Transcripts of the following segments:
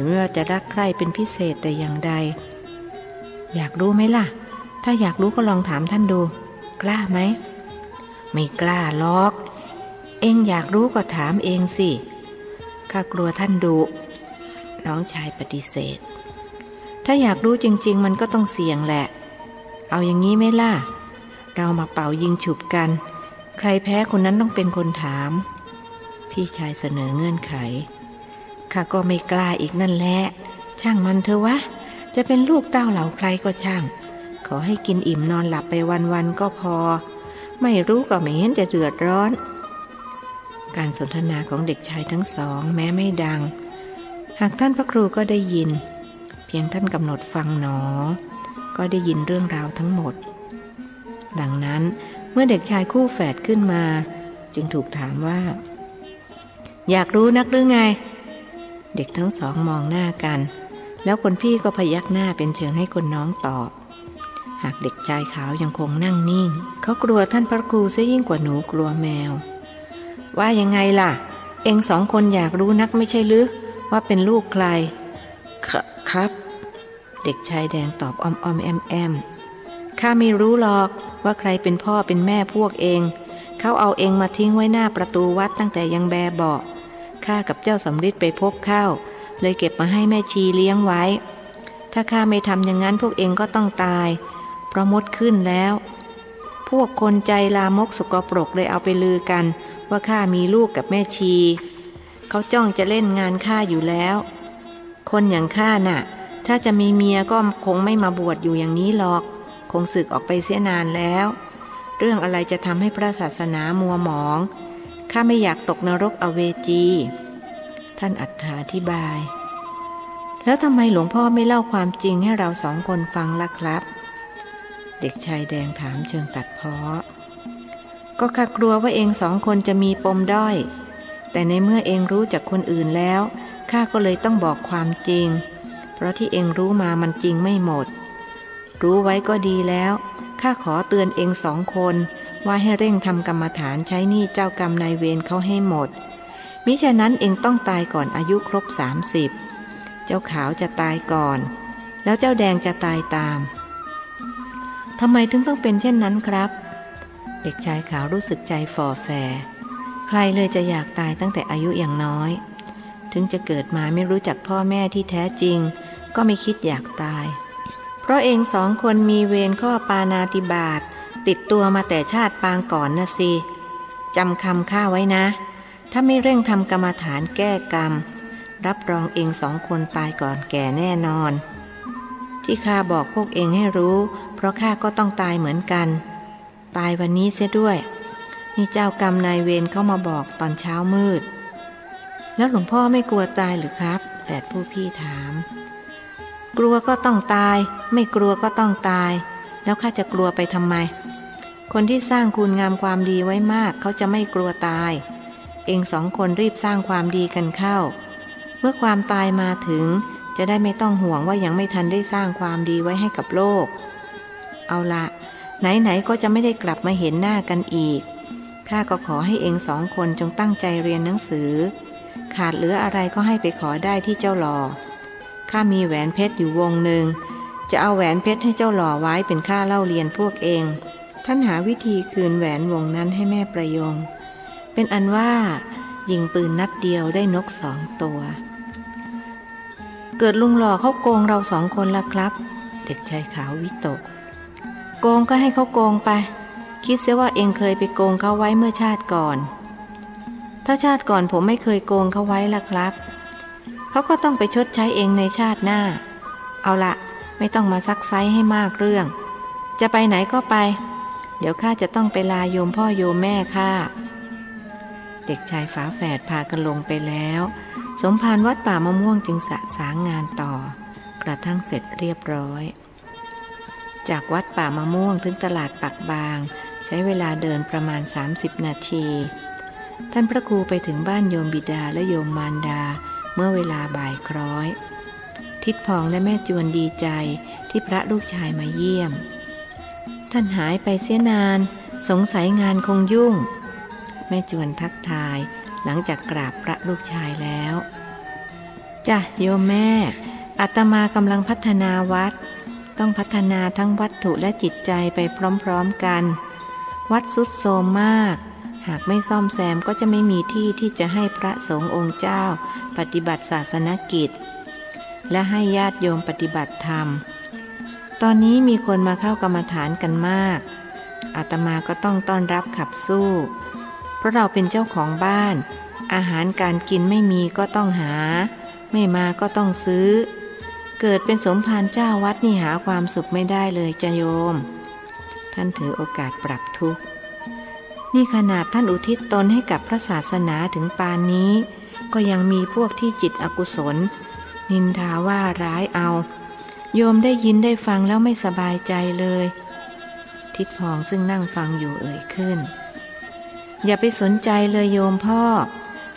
ไม่ว่าจะรักใคร่เป็นพิเศษแต่อย่างใดอยากรู้ไหมล่ะถ้าอยากรู้ก็ลองถามท่านดูกล้าไหมไม่กล้าหรอกเองอยากรู้ก็ถามเองสิข้ากลัวท่านดุน้องชายปฏิเสธถ้าอยากรู้จริงๆมันก็ต้องเสี่ยงแหละเอาอย่างนี้ไหมล่ะเรามาเป่ายิงฉุบกันใครแพ้คนนั้นต้องเป็นคนถามพี่ชายเสนอเงื่อนไขข้าก็ไม่กล้าอีกนั่นแหละช่างมันเถอะวะจะเป็นลูกเต้าเหล่าใครก็ช่างขอให้กินอิ่มนอนหลับไปวันๆก็พอไม่รู้ก็ไม่เห็นจะเดือดร้อนการสนทนาของเด็กชายทั้งสองแม้ไม่ดังหากท่านพระครูก็ได้ยินเพียงท่านกำหนดฟังหนอก็ได้ยินเรื่องราวทั้งหมดดังนั้นเมื่อเด็กชายคู่แฝดขึ้นมาจึงถูกถามว่าอยากรู้นักหรือไงเด็กทั้งสองมองหน้ากันแล้วคนพี่ก็พยักหน้าเป็นเชิงให้คนน้องตอบหากเด็กชายขาวยังคงนั่งนิ่งเขากลัวท่านพระครูซะยิ่งกว่าหนูกลัวแมวว่ายังไงล่ะเอ็งสองคนอยากรู้นักไม่ใช่หรือว่าเป็นลูกใครครับเด็กชายแดงตอบอ้อมแอมข้าไม่รู้หรอกว่าใครเป็นพ่อเป็นแม่พวกเองเขาเอาเองมาทิ้งไว้หน้าประตูวัดตั้งแต่ยังแบเบาะข้ากับเจ้าสำริดไปพบเข้าเลยเก็บมาให้แม่ชีเลี้ยงไว้ถ้าข้าไม่ทำอย่างนั้นพวกเองก็ต้องตายเพราะมดขึ้นแล้วพวกคนใจลามกสกปรกเลยเอาไปลือกันว่าข้ามีลูกกับแม่ชีเขาจ้องจะเล่นงานข้าอยู่แล้วคนอย่างข้าน่ะถ้าจะมีเมียก็คงไม่มาบวชอยู่อย่างนี้หรอกคงสึกออกไปเสียนานแล้วเรื่องอะไรจะทำให้พระศาสนามัวหมองข้าไม่อยากตกนรกอเวจีท่านอธิบายแล้วทำไมหลวงพ่อไม่เล่าความจริงให้เราสองคนฟังล่ะครับเด็กชายแดงถามเชิงตัดพ้อก็ข้ากลัวว่าเองสองคนจะมีปมด้อยแต่ในเมื่อเองรู้จากคนอื่นแล้วข้าก็เลยต้องบอกความจริงเพราะที่เองรู้มามันจริงไม่หมดรู้ไว้ก็ดีแล้วข้าขอเตือนเองสองคนว่าให้เร่งทำกรรมฐานใช้หนี้เจ้ากรรมนายเวรเขาให้หมดมิฉะนั้นเองต้องตายก่อนอายุครบ30เจ้าขาวจะตายก่อนแล้วเจ้าแดงจะตายตามทำไมถึงต้องเป็นเช่นนั้นครับเด็กชายขาวรู้สึกใจฝ่อแฟใครเลยจะอยากตายตั้งแต่อายุอย่างน้อยถึงจะเกิดมาไม่รู้จักพ่อแม่ที่แท้จริงก็ไม่คิดอยากตายเพราะเองสองคนมีเวรข้อปาณาติบาตติดตัวมาแต่ชาติปางก่อนนะสิจำคำข้าไว้นะถ้าไม่เร่งทำกรรมฐานแก้กรรมรับรองเองสองคนตายก่อนแก่แน่นอนที่ข้าบอกพวกเองให้รู้เพราะข้าก็ต้องตายเหมือนกันตายวันนี้เสียด้วยนี่เจ้ากรรมนายเวรเข้ามาบอกตอนเช้ามืดแล้วหลวงพ่อไม่กลัวตายหรือครับแฝดผู้พี่ถามกลัวก็ต้องตายไม่กลัวก็ต้องตายแล้วข้าจะกลัวไปทำไมคนที่สร้างคุณงามความดีไว้มากเขาจะไม่กลัวตายเองสองคนรีบสร้างความดีกันเข้าเมื่อความตายมาถึงจะได้ไม่ต้องห่วงว่ายังไม่ทันได้สร้างความดีไว้ให้กับโลกเอาละไหนๆก็จะไม่ได้กลับมาเห็นหน้ากันอีกข้าก็ขอให้เองสองคนจงตั้งใจเรียนหนังสือขาดเหลืออะไรก็ให้ไปขอได้ที่เจ้าหล่อข้ามีแหวนเพชรอยู่วงหนึ่งจะเอาแหวนเพชรให้เจ้าหล่อไว้เป็นค่าเล่าเรียนพวกเองท่านหาวิธีคืนแหวนวงนั้นให้แม่ประยงเป็นอันว่ายิงปืนนัดเดียวได้นก2 ตัวเกิดลุงหล่อเขาโกงเรา2 คนละครับเด็กชายขาววิตกโกงก็ให้เขาโกงไปคิดเสียว่าเองเคยไปโกงเขาไว้เมื่อชาติก่อนถ้าชาติก่อนผมไม่เคยโกงเขาไว้ล่ะครับเขาก็ต้องไปชดใช้เองในชาติหน้าเอาละไม่ต้องมาซักไซ้ให้มากเรื่องจะไปไหนก็ไปเดี๋ยวข้าจะต้องไปลาโยมพ่อโยมแม่ข้าเด็กชายฝาแฝดพากันลงไปแล้วสมภารวัดป่ามะม่วงจึงสะสางงานต่อกระทั่งเสร็จเรียบร้อยจากวัดป่ามะม่วงถึงตลาดปักบางใช้เวลาเดินประมาณ30 นาทีท่านพระครูไปถึงบ้านโยมบิดาและโยมมารดาเมื่อเวลาบ่ายคล้อยทิดพองและแม่จวนดีใจที่พระลูกชายมาเยี่ยมท่านหายไปเสียนานสงสัยงานคงยุ่งแม่จวนทักทายหลังจากกราบพระลูกชายแล้ว จ้ะโยมแม่อาตมากำลังพัฒนาวัดต้องพัฒนาทั้งวัตถุและจิตใจไปพร้อมๆกันวัดทรุดโทรมมากหากไม่ซ่อมแซมก็จะไม่มีที่ที่จะให้พระสงฆ์องค์เจ้าปฏิบัติศาสนกิจและให้ญาติโยมปฏิบัติธรรมตอนนี้มีคนมาเข้ากรรมฐานกันมากอาตมาก็ต้องต้อนรับขับสู้เพราะเราเป็นเจ้าของบ้านอาหารการกินไม่มีก็ต้องหาไม่มาก็ต้องซื้อเกิดเป็นสมภารเจ้าวัดนี่หาความสุขไม่ได้เลยจ้ะโยมท่านถือโอกาสปรับทุกข์นี่ขนาดท่านอุทิศตนให้กับพระศาสนาถึงปานนี้ก็ยังมีพวกที่จิตอกุศลนินทาว่าร้ายเอาโยมได้ยินได้ฟังแล้วไม่สบายใจเลยทิดพองซึ่งนั่งฟังอยู่เอ่ยขึ้นอย่าไปสนใจเลยโยมพ่อ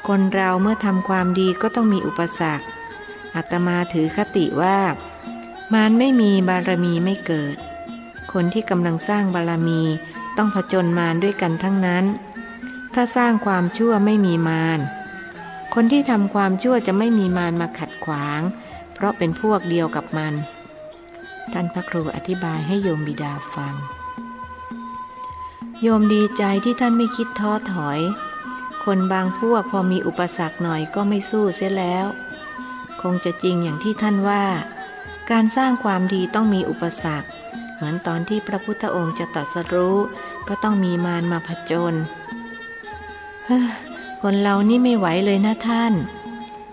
คนเราเมื่อทำความดีก็ต้องมีอุปสรรคอาตมาถือคติว่ามารไม่มีบารมีไม่เกิดคนที่กำลังสร้างบารมีต้องผจญมารด้วยกันทั้งนั้นถ้าสร้างความชั่วไม่มีมารคนที่ทำความชั่วจะไม่มีมารมาขัดขวางเพราะเป็นพวกเดียวกับมันท่านพระครูอธิบายให้โยมบิดาฟังโยมดีใจที่ท่านไม่คิดท้อถอยคนบางพวกพอมีอุปสรรคหน่อยก็ไม่สู้เสียแล้วคงจะจริงอย่างที่ท่านว่าการสร้างความดีต้องมีอุปสรรคเหมือนตอนที่พระพุทธองค์จะตรัสรู้ก็ต้องมีมารมาผจญคนเรานี่ไม่ไหวเลยนะท่าน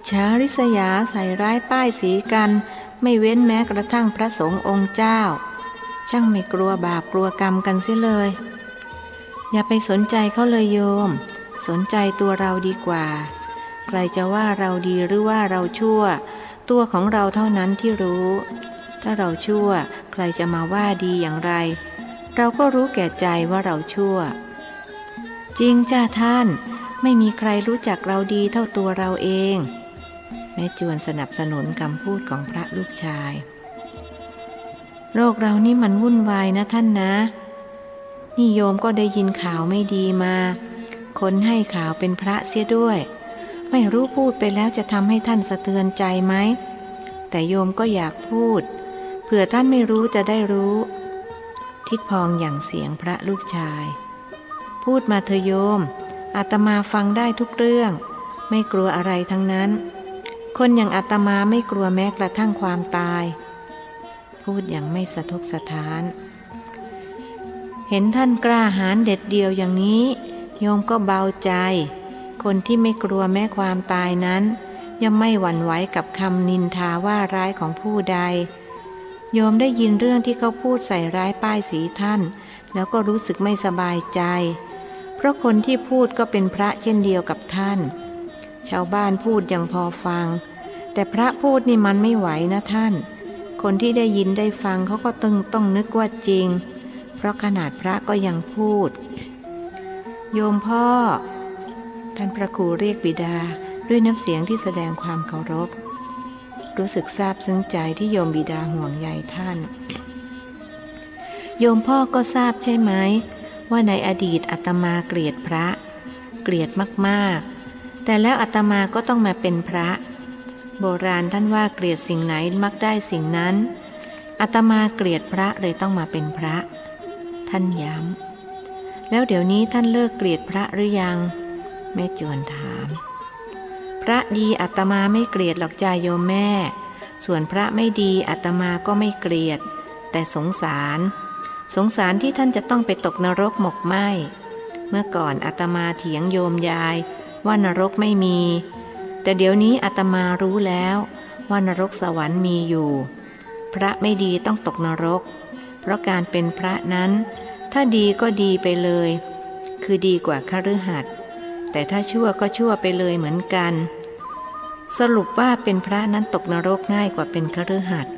ชาริษยาใส่ร้ายป้ายสีกันไม่เว้นแม้กระทั่งพระสงฆ์องค์เจ้าช่างไม่กลัวบาปกลัวกรรมกันเสียเลยอย่าไปสนใจเขาเลยโยมสนใจตัวเราดีกว่าใครจะว่าเราดีหรือว่าเราชั่วตัวของเราเท่านั้นที่รู้ถ้าเราชั่วใครจะมาว่าดีอย่างไรเราก็รู้แก่ใจว่าเราชั่วจริงจ้าท่านไม่มีใครรู้จักเราดีเท่าตัวเราเองแม่จวนสนับสนุนคำพูดของพระลูกชายโลกเรานี่มันวุ่นวายนะท่านนะนี่โยมก็ได้ยินข่าวไม่ดีมาคนให้ข่าวเป็นพระเสียด้วยไม่รู้พูดไปแล้วจะทำให้ท่านสะเทือนใจไหมแต่โยมก็อยากพูดเผื่อท่านไม่รู้จะได้รู้ทิดพองอย่างเสียงพระลูกชายพูดมาเถอะโยมอาตมาฟังได้ทุกเรื่องไม่กลัวอะไรทั้งนั้นคนอย่างอาตมาไม่กลัวแม้กระทั่งความตายพูดอย่างไม่สะทกสะท้านเห็นท่านกล้าหาญเด็ดเดี่ยวอย่างนี้โยมก็เบาใจคนที่ไม่กลัวแม้ความตายนั้นย่อมไม่หวั่นไหวกับคำนินทาว่าร้ายของผู้ใดโยมได้ยินเรื่องที่เขาพูดใส่ร้ายป้ายสีท่านแล้วก็รู้สึกไม่สบายใจเพราะคนที่พูดก็เป็นพระเช่นเดียวกับท่านชาวบ้านพูดยังพอฟังแต่พระพูดนี่มันไม่ไหวนะท่านคนที่ได้ยินได้ฟังเขาก็ต้องนึกว่าจริงเพราะขนาดพระก็ยังพูดโยมพ่อท่านพระครูเรียกบิดาด้วยน้ำเสียงที่แสดงความเคารพรู้สึกซาบซึ้งใจที่โยมบิดาห่วงใยท่านโยมพ่อก็ทราบใช่ไหมว่าในอดีตอาตมาเกลียดพระเกลียดมากๆแต่แล้วอาตมาก็ต้องมาเป็นพระโบราณท่านว่าเกลียดสิ่งไหนมักได้สิ่งนั้นอาตมาเกลียดพระเลยต้องมาเป็นพระท่านย้ำแล้วเดี๋ยวนี้ท่านเลิกเกลียดพระหรือยังแม่จวนถามพระดีอาตมาไม่เกลียดหรอกจ้าโยมแม่ส่วนพระไม่ดีอาตมาก็ไม่เกลียดแต่สงสารที่ท่านจะต้องไปตกนรกหมกไหม้เมื่อก่อนอาตมาเถียงโยมยายว่านรกไม่มีแต่เดี๋ยวนี้อาตมารู้แล้วว่านรกสวรรค์มีอยู่พระไม่ดีต้องตกนรกเพราะการเป็นพระนั้นถ้าดีก็ดีไปเลยคือดีกว่าคฤหัสถ์แต่ถ้าชั่วก็ชั่วไปเลยเหมือนกันสรุปว่าเป็นพระนั้นตกนรกง่ายกว่าเป็นคฤหัสถ์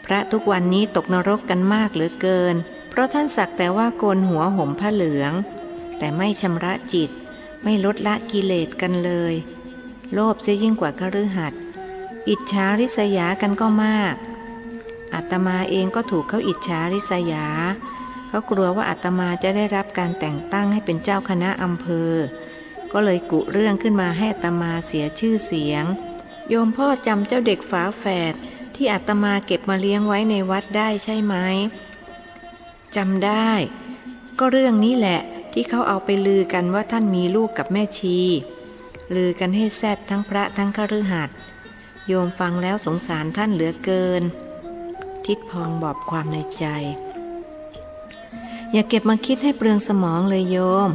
พระทุกวันนี้ตกนรกกันมากเหลือเกินเพราะท่านสักแต่ว่าโกนหัวห่มผ้าเหลืองแต่ไม่ชำระจิตไม่ลดละกิเลสกันเลยโลภเสียยิ่งกว่าคฤหัสถ์อิจฉาริษยากันก็มากอาตมาเองก็ถูกเขาอิจฉาริษยาเขากลัวว่าอาตมาจะได้รับการแต่งตั้งให้เป็นเจ้าคณะอำเภอก็เลยกุเรื่องขึ้นมาให้อาตมาเสียชื่อเสียง โยมพ่อจำเจ้าเด็กฝาแฝดที่อาตมาเก็บมาเลี้ยงไว้ในวัดได้ใช่ไหมจำได้ก็เรื่องนี้แหละที่เขาเอาไปลือกันว่าท่านมีลูกกับแม่ชีลือกันให้แซดทั้งพระทั้งคฤหัสถ์โยมฟังแล้วสงสารท่านเหลือเกินทิดพองบอกความในใจอย่าเก็บมาคิดให้เปลืองสมองเลยโยม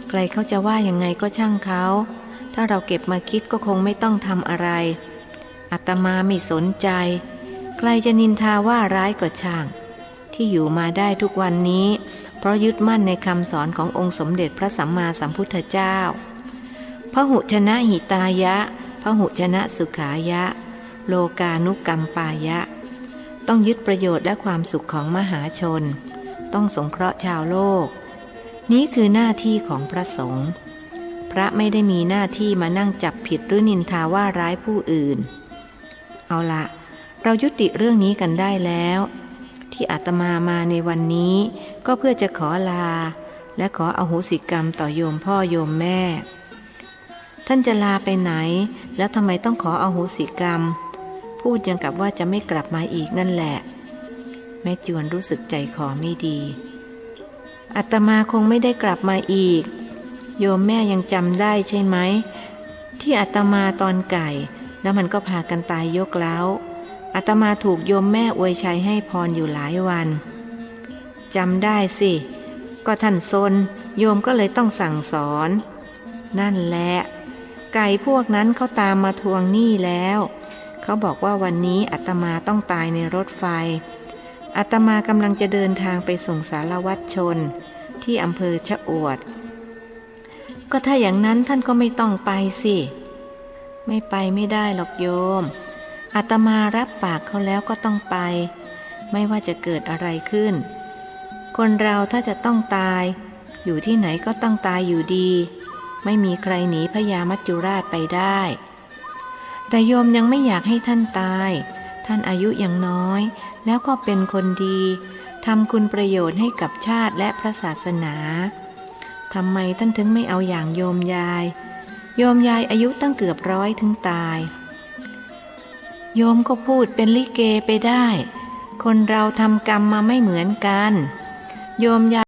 ใครเขาจะว่ายังไงก็ช่างเขาถ้าเราเก็บมาคิดก็คงไม่ต้องทำอะไรอาตมาไม่สนใจใครจะนินทาว่าร้ายก็ช่างที่อยู่มาได้ทุกวันนี้เพราะยึดมั่นในคำสอนขององค์สมเด็จพระสัมมาสัมพุทธเจ้าพหุชนะหิตายะพหุชนะสุขายะโลกานุกรรมปายะต้องยึดประโยชน์และความสุขของมหาชนต้องสงเคราะห์ชาวโลกนี้คือหน้าที่ของพระสงฆ์พระไม่ได้มีหน้าที่มานั่งจับผิดหรือนินทาว่าร้ายผู้อื่นเอาละเรายุติเรื่องนี้กันได้แล้วที่อาตมาในวันนี้ก็เพื่อจะขอลาและขออโหสิกรรมต่อโยมพ่อโยมแม่ท่านจะลาไปไหนแล้วทำไมต้องขออโหสิกรรมพูดยังกับว่าจะไม่กลับมาอีกนั่นแหละแม่จวนรู้สึกใจคอไม่ดีอาตมาคงไม่ได้กลับมาอีกโยมแม่ยังจำได้ใช่ไหมที่อาตมาตอนไก่แล้วมันก็พากันตายยกเล้าอาตมาถูกโยมแม่อวยชัยให้พรอยู่หลายวันจำได้สิก็ท่านซนโยมก็เลยต้องสั่งสอนนั่นแหละไก่พวกนั้นเขาตามมาทวงหนี้แล้วเขาบอกว่าวันนี้อาตมาต้องตายในรถไฟอาตมากำลังจะเดินทางไปส่งสารวัตรชนที่อำเภอชะอวดก็ถ้าอย่างนั้นท่านก็ไม่ต้องไปสิไม่ไปไม่ได้หรอกโยมอาตมารับปากเขาแล้วก็ต้องไปไม่ว่าจะเกิดอะไรขึ้นคนเราถ้าจะต้องตายอยู่ที่ไหนก็ต้องตายอยู่ดีไม่มีใครหนีพญามัจจุราชไปได้แต่โยมยังไม่อยากให้ท่านตายท่านอายุยังน้อยแล้วก็เป็นคนดีทำคุณประโยชน์ให้กับชาติและพระศาสนาทำไมท่านถึงไม่เอาอย่างโยมยายอายุตั้งเกือบ100ถึงตายโยมก็พูดเป็นลิเกไปได้คนเราทำกรรมมาไม่เหมือนกันโยมยาย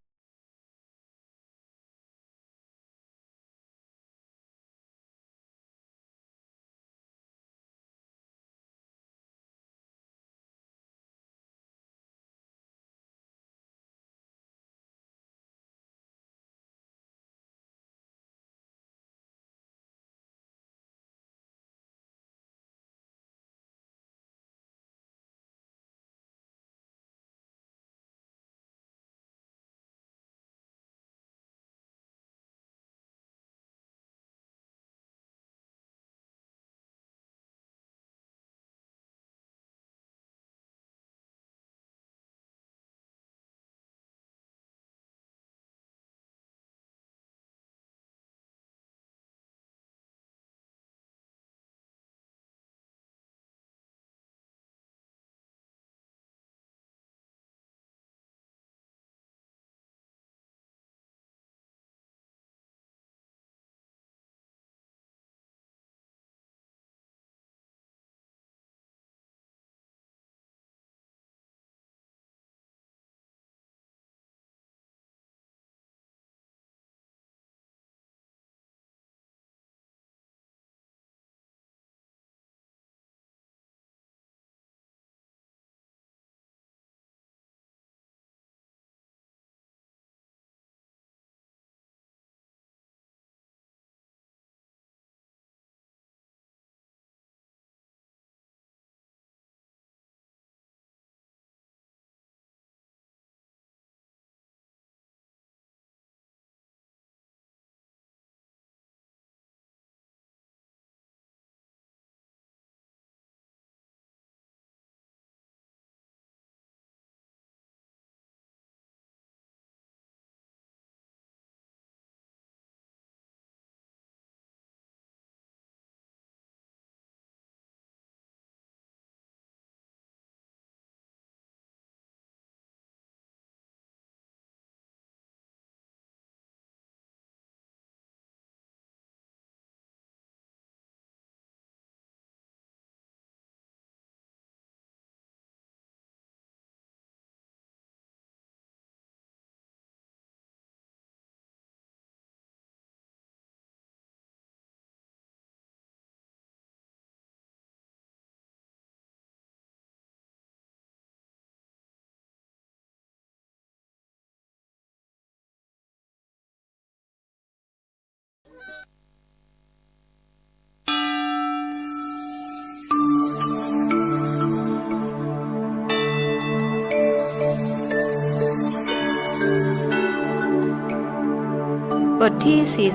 ที่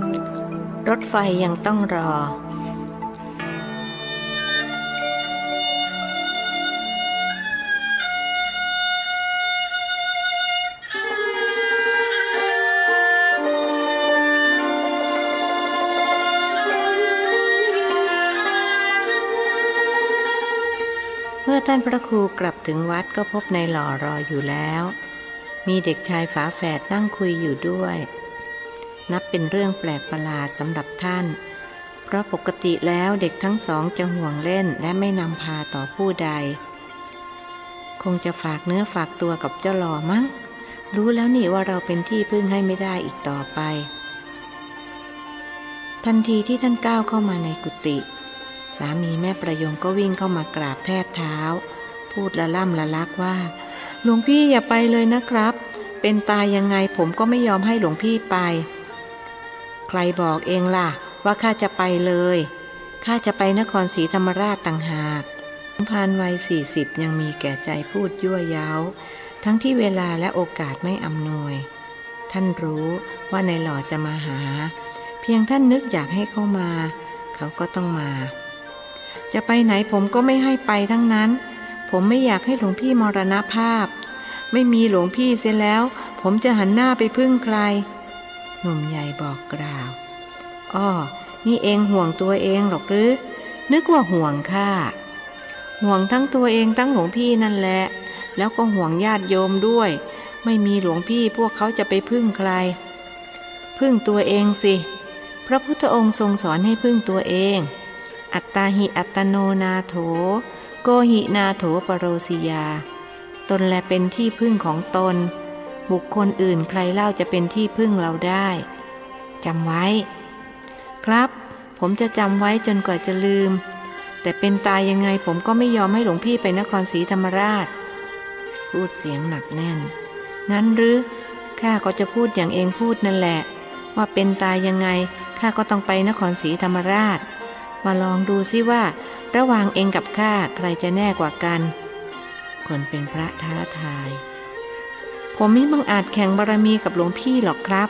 41รถไฟยังต้องรอเมื่อท่านพระครูกลับถึงวัดก็พบนายหล่อรออยู่แล้วมีเด็กชายฝาแฝดนั่งคุยอยู่ด้วยนับเป็นเรื่องแปลกประหลาดสำหรับท่านเพราะปกติแล้วเด็กทั้งสองจะห่วงเล่นและไม่นำพาต่อผู้ใดคงจะฝากเนื้อฝากตัวกับเจ้าหล่อมั้งรู้แล้วนี่ว่าเราเป็นที่พึ่งให้ไม่ได้อีกต่อไปทันทีที่ท่านก้าวเข้ามาในกุฏิสามีแม่ประยงก็วิ่งเข้ามากราบแทบเท้าพูดละล่ำละลักว่าหลวงพี่อย่าไปเลยนะครับเป็นตายยังไงผมก็ไม่ยอมให้หลวงพี่ไปใครบอกเองล่ะว่าข้าจะไปเลยข้าจะไปนครศรีธรรมราชต่างหากพานวัย40ยังมีแก่ใจพูดยั่วเย้าทั้งที่เวลาและโอกาสไม่อำนวยท่านรู้ว่านายหล่อจะมาหาเพียงท่านนึกอยากให้เขามาเขาก็ต้องมาจะไปไหนผมก็ไม่ให้ไปทั้งนั้นผมไม่อยากให้หลวงพี่มรณภาพไม่มีหลวงพี่เสียแล้วผมจะหันหน้าไปพึ่งใครหนุ่มใหญ่บอกกล่าวอ้อนี่เองห่วงตัวเองหรอกหรือนึกว่าห่วงข้าห่วงทั้งตัวเองทั้งหลวงพี่นั่นแหละแล้วก็ห่วงญาติโยมด้วยไม่มีหลวงพี่พวกเขาจะไปพึ่งใครพึ่งตัวเองสิพระพุทธองค์ทรงสอนให้พึ่งตัวเองอัตตาหิอัตโนนาโถโกหินาโถปโรสิยาตนแลเป็นที่พึ่งของตนบุคคลอื่นใครเล่าจะเป็นที่พึ่งเราได้จำไว้ครับผมจะจำไว้จนกว่าจะลืมแต่เป็นตายยังไงผมก็ไม่ยอมให้หลวงพี่ไปนครศรีธรรมราชพูดเสียงหนักแน่นงั้นหรือข้าก็จะพูดอย่างเองพูดนั่นแหละว่าเป็นตายยังไงข้าก็ต้องไปนครศรีธรรมราชมาลองดูซิว่าระหว่างเองกับข้าใครจะแน่กว่ากันคนเป็นพระท้าทายผมไม่บังอาจแข่งบารมีกับหลวงพี่หรอกครับ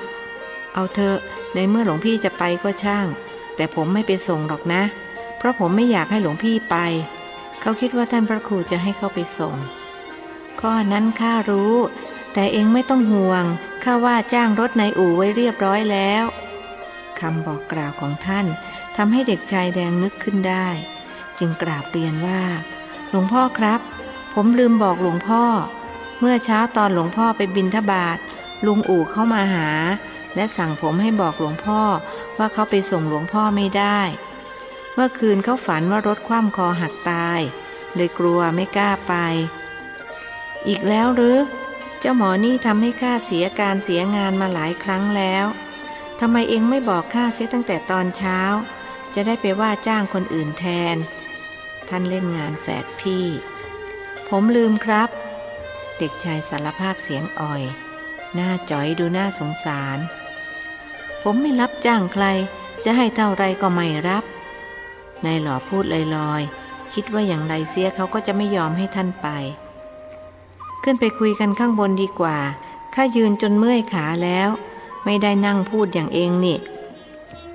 เอาเถอะในเมื่อหลวงพี่จะไปก็ช่างแต่ผมไม่ไปส่งหรอกนะเพราะผมไม่อยากให้หลวงพี่ไปเขาคิดว่าท่านพระครูจะให้เขาไปส่งข้อนั้นข้ารู้แต่เองไม่ต้องห่วงข้าว่าจ้างรถในอู่ไว้เรียบร้อยแล้วคำบอกกล่าวของท่านทำให้เด็กชายแดงนึกขึ้นได้จึงกราบเรียนว่าหลวงพ่อครับผมลืมบอกหลวงพ่อเมื่อเช้าตอนหลวงพ่อไปบิณฑบาตลุงอู่เข้ามาหาและสั่งผมให้บอกหลวงพ่อว่าเขาไปส่งหลวงพ่อไม่ได้เมื่อคืนเขาฝันว่ารถคว่ำคอหักตายเลยกลัวไม่กล้าไปอีกแล้วหรือเจ้าหมอนี่ทำให้ข้าเสียการเสียงานมาหลายครั้งแล้วทำไมเองไม่บอกข้าเสียตั้งแต่ตอนเช้าจะได้ไปว่าจ้างคนอื่นแทนท่านเล่นงานแฝดพี่ผมลืมครับเด็กชายสารภาพเสียงอ่อยหน้าจ๋อยดูน่าสงสารผมไม่รับจ้างใครจะให้เท่าไรก็ไม่รับนายหล่อพูดลอยๆคิดว่าอย่างไรเสียเขาก็จะไม่ยอมให้ท่านไปขึ้นไปคุยกันข้างบนดีกว่าข้ายืนจนเมื่อยขาแล้วไม่ได้นั่งพูดอย่างเองนี่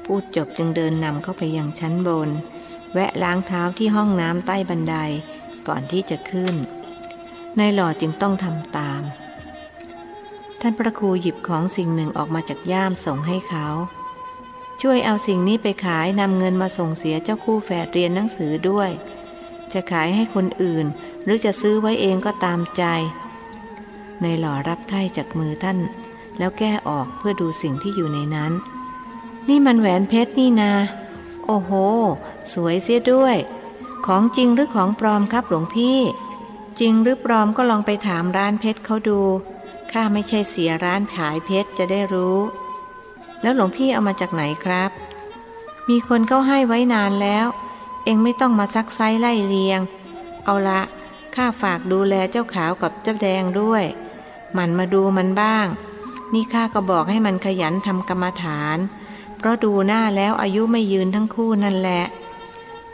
พูดจบจึงเดินนำเข้าไปยังชั้นบนแวะล้างเท้าที่ห้องน้ำใต้บันไดก่อนที่จะขึ้นนายหล่อจึงต้องทำตามท่านพระครูหยิบของสิ่งหนึ่งออกมาจากย่ามส่งให้เขาช่วยเอาสิ่งนี้ไปขายนำเงินมาส่งเสียเจ้าคู่แฝดเรียนหนังสือด้วยจะขายให้คนอื่นหรือจะซื้อไว้เองก็ตามใจนายหล่อรับไถ่จากมือท่านแล้วแก้ออกเพื่อดูสิ่งที่อยู่ในนั้นนี่มันแหวนเพชรนี่นาโอ้โหสวยเสียด้วยของจริงหรือของปลอมครับหลวงพี่จริงหรือปลอมก็ลองไปถามร้านเพชรเขาดูข้าไม่ใช่เสียร้านขายเพชรจะได้รู้แล้วหลวงพี่เอามาจากไหนครับมีคนเขาให้ไว้นานแล้วเองไม่ต้องมาซักไซไล่เลียงเอาละข้าฝากดูแลเจ้าขาวกับเจ้าแดงด้วยมันมาดูมันบ้างนี่ข้าก็บอกให้มันขยันทำกรรมฐานเพราะดูหน้าแล้วอายุไม่ยืนทั้งคู่นั่นแหละ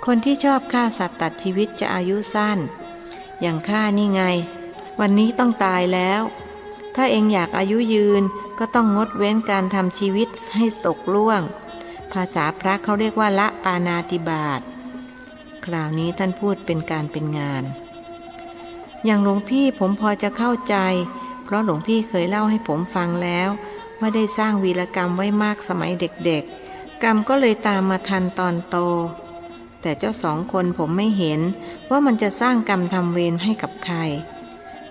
คนที่ชอบฆ่าสัตว์ตัดชีวิตจะอายุสั้นอย่างข้านี่ไงวันนี้ต้องตายแล้วถ้าเองอยากอายุยืน ก็ต้องงดเว้นการทำชีวิตให้ตกล่วงภาษาพระเขาเรียกว่าละปาณาติบาตคราวนี้ท่านพูดเป็นการเป็นงานอย่างหลวงพี่ผมพอจะเข้าใจเพราะหลวงพี่เคยเล่าให้ผมฟังแล้วว่าได้สร้างวีรกรรมไว้มากสมัยเด็กๆกรรมก็เลยตามมาทันตอนโตแต่เจ้าสองคนผมไม่เห็นว่ามันจะสร้างกรรมทำเวรให้กับใคร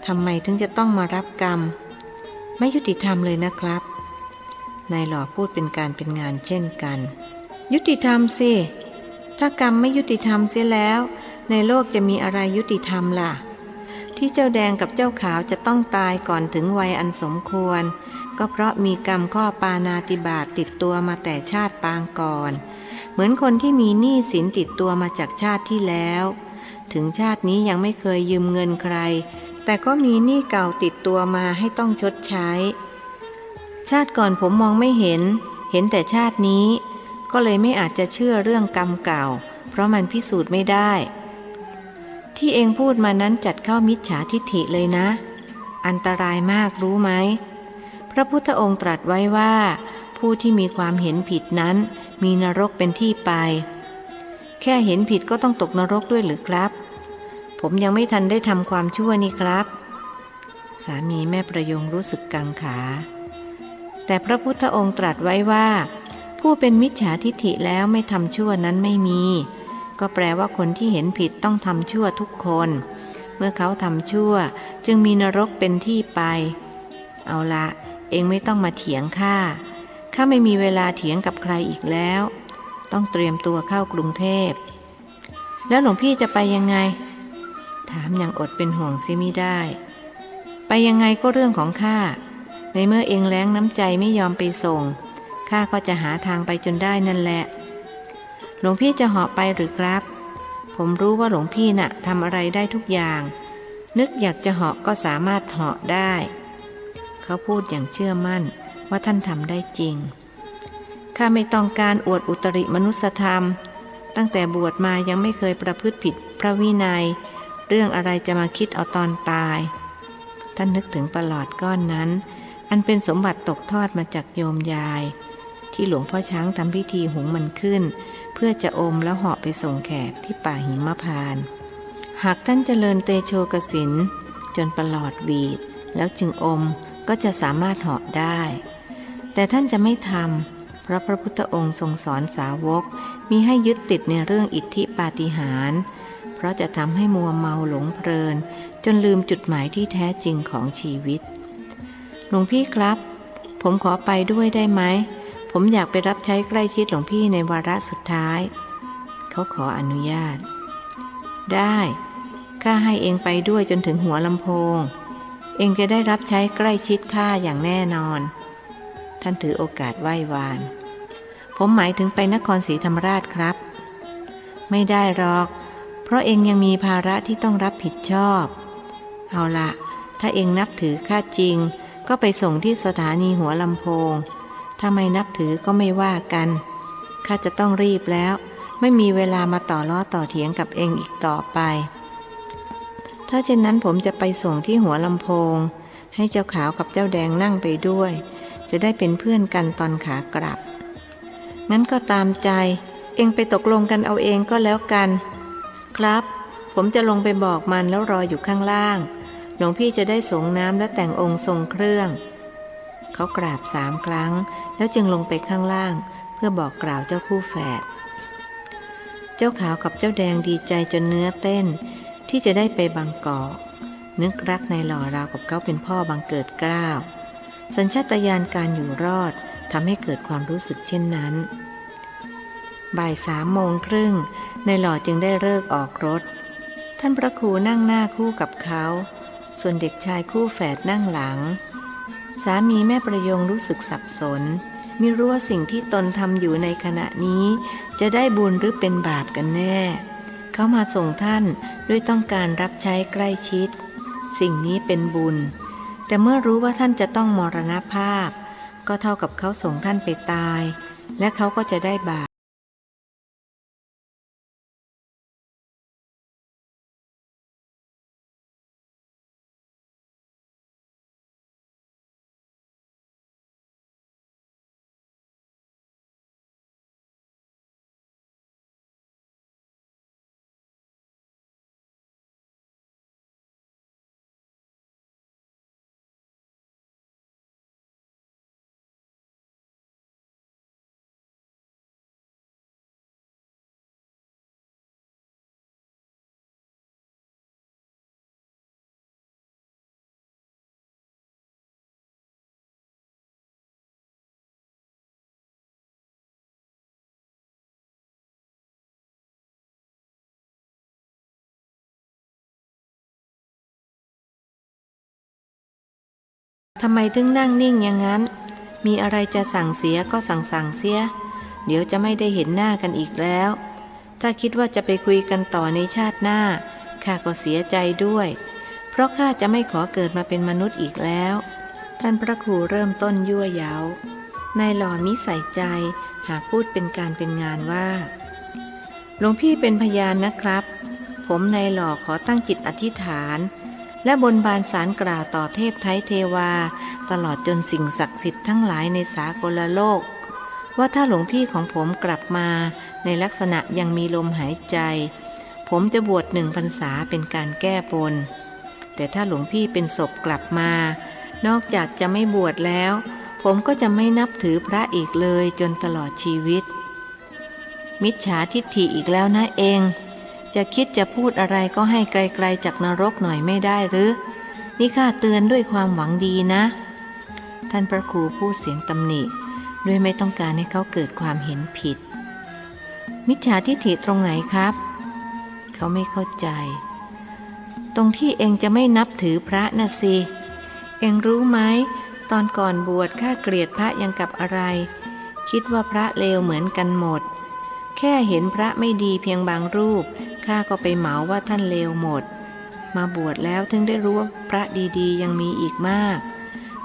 ทำไมถึงจะต้องมารับกรรมไม่ยุติธรรมเลยนะครับนายหล่อพูดเป็นการเป็นงานเช่นกันยุติธรรมสิถ้ากรรมไม่ยุติธรรมเสียแล้วในโลกจะมีอะไรยุติธรรมล่ะที่เจ้าแดงกับเจ้าขาวจะต้องตายก่อนถึงวัยอันสมควรก็เพราะมีกรรมข้อปาณาติบาตติดตัวมาแต่ชาติปางก่อนเหมือนคนที่มีหนี้สินติดตัวมาจากชาติที่แล้วถึงชาตินี้ยังไม่เคยยืมเงินใครแต่ก็มีหนี้เก่าติดตัวมาให้ต้องชดใช้ชาติก่อนผมมองไม่เห็นแต่ชาตินี้ก็เลยไม่อาจจะเชื่อเรื่องกรรมเก่าเพราะมันพิสูจน์ไม่ได้ที่เองพูดมานั้นจัดเข้ามิจฉาทิฐิเลยนะอันตรายมากรู้ไหมพระพุทธองค์ตรัสไว้ว่าผู้ที่มีความเห็นผิดนั้นมีนรกเป็นที่ไปแค่เห็นผิดก็ต้องตกนรกด้วยหรือครับผมยังไม่ทันได้ทำความชั่วนี่ครับสามีแม่ประยงรู้สึกกังขาแต่พระพุทธองค์ตรัสไว้ว่าผู้เป็นมิจฉาทิฐิแล้วไม่ทำชั่วนั้นไม่มีก็แปลว่าคนที่เห็นผิดต้องทำชั่วทุกคนเมื่อเขาทำชั่วจึงมีนรกเป็นที่ไปเอาละเองไม่ต้องมาเถียงข้าไม่มีเวลาเถียงกับใครอีกแล้วต้องเตรียมตัวเข้ากรุงเทพแล้วหลวงพี่จะไปยังไงถามอย่างอดเป็นห่วงเสียมิได้ไปยังไงก็เรื่องของข้าในเมื่อเองแล้งน้ำใจไม่ยอมไปส่งข้าก็จะหาทางไปจนได้นั่นแหละหลวงพี่จะเหาะไปหรือครับผมรู้ว่าหลวงพี่น่ะทำอะไรได้ทุกอย่างนึกอยากจะเหาะก็สามารถเหาะได้เขาพูดอย่างเชื่อมั่นว่าท่านทำได้จริงข้าไม่ต้องการอวดอุตริมนุสธรรมตั้งแต่บวชมายังไม่เคยประพฤติผิดพระวินัยเรื่องอะไรจะมาคิดเอาตอนตายท่านนึกถึงประหลอดก้อนนั้นอันเป็นสมบัติตกทอดมาจากโยมยายที่หลวงพ่อช้างทำพิธีหุงมันขึ้นเพื่อจะอมแล้วเหาะไปส่งแขกที่ป่าหิมพานต์หากท่านเจริญเตโชกสินจนประหลอดบีบแล้วจึงอมก็จะสามารถเหาะได้แต่ท่านจะไม่ทำเพราะพระพุทธองค์ทรงสอนสาวกมีให้ยึดติดในเรื่องอิทธิปาฏิหาริย์เพราะจะทำให้มัวเมาหลงเพลินจนลืมจุดหมายที่แท้จริงของชีวิตหลวงพี่ครับผมขอไปด้วยได้ไหมผมอยากไปรับใช้ใกล้ชิดหลวงพี่ในวาระสุดท้ายเขาขออนุญาตได้ข้าให้เองไปด้วยจนถึงหัวลำโพงเองจะได้รับใช้ใกล้ชิดข้าอย่างแน่นอนท่านถือโอกาสไหว้วานผมหมายถึงไปนครศรีธรรมราชครับไม่ได้หรอกเพราะเองยังมีภาระที่ต้องรับผิดชอบเอาละถ้าเองนับถือข้าจริงก็ไปส่งที่สถานีหัวลำโพงถ้าไม่นับถือก็ไม่ว่ากันข้าจะต้องรีบแล้วไม่มีเวลามาต่อล้อต่อเถียงกับเองอีกต่อไปถ้าเช่นนั้นผมจะไปส่งที่หัวลำโพงให้เจ้าขาวกับเจ้าแดงนั่งไปด้วยจะได้เป็นเพื่อนกันตอนขากลับงั้นก็ตามใจเองไปตกลงกันเอาเองก็แล้วกันครับผมจะลงไปบอกมันแล้วรออยู่ข้างล่างหลวงพี่จะได้สงน้ำและแต่งองค์ทรงเครื่องเขากราบ3 ครั้งแล้วจึงลงไปข้างล่างเพื่อบอกกล่าวเจ้าคู่แฝดเจ้าขาวกับเจ้าแดงดีใจจนเนื้อเต้นที่จะได้ไปบางกอกนึกรักในหล่อราวกับเขาเป็นพ่อบังเกิดเกล้าสัญชาตญาณการอยู่รอดทำให้เกิดความรู้สึกเช่นนั้นบ่าย3:30ในหล่อจึงได้ฤกษ์ออกรถท่านพระครูนั่งหน้าคู่กับเขาส่วนเด็กชายคู่แฝดนั่งหลังสามีแม่ประยงรู้สึกสับสนไม่รู้ว่าสิ่งที่ตนทำอยู่ในขณะนี้จะได้บุญหรือเป็นบาปกันแน่เขามาส่งท่านด้วยต้องการรับใช้ใกล้ชิดสิ่งนี้เป็นบุญแต่เมื่อรู้ว่าท่านจะต้องมรณภาพก็เท่ากับเขาส่งท่านไปตายและเขาก็จะได้บาป ทำไมถึงนั่งนิ่งอย่างนั้นมีอะไรจะสั่งเสียก็สั่งเสียเดี๋ยวจะไม่ได้เห็นหน้ากันอีกแล้วถ้าคิดว่าจะไปคุยกันต่อในชาติหน้าข้าก็เสียใจด้วยเพราะข้าจะไม่ขอเกิดมาเป็นมนุษย์อีกแล้วท่านพระครูเริ่มต้นยั่วเย้านายหล่อมิใส่ใจหากพูดเป็นการเป็นงานว่าหลวงพี่เป็นพยานนะครับผมนายหล่อขอตั้งจิตอธิษฐานและบนบานสารกล่าวต่อเทพไทยเทวาตลอดจนสิ่งศักดิ์สิทธิ์ทั้งหลายในสากลโลกว่าถ้าหลวงพี่ของผมกลับมาในลักษณะยังมีลมหายใจผมจะบวช1 พรรษาเป็นการแก้บนแต่ถ้าหลวงพี่เป็นศพกลับมานอกจากจะไม่บวชแล้วผมก็จะไม่นับถือพระอีกเลยจนตลอดชีวิตมิจฉาทิฏฐิอีกแล้วนะเองจะคิดจะพูดอะไรก็ให้ไกลๆจากนรกหน่อยไม่ได้หรือนี่ข้าเตือนด้วยความหวังดีนะท่านพระครูพูดเสียงตำหนิด้วยไม่ต้องการให้เขาเกิดความเห็นผิดมิจฉาทิฏฐิตรงไหนครับเขาไม่เข้าใจตรงที่เองจะไม่นับถือพระน่ะสิเองรู้ไหมตอนก่อนบวชข้าเกลียดพระยังกับอะไรคิดว่าพระเลวเหมือนกันหมดแค่เห็นพระไม่ดีเพียงบางรูปข้าก็ไปเหมาว่าท่านเลวหมดมาบวชแล้วถึงได้รู้ว่าพระดีๆยังมีอีกมาก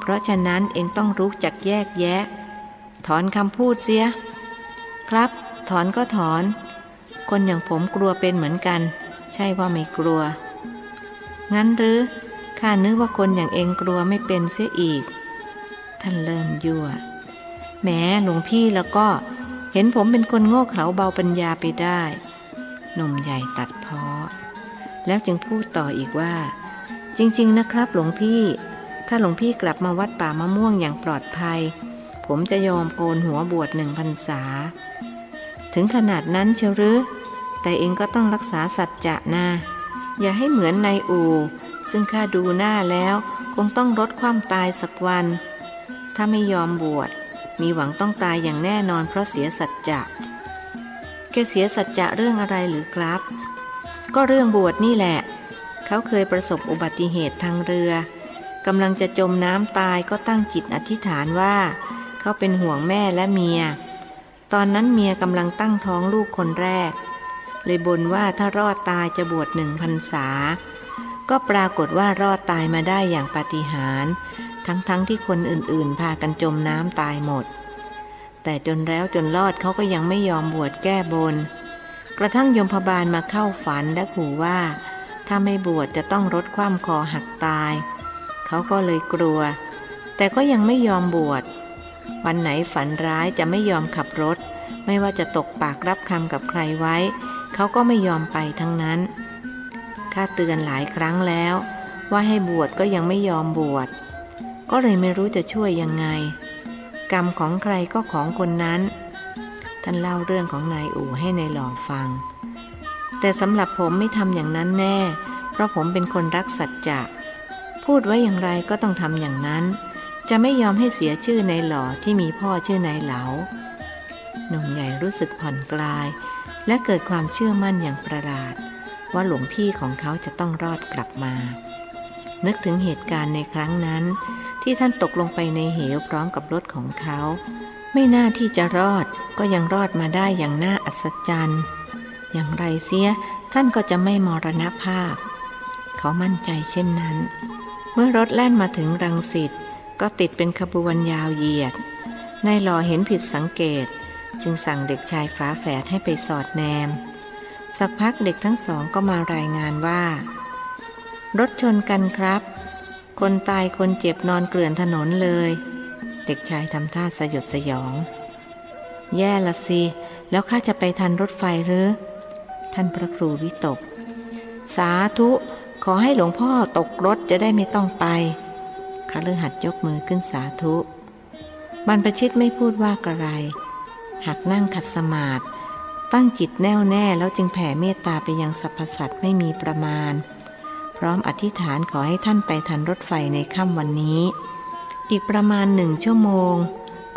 เพราะฉะนั้นเองต้องรู้จักแยกแยะถอนคำพูดเสียครับถอนก็ถอนคนอย่างผมกลัวเป็นเหมือนกันใช่ว่าไม่กลัวงั้นหรือข้านึกว่าคนอย่างเองกลัวไม่เป็นเสียอีกท่านเริ่มยั่วแหมหลวงพี่แล้วก็เห็นผมเป็นคนโง่เขลาเบาปัญญาไปได้หนุ่มใหญ่ตัดพ้อแล้วจึงพูดต่ออีกว่าจริงๆนะครับหลวงพี่ถ้าหลวงพี่กลับมาวัดป่ามะม่วงอย่างปลอดภัยผมจะยอมโกนหัวบวช1 พรรษาถึงขนาดนั้นเชียวหรือแต่เองก็ต้องรักษาสัจจะนะอย่าให้เหมือนนายอู่ซึ่งข้าดูหน้าแล้วคงต้องรดความตายสักวันถ้าไม่ยอมบวชมีหวังต้องตายอย่างแน่นอนเพราะเสียสัจจะแกเสียสัจจะเรื่องอะไรหรือครับก็เรื่องบวชนี่แหละเขาเคยประสบอุบัติเหตุทางเรือกำลังจะจมน้ำตายก็ตั้งจิตอธิษฐานว่าเขาเป็นห่วงแม่และเมียตอนนั้นเมียกำลังตั้งท้องลูกคนแรกเลยบนว่าถ้ารอดตายจะบวช1 พรรษาก็ปรากฏว่ารอดตายมาได้อย่างปาฏิหาริย์ทั้งที่คนอื่นๆพากันจมน้ำตายหมดแต่จนแล้วจนรอดเขาก็ยังไม่ยอมบวชแก้บนกระทั่งยมพบาลมาเข้าฝันและขู่ว่าถ้าไม่บวชจะต้องรดคว่ำคอหักตายเขาก็เลยกลัวแต่ก็ยังไม่ยอมบวชวันไหนฝันร้ายจะไม่ยอมขับรถไม่ว่าจะตกปากรับคำกับใครไว้เขาก็ไม่ยอมไปทั้งนั้นข้าเตือนหลายครั้งแล้วว่าให้บวชก็ยังไม่ยอมบวชก็เลยไม่รู้จะช่วยยังไงกรรมของใครก็ของคนนั้นท่านเล่าเรื่องของนายอู่ให้นายหล่อฟังแต่สำหรับผมไม่ทำอย่างนั้นแน่เพราะผมเป็นคนรักสัจจะพูดไว้อย่างไรก็ต้องทำอย่างนั้นจะไม่ยอมให้เสียชื่อนายหล่อที่มีพ่อชื่อนายเหลาหนุ่มใหญ่รู้สึกผ่อนคลายและเกิดความเชื่อมั่นอย่างประหลาดว่าหลวงพี่ของเขาจะต้องรอดกลับมานึกถึงเหตุการณ์ในครั้งนั้นที่ท่านตกลงไปในเหวพร้อมกับรถของเขาไม่น่าที่จะรอดก็ยังรอดมาได้อย่างน่าอัศจรรย์อย่างไรเสียท่านก็จะไม่มรณภาพเขามั่นใจเช่นนั้นเมื่อรถแล่นมาถึงรังสิตก็ติดเป็นขบวนยาวเหยียดนายหล่อเห็นผิดสังเกตจึงสั่งเด็กชายฝาแฝดให้ไปสอดแนมสักพักเด็กทั้งสองก็มารายงานว่ารถชนกันครับคนตายคนเจ็บนอนเกลื่อนถนนเลยเด็กชายทำท่าสยดสยองแย่ละสิแล้วข้าจะไปทันรถไฟหรือท่านพระครูวิตกสาธุขอให้หลวงพ่อตกรถจะได้ไม่ต้องไปคฤหัสถ์ยกมือขึ้นสาธุบรรพชิตไม่พูดว่าอะไรหากนั่งขัดสมาธิตั้งจิตแน่วแน่แล้วจึงแผ่เมตตาไปยังสรรพสัตว์ไม่มีประมาณพร้อมอธิษฐานขอให้ท่านไปทันรถไฟในค่ำวันนี้อีกประมาณ1 ชั่วโมง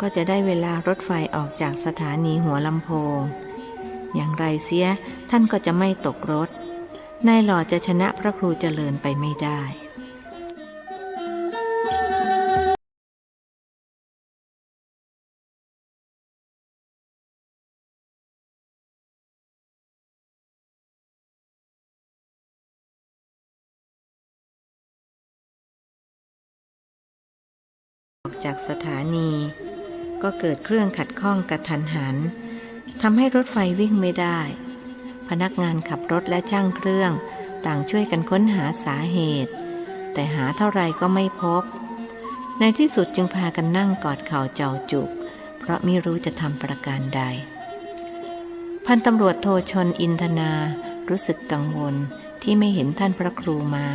ก็จะได้เวลารถไฟออกจากสถานีหัวลำโพงอย่างไรเสียท่านก็จะไม่ตกรถนายหล่อจะชนะพระครูเจริญไปไม่ได้ จากสถานีก็เกิดเครื่องขัดข้องกระทันหันทำให้รถไฟวิ่งไม่ได้พนักงานขับรถและช่างเครื่องต่างช่วยกันค้นหาสาเหตุแต่หาเท่าไรก็ไม่พบในที่สุดจึงพากันนั่งกอดเข่าเจ้าจุกเพราะไม่รู้จะทำประการใดพันตำรวจโทชนอินทนารู้สึกกังวลที่ไม่เห็นท่านพระครูมา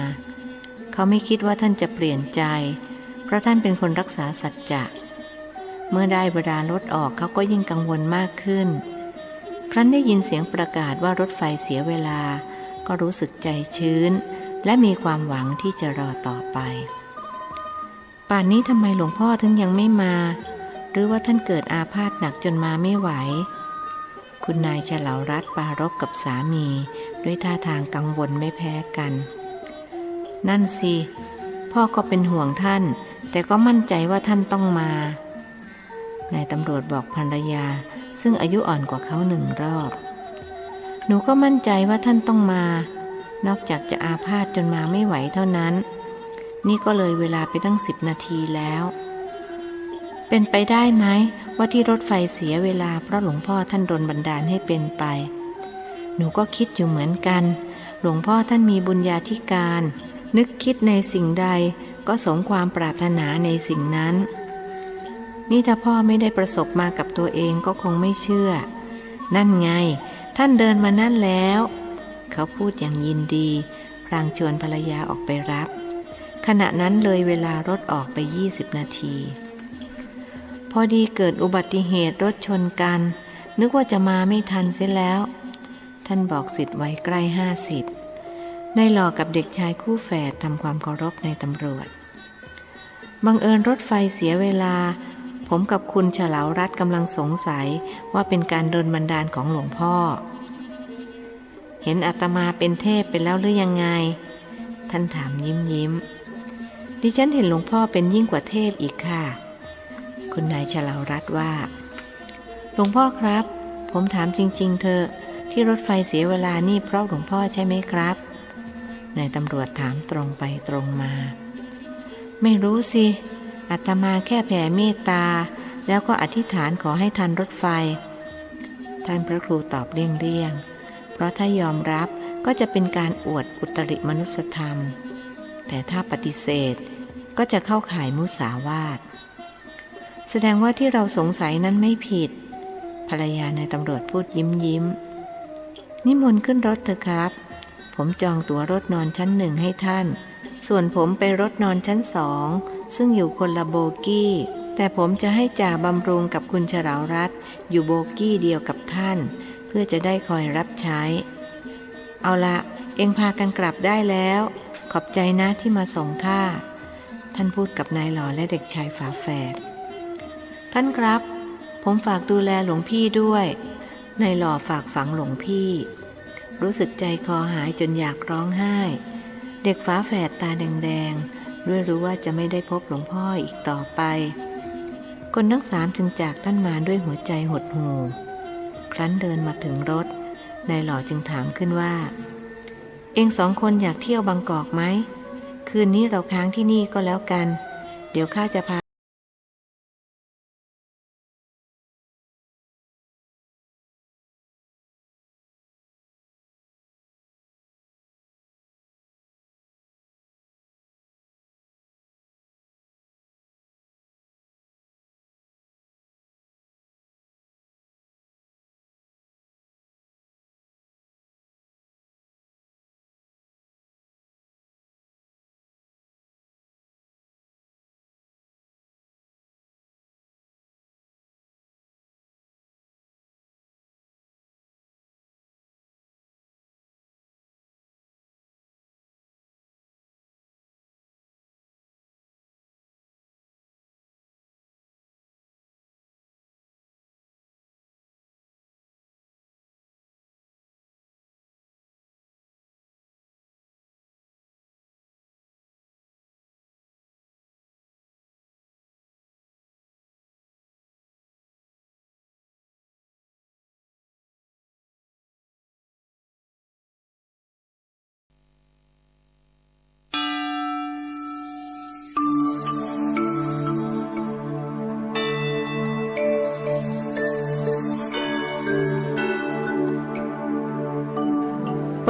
เขาไม่คิดว่าท่านจะเปลี่ยนใจเพราะท่านเป็นคนรักษาสัจจะเมื่อได้เวลารถออกเขาก็ยิ่งกังวลมากขึ้นครั้นได้ยินเสียงประกาศว่ารถไฟเสียเวลาก็รู้สึกใจชื้นและมีความหวังที่จะรอต่อไปป่านนี้ทำไมหลวงพ่อถึงยังไม่มาหรือว่าท่านเกิดอาพาธหนักจนมาไม่ไหวคุณนายเฉลารัตน์ปรารภกับสามีด้วยท่าทางกังวลไม่แพ้กันนั่นสิพ่อก็เป็นห่วงท่านแต่ก็มั่นใจว่าท่านต้องมานายตำรวจบอกภรรยาซึ่งอายุอ่อนกว่าเขา1 รอบหนูก็มั่นใจว่าท่านต้องมานอกจากจะอาพาธจนมาไม่ไหวเท่านั้นนี่ก็เลยเวลาไปตั้ง10 นาทีแล้วเป็นไปได้ไหมว่าที่รถไฟเสียเวลาเพราะหลวงพ่อท่านดลบันดาลให้เป็นไปหนูก็คิดอยู่เหมือนกันหลวงพ่อท่านมีบุญญาธิการนึกคิดในสิ่งใดก็สมความปรารถนาในสิ่งนั้นนี่ถ้าพ่อไม่ได้ประสบมากับตัวเองก็คงไม่เชื่อนั่นไงท่านเดินมานั่นแล้วเขาพูดอย่างยินดีพลางชวนภรรยาออกไปรับขณะนั้นเลยเวลารถออกไป20 นาทีพอดีเกิดอุบัติเหตุรถชนกันนึกว่าจะมาไม่ทันเสียแล้วท่านบอกศิษย์ไว้ใกล้50นายหล่อกับเด็กชายคู่แฝดทำความเคารพในตำรวจบังเอิญรถไฟเสียเวลาผมกับคุณเฉลารัตน์กำลังสงสัยว่าเป็นการดลบันดาลของหลวงพ่อเห็นอาตมาเป็นเทพไปแล้วหรือยังไงท่านถามยิ้มดิฉันเห็นหลวงพ่อเป็นยิ่งกว่าเทพอีกค่ะคุณนายเฉลารัตน์ว่าหลวงพ่อครับผมถามจริงๆเถอะที่รถไฟเสียเวลานี่เพราะหลวงพ่อใช่ไหมครับนายตำรวจถามตรงไปตรงมาไม่รู้สิอาตมาแค่แผ่เมตตาแล้วก็อธิษฐานขอให้ทันรถไฟท่านพระครูตอบเลี่ยงๆเพราะถ้ายอมรับก็จะเป็นการอวดอุตริมนุสธรรมแต่ถ้าปฏิเสธก็จะเข้าข่ายมุสาวาทแสดงว่าที่เราสงสัยนั้นไม่ผิดภรรยานายตำรวจพูดยิ้มนิมนต์ขึ้นรถเถอะครับผมจองตั๋วรถนอนชั้น1ให้ท่านส่วนผมไปรถนอนชั้น2ซึ่งอยู่คนละโบกี้แต่ผมจะให้จ่าบำรุงกับคุณเฉลารัตน์อยู่โบกี้เดียวกับท่านเพื่อจะได้คอยรับใช้เอาละเอ็งพากันกลับได้แล้วขอบใจนะที่มาส่งข้าท่านพูดกับนายหล่อและเด็กชายฝาแฝดท่านครับผมฝากดูแลหลวงพี่ด้วยนายหล่อฝากฝังหลวงพี่รู้สึกใจคอหายจนอยากร้องไห้เด็กฝาแฝดตาแดงๆด้วยรู้ว่าจะไม่ได้พบหลวงพ่ออีกต่อไปคนทั้ง3จึงจากท่านมาด้วยหัวใจหดหู่ครั้นเดินมาถึงรถนายหล่อจึงถามขึ้นว่าเอ็ง2 คนอยากเที่ยวบางกอกไหมคืนนี้เราค้างที่นี่ก็แล้วกันเดี๋ยวข้าจะพา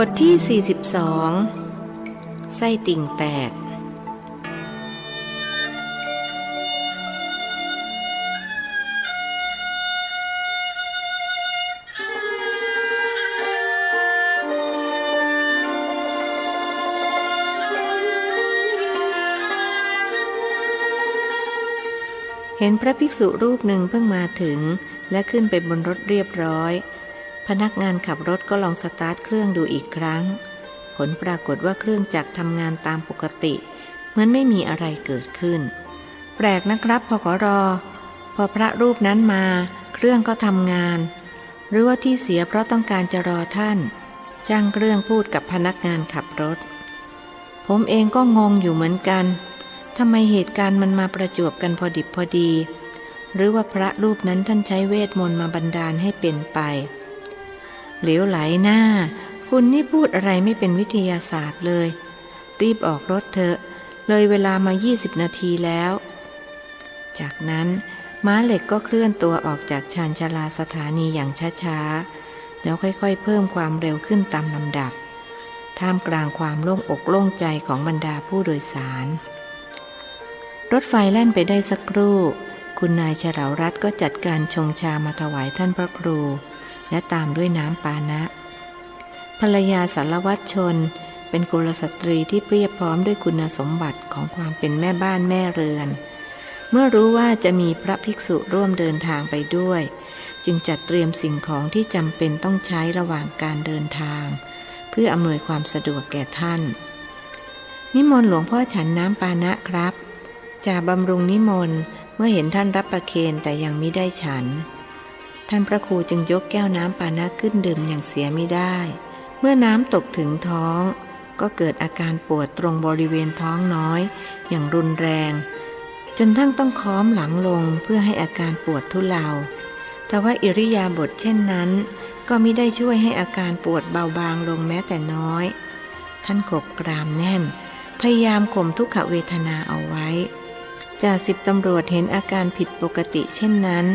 ทที่42ไส้ติ่งแตกเห็นพระภิกษุรูปหนึ่งเพิ่งมาถึงและขึ้นไปบนรถเรียบร้อยพนักงานขับรถก็ลองสตาร์ทเครื่องดูอีกครั้งผลปรากฏว่าเครื่องจักรทำงานตามปกติเหมือนไม่มีอะไรเกิดขึ้นแปลกนะครับพรพอพระรูปนั้นมาเครื่องก็ทำงานหรือว่าที่เสียเพราะต้องการจะรอท่านช่างเครื่องพูดกับพนักงานขับรถผมเองก็งงอยู่เหมือนกันทำไมเหตุการณ์มันมาประจวบกันพอดิบพอดีหรือว่าพระรูปนั้นท่านใช้เวทมนต์มาบันดาลให้เป็นไปเหลวไหลหน้าคุณนี่พูดอะไรไม่เป็นวิทยาศาสตร์เลยรีบออกรถเถอะเลยเวลามา20 นาทีแล้วจากนั้นม้าเหล็กก็เคลื่อนตัวออกจากชานชาลาสถานีอย่างช้าๆแล้วค่อยๆเพิ่มความเร็วขึ้นตามลำดับท่ามกลางความโล่งอกโล่งใจของบรรดาผู้โดยสารรถไฟแล่นไปได้สักครู่คุณนายเฉลารัตน์ก็จัดการชงชามาถวายท่านพระครูและตามด้วยน้ำปานะภรรยาสารวัตรชนเป็นกุลสตรีที่เพียบพร้อมด้วยคุณสมบัติของความเป็นแม่บ้านแม่เรือนเมื่อรู้ว่าจะมีพระภิกษุร่วมเดินทางไปด้วยจึงจัดเตรียมสิ่งของที่จำเป็นต้องใช้ระหว่างการเดินทางเพื่ออำนวยความสะดวกแก่ท่านนิมนต์หลวงพ่อฉันน้ำปานะครับจ่าบำรุงนิมนต์เมื่อเห็นท่านรับประเคนแต่ยังมิได้ฉันท่านพระครูจึงยกแก้วน้ำปานะขึ้นดื่มอย่างเสียมิได้เมื่อน้ำตกถึงท้องก็เกิดอาการปวดตรงบริเวณท้องน้อยอย่างรุนแรงจนทั้งต้องค้อมหลังลงเพื่อให้อาการปวดทุเลาแต่ว่าอิริยาบถเช่นนั้นก็มิได้ช่วยให้อาการปวดเบาบางลงแม้แต่น้อยท่านขบกรามแน่นพยายามข่มทุกขเวทนาเอาไว้จ่าสิบตำรวจเห็นอาการผิดปกติเช่นนั้น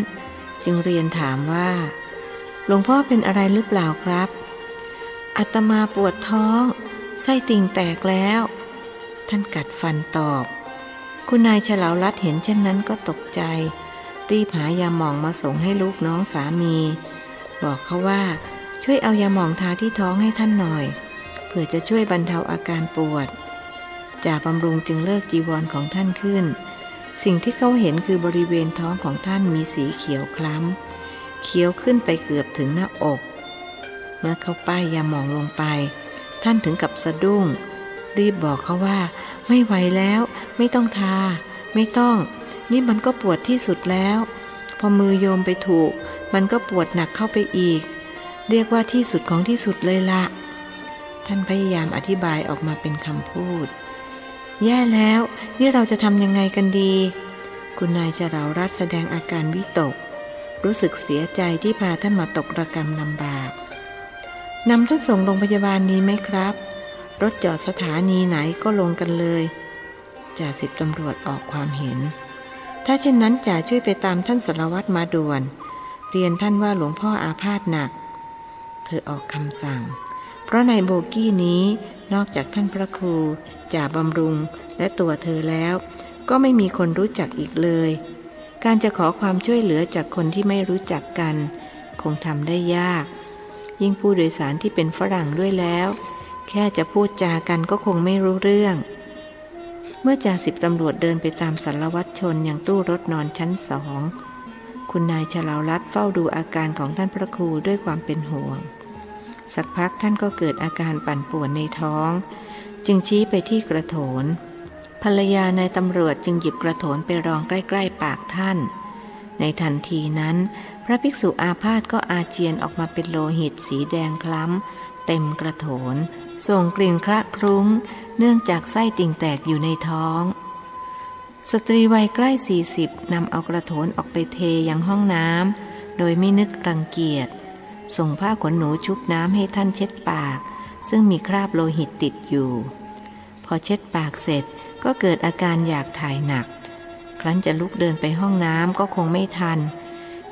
จึงเรียนถามว่าหลวงพ่อเป็นอะไรหรือเปล่าครับอาตมาปวดท้องไส้ติ่งแตกแล้วท่านกัดฟันตอบคุณนายเฉลารัตน์เห็นเช่นนั้นก็ตกใจรีบหายาหม่องมาส่งให้ลูกน้องสามีบอกเขาว่าช่วยเอายาหม่องทาที่ท้องให้ท่านหน่อยเพื่อจะช่วยบรรเทาอาการปวดจ่าบำรุงจึงเลิกจีวรของท่านขึ้นสิ่งที่เขาเห็นคือบริเวณท้องของท่านมีสีเขียวคล้ำเขียวขึ้นไปเกือบถึงหน้าอกเมื่อเขาป้ายยาหม่องลงไปท่านถึงกับสะดุ้งรีบบอกเขาว่าไม่ไหวแล้วไม่ต้องทาไม่ต้องนี่มันก็ปวดที่สุดแล้วพอมือโยมไปถูกมันก็ปวดหนักเข้าไปอีกเรียกว่าที่สุดของที่สุดเลยละท่านพยายามอธิบายออกมาเป็นคำพูดแย่แล้วนี่เราจะทำยังไงกันดีคุณนายเฉลารัตน์แสดงอาการวิตกรู้สึกเสียใจที่พาท่านมาตกระกำลำบากนำท่านส่งโรงพยาบาลนี้ไหมครับรถจอดสถานีไหนก็ลงกันเลยจ่าสิบตำรวจออกความเห็นถ้าเช่นนั้นจ่าช่วยไปตามท่านสารวัตรมาด่วนเรียนท่านว่าหลวงพ่ออาพาธหนักเธอออกคำสั่งเพราะในโบกี้นี้นอกจากท่านพระครูจ่าบำรุงและตัวเธอแล้วก็ไม่มีคนรู้จักอีกเลยการจะขอความช่วยเหลือจากคนที่ไม่รู้จักกันคงทำได้ยากยิ่งผู้โดยสารที่เป็นฝรั่งด้วยแล้วแค่จะพูดจากันก็คงไม่รู้เรื่องเมื่อจ่าสิบตำรวจเดินไปตามสารวัตรชนยังตู้รถนอนชั้น2คุณนายเฉลารัตน์เฝ้าดูอาการของท่านพระครูด้วยความเป็นห่วงสักพักท่านก็เกิดอาการปั่นป่วนในท้องจึงชี้ไปที่กระโถนภรรยานายตำรวจจึงหยิบกระโถนไปรองใกล้ๆปากท่านในทันทีนั้นพระภิกษุอาพาธก็อาเจียนออกมาเป็นโลหิตสีแดงคล้ำเต็มกระโถนส่งกลิ่นคละคลุ้งเนื่องจากไส้ติ่งแตกอยู่ในท้องสตรีวัยใกล้40นำเอากระโถนออกไปเทยังห้องน้ำโดยไม่นึกรังเกียจส่งผ้าขนหนูชุบน้ำให้ท่านเช็ดปากซึ่งมีคราบโลหิตติดอยู่พอเช็ดปากเสร็จก็เกิดอาการอยากถ่ายหนักครั้นจะลุกเดินไปห้องน้ำก็คงไม่ทัน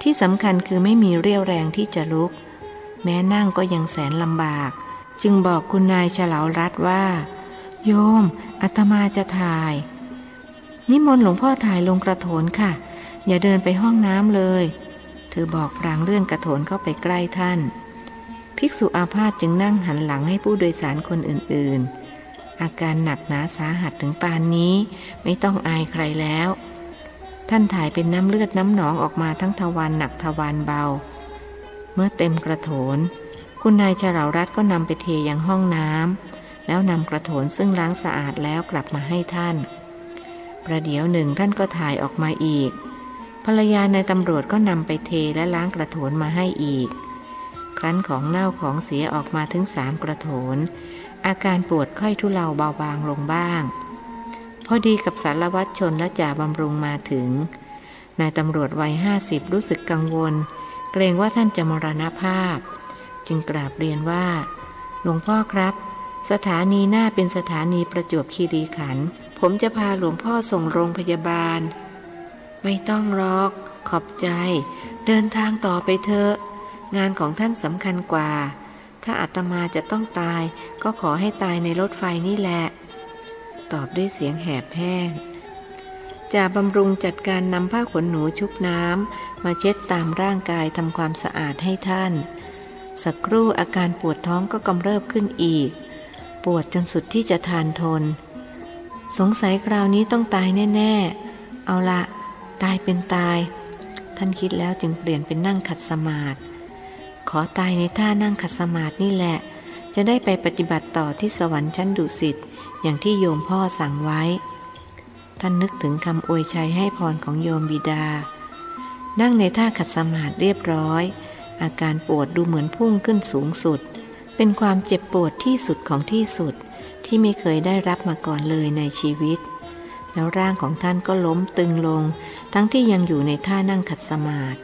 ที่สำคัญคือไม่มีเรี่ยวแรงที่จะลุกแม้นั่งก็ยังแสนลำบาก จึงบอกคุณนายเฉลารัตน์ว่าโยมอาตมาจะถ่ายนิมนต์หลวงพ่อถ่ายลงกระโถนค่ะอย่าเดินไปห้องน้ำเลยเธอบอกพลางเลื่อนกระโถนเข้าไปใกล้ท่านภิกษุอาพาธจึงนั่งหันหลังให้ผู้โดยสารคนอื่นๆอาการหนักหนาสาหัสถึงปานนี้ไม่ต้องอายใครแล้วท่านถ่ายเป็นน้ำเลือดน้ำหนองออกมาทั้งทวารหนักทวารเบาเมื่อเต็มกระโถนคุณนายเฉลารัตน์ก็นำไปเทยังห้องน้ำแล้วนำกระโถนซึ่งล้างสะอาดแล้วกลับมาให้ท่านประเดี๋ยวหนึ่งท่านก็ถ่ายออกมาอีกภรรยานายตำรวจก็นำไปเทและล้างกระโถนมาให้อีกครั้นของเน่าของเสียออกมาถึง3กระโถนอาการปวดค่อยทุเลาเบาบางลงบ้างพอดีกับสารวัตรชนและจ่าบำรุงมาถึงนายตำรวจวัย50รู้สึกกังวลเกรงว่าท่านจะมรณภาพจึงกราบเรียนว่าหลวงพ่อครับสถานีหน้าเป็นสถานีประจวบคีรีขันธ์ผมจะพาหลวงพ่อส่งโรงพยาบาลไม่ต้องหรอกขอบใจเดินทางต่อไปเถอะงานของท่านสำคัญกว่าถ้าอาตมาจะต้องตายก็ขอให้ตายในรถไฟนี่แหละตอบด้วยเสียงแหบแห้งจ่าบำรุงจัดการนำผ้าขนหนูชุบน้ำมาเช็ดตามร่างกายทำความสะอาดให้ท่านสักครู่อาการปวดท้องก็กำเริบขึ้นอีกปวดจนสุดที่จะทานทนสงสัยคราวนี้ต้องตายแน่ๆเอาละตายเป็นตายท่านคิดแล้วจึงเปลี่ยนเป็นนั่งขัดสมาธิขอตายในท่านั่งขัดสมาธินี่แหละจะได้ไปปฏิบัติต่อที่สวรรค์ชั้นดุสิตอย่างที่โยมพ่อสั่งไว้ท่านนึกถึงคำอวยชัยให้พรของโยมบิดานั่งในท่าขัดสมาธิเรียบร้อยอาการปวดดูเหมือนพุ่งขึ้นสูงสุดเป็นความเจ็บปวดที่สุดของที่สุดที่ไม่เคยได้รับมาก่อนเลยในชีวิตแล้วร่างของท่านก็ล้มตึงลงทั้งที่ยังอยู่ในท่านั่งขัดสมาธิ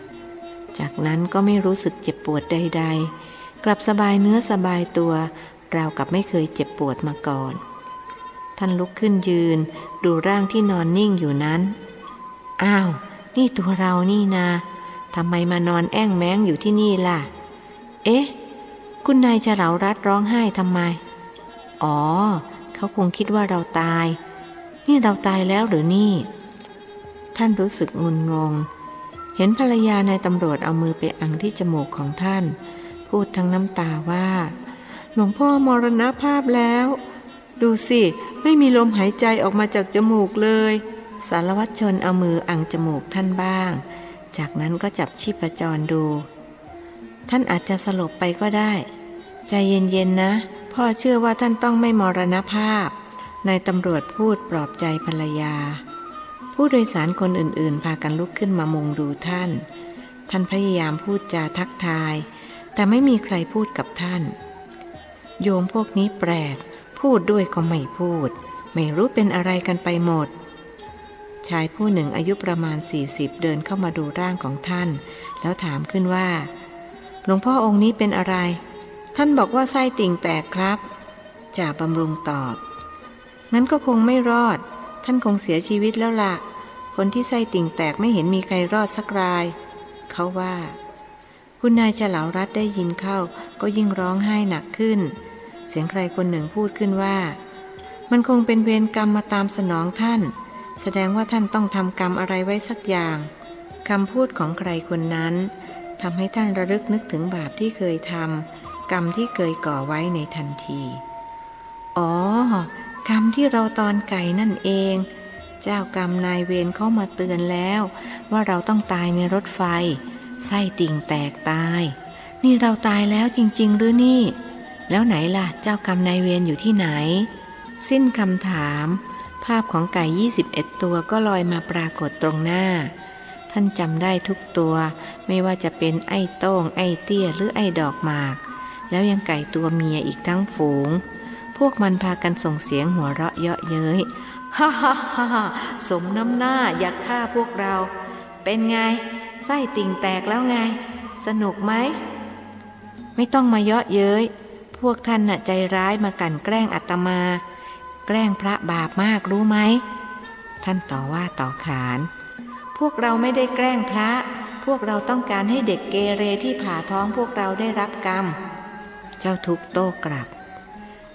จากนั้นก็ไม่รู้สึกเจ็บปวดใดๆกลับสบายเนื้อสบายตัวราวกับไม่เคยเจ็บปวดมาก่อนท่านลุกขึ้นยืนดูร่างที่นอนนิ่งอยู่นั้นอ้าวนี่ตัวเรานี่นาทำไมมานอนแอ้งแม้งอยู่ที่นี่ล่ะเอ๊ะคุณนายเฉลารัตน์ร้องไห้ทำไมอ๋อเขาคงคิดว่าเราตายนี่เราตายแล้วหรือนี่ท่านรู้สึกงุนงงเห็นภรรยานายตำรวจเอามือไปอังที่จมูกของท่านพูดทั้งน้ำตาว่าหลวงพ่อมรณภาพแล้วดูสิไม่มีลมหายใจออกมาจากจมูกเลยสารวัตรชนเอามืออังจมูกท่านบ้างจากนั้นก็จับชีพจรดูท่านอาจจะสลบไปก็ได้ใจเย็นๆนะพ่อเชื่อว่าท่านต้องไม่มรณภาพนายตำรวจพูดปลอบใจภรรยาผู้โดยสารคนอื่นๆพากันลุกขึ้นมามุงดูท่านพยายามพูดจาทักทายแต่ไม่มีใครพูดกับท่านโยมพวกนี้แปลกพูดด้วยก็ไม่พูดไม่รู้เป็นอะไรกันไปหมดชายผู้หนึ่งอายุประมาณ40เดินเข้ามาดูร่างของท่านแล้วถามขึ้นว่าหลวงพ่อองค์นี้เป็นอะไรท่านบอกว่าไส้ติ่งแตกครับจ่าบำรุงตอบงั้นก็คงไม่รอดท่านคงเสียชีวิตแล้วล่ะคนที่ไส้ติ่งแตกไม่เห็นมีใครรอดสักรายเขาว่าคุณนายเฉลารัตน์ได้ยินเข้าก็ยิ่งร้องไห้หนักขึ้นเสียงใครคนหนึ่งพูดขึ้นว่ามันคงเป็นเวรกรรมมาตามสนองท่านแสดงว่าท่านต้องทำกรรมอะไรไว้สักอย่างคำพูดของใครคนนั้นทำให้ท่านระลึกนึกถึงบาปที่เคยทำกรรมที่เคยก่อไว้ในทันทีอ๋อกรรมที่เราตอนไก่นั่นเองเจ้ากรรมนายเวรเขามาเตือนแล้วว่าเราต้องตายในรถไฟไส้ติ่งแตกตายนี่เราตายแล้วจริงๆหรือนี่แล้วไหนล่ะเจ้ากรรมนายเวรอยู่ที่ไหนสิ้นคำถามภาพของไก่21ตัวก็ลอยมาปรากฏตรงหน้าท่านจำได้ทุกตัวไม่ว่าจะเป็นไอ้โต้งไอ้เตี้ยหรือไอ้ดอกหมากแล้วยังไก่ตัวเมียอีกทั้งฝูงพวกมันพากันส่งเสียงหัวเราะเยาะเย้ยฮ่าฮ่าฮ่าสมน้ำหน้าอยากฆ่าพวกเราเป็นไงไส้ติ่งแตกแล้วไงสนุกไหมไม่ต้องมาเยาะเย้ยพวกท่านน่ะใจร้ายมากลั่นแกล้งอาตมาแกล้งพระบาปมากรู้ไหมท่านต่อว่าต่อขานพวกเราไม่ได้แกล้งพระพวกเราต้องการให้เด็กเกเรที่ผ่าท้องพวกเราได้รับกรรมเจ้าทุกข์โต้กลับ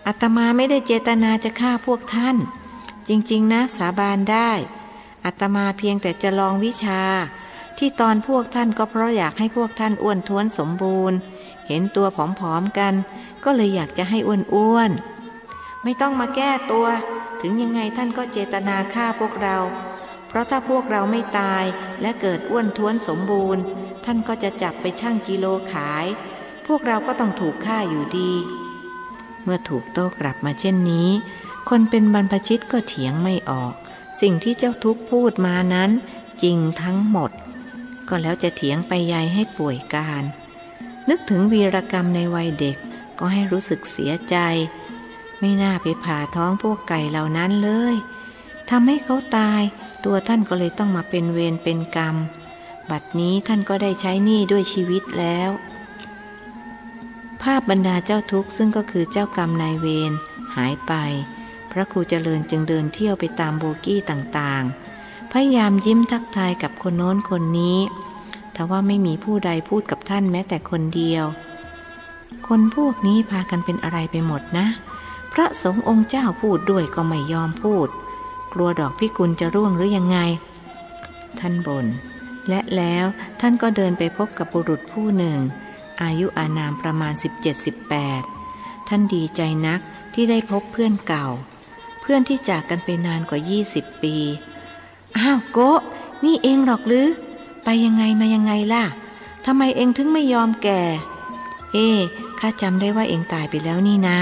อาตมาไม่ได้เจตนาจะฆ่าพวกท่านจริงๆนะสาบานได้อาตมาเพียงแต่จะลองวิชาที่ตอนพวกท่านก็เพราะอยากให้พวกท่านอ้วนท้วนสมบูรณ์เห็นตัวผอมๆกันก็เลยอยากจะให้อ้วนๆไม่ต้องมาแก้ตัวถึงยังไงท่านก็เจตนาฆ่าพวกเราเพราะถ้าพวกเราไม่ตายและเกิดอ้วนท้วนสมบูรณ์ท่านก็จะจับไปชั่งกิโลขายพวกเราก็ต้องถูกฆ่าอยู่ดีเมื่อถูกโต้กลับมาเช่นนี้คนเป็นบรรพชิตก็เถียงไม่ออกสิ่งที่เจ้าทุกข์พูดมานั้นจริงทั้งหมดก็แล้วจะเถียงไปใหญ่ให้ป่วยการนึกถึงวีรกรรมในวัยเด็กก็ให้รู้สึกเสียใจไม่น่าไปผ่าท้องพวกไก่เหล่านั้นเลยทำให้เขาตายตัวท่านก็เลยต้องมาเป็นเวรเป็นกรรมบัดนี้ท่านก็ได้ใช้หนี้ด้วยชีวิตแล้วภาพบรรดาเจ้าทุกข์ซึ่งก็คือเจ้ากรรมนายเวรหายไปพระครูเจริญจึงเดินเที่ยวไปตามโบกี้ต่างๆพยายามยิ้มทักทายกับคนโน้นคนนี้ทว่าไม่มีผู้ใดพูดกับท่านแม้แต่คนเดียวคนพวกนี้พากันเป็นอะไรไปหมดนะพระสงฆ์องค์เจ้าพูดด้วยก็ไม่ยอมพูดกลัวดอกพิกุลจะร่วงหรือยังไงท่านบ่นและแล้วท่านก็เดินไปพบกับบุรุษผู้หนึ่งอายุอานามประมาณ17-18ท่านดีใจนักที่ได้พบเพื่อนเก่าเพื่อนที่จากกันไปนานกว่า20 ปีอ้าวโกะนี่เองหรอกหรือไปยังไงมายังไงล่ะทำไมเองถึงไม่ยอมแก่ข้าจำได้ว่าเองตายไปแล้วนี่นา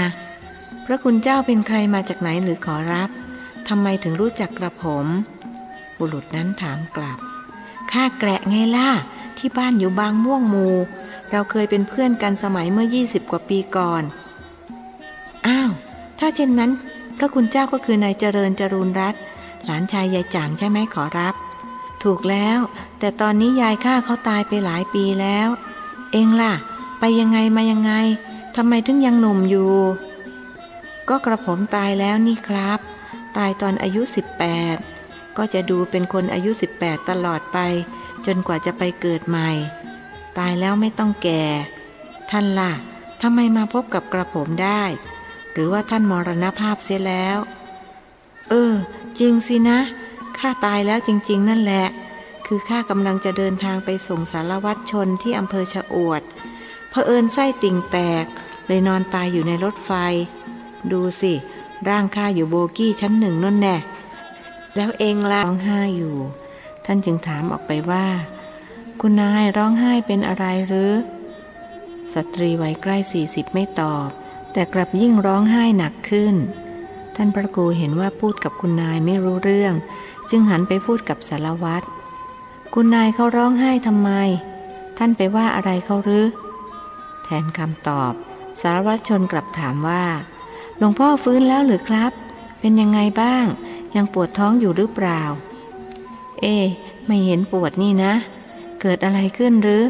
พระคุณเจ้าเป็นใครมาจากไหนหรือขอรับทำไมถึงรู้จักกระผมบุรุษนั้นถามกลับข้าแกละไงล่ะที่บ้านอยู่บางม่วงมูเราเคยเป็นเพื่อนกันสมัยเมื่อ20 กว่าปีก่อนอ้าวถ้าเช่นนั้นพระคุณเจ้าก็คือนายเจริญจรูนรัตน์หลานชายยายจ่างใช่ไหมขอรับถูกแล้วแต่ตอนนี้ยายข้าเขาตายไปหลายปีแล้วเองล่ะไปยังไงมายังไงทำไมถึงยังหนุ่มอยู่ก็กระผมตายแล้วนี่ครับตายตอนอายุ18ก็จะดูเป็นคนอายุ18ตลอดไปจนกว่าจะไปเกิดใหม่ตายแล้วไม่ต้องแก่ท่านล่ะทำไมมาพบกับกระผมได้หรือว่าท่านมรณภาพเสียแล้วจริงสินะข้าตายแล้วจริงๆนั่นแหละคือข้ากำลังจะเดินทางไปส่งสารวัตรชนที่อำเภอชะอวดเผอิญไส้ติ่งแตกเลยนอนตายอยู่ในรถไฟดูสิร่างข้าอยู่โบกี้ชั้น1นั่นแน่แล้วเองล่ะร้องไห้อยู่ท่านจึงถามออกไปว่าคุณนายร้องไห้เป็นอะไรหรือสตรีวัยใกล้40ไม่ตอบแต่กลับยิ่งร้องไห้หนักขึ้นท่านพระครูเห็นว่าพูดกับคุณนายไม่รู้เรื่องจึงหันไปพูดกับสารวัตรคุณนายเขาร้องไห้ทำไมท่านไปว่าอะไรเขาหรือแทนคำตอบสารวัตรชนกลับถามว่าหลวงพ่อฟื้นแล้วหรือครับเป็นยังไงบ้างยังปวดท้องอยู่หรือเปล่าไม่เห็นปวดนี่นะเกิดอะไรขึ้นหรือ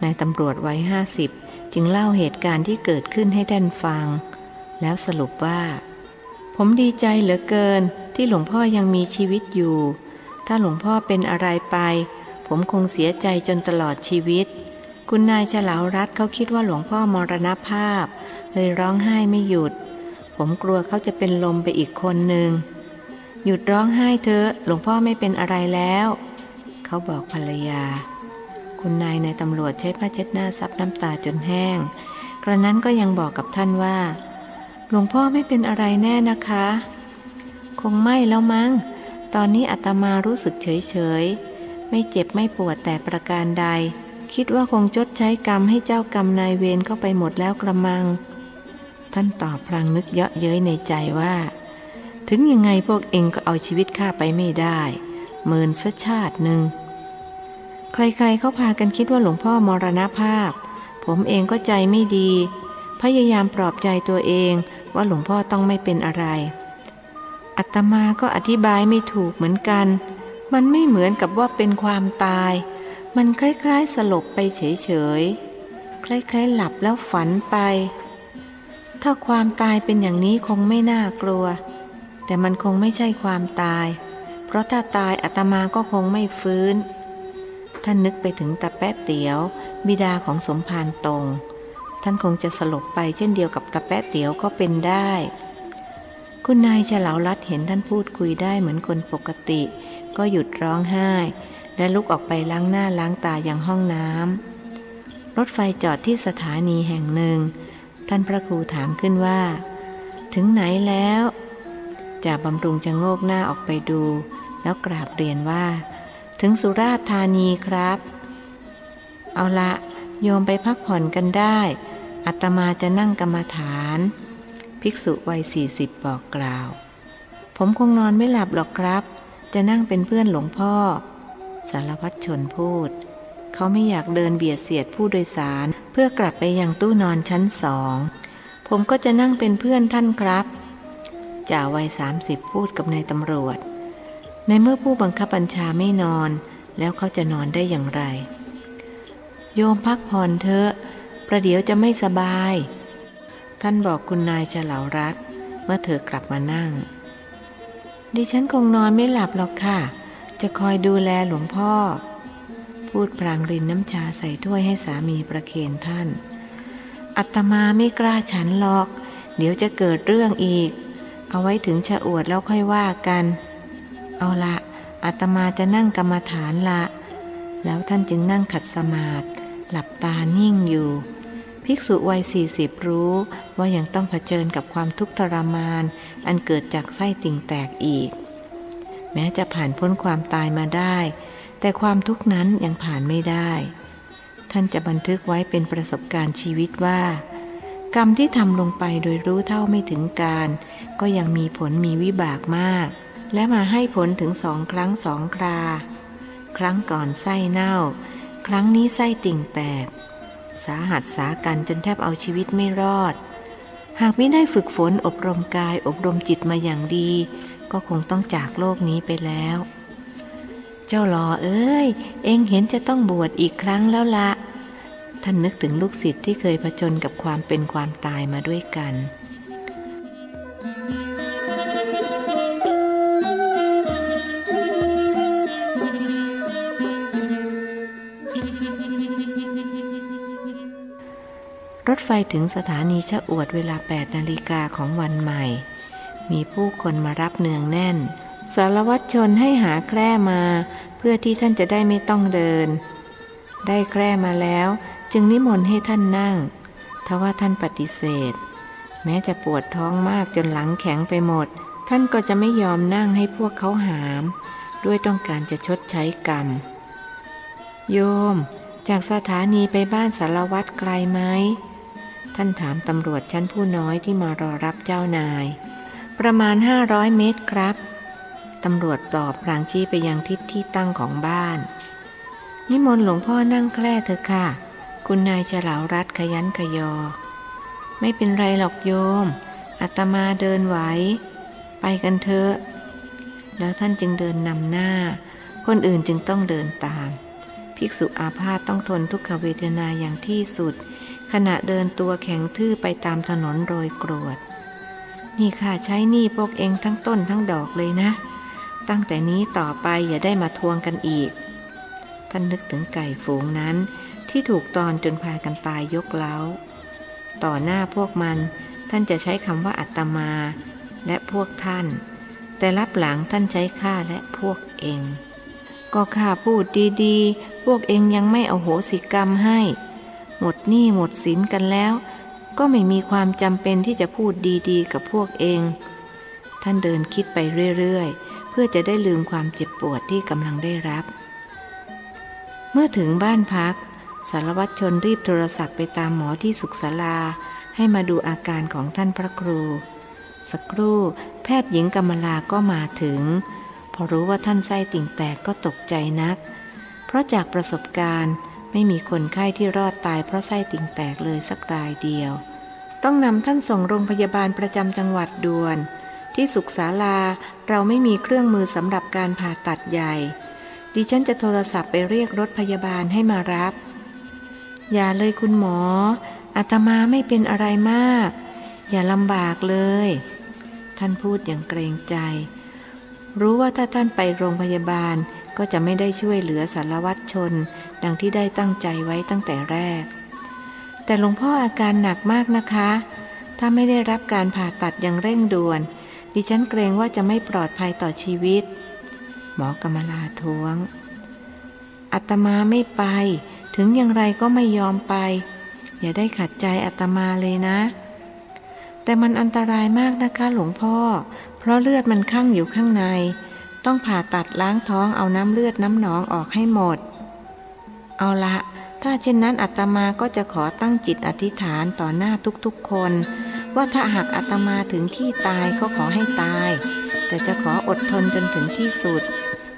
นายตำรวจวัย50จึงเล่าเหตุการณ์ที่เกิดขึ้นให้ท่านฟังแล้วสรุปว่าผมดีใจเหลือเกินที่หลวงพ่อยังมีชีวิตอยู่ถ้าหลวงพ่อเป็นอะไรไปผมคงเสียใจจนตลอดชีวิตคุณนายฉลาวรัตน์เขาคิดว่าหลวงพ่อมรณภาพเลยร้องไห้ไม่หยุดผมกลัวเขาจะเป็นลมไปอีกคนหนึ่งหยุดร้องไห้เถอะหลวงพ่อไม่เป็นอะไรแล้วเขาบอกภรรยาคุณนายในตำรวจใช้ผ้าเช็ดหน้าซับน้ำตาจนแห้งกระนั้นก็ยังบอกกับท่านว่าหลวงพ่อไม่เป็นอะไรแน่นะคะคงไม่แล้วมั้งตอนนี้อาตมารู้สึกเฉยๆไม่เจ็บไม่ปวดแต่ประการใดคิดว่าคงชดใช้กรรมให้เจ้ากรรมนายเวรเข้าไปหมดแล้วกระมังท่านตอบพลางนึกเยาะเย้ยในใจว่าถึงยังไงพวกเองก็เอาชีวิตข้าไปไม่ได้เมินซะชาติหนึ่งใครๆเขาพากันคิดว่าหลวงพ่อมรณภาพผมเองก็ใจไม่ดีพยายามปลอบใจตัวเองว่าหลวงพ่อต้องไม่เป็นอะไรอาตมาก็อธิบายไม่ถูกเหมือนกันมันไม่เหมือนกับว่าเป็นความตายมันคล้ายๆสลบไปเฉยๆคล้ายๆหลับแล้วฝันไปถ้าความตายเป็นอย่างนี้คงไม่น่ากลัวแต่มันคงไม่ใช่ความตายเพราะถ้าตายอาตมาก็คงไม่ฟื้นท่านนึกไปถึงตาแป๊ะเตี๋ยวบิดาของสมภารตรง ท่านคงจะสลบไปเช่นเดียวกับตาแป๊ะเตี๋ยวก็เป็นได้คุณนายเฉลาลัดเห็นท่านพูดคุยได้เหมือนคนปกติก็หยุดร้องไห้และลุกออกไปล้างหน้าล้างตายังห้องน้ำรถไฟจอดที่สถานีแห่งหนึ่งท่านพระครูถามขึ้นว่าถึงไหนแล้วจ่าบำรุงจะโงกหน้าออกไปดูแล้วกราบเรียนว่าถึงสุราษฎร์ธานีครับเอาละโยมไปพักผ่อนกันได้อาตมาจะนั่งกรรมฐานภิกษุวัย40บอกกล่าวผมคงนอนไม่หลับหรอกครับจะนั่งเป็นเพื่อนหลวงพ่อสารวัตรชนพูดเขาไม่อยากเดินเบียดเสียดผู้โดยสารเพื่อกลับไปยังตู้นอนชั้น2ผมก็จะนั่งเป็นเพื่อนท่านครับจ่าวัย30พูดกับนายตำรวจในเมื่อผู้บังคับบัญชาไม่นอนแล้วเขาจะนอนได้อย่างไรโยมพักผ่อนเถอะประเดี๋ยวจะไม่สบายท่านบอกคุณนายเฉลารัตน์เมื่อเธอกลับมานั่งดิฉันคงนอนไม่หลับหรอกค่ะจะคอยดูแลหลวงพ่อพูดพลางรินน้ำชาใส่ถ้วยให้สามีประเคนท่านอาตมาไม่กล้าฉันหรอกเดี๋ยวจะเกิดเรื่องอีกเอาไว้ถึงชะอวดแล้วค่อยว่ากันเอาละอาตมาจะนั่งกรรมฐานละแล้วท่านจึงนั่งขัดสมาธิหลับตานิ่งอยู่ภิกษุวัย40รู้ว่ายังต้องเผชิญกับความทุกข์ทรมานอันเกิดจากไส้ติ่งแตกอีกแม้จะผ่านพ้นความตายมาได้แต่ความทุกข์นั้นยังผ่านไม่ได้ท่านจะบันทึกไว้เป็นประสบการณ์ชีวิตว่ากรรมที่ทำลงไปโดยรู้เท่าไม่ถึงการก็ยังมีผลมีวิบากมากและมาให้ผลถึง2 ครั้ง 2 คราครั้งก่อนไส้เน่าครั้งนี้ไส้ติ่งแตกสาหัสสากันจนแทบเอาชีวิตไม่รอดหากไม่ได้ฝึกฝนอบรมกายอบรมจิตมาอย่างดีก็คงต้องจากโลกนี้ไปแล้วเจ้าหล่อเอ้ยเอ็งเห็นจะต้องบวชอีกครั้งแล้วละท่านนึกถึงลูกศิษย์ที่เคยผจญกับความเป็นความตายมาด้วยกันรถไฟถึงสถานีชะอวดเวลา8 นาฬิกาของวันใหม่มีผู้คนมารับเนืองแน่นสารวัตรชนให้หาแคร่มาเพื่อที่ท่านจะได้ไม่ต้องเดินได้แคร่มาแล้วจึงนิมนต์ให้ท่านนั่งทว่าท่านปฏิเสธแม้จะปวดท้องมากจนหลังแข็งไปหมดท่านก็จะไม่ยอมนั่งให้พวกเขาหามด้วยต้องการจะชดใช้กรรมโยมจากสถานีไปบ้านสารวัตรไกลไหมท่านถามตำรวจชั้นผู้น้อยที่มารอรับเจ้านายประมาณ500 เมตรครับตำรวจตอบพลางชี้ไปยังทิศที่ตั้งของบ้านนิมนต์หลวงพ่อนั่งแคร่เถอะค่ะคุณนายเฉลารัตน์ขยันขยอไม่เป็นไรหรอกโยมอาตมาเดินไหวไปกันเถอะแล้วท่านจึงเดินนำหน้าคนอื่นจึงต้องเดินตามภิกษุอาพาธต้องทนทุกขเวทนาอย่างที่สุดขณะเดินตัวแข็งทื่อไปตามถนนโรยกรวดนี่ข้าใช้หนี้พวกเองทั้งต้นทั้งดอกเลยนะตั้งแต่นี้ต่อไปอย่าได้มาทวงกันอีกท่านนึกถึงไก่ฝูงนั้นที่ถูกตอนจนพากันตายยกเล้าต่อหน้าพวกมันท่านจะใช้คำว่าอาตมาและพวกท่านแต่รับหลังท่านใช้ข้าและพวกเองก็ข้าพูดดีๆพวกเองยังไม่อโหสิกรรมให้หมดหนี้หมดสินกันแล้วก็ไม่มีความจำเป็นที่จะพูดดีๆกับพวกเองท่านเดินคิดไปเรื่อยๆเพื่อจะได้ลืมความเจ็บปวดที่กำลังได้รับเมื่อถึงบ้านพักสารวัตรชนรีบโทรศัพท์ไปตามหมอที่สุขศาลาให้มาดูอาการของท่านพระครูสักครู่แพทย์หญิงกำมลาก็มาถึงพอรู้ว่าท่านไส้ติ่งแตกก็ตกใจนักเพราะจากประสบการณ์ไม่มีคนไข้ที่รอดตายเพราะไส้ติ่งแตกเลยสักรายเดียวต้องนำท่านส่งโรงพยาบาลประจำจังหวัดด่วนที่สุขศาลาเราไม่มีเครื่องมือสำหรับการผ่าตัดใหญ่ดิฉันจะโทรศัพท์ไปเรียกรถพยาบาลให้มารับอย่าเลยคุณหมออาตมาไม่เป็นอะไรมากอย่าลำบากเลยท่านพูดอย่างเกรงใจรู้ว่าถ้าท่านไปโรงพยาบาลก็จะไม่ได้ช่วยเหลือสารวัตรชนดังที่ได้ตั้งใจไว้ตั้งแต่แรก แต่หลวงพ่ออาการหนักมากนะคะถ้าไม่ได้รับการผ่าตัดอย่างเร่งด่วนดิฉันเกรงว่าจะไม่ปลอดภัยต่อชีวิตหมอกำมลาท้วงอาตมาไม่ไปถึงอย่างไรก็ไม่ยอมไปอย่าได้ขัดใจอาตมาเลยนะแต่มันอันตรายมากนะคะหลวงพ่อเพราะเลือดมันคั่งอยู่ข้างในต้องผ่าตัดล้างท้องเอาน้ำเลือดน้ำหนองออกให้หมดเอาละถ้าเช่นนั้นอาตมาก็จะขอตั้งจิตอธิษฐานต่อหน้าทุกๆคนว่าถ้าหากอาตมาถึงที่ตายก็ขอให้ตายแต่จะขออดทนจนถึงที่สุด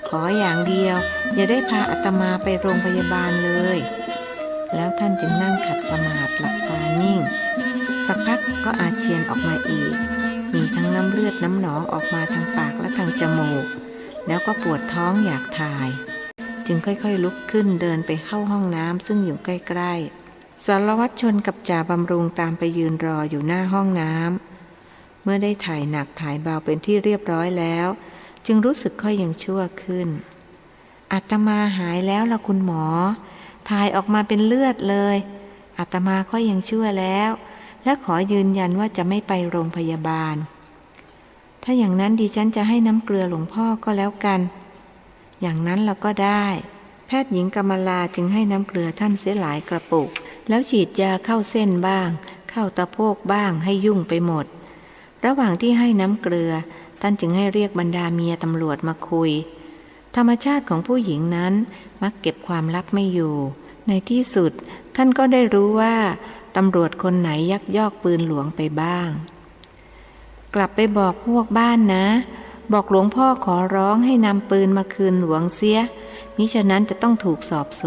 ขออย่างเดียวอย่าได้พาอาตมาไปโรงพยาบาลเลยแล้วท่านจึงนั่งขัดสมาธิหลับตานิ่งสักพักก็อาเจียนออกมาอีกมีทั้งน้ำเลือดน้ำหนองออกมาทางปากและทางจมูกแล้วก็ปวดท้องอยากถ่ายจึงค่อยๆลุกขึ้นเดินไปเข้าห้องน้ำซึ่งอยู่ใกล้ๆสารวัตรชนกับจ่าบำรุงตามไปยืนรออยู่หน้าห้องน้ำเมื่อได้ถ่ายหนักถ่ายเบาเป็นที่เรียบร้อยแล้วจึงรู้สึกค่อยยังชั่วขึ้นอาตมาหายแล้วล่ะคุณหมอถ่ายออกมาเป็นเลือดเลยอาตมาค่อยยังชั่วแล้วและขอยืนยันว่าจะไม่ไปโรงพยาบาลถ้าอย่างนั้นดิฉันจะให้น้ำเกลือหลวงพ่อก็แล้วกันอย่างนั้นเราก็ได้แพทย์หญิงกำมลาจึงให้น้ำเกลือท่านเสียหลายกระปุกแล้วฉีดยาเข้าเส้นบ้างเข้าตะโพกบ้างให้ยุ่งไปหมดระหว่างที่ให้น้ำเกลือท่านจึงให้เรียกบรรดาเมียตำรวจมาคุยธรรมชาติของผู้หญิงนั้นมักเก็บความลับไม่อยู่ในที่สุดท่านก็ได้รู้ว่าตำรวจคนไหนยักยอกปืนหลวงไปบ้างกลับไปบอกพวกบ้านนะบอกหลวงพ่อขอร้องให้นำปืนมาคืนหลวงเสียมิฉะนั้นจะต้องถูกสอบสวน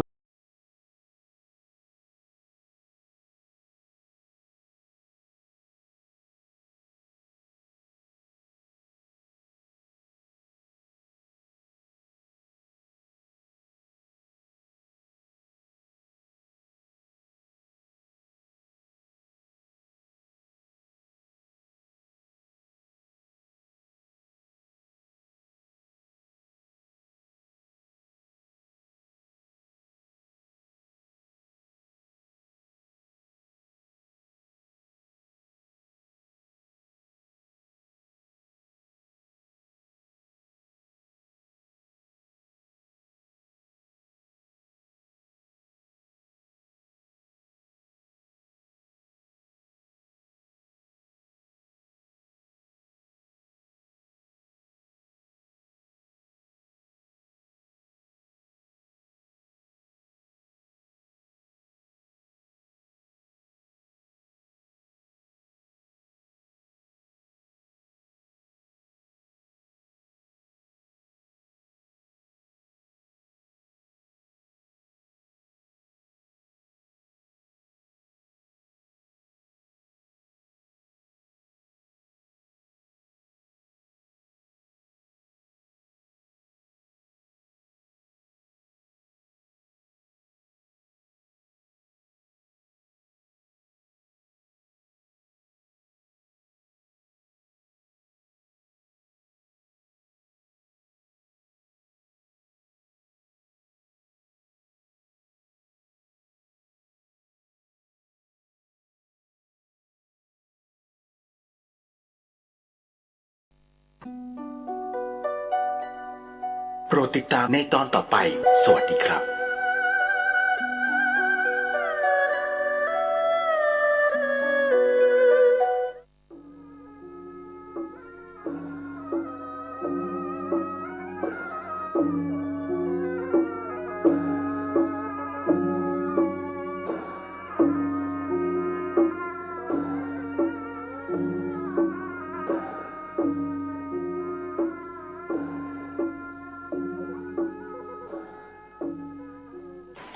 โปรดติดตามในตอนต่อไปสวัสดีครับ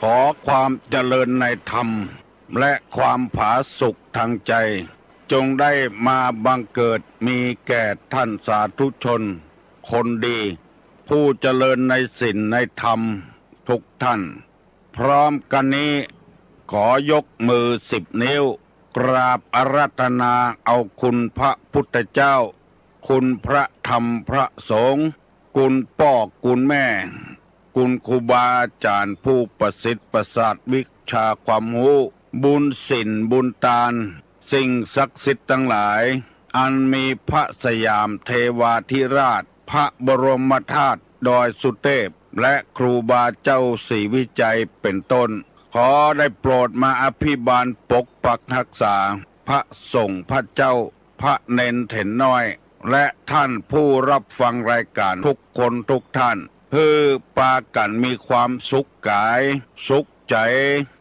ขอความเจริญในธรรมและความผาสุกทางใจจงได้มาบังเกิดมีแก่ท่านสาธุชนคนดีผู้เจริญในศีลในธรรมทุกท่านพร้อมกันนี้ขอยกมือ10 นิ้วกราบอาราธนาเอาคุณพระพุทธเจ้าคุณพระธรรมพระสงฆ์คุณพ่อคุณแม่คุณครูบาอาจารย์ผู้ประสิทธิ์ประสาทวิชาความรู้ บุญศีลบุญทาน สิ่งศักดิ์สิทธิ์ทั้งหลาย อันมีพระสยามเทวาธิราช พระบรมธาตุดอยสุเทพ และครูบาเจ้าศรีวิจัยเป็นต้น ขอได้โปรดมาอภิบาลปกปักรักษา พระสงฆ์พระเจ้า พระเนนเถนน้อย และท่านผู้รับฟังรายการทุกคนทุกท่าน เพื่อปากันมีความสุขกาย สุขใจ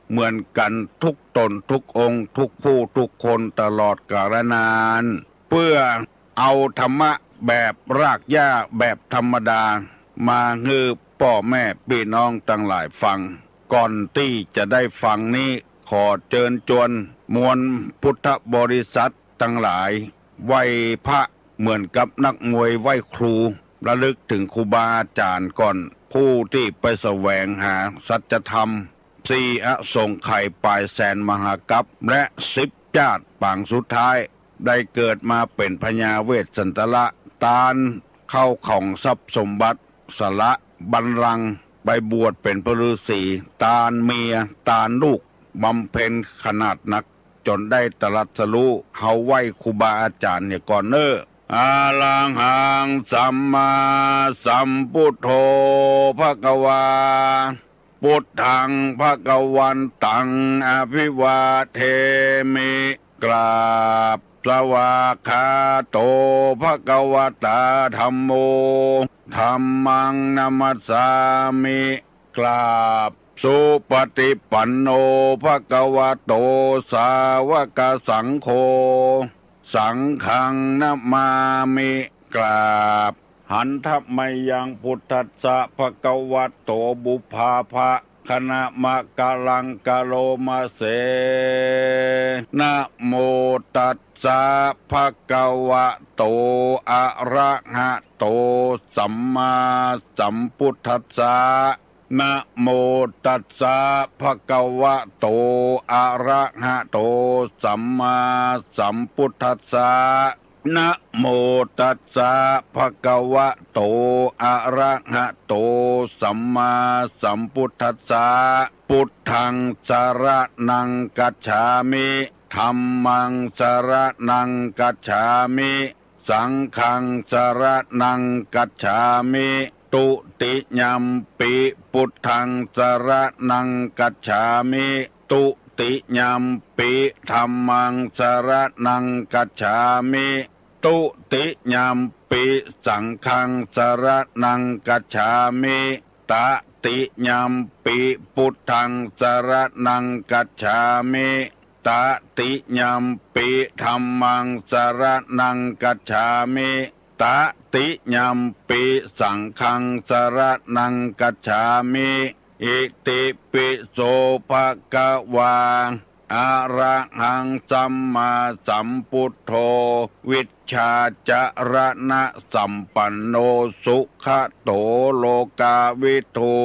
เหมือนกันทุกตนทุกองค์ทุกผู้ทุกคนตลอดกาลนาน เพื่อเอาธรรมะแบบรากหญ้าแบบธรรมดา มาฮือพ่อแม่พี่น้องทั้งหลายฟัง ก่อนที่จะได้ฟังนี้ขอเชิญชวนมวลพุทธบริษัททั้งหลายไหว้พระเหมือนกับนักมวยไหว้ครูระลึกถึงครูบาอาจารย์ก่อนผู้ที่ไปแสวงหาสัจธรรมสี่อสงไขยปลายแสนมหากัปและ10 ชาติปางสุดท้ายได้เกิดมาเป็นพญาเวสสันตละตาลเข้าของทรัพย์สมบัติสละบัลลังก์ไปบวชเป็นพระฤาษีตาลเมียตาลลูกบำเพ็ญขนาดหนักจนได้ตรัสรู้เฮาไหว้ครูบาอาจารย์เนี่ยก่อนอาลังหังสัมมาสัมพุทโธภควาพุทธังภควันตังอภิวาเทมิกราบสวากขาโตภควตาธัมโมธัมมังนัมสสามิกราบสุปฏิปันโนภควโตสาวกสังโฆสังฆังนะมามิกราบหันทัพมยังพุทธัสสะภควโตบุพาภะคณะมะกะลังกะโลมาเสนะโมตัสสะภะคะวะโตอะระหะโตสัมมาสัมพุทธัสสะนะโมตัสสะภะคะวะโตอะระหะโตสัมมาสัมพุทธัสสะนะโมตัสสะภะคะวะโตอะระหะโตสัมมาสัมพุทธัสสะพุทธังสรณังกัจฉามิธัมมังสรณังกัจฉามิสังฆังสรณังกัจฉามิตุติยัมปิพุทธังสรณังกัจฉามิตุติยัมปิธัมมังสรณังกัจฉามิตุติยัมปิสังฆังสรณังกัจฉามิตติยัมปิพุทธังสรณังกัจฉามิตติยัมปิธัมมังสรณังกัจฉามิตติยัมปิสังฆังสรณังกัจฉามิอิติปิโสภะคะวาอะระหังสัมมาสัมพุทโธวิชชาจรณะสัมปันโนสุขโตโลกาวิทู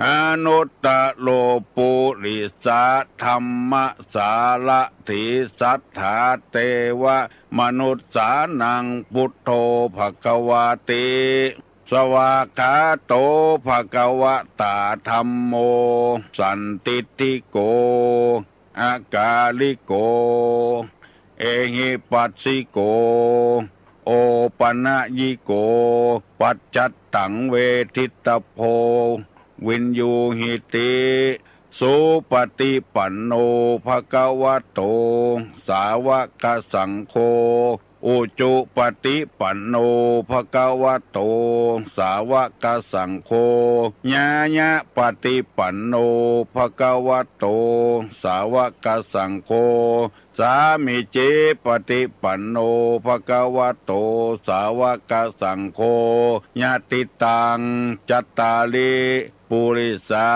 อนุตตโลปุริสาธัมมสาละถิสัทธาเทวมนุษสานังพุทโธภควาติสวากขาโตภควตาธัมโมสันติติโกอากาลิโกเอหิปัสสิโกโอปนะยิโกปัจจัตตังเวทิตโพวินยูหิติสุปฏิปันโนภควโตสาวกสังโฆอุจุปฏิปันโนภควโตสาวกสังโฆญาญะปฏิปันโนภควโตสาวกสังโฆสามิจิปฏิปันโนภควโตสาวกสังโฆญาติตังจัตตาลิปุริสา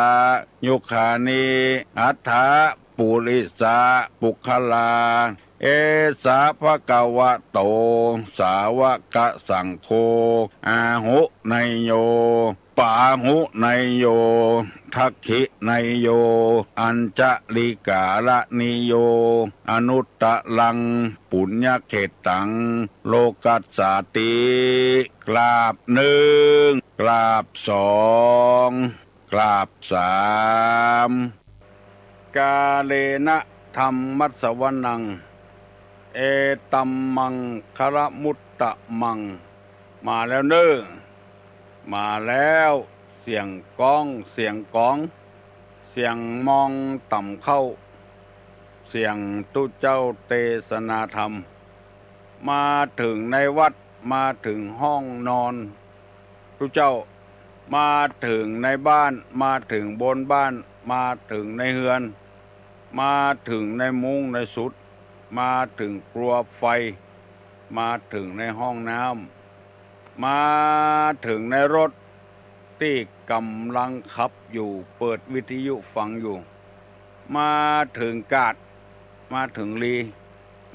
ยุคานิอัฏฐปุริสาปุคลาเอสาภะคะวะโตสาวกสังโฆอาหุไนโยปาหุไนโยทักขิไนโยอัญจลิกาละนิโยอนุตตะลังปุญญเขตังโลกัสสาติกราบหนึ่งกราบสองกราบสามกาเลนะ ธรรมัสสวนังเอตัมมังคารมุตตะมังมาแล้วเน้อมาแล้วเสียงก้องเสียงก้องเสียงมองต่ำเข้าเสียงตุเจ้าเทศนาธรรมมาถึงในวัดมาถึงห้องนอนตุเจ้ามาถึงในบ้านมาถึงบนบ้านมาถึงในเฮือนมาถึงในมุ้งในสุดมาถึงครัวไฟมาถึงในห้องน้ำมาถึงในรถที่กำลังขับอยู่เปิดวิทยุฟังอยู่มาถึงกาดมาถึงลี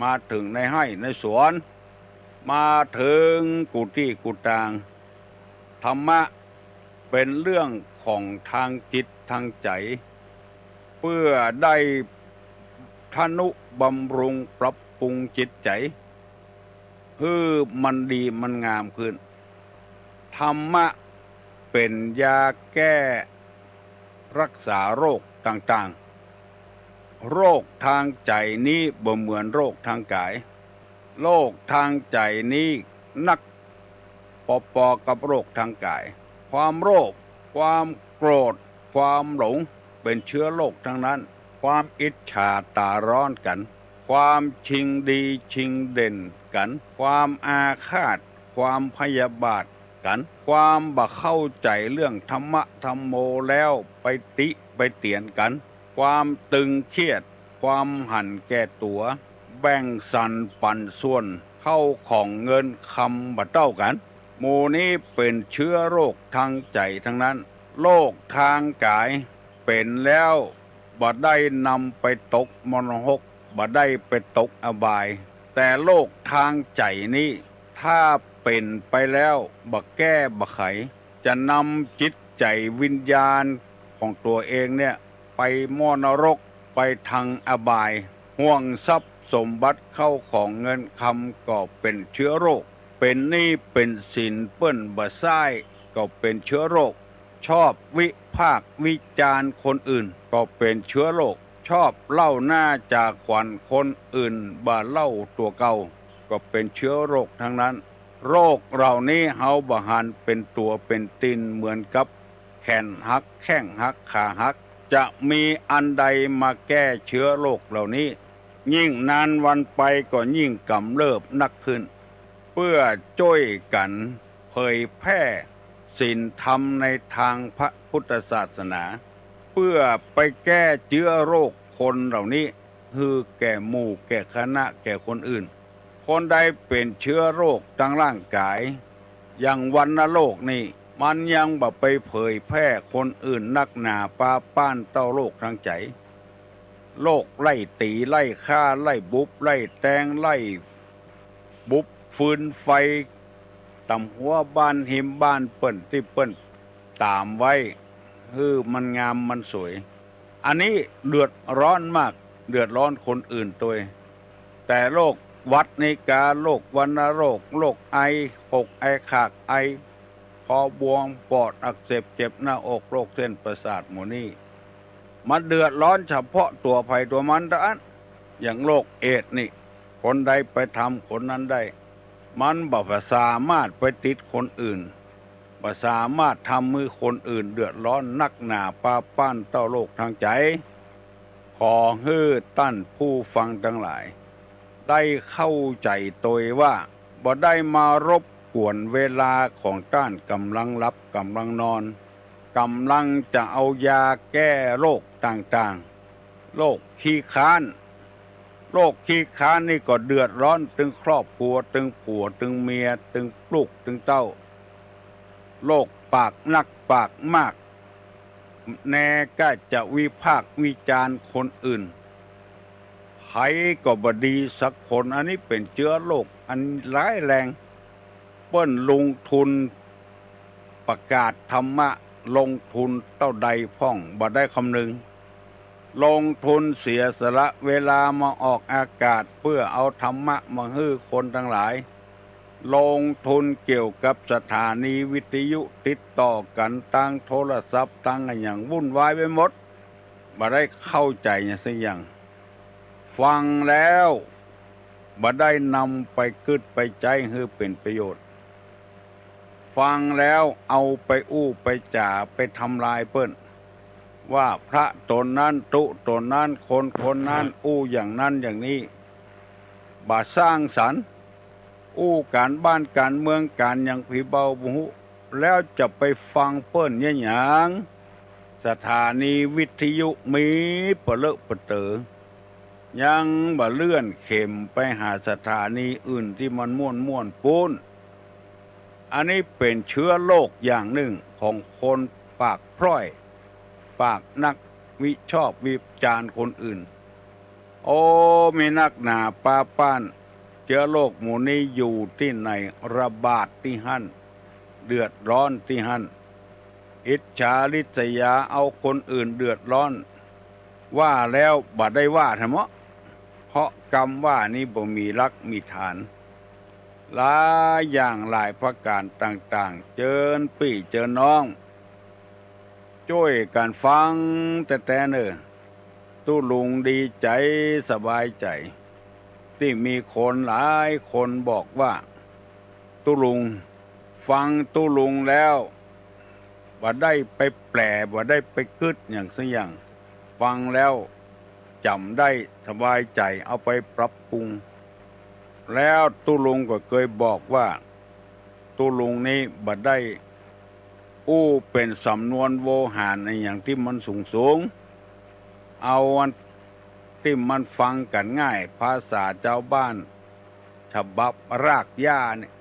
มาถึงในไร่ในสวนมาถึงกุฏิกุฏางธรรมะเป็นเรื่องของทางจิตทางใจเพื่อได้ทนุบำรุงปรับปรุงจิตใจเพื่อมันดีมันงามขึ้นธรรมะเป็นยาแก้รักษาโรคต่างๆโรคทางใจนี้บ่เหมือนโรคทางกายโรคทางใจนี้นักปอกับโรคทางกายความโลภความโกรธความหลงเป็นเชื้อโรคทั้งนั้นความอิจฉาตาร้อนกันความชิงดีชิงเด่นกันความอาฆาตความพยาบาทกันความบ่เข้าใจเรื่องธรรมะธรรมโมแล้วไปติไปเตียนกันความตึงเครียดความหั่นแก่ตัวแบ่งสันปันส่วนเข้าของเงินคำบ่เต้ากันหมู่นี้เป็นเชื้อโรคทางใจทั้งนั้นโรคทางกายเป็นแล้วบ่ได้นำไปตกมรณะบ่ได้ไปตกอบายแต่โรคทางใจนี้ถ้าเป็นไปแล้วบ่แก้บ่ไขจะนำจิตใจวิญญาณของตัวเองเนี่ยไปมรณะไปทางอบายห่วงทรัพย์สมบัติเข้าของเงินคำก็เป็นเชื้อโรคเป็นหนี้เป็นสินเปิ้นบ่ซ้ายก็เป็นเชื้อโรคชอบวิพากษ์วิจารณ์คนอื่นก็เป็นเชื้อโรคชอบเล่าหน้าจากขวัญคนอื่นบ่เล่าตัวเก่าก็เป็นเชื้อโรคทั้งนั้นโรคเหล่านี้เฮาบ่หันเป็นตัวเป็นตินเหมือนกับแขนหักแข้งหักขาหักจะมีอันใดมาแก้เชื้อโรคเหล่านี้ยิ่งนานวันไปก็ยิ่งกำเริบนักขึ้นเพื่อช่วยกันเผยแพร่ศีลธรรมในทางพระพุทธศาสนาเพื่อไปแก้เชื้อโรคคนเหล่านี้คือแก่หมู่แก่คณะแก่คนอื่นคนใดเป็นเชื้อโรคทางร่างกายอย่างวัณโรคนี่มันยังบ่ไปเผยแพร่คนอื่นนักหนาปาป้านเต้าโรคทางใจโรคไล่ตีไล่ฆ่าไล่บุบไล่แตงไล่บุบฟืนไฟต่ำหัวบ้านหิมบ้านเปิ้นที่เปิ้นตามไว้มันงามมันสวยอันนี้เดือดร้อนมากเดือดร้อนคนอื่นตัวแต่โรคหวัดในกาโรควัณโรคโรคไอหกไอขากไอคอบวมปอดอักเสบเจ็บหน้าอกโรคเส้นประสาทหมู่นี้มันเดือดร้อนเฉพาะตัวภัยตัวมันเท่านั้นอย่างโรคเอดส์นี่คนใดไปทำคนนั้นได้มันบ่สามารถไปติดคนอื่นบ่สามารถทำมือคนอื่นเดือดร้อนนักหนาปาป้านเต้าโรคทางใจขอให้ท่านผู้ฟังทั้งหลายได้เข้าใจตัวว่าบ่ได้มารบกวนเวลาของท่านกำลังหลับกำลังนอนกำลังจะเอายาแก้โรคต่างๆโรคขี้ค้านโรคขี้ค้านนี่ก็เดือดร้อนถึงครอบครัวถึงผัวถึงเมียถึงลูกถึงเต้าโรคปากนักปากมากแน่ก็จะวิพากษ์วิจารณ์คนอื่นใครก็บ่ดีสักคนอันนี้เป็นเชื้อโรคอันร้ายแรงเปิ้นลงทุนประกาศธรรมะลงทุนเท่าใดพ่องบ่ได้คำนึงลงทุนเสียสละเวลามาออกอากาศเพื่อเอาธรรมะมาให้คนทั้งหลายลงทุนเกี่ยวกับสถานีวิทยุติดต่อกันตั้งโทรศัพท์ตั้งอย่างวุ่นวายไปหมดบ่ได้เข้าใจอย่างสักอย่าง ฟังแล้วบ่ได้นำไปกึดไปใจให้เป็นประโยชน์ฟังแล้วเอาไปอู้ไปจ่าไปทำลายเปิ้นว่าพระตนนั้นตุตนนั้นคนคนนั้นอู้อย่างนั้นอย่างนี้บ่สร้างสรรค์อู้การบ้านการเมืองการอย่างผีเบาบุหุแล้วจะไปฟังเปิ้นเนี่ยหยังสถานีวิทยุมีเปเลอะเปะเตอยังบ่เลื่อนเข็มไปหาสถานีอื่นที่มันม่วนปูนอันนี้เป็นเชื้อโรคอย่างหนึ่งของคนปากพร่อยปากนักวิชอบวิจารณ์คนอื่นโอ้มีนักหนาป้าป้านเชื้อโรคหมู่นี้อยู่ที่ไหนระบาดที่หั่นเดือดร้อนที่หั่นอิจฉาริษยาเอาคนอื่นเดือดร้อนว่าแล้วบ่ได้ว่าทำไมเพราะกรรมว่านี้บ่มีรักมีฐานหลายอย่างหลายประการต่างๆเจิญปี่เจิญน้องช่วยกันฟังแต่เนิ่นตู้ลุงดีใจสบายใจที่มีคนหลายคนบอกว่าตู้ลุงฟังตู้ลุงแล้วบ่ได้ไปแปลบ่ได้ไปกึดอย่างสักอย่างฟังแล้วจำได้สบายใจเอาไปปรับปรุงแล้วตู้ลุงก็เคยบอกว่าตู้ลุงนี้บ่ได้อู้เป็นสำนวนโวหารในอย่างที่มันสูงเอาอันที่มันฟังกันง่ายภาษาเจ้าบ้านฉบับรากหญ้าเนี่ย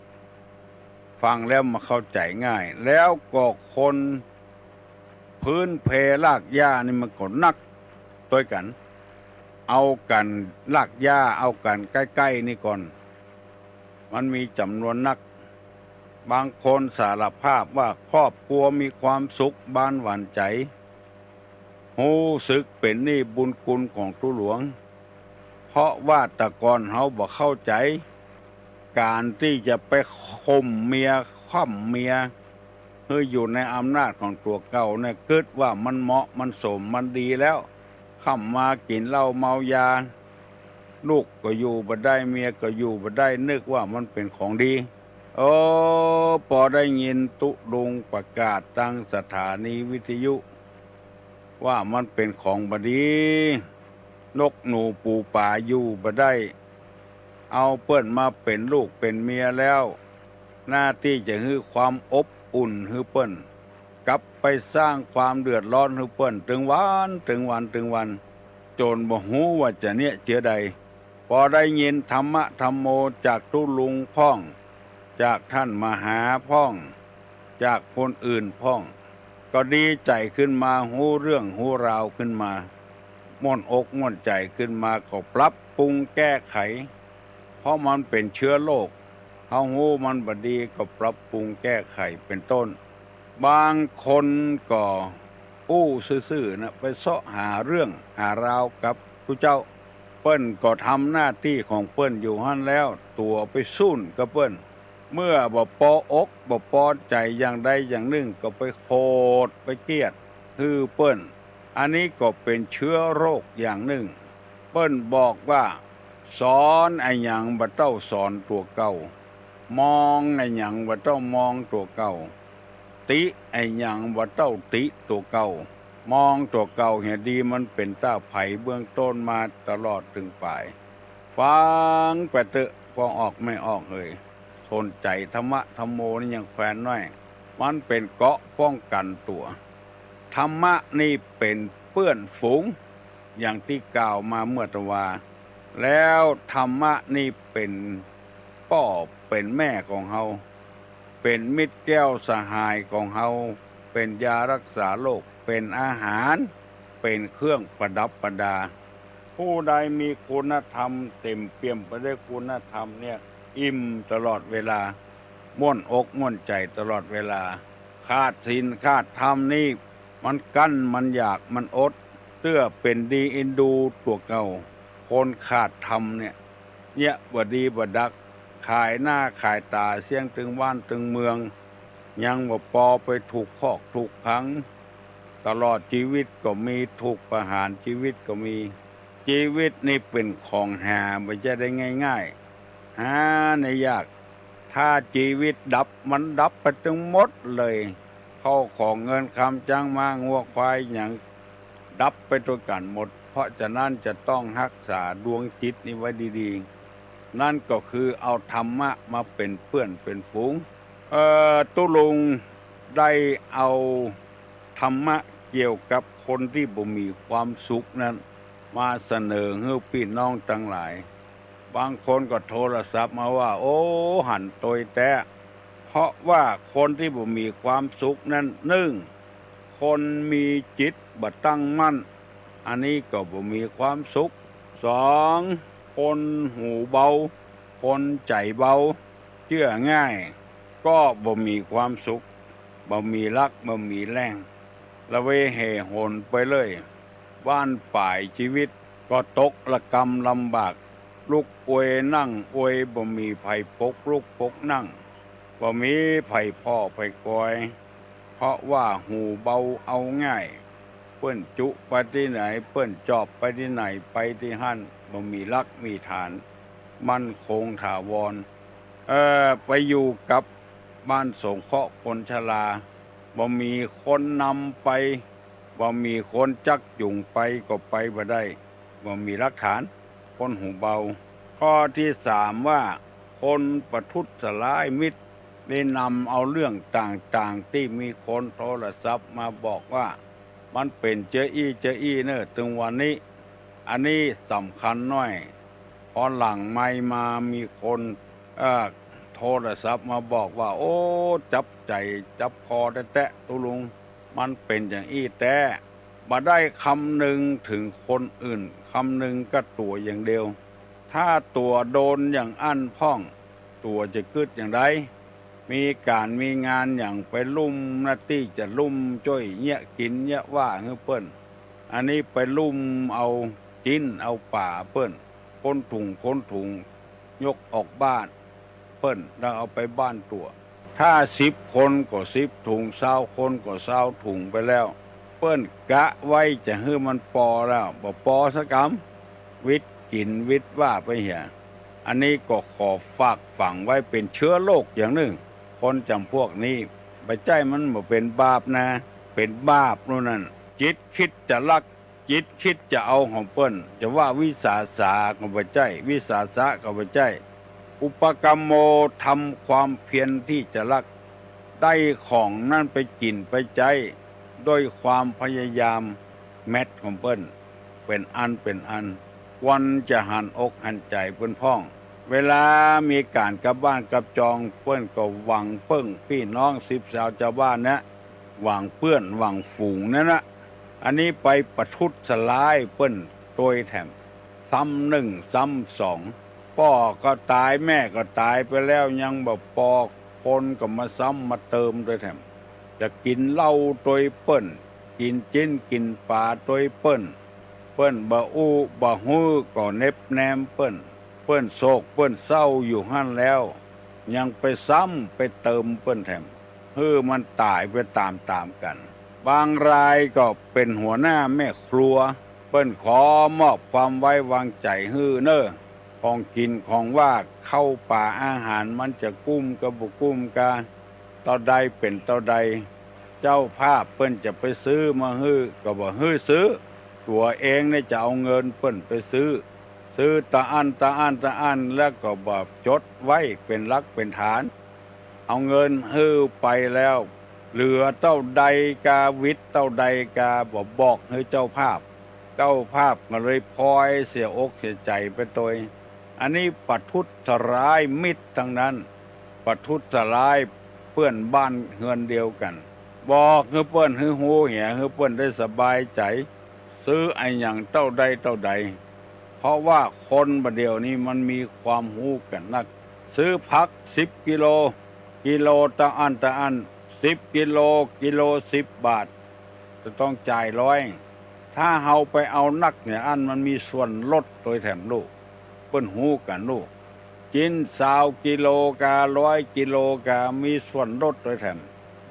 ฟังแล้วมาเข้าใจง่ายแล้วก็คนพื้นเพรากหญ้านี่มันก็นักตัวกันเอากันรากหญ้าเอากันใกล้ๆนี่ก่อนมันมีจำนวนนักบางคนสารภาพว่าครอบครัวมีความสุขบ้านหวานใจรู้สึกเป็นหนี้บุญคุณของตู้หลวงเพราะว่าแต่ก่อนเฮาบ่เข้าใจการที่จะไปข่มเมียค่ำเมียคืออยู่ในอำนาจของตัวเก่าเนี่ยคิดว่ามันเหมาะมันสมมันดีแล้วค่ำมากินเหล้าเมายาลูกก็อยู่บ่ได้เมียก็อยู่บ่ได้นึกว่ามันเป็นของดีโอ้พอได้ยินตุลุงประกาศตั้งสถานีวิทยุว่ามันเป็นของบดีนกหนูปูป่าอยู่บ่ได้เอาเปิ้นมาเป็นลูกเป็นเมียแล้วหน้าที่จะให้ความอบอุ่นให้เปิ้นกลับไปสร้างความเดือดร้อนให้เปิ้นถึงวันจนบ่ฮู้ว่าจะเนี่ยเจือใดพอได้ยินธรรมะธรรมโมจากตุลุงพ่องจากท่านมหาพ่องจากคนอื่นพ่องก็ดีใจขึ้นมาฮู้เรื่องฮู้ราวขึ้นมาม่วนอกม่วนใจขึ้นมาก็ปรับปรุงแก้ไขเพราะมันเป็นเชื้อโรคเฮาฮู้มันบ่ดีก็ปรับปรุงแก้ไขเป็นต้นบางคนก็อู้ซื่อๆนะไปเสาะหาเรื่องหาราวกับผู้เจ้าเปิ้นก็ทำหน้าที่ของเปิ้นอยู่หั่นแล้วตัวไปสู้กับเปิ้นเมื่อบ่พออกบ่พอใจอย่างใดอย่างหนึ่งก็ไปโคตรไปเกลียดคือเปิ้นอันนี้ก็เป็นเชื้อโรคอย่างหนึ่งเปิ้นบอกว่าสอนไอ้หยังบ่ต้องสอนตัวเก่ามองไอ้หยังบ่ต้องมองตัวเก่าติไอ้หยังบ่ต้องติตัวเก่ามองตัวเก่าเห็นดีมันเป็นตาไผเบื้องต้นมาตลอดถึงปลายฟังไปเถอะพอออกไม่ออกเลยสนใจธรรมะธรรมโมนี่ยังแฟนน้อยมันเป็นเกราะป้องกันตัวธรรมะนี่เป็นเพื่อนฝูงอย่างที่กล่าวมาเมื่อตะวาแล้วธรรมะนี่เป็นพ่อเป็นแม่ของเฮาเป็นมิตรแก้วสหายของเฮาเป็นยารักษาโรคเป็นอาหารเป็นเครื่องประดับประดาผู้ใดมีคุณธรรมเต็มเปี่ยมไปด้วยคุณธรรมเนี่ยอิ่มตลอดเวลาม่วนอกม่วนใจตลอดเวลาขาดศีลขาดธรรมนี่มันกั้นมันอยากมันอดเตื้อเป็นดีอินดูตัวเก่าคนขาดธรรมเนี่ยบ่ดีบ่ดักขายหน้าขายตาเสียงถึงบ้านถึงเมืองยังบ่พอไปถูกคอกถูกขังตลอดชีวิตก็มีถูกประหารชีวิตก็มี ชีวิตนี่เป็นของหาไม่ใช่ได้ง่ายๆหาในยากถ้าชีวิตดับมันดับไปทั้งหมดเลยเข้าของเงินคำจ้างมางัวควายอย่างดับไปตัวกันหมดเพราะฉะนั้นจะต้องรักษาดวงจิตนี้ไว้ดีๆนั่นก็คือเอาธรรมะมาเป็นเพื่อนเป็นฝูงตุลุงได้เอาธรรมะเกี่ยวกับคนที่บ่มีความสุขนั้นมาเสนอให้พี่น้องทั้งหลายบางคนก็โทรศัพท์มาว่าโอ้หันตยแต่เพราะว่าคนที่บ่มีความสุขนั้นหนึ่งคนมีจิตบ่ตั้งมั่นอันนี้ก็บ่มีความสุขสองคนหูเบาคนใจเบาเชื่อง่ายก็บ่มีความสุขบ่มีรักบ่มีแรงละเวเหหนไปเลยบ้านฝ่ายชีวิตก็ตกละกรรมลำบากลุกอวยนั่งอวยบ่มีไผปกลุกปกนั่งบ่มีไผพ่อไผกอยเพราะว่าหูเบาเอาง่ายเปิ้นจุไปที่ไหนเปิ้นจอบไปที่ไหนไปที่หั่นบ่มีรักมีฐานมั่นคงถาวรไปอยู่กับบ้านสงเคราะห์คนชราบ่มีคนนำไปบ่มีคนจักจุงไปก็ไปบ่ได้บ่มีหลักฐานคนหูเบาข้อที่สามว่าคนประทุษร้ายมิตรได้นำเอาเรื่องต่างๆที่มีคนโทรศัพท์มาบอกว่ามันเป็นเจออี้เนอะถึงวันนี้อันนี้สำคัญหน่อยพอหลังไม่มามีคนโทรศัพท์มาบอกว่าโอ้จับใจจับคอแตะตุลุงมันเป็นอย่างอี้แต่มาได้คำหนึ่งถึงคนอื่นคำหนึ่งก็ตัวอย่างเดียวถ้าตัวโดนอย่างอั้นพ่องตัวจะกึดอย่างไรมีการมีงานอย่างไปลุ่มนาตี้จะลุ่มจ้อยเงี้ยกินเงี้ยว่าเฮ้เปิ้นอันนี้ไปลุ่มเอากินเอาป่าเปิ้นคนถุงยกออกบ้านเปิ้นแล้วเอาไปบ้านตัวถ้า10 คนก็10 ถุง20 คนก็20 ถุงไปแล้วเปิ้นกะไว้จะให้มันปอแล้วบ่ปอสักกำวิทย์กินวิทย์ว่าไปเหี่ยอันนี้ก็ขอฝากฝังไว้เป็นเชื้อโรคอย่างหนึ่งคนจำพวกนี้บ่ใจมันบ่เป็นบาปนะเป็นบาปนู่นนั่นจิตคิดจะลักจิตคิดจะเอาของเปิ้นจะว่าวิสาสะก็บ่ใจวิสาสะก็บ่ใจอุปกรรมโมทำความเพียรที่จะลักได้ของนั่นไปกินไปใจด้วยความพยายามแมทของเปิ้นเป็นอันวันจะหันอกหันใจเปิ้นพ้องเวลามีการกลับบ้านกลับจองเปิ้นก็หวังเปิ้งพี่น้อง10 สาวชาวบ้านนะหวังเปื้อนหวังฝูงนั่นนะอันนี้ไปประทุษร้ายเปิ้นโดยแถมซ้ำหนึ่งซ้ำสองพ่อก็ตายแม่ก็ตายไปแล้วยังบ่พอคนก็มาซ้ำมาเติมโดยแถมจะกินเหล้าโดยเปิ้นกินจิ้นกินปลาโดยเปิ้นบ่อู้บ่ฮู้ก็เน็บแนมเปิ้นโศกเปิ้นเศร้าอยู่หั่นแล้วยังไปซ้ำไปเติมเปิ้นแถมมันตายไปตามกันบางรายก็เป็นหัวหน้าแม่ครัวเปิ้นขอมอบความไว้วางใจเน้อของกินของว่าเข้าป่าอาหารมันจะกุ้มก็บ่กุ้มกาเท่าใดเป็นเท่าใดเจ้าภาพเปิ้นจะไปซื้อมาก็บ่ซื้อตัวเองเนี่ยจะเอาเงินเปิ้นไปซื้อตาอันแล้วก็บ่จดไว้เป็นหลักเป็นฐานเอาเงินไปแล้วเหลือเท่าใดกาวิทย์เท่าใดกาบ่บอกให้เจ้าภาพก็เลยพลอยเสียอกเสียใจไปโดยอันนี้ประทุษร้ายมิตรทั้งนั้นประทุษร้ายเพื่อนบ้านเฮือนเดียวกันบอกให้เปิ้นให้ฮู้เหี่ยให้เปิ้นได้สบายใจซื้อไอ้หยังเท่าใดเพราะว่าคนบัดเดี๋ยวนี้มันมีความฮู้กันนักซื้อผัก10 กิโลตะอัน10 กิโล10 บาทจะต้องจ่าย100ถ้าเฮาไปเอานักเนี่ยอันมันมีส่วนลดโดยแถมลูกเปิ้นฮู้กันลูกกิน20 กิโลกา100 กิโลกามีส่วนลดโดยแถม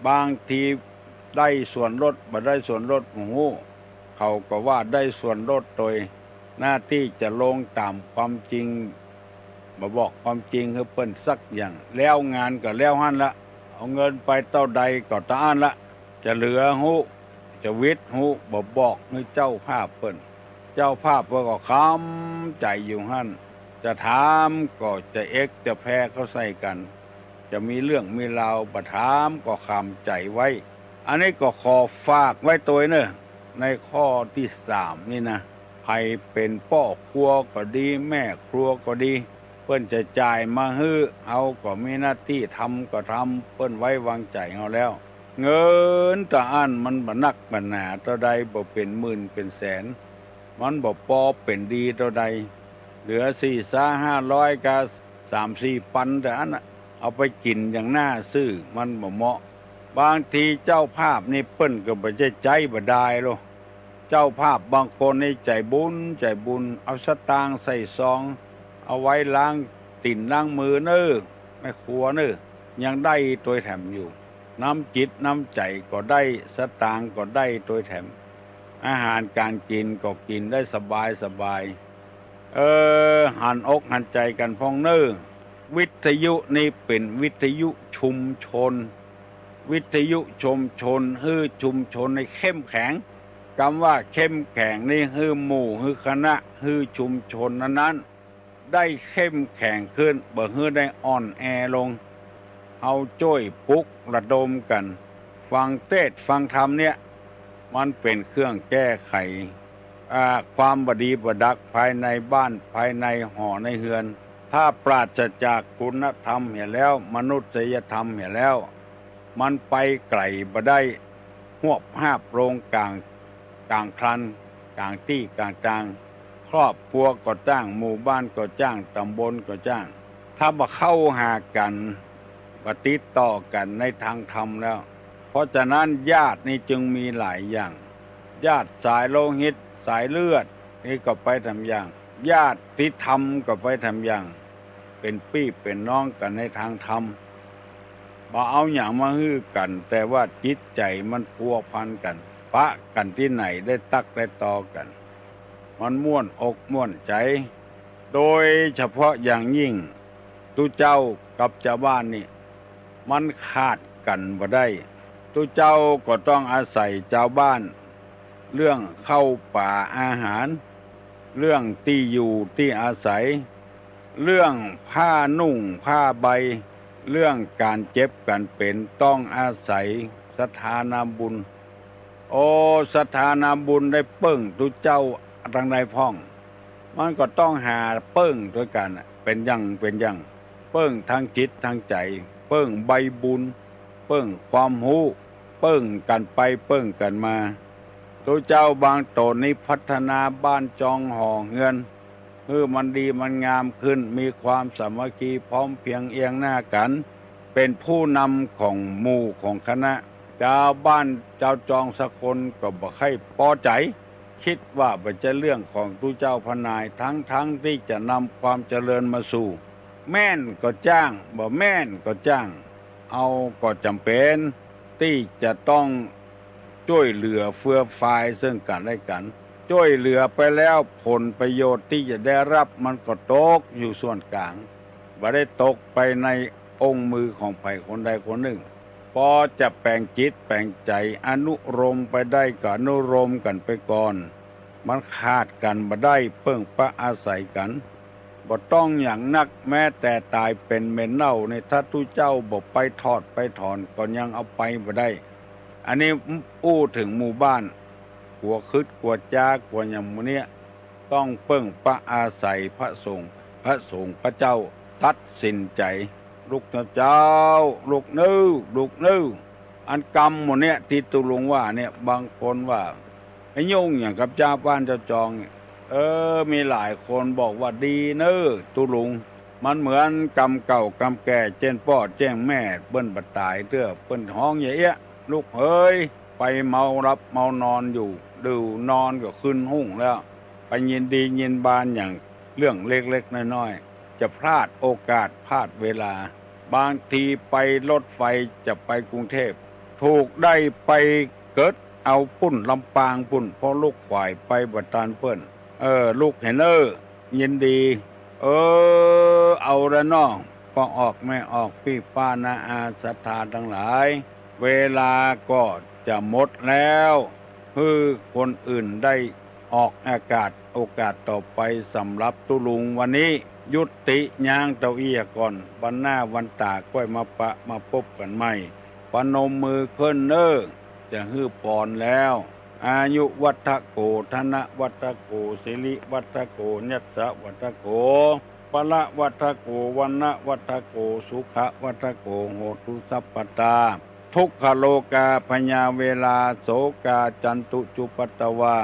บางทีได้ส่วนลดบ่ได้ส่วนลดฮู้เขาก็ว่าได้ส่วนลดโดย หน้าที่จะลงตามความจริงมาบอกความจริงให้เปิ้นสักอย่างแล้วงานก็แล้วหั่นละเอาเงินไปเท่าใดก็ตาอันละจะเหลือหูจะวิทย์หูบ่บอกให้เจ้าภาพเปิ้นเจ้าภาพเพิ่นก็ค้ำใจอยู่หั่นจะถามก็จะเอ็กจะแพ้เขาใส่กันจะมีเรื่องมีราวบ่ถามก็ค้ำใจไว้อันนี้ก็ขอฝากไว้ตัวเนอะในข้อที่3นี่นะใครเป็นพ่อครัวก็ดีแม่ครัวก็ดีเปิ้นจะจ่ายมาฮื้อเอาก็มีหน้าที่ทำก็ทำเปิ้นไว้วางใจเอาแล้วเงินตาอันมันบ่นักบ่หนาเท่าใดบ่เป็นหมื่นเป็นแสนมันบ่พอเป็นดีเท่าใดเหลือ4-500ก็3-4พันแต่อันน่ะเอาไปกินอย่างน่าซื้อมันบ่เหมาะบางทีเจ้าภาพนี่เปิ้นก็บ่ใช่ใจบ่ได้หรอกเจ้าภาพบางคนนี่ใจบุญเอาสตางค์ใส่ซองเอาไว้ล้างตีนล้างมือเน้อแม่ครัวเน้อยังได้ตัวแถมอยู่น้ำจิตน้ำใจก็ได้สตางค์ก็ได้ตัวแถมอาหารการกินก็กินได้สบายหันอกหันใจกันพ้องเน้อวิทยุนี่เป็นวิทยุชุมชนวิทยุชุมชนฮื้อชุมชนในเข้มแข็งคำว่าเข้มแข็งนี่ฮื้อหมู่ฮื้อคณะฮื้อชุมชนนั้นได้เข้มแข็งขึ้นบ่ฮื้อได้อ่อนแอลงเอาจ้อยปลุกระดมกันฟังเทศน์ฟังธรรมเนี่ยมันเป็นเครื่องแก้ไขความบดีบดักภายในบ้านภายในหอในเฮือนถ้าปราศจากคุณธรรมเห็นแล้วมนุษยธรรมเห็นแล้วมันไปไกลบ่ได้หวบหาบโรงกลางครันกลางที่กลางจางครอบครัวก็จ้างหมู่บ้านก็จ้างตำบลก็จ้างถ้าบ่เข้าหากันบ่ติดต่อกันในทางธรรมแล้วเพราะฉะนั้นญาตินี่จึงมีหลายอย่างญาติสายโลหิตสายเลือดนี่ก็ไปทำอย่างญาติที่ธรรมก็ไปทำอย่างเป็นพี่เป็นน้องกันในทางธรรมบ่เอาอย่างมาฮื้อกันแต่ว่าจิตใจมันพัวพันกันปะกันที่ไหนได้ตักได้ตอกันมันม่วนอกม่วนใจโดยเฉพาะอย่างยิ่งตุเจ้ากับชาวบ้านนี่มันขาดกันบ่ได้ตุเจ้าก็ต้องอาศัยชาวบ้านเรื่องเข้าป่าอาหารเรื่องที่อยู่ที่อาศัยเรื่องผ้านุ่งผ้าใบเรื่องการเจ็บกันเป็นต้องอาศัยสถานาบุญสถานาบุญได้เปิ้งตุเจ้าทางใดพ้องมันก็ต้องหาเปิ้งด้วยกันเป็นอย่างเปิ้งทางจิตทางใจเปิ้งใบบุญเปิ้งความรู้เปิ้งกันไปเปิ้งกันมาตุเจ้าบางตนนี้พัฒนาบ้านจองห่อเงินมันดีมันงามขึ้นมีความสามัคคีพร้อมเพรียงเอียงหน้ากันเป็นผู้นำของหมู่ของคณะชาวบ้านเจ้าจองสักคนก็บ่ค่อยพอใจคิดว่าเป็นจะเรื่องของตุเจ้าพนายทั้งที่จะนำความเจริญมาสู่แม่นก็จ้างบ่แม่นก็จ้างเอาก็จำเป็นที่จะต้องช่วยเหลือเฟื่อฟายซึ่งกันและกันช่วยเหลือไปแล้วผลประโยชน์ที่จะได้รับมันก็ตกอยู่ส่วนกลางบ่ได้ตกไปในองค์มือของใครคนใดคนหนึ่งพอจะแปลงจิตแปลงใจอนุโลมไปได้ก็อนุโลมกันไปก่อนมันขาดกันบ่ได้เพิ่งปะอาศัยกันบ่ต้องอย่างนักแม้แต่ตายเป็นเม็นเน่าในถ้าตุเจ้าบ่ไปทอดไปถอนก็ยังเอาไปบ่ได้อันนี้อู้ถึงหมู่บ้านกลัวคึดกลัวจากลัวอย่างมื้อเนี้ยต้องเพิ่งปะอาศัยพระสงฆ์พระเจ้าตัดสินใจลูกเจ้าลูกนื้ออันกรรมหมดเนี่ยที่ตุลุงว่าเนี่ยบางคนว่าไอ้ยุ่งอย่างกับเจ้าบ้านเจ้าจองมีหลายคนบอกว่าดีเน้อตุลุงมันเหมือนกรรมเก่ากรรมแก่เจ้นพ่อแจ้งแม่เบิ้นบัดตายเตื้อเปิ้นห้องอย่างเงี้ยลูกเฮ้ยไปเมารับเมานอนอยู่ดูนอนก็ขึ้นหุ่งแล้วไปยินดียินบานอย่างเรื่องเล็กๆน้อยๆจะพลาดโอกาสพลาดเวลาบางทีไปรถไฟจะไปกรุงเทพถูกได้ไปเกิดเอาปุ่นลำปางปุ่นเพราะลูกควายไปบัดตานเปิ้น ลูกเห็นยินดี เอาละเนาะก็ออกไม่ออกพี่ป้านาอาศรัทธาทั้งหลายเวลาก็จะหมดแล้วคือคนอื่นได้ออกอากาศโอกาสต่อไปสำหรับตุลุงวันนี้ยุติย่างเต้าอี้ก่อนวันหน้าวันตาก้อยมาพบกันใหม่ปนมมือขึ้นจะฮื้อปอนแล้วอายุวัฏโกธนวัฏโกสิริวัฏโกยัสสะวัฏโกปละวัฏโกวันนะวัฏโกสุขวัฏโกโหตุสัพพตาทุกขโลกาพญาเวลาโสกาจันตุจุปตวา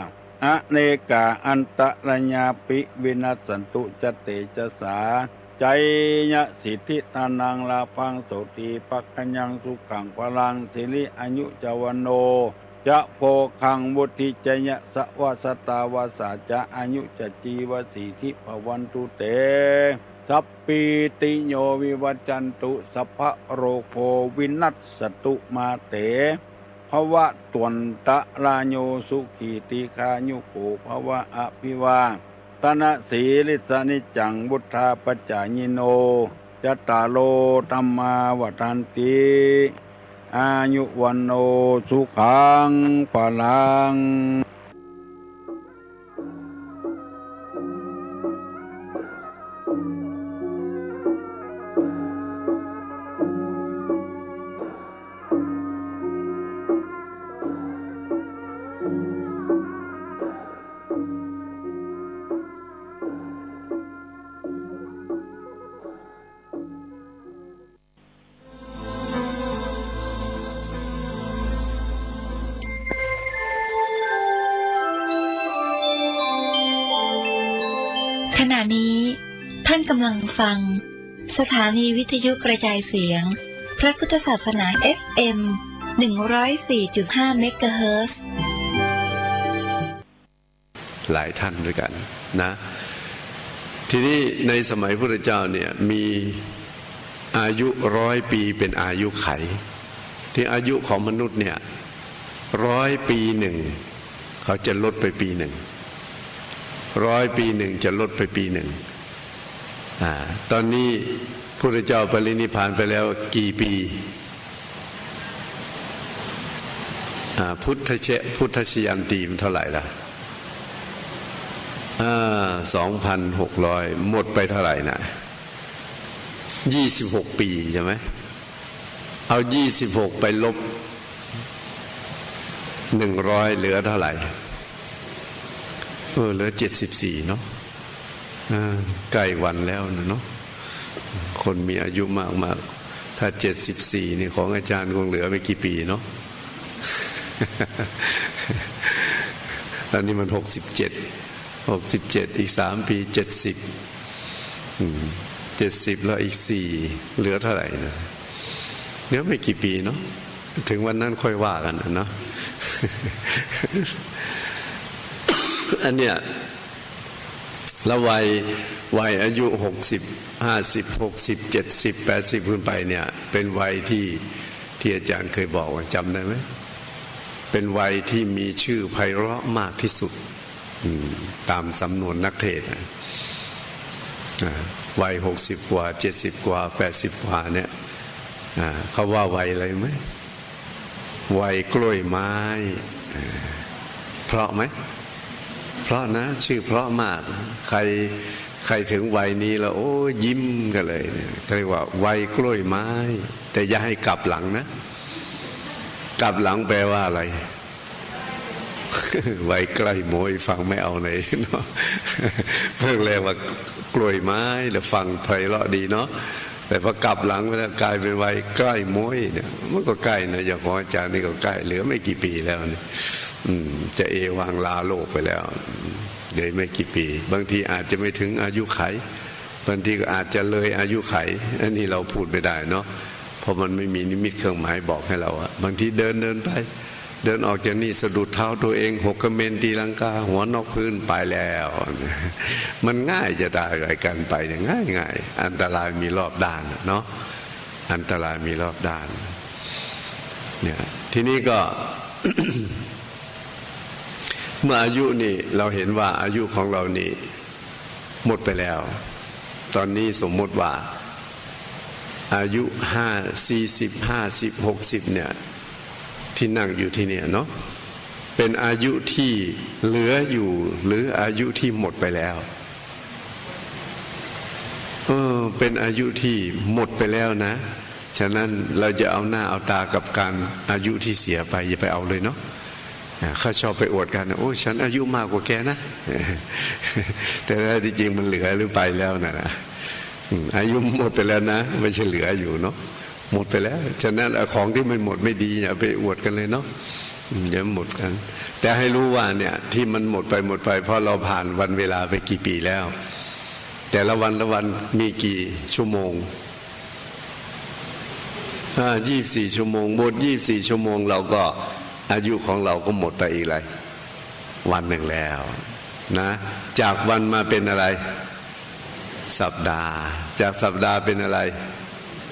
อเนกาอันตระญาปิวินัสสันตุจเตจสาใจยะสิทธิทานังลาพังโสติปักขัญญังสุขังพลังสิริอายุจวันโนจะโพคังวุติจยะสวาสตาวาสาจะอายุจจีวสีทิภวันตุเตสัพปีติโยวิวัจจันตุสัพพะโรโควินัสสตุมาเตภวะตวนตะลาโยสุขีติคายุโกภวะอภิวาตนะสีลิสนิจังบุทธาปัจจายิโนจัตตาโลธัมมาวัฏันติอายุวันโนสุขังพลังขณะนี้ท่านกำลังฟังสถานีวิทยุกระจายเสียงพระพุทธศาสนา FM 104.5 เมกะเฮิรตซ์หลายท่านด้วยกันนะทีนี้ในสมัยพระพุทธเจ้าเนี่ยมีอายุ100 ปีเป็นอายุไขที่อายุของมนุษย์เนี่ย100 ปีหนึ่งเขาจะลดไปปีหนึ่ง100 ปีหนึ่งจะลดไปปีหนึ่งตอนนี้พระพุทธเจ้าปรินิพพานไปแล้วกี่ปีพุทธชยันตีมันเท่าไหร่ล่ะ2,600หมดไปเท่าไหร่นะ26 ปีใช่ไหมเอา26ไปลบ100เหลือเท่าไหร่เหลือ74เนาะใกล้วันแล้วเนาะคนมีอายุมากๆถ้า74นี่ของอาจารย์คงเหลือไม่กี่ปีเนาะ ตอนนี้มัน67อีก3 ปี70แล้วอีก4เหลือเท่าไหร่นะเหลือไม่กี่ปีเนาะถึงวันนั้นค่อยว่ากันเนาะ อันเนี้ยแล้ววัยอายุ60 50 60 70 80ขึ้นไปเนี่ยเป็นวัยที่อาจารย์เคยบอกว่าจำได้ไหมเป็นวัยที่มีชื่อไพเราะมากที่สุดตามสำนวนนักเทศน์วัย60 กว่า70 กว่า80 กว่าเนี่ยเขาว่าวัยอะไรไหมวัยกล้วยไม้เพราะไหมเพราะนะชื่อเพราะมากใครถึงวัยนี้แล้วโอ้ยิ้มกันเลยเนี่ยเรียกว่าวัยกล้วยไม้แต่อย่าให้กลับหลังนะกลับหลังแปลว่าอะไร วัยใกล้โมยฟังไม่เอาเลยเนาะ เพิ่งเรียกว่ากล้วยไม้แล้วฟังไพเราะดีเนาะแต่พอกลับหลังไปแล้วกลายเป็นวัยใกล้โมยเนี่ยมันก็ใกล้นะอย่างของอาจารย์นี่ก็ใกล้เหลือไม่กี่ปีแล้วเนี่ยจะเอวังลาโลกไปแล้วเดี๋ยวไม่กี่ปีบางทีอาจจะไม่ถึงอายุไขบางทีก็อาจจะเลยอายุไขอันนี้เราพูดไม่ได้เนาะเพราะมันไม่มีนิมิตเครื่องหมายบอกให้เราอะบางทีเดินไปเดินออกจากนี่สะดุดเท้าตัวเองหกกระเมนตีลังกาหัวนอกพื้นไปแล้วมันง่ายจะได้อะไรกันไปเนี่ยง่ายอันตรายมีรอบด้านเนาะอันตรายมีรอบด้านเนี่ยทีนี้ก็ เมื่ออายุนี่เราเห็นว่าอายุของเรานี่หมดไปแล้วตอนนี้สมมติว่าอายุ40 50 60เนี่ยที่นั่งอยู่ที่เนี่ยเนาะเป็นอายุที่เหลืออยู่หรืออายุที่หมดไปแล้วเป็นอายุที่หมดไปแล้วนะฉะนั้นเราจะเอาหน้าเอาตากับการอายุที่เสียไปอย่าไปเอาเลยเนาะเขาชอบไปอวดกันโอ้ฉันอายุมากกว่าแกนะแต่ที่จริงมันเหลือหรือไปแล้วนะอายุหมดไปแล้วนะไม่ใช่เหลืออยู่เนาะหมดไปแล้วฉะนั้นของที่มันหมดไม่ดีอย่าไปอวดกันเลยเนาะอย่าหมดกันแต่ให้รู้ว่าเนี่ยที่มันหมดไปเพราะเราผ่านวันเวลาไปกี่ปีแล้วแต่ละวันมีกี่ชั่วโมง24 ชั่วโมงหมด24 ชั่วโมงเราก็อายุของเราก็หมดไปอีกเลยวันหนึ่งแล้วนะจากวันมาเป็นอะไรสัปดาห์จากสัปดาห์เป็นอะไร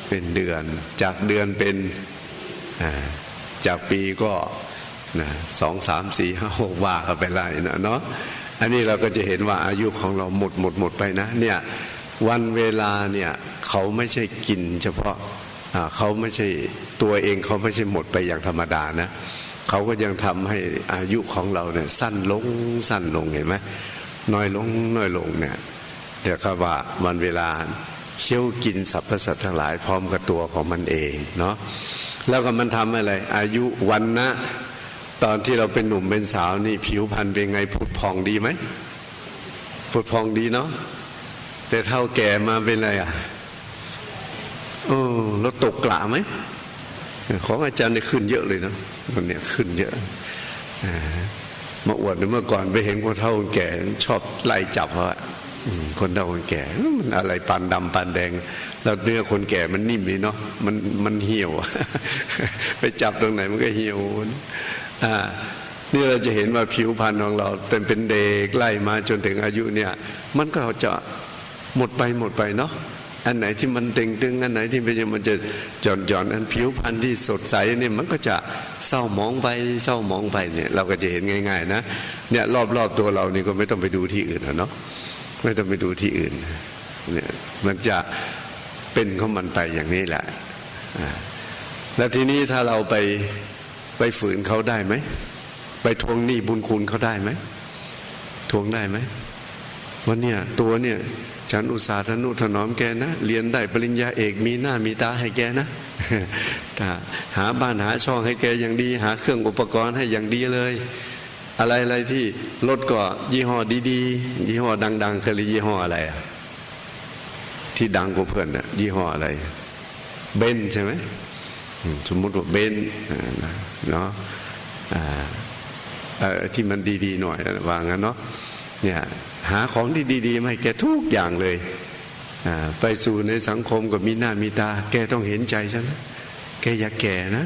เป็นเดือนจากเดือนเป็นจากปีก็2 3 4 5 6ว่ากันไปไล่นะเนาะอันนี้เราก็จะเห็นว่าอายุของเราหมดไปนะเนี่ยวันเวลาเนี่ยเขาไม่ใช่กินเฉพาะเขาไม่ใช่ตัวเองเขาไม่ใช่หมดไปอย่างธรรมดานะเขาก็ยังทำให้อายุของเราเนี่ยสั้นลงเห็นไหมน้อยลงเนี่ยเดี๋ยวก็ว่าวันเวลาเคี้ยวกินสรรพสัตว์ทั้งหลายพร้อมกับตัวของมันเองเนาะแล้วก็มันทำอะไรอายุวันนะตอนที่เราเป็นหนุ่มเป็นสาวนี่ผิวพรรณเป็นไงผุดพองดีไหมผุดพองดีเนาะแต่เท่าแก่มาเป็นไรเราตกกระไหมของอาจารย์เนี่ยขึ้นเยอะเลยนะมันเนี่ยขึ้นเยอะมาอวดเมื่อก่อนไปเห็นคนเฒ่าคนแก่ชอบไล่จับว่าคนเฒ่าคนแก่มันอะไรปานดำปานแดงแล้วเนื้อคนแก่มันนิ่มเลยเนาะมันเหี่ยวไปจับตรงไหนมันก็เหี่ยวนี่เราจะเห็นว่าผิวพรรณของเราเป็นเด็กไล่มาจนถึงอายุเนี่ยมันก็จะหมดไปเนาะอันไหนที่มันเต่งๆอันไหนที่มันจะหย่อนอันผิวพรรณที่สดใสเนี่ยมันก็จะเศร้าหมองไปเนี่ยเราก็จะเห็นง่ายๆนะเนี่ยรอบๆตัวเรานี่ก็ไม่ต้องไปดูที่อื่นเนาะไม่ต้องไปดูที่อื่นเนี่ยมันจะเป็นของมันไปอย่างนี้แหละแล้วทีนี้ถ้าเราไปฝืนเขาได้ไหมไปทวงหนี้บุญคุณเขาได้ไหมทวงได้ไหมวันเนี่ยตัวเนี่ยฉันอุตส่าห์ทนุถนอมแกนะเรียนได้ปริญญาเอกมีหน้ามีตาให้แกนะถ้าหาบ้านหาช่องให้แกอย่างดีหาเครื่องอุปกรณ์ให้อย่างดีเลยอะไรที่รถก็ยี่ห้อดีๆยี่ห้อดังๆเคยยี่ห้ออะไรที่ดังกว่าเพื่อนน่ะยี่ห้ออะไรเบนใช่ไหมสมมติว่าเบนเนาะที่มันดีๆหน่อยว่างั้นเนาะเนี่ยหาของที่ดีๆมาให้แกทุกอย่างเลยไปสู่ในสังคมก็มีหน้ามีตาแกต้องเห็นใจฉันนะแกอย่าแก่นะ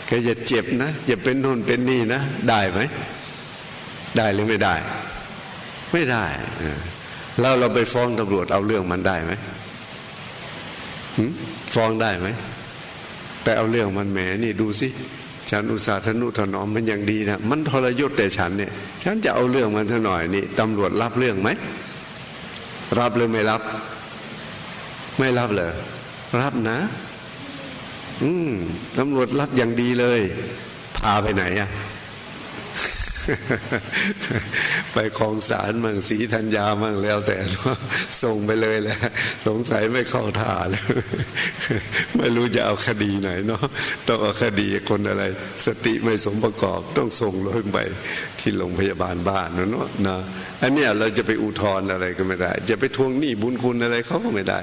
แกอย่าเจ็บนะอย่าเป็นโน่นเป็นนี่นะได้ไหมได้หรือไม่ได้ไม่ได้แล้วเราไปฟ้องตำรวจเอาเรื่องมันได้ไหมฟ้องได้ไหมไปเอาเรื่องมันแหมนี่ดูสิฉันอุตส่าห์ทนุถนอมมันอย่างดีนะมันทรยศแต่ฉันเนี่ยฉันจะเอาเรื่องมันซะหน่อยนี่ตำรวจรับเรื่องไหมรับหรือไม่รับไม่รับเลยรับนะตำรวจรับอย่างดีเลยพาไปไหนอะไปคลองสารมั่งศรีธัญญามั่งแล้วแต่ส่งไปเลยแหละสงสัยไม่เข้าท่าเลยไม่รู้จะเอาคดีไหนเนาะต้องเอาคดีคนอะไรสติไม่สมประกอบต้องส่งลงไปที่โรงพยาบาลบ้านเนาะนะอันเนี้ยเราจะไปอุทธรณ์อะไรก็ไม่ได้จะไปทวงหนี้บุญคุณอะไรเขาก็ไม่ได้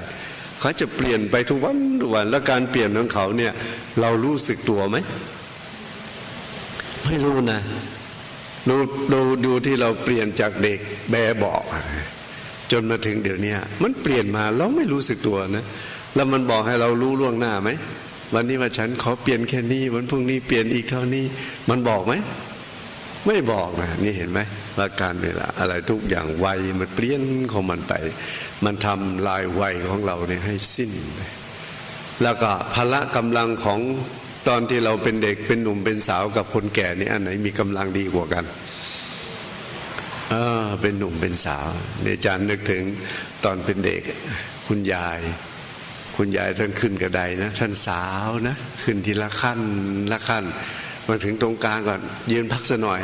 เขาจะเปลี่ยนไปทุกวันแล้วการเปลี่ยนของเขาเนี่ยเรารู้สึกตัวไหมไม่รู้นะดูที่เราเปลี่ยนจากเด็กแบเบาะจนมาถึงเดี๋ยวนี้มันเปลี่ยนมาเราไม่รู้สึกตัวนะแล้วมันบอกให้เรารู้ล่วงหน้าไหมวันนี้ว่าฉันขอเปลี่ยนแค่นี้วันพรุ่งนี้เปลี่ยนอีกเท่านี้มันบอกไหมไม่บอกนะนี่เห็นไหมว่าการเวลาอะไรทุกอย่างวัยมันเปลี่ยนของมันไปมันทำลายวัยของเราเนี่ยให้สิ้นแล้วก็พละกำลังของ ตอนที่เราเป็นเด็กเป็นหนุ่มเป็นสาวกับคนแก่นี่อันไหนมีกำลังดีกว่ากันเป็นหนุ่มเป็นสาวเนี่ยอาจารย์นึกถึงตอนเป็นเด็กคุณยายท่านขึ้นกระไดนะท่านสาวนะขึ้นทีละขั้นละขั้นมาถึงตรงกลางก่อนยืนพักสักหน่อย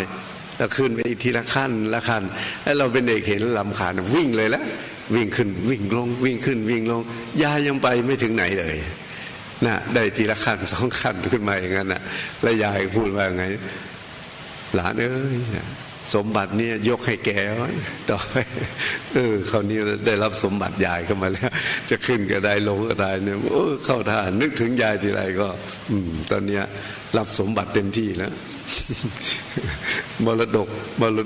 แล้วขึ้นไปอีกทีละขั้นละขั้นแล้วเราเป็นเด็กเห็นลำขาญวิ่งเลยละวิ่งขึ้นวิ่งลงวิ่งขึ้นวิ่งลงยายยังไปไม่ถึงไหนเลยนะได้ทีละขั้นสองขั้นขึ้นมาอย่างนั้นนะแล้วยายพูดว่าไงหลานเอ้ยสมบัติเนี่ยยกให้แกต่อไปคราวนี้ได้รับสมบัติยายเข้ามาแล้วจะขึ้นก็ได้ลงก็ได้เนี่ยเข้าท่านึกถึงยายทีไรก็ตอนเนี้ยรับสมบัติเต็มที่แล้วมร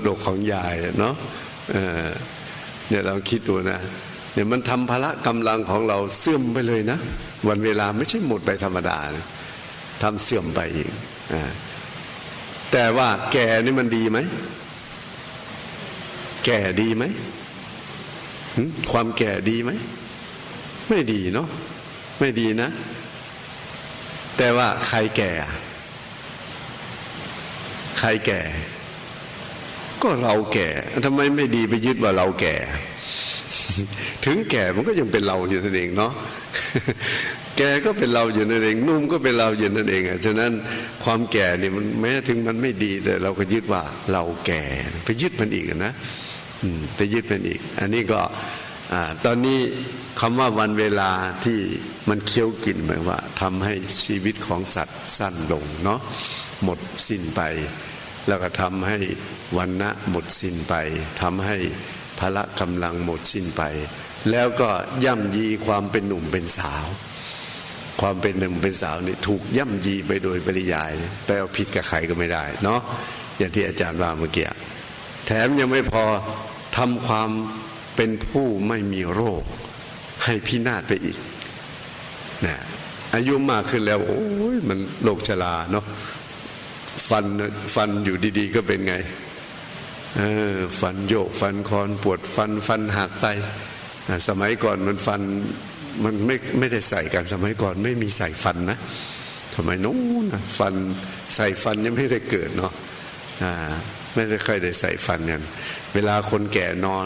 ดกของยายเนาะเนี่ยเราคิดดูนะเนี่ยมันทำพละกำลังของเราเสื่อมไปเลยนะวันเวลาไม่ใช่หมดไปธรรมดานะทำเสื่อมไปอีกแต่ว่าแก่นี่มันดีไหมแก่ดีไหมความแก่ดีไหมไม่ดีเนาะไม่ดีนะแต่ว่าใครแก่ก็เราแก่ทำไมไม่ดีไปยึดว่าเราแก่ถึงแก่มันก็ยังเป็นเราอยู่นั่นเองเนาะแก่ก็เป็นเราอยู่นั่นเองนุ่มก็เป็นเราอยู่นั่นเองฉะนั้นความแก่เนี่ยมันแม้ถึงมันไม่ดีแต่เราก็ยึดว่าเราแก่ไปยึดมันอีกนะไปยึดมันอีกอันนี้ก็ตอนนี้คำว่าวันเวลาที่มันเคี้ยวกินหมายว่าทำให้ชีวิตของสัตว์สั้นลงเนาะหมดสิ้นไปแล้วก็ทำให้วรรณะหมดสิ้นไปทำให้พละกำลังหมดสิ้นไปแล้วก็ย่ำยีความเป็นหนุ่มเป็นสาวความเป็นหนุ่มเป็นสาวนี่ถูกย่ำยีไปโดยปริยายไปเอาผิดกับใครก็ไม่ได้เนาะอย่างที่อาจารย์ว่าเมื่อกี้แถมยังไม่พอทำความเป็นผู้ไม่มีโรคให้พินาศไปอีกนะอายุมากขึ้นแล้วโอ้ยมันโรคชราเนาะฟันอยู่ดีๆก็เป็นไงฟันโยกฟันคอนปวดฟันหักไปสมัยก่อนมันฟันมันไม่ได้ใส่กันสมัยก่อนไม่มีใส่ฟันนะทำไมนู้นฟันใส่ฟันยังไม่ได้เกิดเนาะไม่ได้ค่อยได้ใส่ฟันกันเวลาคนแก่นอ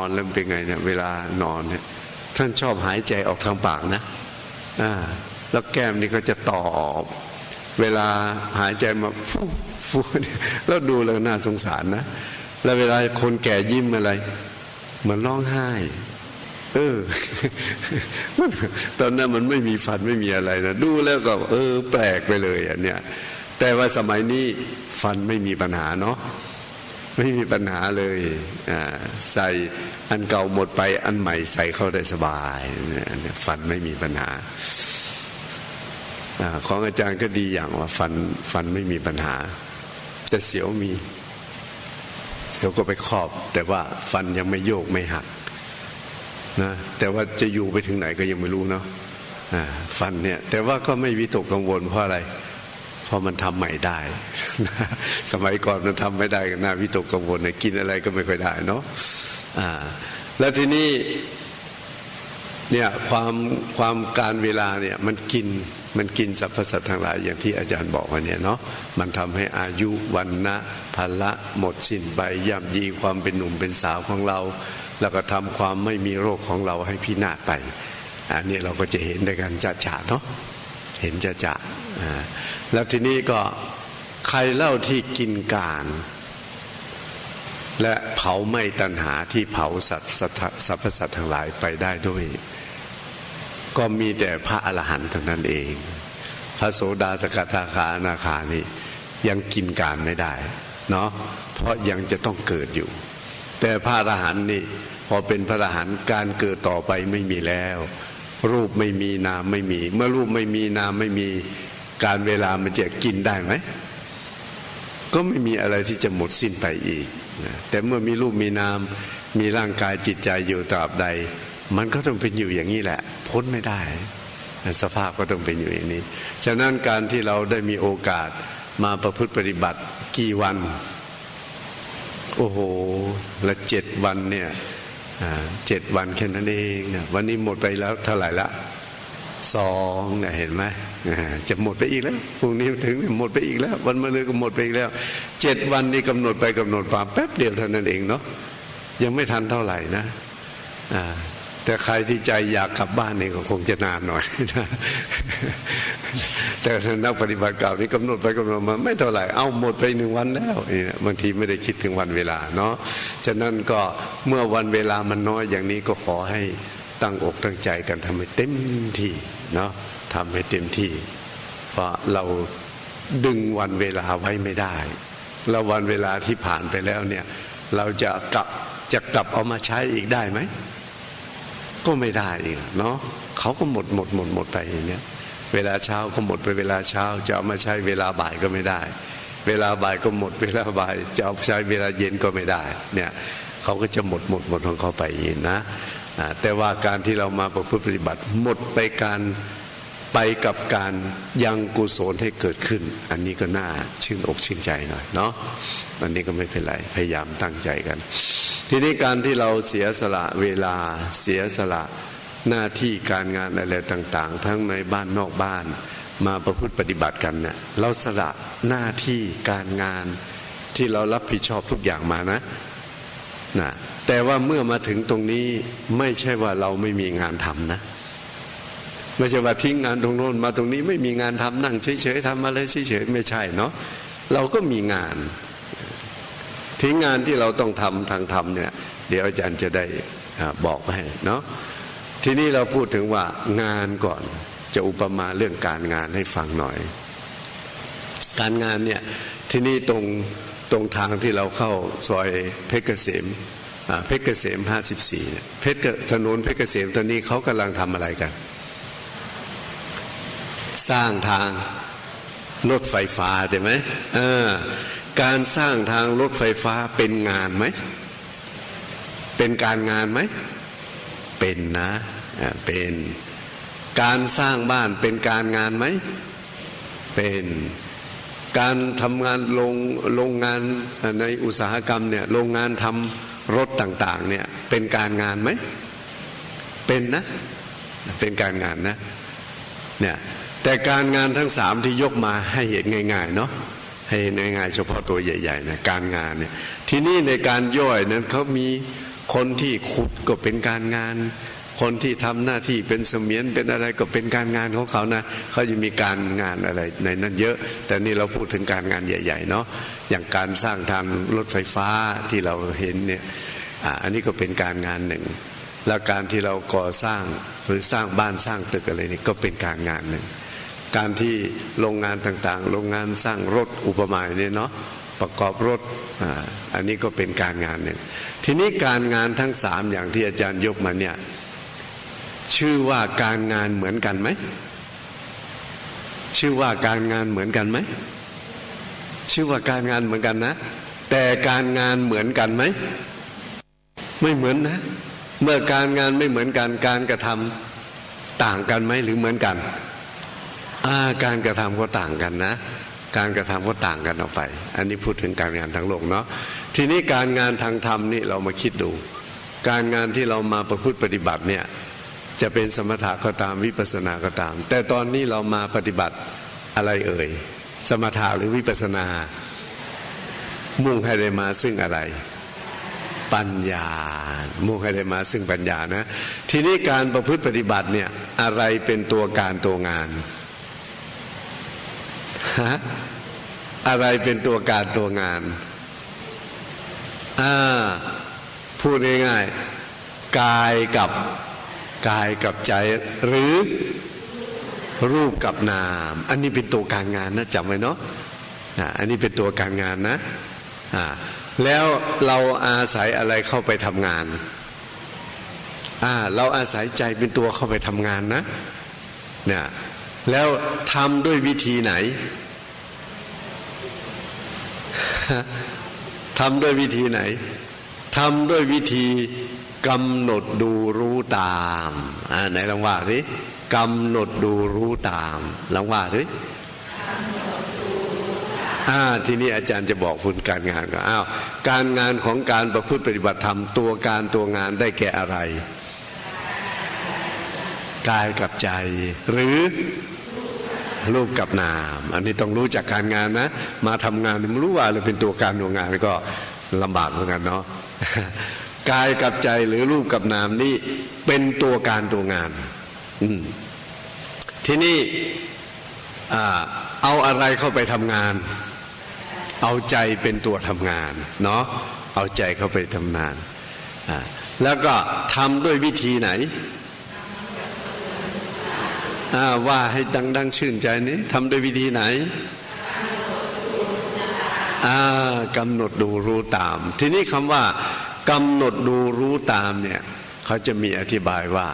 นแล้วเป็นไงเนี่ยเวลานอนเนี่ยท่านชอบหายใจออกทางปากนะแล้วแก้มนี่ก็จะตอบเวลาหายใจมาฟูแล้วดูแล้วน่าสงสารนะแล้วเวลาคนแก่ยิ้มอะไรเหมือนร้องไห้ตอนนั้นมันไม่มีฟันไม่มีอะไรนะดูแล้วก็แปลกไปเลยอันเนี้ยแต่ว่าสมัยนี้ฟันไม่มีปัญหาเนาะไม่มีปัญหาเลยใส่อันเก่าหมดไปอันใหม่ใส่เข้าได้สบายเนี่ยฟันไม่มีปัญหาของอาจารย์ก็ดีอย่างว่าฟันไม่มีปัญหาแต่เสียวมีเสียวก็ไปครอบแต่ว่าฟันยังไม่โยกไม่หักนะแต่ว่าจะอยู่ไปถึงไหนก็ยังไม่รู้เนาะฟันเนี่ยแต่ว่าก็ไม่วิตกกังวลเพราะอะไรเพราะมันทำใหม่ได้สมัยก่อนมันทำไม่ได้กันน่าวิตกกังวลเนี่ยกินอะไรก็ไม่ค่อยได้เนาะแล้วทีนี้เนี่ยความการเวลาเนี่ยมันกินสรรพสัตว์ทั้งหลายอย่างที่อาจารย์บอกมาเนี่ยเนาะมันทำให้อายุวรรณะพละหมดสิ้นไปย่ำยีความเป็นหนุ่มเป็นสาวของเราแล้วก็ทำความไม่มีโรคของเราให้พินาศไปอันนี้เราก็จะเห็นในการจ่าเนาะเห็นจ่าแล้วทีนี้ก็ใครเล่าที่กินการและเผาไหม้ตัณหาที่เผาสรรพสัตว์ทั้งหลายไปได้ด้วยก็มีแต่พระอรหันต์เท่านั้นเองพระโสดาสกทาคาอนาคานี่ยังกินการไม่ได้เนาะเพราะยังจะต้องเกิดอยู่แต่พระอรหันต์นี่พอเป็นพระอรหันต์การเกิดต่อไปไม่มีแล้วรูปไม่มีนามไม่มีเมื่อรูปไม่มีนามไม่มีการเวลามันจะกินได้ไหมก็ไม่มีอะไรที่จะหมดสิ้นไปอีกแต่เมื่อมีรูปมีนามมีร่างกายจิตใจอยู่ตราบใดมันก็ต้องเป็นอยู่อย่างนี้แหละพ้นไม่ได้สภาพก็ต้องเป็นอยู่อย่างนี้ฉะนั้นการที่เราได้มีโอกาสมาประพฤติปฏิบัติกี่วันโอ้โหละ7 วันเนี่ย7 วันแค่นั้นเองนะวันนี้หมดไปแล้วเท่าไหร่ละ 2เนี่ยเห็นไหมจะหมดไปอีกแล้วพรุ่งนี้ถึงหมดไปอีกแล้ววันมะรืนก็หมดไปอีกแล้ว7 วันนี่กำหนดไปกำหนดมาแป๊บเดียวเท่านั้นเองเนาะยังไม่ทันเท่าไหร่นะแต่ใครที่ใจอยากกลับบ้านนี่ก็คงจะนานหน่อยนะแต่นักปฏิบัติเก่านี่กำหนดไปกำหนดมาไม่เท่าไหร่เอาหมดไป1 วันแล้วบางทีไม่ได้คิดถึงวันเวลาเนาะฉะนั้นก็เมื่อวันเวลามันน้อยอย่างนี้ก็ขอให้ตั้งอกตั้งใจกันทำให้เต็มที่เนาะทำให้เต็มที่เพราะเราดึงวันเวลาไว้ไม่ได้แล้ววันเวลาที่ผ่านไปแล้วเนี่ยเราจะกลับเอามาใช้อีกได้ไหมก็ไม่ได้อีกเนาะเขาก็หมดไปอย่างเนี้ยเวลาเช้าก็หมดไปเวลาเช้าจะเอามาใช้เวลาบ่ายก็ไม่ได้เวลาบ่ายก็หมดเวลาบ่ายจะเอาใช้เวลาเย็นก็ไม่ได้เนี่ยเขาก็จะหมดของเขาไปนะแต่ว่าการที่เรามาประพฤติปฏิบัติหมดไปกับการยังกุศลให้เกิดขึ้นอันนี้ก็น่าชื่นอกชื่นใจหน่อยเนาะอันนี้ก็ไม่เป็นไรพยายามตั้งใจกันทีนี้การที่เราเสียสละเวลาเสียสละหน้าที่การงานอะไรต่างๆทั้งในบ้านนอกบ้านมาประพฤติปฏิบัติกันเนี่ยเราสละหน้าที่การงานที่เรารับผิดชอบทุกอย่างมานะแต่ว่าเมื่อมาถึงตรงนี้ไม่ใช่ว่าเราไม่มีงานทำนะไม่ใช่ว่าทิ้งงานตรงโน้นมาตรงนี้ไม่มีงานทำนั่งเฉยๆทำอะไรเฉยๆไม่ใช่เนาะเราก็มีงานทิ้งงานที่เราต้องทำทางธรรมเนี่ยเดี๋ยวอาจารย์จะได้บอกให้เนาะทีนี้เราพูดถึงว่างานก่อนจะอุปมาเรื่องการงานให้ฟังหน่อยการงานเนี่ยที่นี่ตรงทางที่เราเข้าซอยเพชรเกษม54เนี่ยถนนเพชรเกษมตอนนี้เขากำลังทำอะไรกันสร้างทางรถไฟฟ้าใช่ไหมการสร้างทางรถไฟฟ้าเป็นงานไหมเป็นการงานไหมเป็นนะเป็นการสร้างบ้านเป็นการงานไหมเป็นการทำงานโรงงานในอุตสาหกรรมเนี่ยโรงงานทำรถต่างๆเนี่ยเป็นการงานไหมเป็นนะเป็นการงานนะเนี่ยแต่การงานทั้ง3ที่ยกมาให้เห็นง่ายๆเนาะให้เห็นง่ายๆเฉพาะตัวใหญ่ๆนะการงานเนี่ยที่นี่ในการย่อยนั้นเขามีคนที่ขุดก็เป็นการงานคนที่ทำหน้าที่เป็นเสมียนเป็นอะไรก็เป็นการงานของเขานะเขาจะมีการงานอะไรในนั้นเยอะแต่นี่เราพูดถึงการงานใหญ่ๆเนาะอย่างการสร้างทางรถไฟฟ้าที่เราเห็นเนี่ยอันนี้ก็เป็นการงานหนึ่งแล้วการที่เราก่อสร้างหรือสร้างบ้านสร้างตึกอะไรนี่ก็เป็นการงานหนึ่งการที่โรงงานต่างๆโรงงานสร้างรถอุปมาเนี่ยเนาะประกอบรถอันนี้ก็เป็นการงานหนึ่งทีนี้การงานทั้ง3อย่างที่อาจารย์ยกมาเนี่ยชื่อว่าการงานเหมือนกันไหมชื่อว่าการงานเหมือนกันไหมชื่อว่าการงานเหมือนกันนะแต่การงานเหมือนกันไหมไม่เหมือนนะเมื่อการงานไม่เหมือนกันการกระทำต่างกันไหมหรือเหมือนกันการกระทำก็ต่างกันนะการกระทำก็ต่างกันออกไปอันนี้พูดถึงการงานทางโลกเนาะทีนี้การงานทางธรรมนี่เรามาคิดดูการงานที่เรามาประพฤติปฏิบัติเนี่ยจะเป็นสมถะก็ตามวิปัสสนาก็ตามแต่ตอนนี้เรามาปฏิบัติอะไรเอ่ยสมถะหรือวิปัสสนามุ่งให้ได้มาซึ่งอะไรปัญญามุ่งให้ได้มาซึ่งปัญญานะทีนี้การประพฤติปฏิบัติเนี่ยอะไรเป็นตัวการตัวงานอะไรเป็นตัวการตัวงานพูดง่ายๆกายกับใจหรือรูปกับนามอันนี้เป็นตัวการงานนะจำไว้เนาะอันนี้เป็นตัวการงานนะแล้วเราอาศัยอะไรเข้าไปทำงานเราอาศัยใจเป็นตัวเข้าไปทำงานนะเนี่ยแล้วทำด้วยวิธีไหนทำด้วยวิธีไหนทำด้วยวิธีกำหนดดูรู้ตามไหนลองว่าสิกำหนดดูรู้ตามลองว่าสิทีนี้อาจารย์จะบอกคุณการงานก็การงานของการประพฤติปฏิบัติธรรมตัวการตัวงานได้แก่อะไร กายกับใจหรือรูปกับนามอันนี้ต้องรู้จากการงานนะมาทำงานไม่รู้ว่าเราเป็นตัวการตัวงานก็ลำบากเหมือนกันเนาะ กายกับใจหรือรูปกับนามนี่เป็นตัวการตัวงานทีนี้เอาอะไรเข้าไปทำงานเอาใจเป็นตัวทำงานเนาะเอาใจเข้าไปทำงานแล้วก็ทำด้วยวิธีไหนว่าให้ดังชื่นใจนี้ทำด้วยวิธีไหนกำหนดดูรู้ตามทีนี้คำว่ากำหนดดูรู้ตามเนี่ยเขาจะมีอธิบายว่า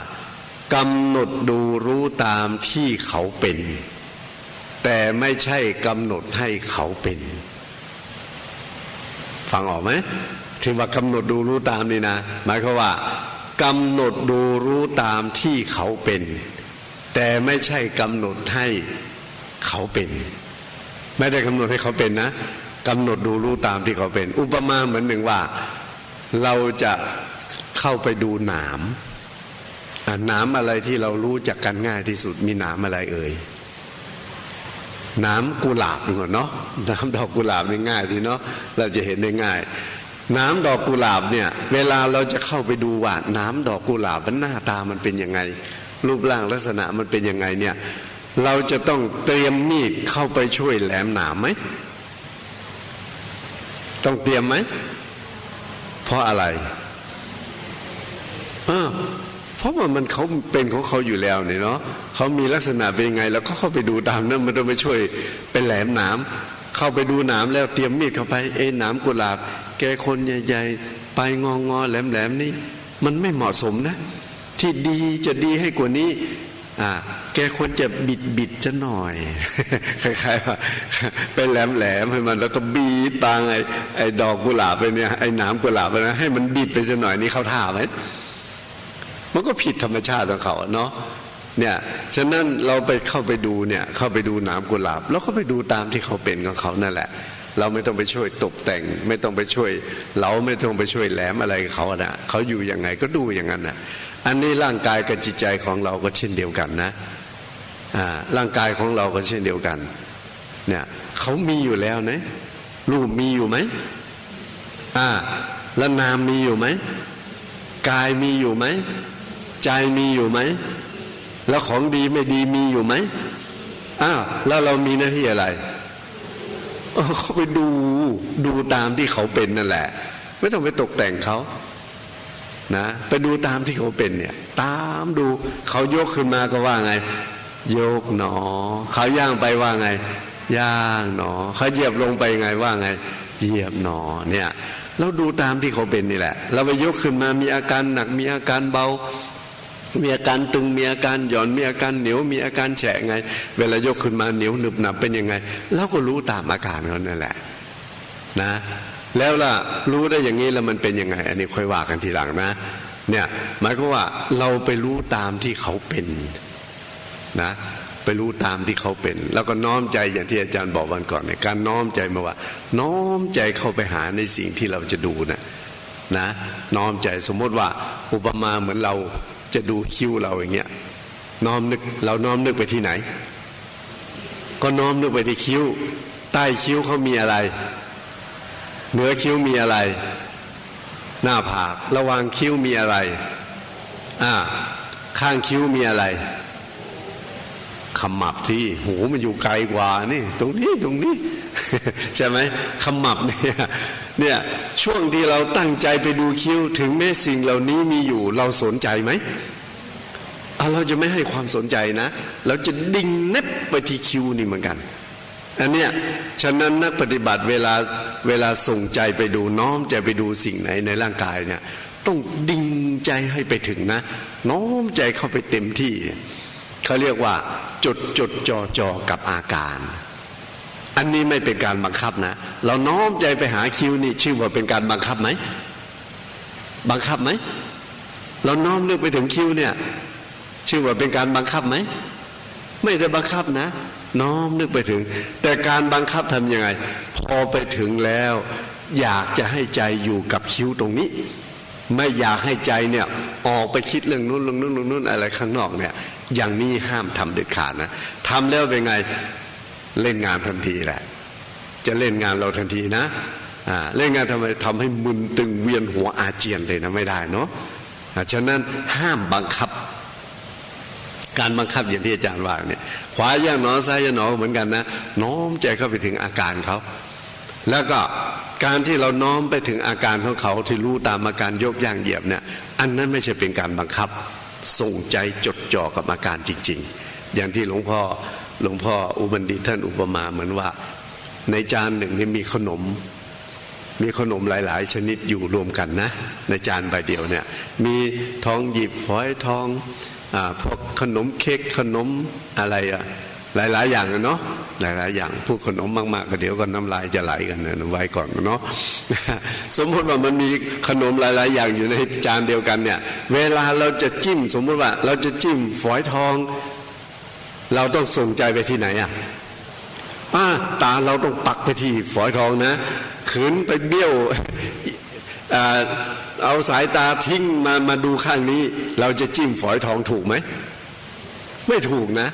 กำหนดดูรู้ตามที่เขาเป็นแต่ไม่ใช่กำหนดให้เขาเป็นฟังออกไหมที่ว่ากำหนดดูรู้ตามนี่นะหมายความว่ากำหนดดูรู้ตามที่เขาเป็นแต่ไม่ใช่กำหนดให้เขาเป็นไม่ได้กำหนดให้เขาเป็นนะกำหนดดูรู้ตามที่เขาเป็นอุปมาเหมือนหนึ่งว่าเราจะเข้าไปดูหนามหนามอะไรที่เรารู้จักกันง่ายที่สุดมีหนามอะไรเอ่ยหนามกุหลาบเนาะหนามดอกกุหลาบนี่ง่ายดีเนาะเราจะเห็นได้ง่ายหนามดอกกุหลาบเนี่ยเวลาเราจะเข้าไปดูว่าหนามดอกกุหลาบมันหน้าตามันเป็นยังไงรูปร่างลักษณะมันเป็นยังไงเนี่ยเราจะต้องเตรียมมีดเข้าไปช่วยแหลมหนามไหมต้องเตรียมไหมเพราะอะไรเพราะว่ามันเขาเป็นของเขาอยู่แล้วเนี่ยเนาะเขามีลักษณะเป็นยังไงแล้วก็เข้าไปดูตามนั้นมันต้องไปช่วยเป็นแหลมหนามเข้าไปดูหนามแล้วเตรียมมีดเข้าไปหนามกุหลาบแกคนใหญ่ๆไปงอแหลมนี่มันไม่เหมาะสมนะที่ดีจะดีให้กว่านี้แกควรจะบิดจะหน่อยคล้ายๆว่าเป็นแหลมให้มันแล้วก็บีบบางไอ้ดอกกุหลาบไปเนี่ยไอ้หนามกุหลาบไปนะให้มันบิดไปจะหน่อยนี่เขาท่าไหมมันก็ผิดธรรมชาติของเขาเนาะเนี่ยฉะนั้นเราไปเข้าไปดูเนี่ยเข้าไปดูหนามกุหลาบแล้วก็ไปดูตามที่เขาเป็นของเขานั่นแหละเราไม่ต้องไปช่วยตกแต่งไม่ต้องไปช่วยเราไม่ต้องไปช่วยแหลมอะไรเขานะเขาอยู่ยังไงก็ดูอย่างนั้นนะอันนี้ร่างกายกับจิตใจของเราก็เช่นเดียวกันนะร่างกายของเราก็เช่นเดียวกันเนี่ยเขามีอยู่แล้วนะรูปมีอยู่ไหมแล้วนามมีอยู่ไหมกายมีอยู่ไหมใจมีอยู่ไหมแล้วของดีไม่ดีมีอยู่ไหมแล้วเรามีหน้าที่อะไรเขาไปดูตามที่เขาเป็นนั่นแหละไม่ต้องไปตกแต่งเขานะไปดูตามที่เขาเป็นเนี่ยตามดูเขายกขึ้นมาก็ว่าไงยกหนอเขาย่างไปว่าไงย่างหนอเขาเหยียบลงไปไงว่าไงเหยียบหนอเนี่ยเราดูตามที่เขาเป็นนี่แหละเราไปยกขึ้นมามีอาการหนักมีอาการเบามีอาการตึงมีอาการหย่อนมีอาการเหนียวมีอาการแฉะไงเวลายกขึ้นมาเหนียวหนึบหนับเป็นยังไงเราก็รู้ตามอาการเขานั่นแหละนะแล้วล่ะรู้ได้อย่างนี้แล้วมันเป็นยังไงอันนี้ค่อยว่ากันทีหลังนะเนี่ยหมายความว่าเราไปรู้ตามที่เขาเป็นนะไปรู้ตามที่เขาเป็นแล้วก็น้อมใจอย่างที่อาจารย์บอกวันก่อนเนี่ยการน้อมใจมาว่าน้อมใจเข้าไปหาในสิ่งที่เราจะดูนะน้อมใจสมมติว่าอุปมาเหมือนเราจะดูคิ้วเราอย่างเงี้ยน้อมนึกเราน้อมนึกไปที่ไหนก็น้อมนึกไปที่คิ้วใต้คิ้วเขามีอะไรเหนือคิ้วมีอะไรหน้าผากระหว่างคิ้วมีอะไรข้างคิ้วมีอะไรขมับที่หูมันอยู่ไกลกว่านี่ตรงนี้ ใช่ไหมขมับเนี่ยช่วงที่เราตั้งใจไปดูคิ้วถึงแม้สิ่งเหล่านี้มีอยู่เราสนใจไหมเราจะไม่ให้ความสนใจนะเราจะดิ่งเน็บไปที่คิ้วนี่เหมือนกันอันเนี้ยฉะนั้นนักปฏิบัติเวลาส่งใจไปดูน้อมใจไปดูสิ่งไหนในร่างกายเนี่ยต้องดิ่งใจให้ไปถึงนะน้อมใจเข้าไปเต็มที่เขาเรียกว่าจดจ่อกับอาการอันนี้ไม่เป็นการบังคับนะเราน้อมใจไปหาคิ้วนี่ชื่อว่าเป็นการบังคับไหมบังคับไหมเราน้อมนึกไปถึงคิ้วเนี่ยชื่อว่าเป็นการบังคับไหมไม่ได้บังคับนะน้อมนึกไปถึงแต่การบังคับทำยังไงพอไปถึงแล้วอยากจะให้ใจอยู่กับคิ้วตรงนี้ ไม่อยากให้ใจเนี่ยออกไปคิดเรื่องนู้นเรื่องนู้นเรื่องนู้นอะไรข้างนอกเนี่ยอย่างนี้ห้ามทำเด็ดขาดนะทำแล้วเป็นไงเล่นงานทันทีแหละจะเล่นงานเราทันทีนะเล่นงานทำให้มึนตึงเวียนหัวอาเจียนเลยนะไม่ได้เนาะฉะนั้นห้ามบังคับการบังคับอย่างที่อาจารย์ว่าเนี่ยขวาย่างหนอซ้ายย่างหนอเหมือนกันนะน้อมใจเข้าไปถึงอาการเขาแล้วก็การที่เราน้อมไปถึงอาการของเขาที่รู้ตามอาการยกย่างเหยียบเนี่ยอันนั้นไม่ใช่เป็นการบังคับส่งใจจดจ่อกับอาการจริงๆอย่างที่หลวงพ่ออุบันดิตท่านอุปมาเหมือนว่าในจานหนึ่งนี่มีขนมหลายๆชนิดอยู่รวมกันนะในจานใบเดียวเนี่ยมีทองหยิบฝอยทองพวกขนมเค้กขนมอะไรหลายๆอย่างเนาะหลายๆอย่างพวกขนมมากๆก็เดี๋ยวก็น้ำลายจะไหลกันนะไว้ก่อนเนาะ สมมติว่ามันมีขนมหลายๆอย่างอยู่ในจานเดียวกันเนี่ยเวลาเราจะจิ้มสมมติว่าเราจะจิ้มฝอยทองเราต้องส่งใจไปที่ไหนตาเราต้องปักไปที่ฝอยทองนะขืนไปเบี้ยวเอาสายตาทิ้งมาดูข้างนี้เราจะจิ้มฝอยทองถูกไหมไม่ถูกนะ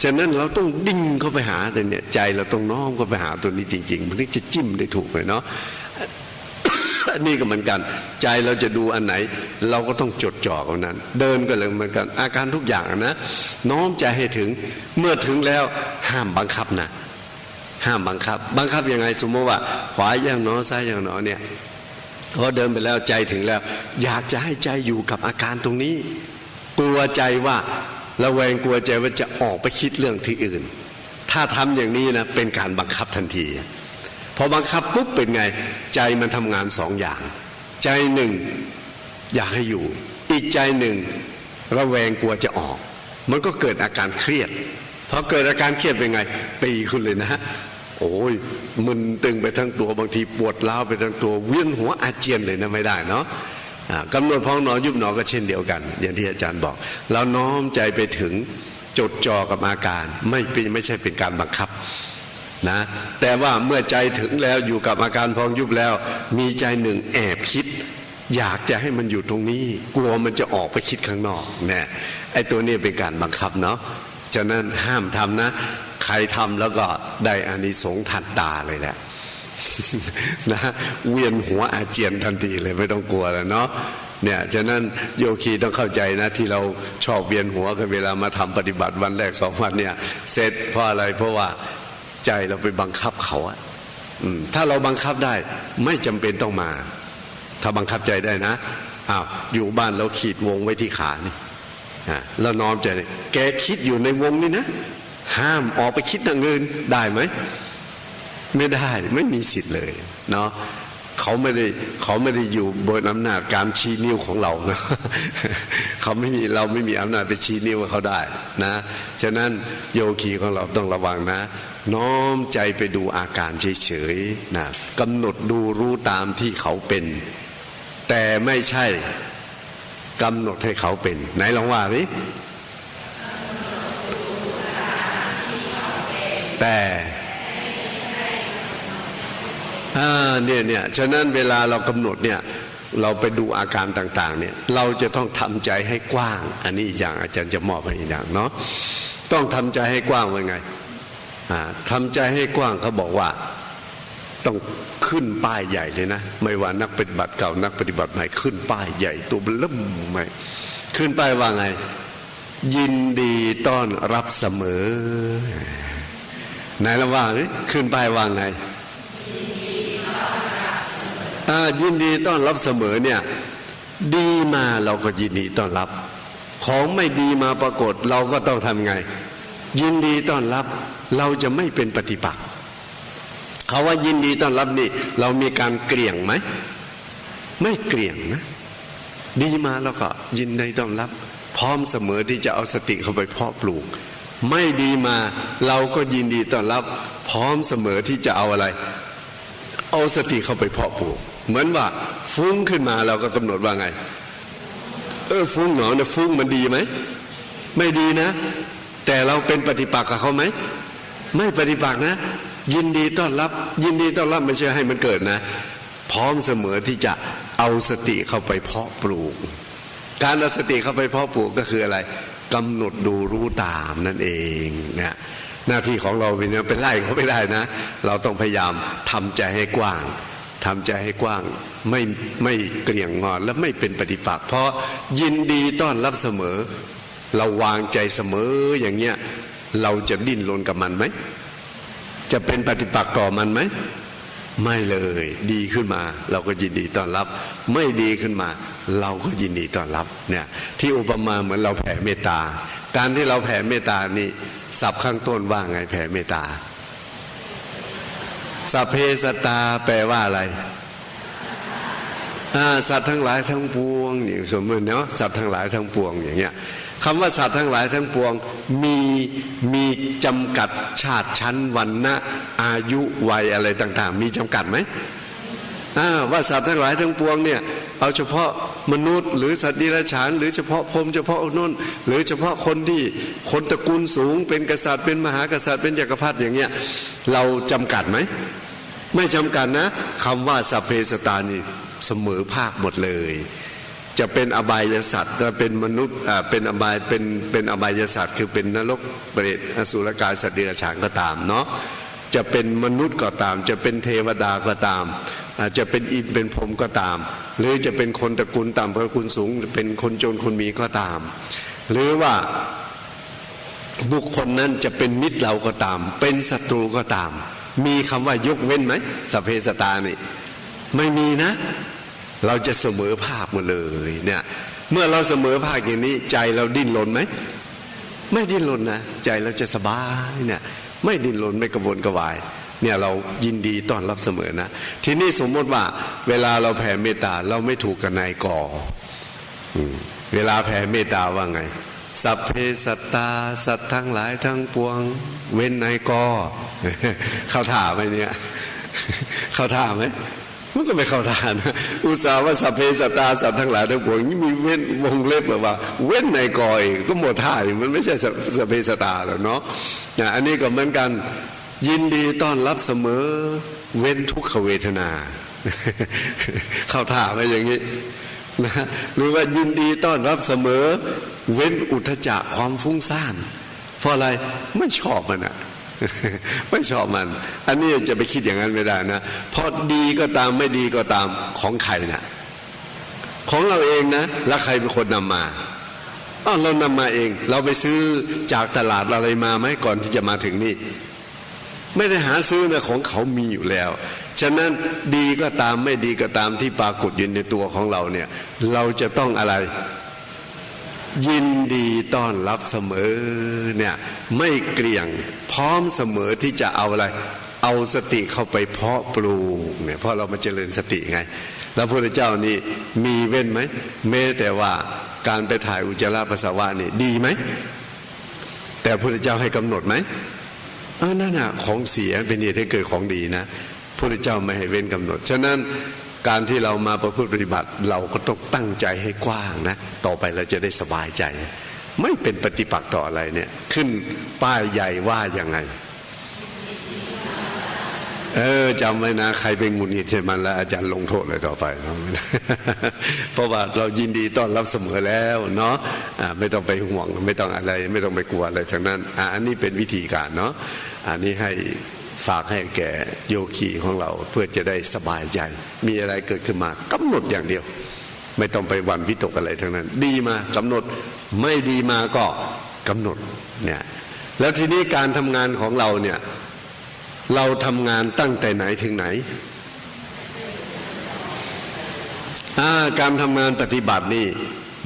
ฉะนั้นเราต้องดิ้งเข้าไปหาเนี่ยใจเราต้องน้อมเข้าไปหาตัวนี้จริงๆมันถึงจะจิ้มได้ถูกเลยเนาะ อันนี้ก็เหมือนกันใจเราจะดูอันไหนเราก็ต้องจดจ่อกับนั้นเดินก็เลยเหมือนกันอาการทุกอย่างนะน้อมใจให้ถึงเมื่อถึงแล้วห้ามบังคับนะห้ามบังคับยังไงสมมติว่าขวาอย่างหนอซ้ายอย่างหนอเนี่ยพอเดินไปแล้วใจถึงแล้วอยากจะให้ใจอยู่กับอาการตรงนี้กลัวใจว่าระแวงกลัวใจว่าจะออกไปคิดเรื่องที่อื่นถ้าทำอย่างนี้นะเป็นการบังคับทันทีพอบังคับปุ๊บเป็นไงใจมันทำงานสองอย่างใจหนึ่งอยากให้อยู่อีกใจหนึ่งระแวงกลัวจะออกมันก็เกิดอาการเครียดพอเกิดอาการเครียดเป็นไงตีขึ้นเลยนะโอ้ยมึนตึงไปทั้งตัวบางทีปวดร้าวไปทั้งตัวเวียนหัวอาเจียนเลยนะไม่ได้เนาะกำหนดพองหนอยุบหนอก็เช่นเดียวกันอย่างที่อาจารย์บอกเราน้อมใจไปถึงจดจ่อกับอาการไม่ใช่เป็นการบังคับนะแต่ว่าเมื่อใจถึงแล้วอยู่กับอาการพองยุบแล้วมีใจหนึ่งแอบคิดอยากจะให้มันอยู่ตรงนี้กลัวมันจะออกไปคิดข้างนอกเนี่ยไอ้ตัวนี้เป็นการบังคับเนาะฉะนั้นห้ามทำนะใครทำแล้วก็ได้อานิสงส์ทันตาเลยแหละ นะเวียนหัวอาเจียนทันทีเลยไม่ต้องกลัวแล้วเนาะเนี่ยฉะนั้นโยคีต้องเข้าใจนะที่เราชอบเวียนหัวกันเวลามาทำปฏิบัติวันแรก2 วันเนี่ยเสร็จเพราะอะไรเพราะว่าใจเราไปบังคับเขาถ้าเราบังคับได้ไม่จำเป็นต้องมาถ้าบังคับใจได้นะอยู่บ้านเราขีดวงไว้ที่ขานี่แล้วน้อมใจแกคิดอยู่ในวงนี่นะห้ามออกไปคิดอย่างอื่นได้ไหมไม่ได้ไม่มีสิทธิ์เลยเนาะเขาไม่ได้อยู่บนอำนาจการชี้นิ้วของเรานะเราไม่มีอำนาจไปชี้นิ้วเขาได้นะฉะนั้นโยคีของเราต้องระวังนะน้อมใจไปดูอาการเฉยๆนะกำหนดดูรู้ตามที่เขาเป็นแต่ไม่ใช่กำหนดให้เขาเป็นไหนลองว่าดิแต่เนี่ยฉะนั้นเวลาเรากำหนดเนี่ยเราไปดูอาการต่างๆเนี่ยเราจะต้องทำใจให้กว้างอันนี้อีกอย่างอาจารย์จะมอบให้อีกอย่างเนาะต้องทำใจให้กว้างว่าไงทำใจให้กว้างเขาบอกว่าต้องขึ้นป้ายใหญ่เลยนะไม่ว่านักปฏิบัติเก่านักปฏิบัติใหม่ขึ้นป้ายใหญ่ตัวเริ่มใหม่ขึ้นป้ายว่าไงยินดีต้อนรับเสมอไหนละว่านี่ขึ้นป้ายว่าไงยินดีต้อนรับเสมอเนี่ยดีมาเราก็ยินดีต้อนรับของไม่ดีมาปรากฏเราก็ต้องทำไงยินดีต้อนรับเราจะไม่เป็นปฏิปักษ์เขาว่ายินดีต้อนรับนี่เรามีการเกลี่ยงไหมไม่เกลี่ยงนะดีมาเราก็ยินดีต้อนรับพร้อมเสมอที่จะเอาสติเข้าไปเพาะปลูกไม่ดีมาเราก็ยินดีต้อนรับพร้อมเสมอที่จะเอาอะไรเอาสติเข้าไปเพาะปลูกเหมือนว่าฟุ้งขึ้นมาเราก็กำหนดว่าไงฟุ้งหนอเนี่ยฟุ้งมันดีไหมไม่ดีนะแต่เราเป็นปฏิปักษ์กับเขาไหมไม่ปฏิปักษ์นะยินดีต้อนรับยินดีต้อนรับไม่ใช่ให้มันเกิดนะ พร้อมเสมอที่จะเอาสติเข้าไปเพาะปลูกการเอาสติเข้าไปเพาะปลูกก็คืออะไรกำหนดดูรู้ตามนั่นเองเนี่ยหน้าที่ของเราเป็นไล่เขาไม่ได้นะเราต้องพยายามทำใจให้กว้างทำใจให้กว้างไม่เกลี่ยงงอนและไม่เป็นปฏิปักษ์เพราะยินดีต้อนรับเสมอเราวางใจเสมออย่างเงี้ยเราจะดิ้นรนกับมันไหมจะเป็นปฏิปักษ์ต่อมันไหมไม่เลยดีขึ้นมาเราก็ยินดีต้อนรับไม่ดีขึ้นมาเราก็ยินดีต้อนรับเนี่ยที่อุปมาเหมือนเราแผ่เมตตาการที่เราแผ่เมตตานี่ศัพท์ข้างต้นว่าไงแผ่เมตตาสัพเพสัตตาแปลว่าอะไรสัตว์ทั้งหลายทั้งปวงนี่สมมติเนาะสัตว์ทั้งหลายทั้งปวงอย่างเงี้ยคำว่าสัตว์ทั้งหลายทั้งปวงมีจำกัดชาติชั้นวรรณะอายุวัยอะไรต่างๆมีจำกัดไหมว่าสัตว์ทั้งหลายทั้งปวงเนี่ยเอาเฉพาะมนุษย์หรือสัตว์ดิรัจฉานหรือเฉพาะพรหมเฉพาะอนุนหรือเฉพาะคนที่คนตระกูลสูงเป็นกษัตริย์เป็นมหากษัตริย์เป็นจักรพรรดิอย่างเงี้ยเราจำกัดไหมไม่จำกัดนะคำว่าสัพเพสัตตานี่เสมอภาคหมดเลยจะเป็นอบายสัตว์จะเป็นมนุษย์เป็นอบายเป็นอบายสัตว์คือเป็นนรกเปรตอสุรกายสัตว์เดรัจฉานก็ตามเนาะจะเป็นมนุษย์ก็ตามจะเป็นเทวดาก็ตามจะเป็นอินเป็นพรหมก็ตามหรือจะเป็นคนตระกูลต่ำตระกูลสูงเป็นคนจนคนมีก็ตามหรือว่าบุคคลนั้นจะเป็นมิตรเราก็ตามเป็นศัตรูก็ตามมีคำว่ายกเว้นไหมสัพเพสัตตานี่ไม่มีนะเราจะเสมอภาคหมดเลยเนี่ยเมื่อเราเสมอภาคอย่างนี้ใจเราดิ้นรนไหมไม่ดิ้นรนนะใจเราจะสบายเนี่ยไม่ดิ้นรนไม่กระวนกระวายเนี่ยเรายินดีต้อนรับเสมอนะทีนี้สมมติว่าเวลาเราแผ่เมตตาเราไม่ถูกกับนายก่อเวลาแผ่เมตตาว่าไงสัพเพสัตตาสัตว์ทั้งหลายทั้งปวงเว้นนายก่อเข้าท่าไหมเนี่ยเข้าท่าไหมมันก็ไม่เข้าท่านะอุตส่าห์ว่าสัพเพสัตตาสัตว์ทั้งหลายทั้งปวงนี่มีเว้นวงเล็บแบบว่าเว้นนายก่อเองก็หมดท่ามันไม่ใช่สัพเพสัตตาแล้วเนาะอันนี้ก็เหมือนกันยินดีต้อนรับเสมอเว้นทุกขเวทนาเข้าท่าไหมอย่างนี้นะหรือว่ายินดีต้อนรับเสมอเว้นอุทธัจจะความฟุ้งซ่านเพราะอะไรไม่ชอบมันไม่ชอบมันอันนี้จะไปคิดอย่างนั้นไม่ได้นะเพราะดีก็ตามไม่ดีก็ตามของใครนะของเราเองนะแล้วใครเป็นคนนำมาเรานำมาเองเราไปซื้อจากตลาดอะไรมาไหมก่อนที่จะมาถึงนี่ไม่ได้หาซื้อนะของเขามีอยู่แล้วฉะนั้นดีก็ตามไม่ดีก็ตามที่ปรากฏอยู่ในตัวของเราเนี่ยเราจะต้องอะไรยินดีต้อนรับเสมอเนี่ยไม่เกลี่ยงพร้อมเสมอที่จะเอาอะไรเอาสติเข้าไปเพาะปลูกเนี่ยเพราะเรามาเจริญสติไงแล้วพระพุทธเจ้านี่มีเว้นไหมแม้แต่ว่าการไปถ่ายอุจจาระปัสสาวะนี่ดีไหมแต่พระพุทธเจ้าให้กำหนดไหมนั่นน่ะของเสียเป็นเหตุให้เกิดของดีนะพระพุทธเจ้าไม่ให้เว้นกำหนดฉะนั้นการที่เรามาประพฤติปฏิบัติเราก็ต้องตั้งใจให้กว้างนะต่อไปเราจะได้สบายใจไม่เป็นปฏิปักษ์ต่ออะไรเนี่ยขึ้นป้ายใหญ่ว่ายังไงจำไว้นะใครเป็นหงุดหงิดใช่มันแล้วอาจารย์ลงโทษเลยต่อไปเพราะว่าเรายินดีต้อนรับเสมอแล้วเนาะไม่ต้องไปห่วงไม่ต้องอะไรไม่ต้องไปกลัวอะไรทั้งนั้นอันนี้เป็นวิธีการเนาะอันนี้ให้ฝากให้แก่โยคีของเราเพื่อจะได้สบายใจมีอะไรเกิดขึ้นมากำหนดอย่างเดียวไม่ต้องไปหวั่นวิตกอะไรทั้งนั้นดีมากำหนดไม่ดีมาก็กำหนดเนี่ยแล้วทีนี้การทำงานของเราเนี่ยเราทำงานตั้งแต่ไหนถึงไหนการทำงานปฏิบัตินี่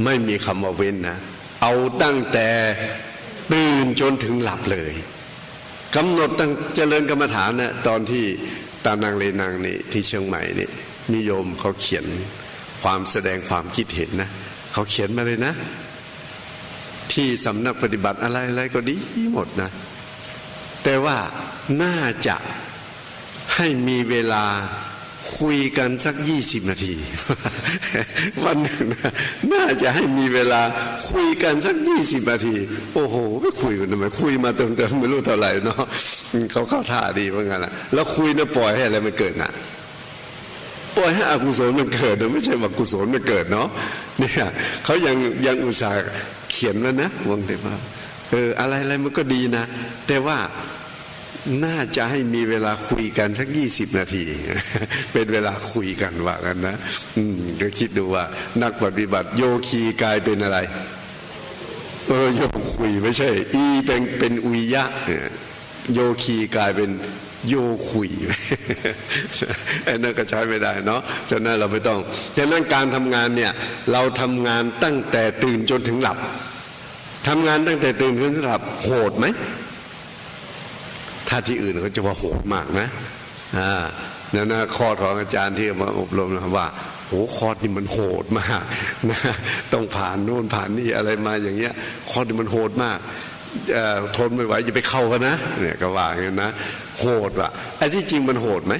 ไม่มีคำว่าเว้นนะเอาตั้งแต่ตื่นจนถึงหลับเลยกำหนดตั้งเจริญกรรมฐานนะตอนที่ตานางเลนางนี่ที่เชียงใหม่นี่นิยมเขาเขียนความแสดงความคิดเห็นนะเขาเขียนมาเลยนะที่สำนักปฏิบัติอะไรก็ดีหมดนะแต่ว่าน่าจะให้มีเวลาคุยกันสัก20 นาที วันหนึ่งนะน่าจะให้มีเวลาคุยกันสัก20 นาทีโอ้โหไม่คุยกันทำไมคุยมาเติมไม่รู้เท่าไหร่เนาะเขาเข้าท่าดีเหมือนกันนะแล้วคุยนะปล่อยให้อะไรมันเกิด ปล่อยให้อกุศลมันเกิดนะไม่ใช่ว่ากุศลมันเกิดเนาะเนี่ยเขายังอุตส่าห์เขียนแล้วนะวงเด็กว่าอะไรมันก็ดีนะแต่ว่าน่าจะให้มีเวลาคุยกันสัก20 นาที เป็นเวลาคุยกันว่ากันนะก็คิดดูว่านักปฏิบัติโยคีกลายเป็นอะไรโยคุยไม่ใช่อีเป็นอุยยะโยคีกลายเป็นโยคุย ไอ้นั่นก็ใช้ไม่ได้เนาะฉะนั้นเราไม่ต้องฉะนั้นการทำงานเนี่ยเราทำงานตั้งแต่ตื่นจนถึงหลับทำงานตั้งแต่ตื่นจนถึงหลับโหดไหมถ้าที่อื่นเขาจะว่าโหดมากนะนั่นนะคอร์สของอาจารย์ที่มาอบรมนะว่าโอ้คอร์สนี่มันโหดมากนะต้องผ่านโน่นผ่านนี่อะไรมาอย่างเงี้ยคอร์สนี่มันโหดมากทนไม่ไหวจะไปเข้ากันนะเนี่ยก็ว่าอย่างนั้นนะโหดว่ะไอ้ที่จริงมันโหดไหม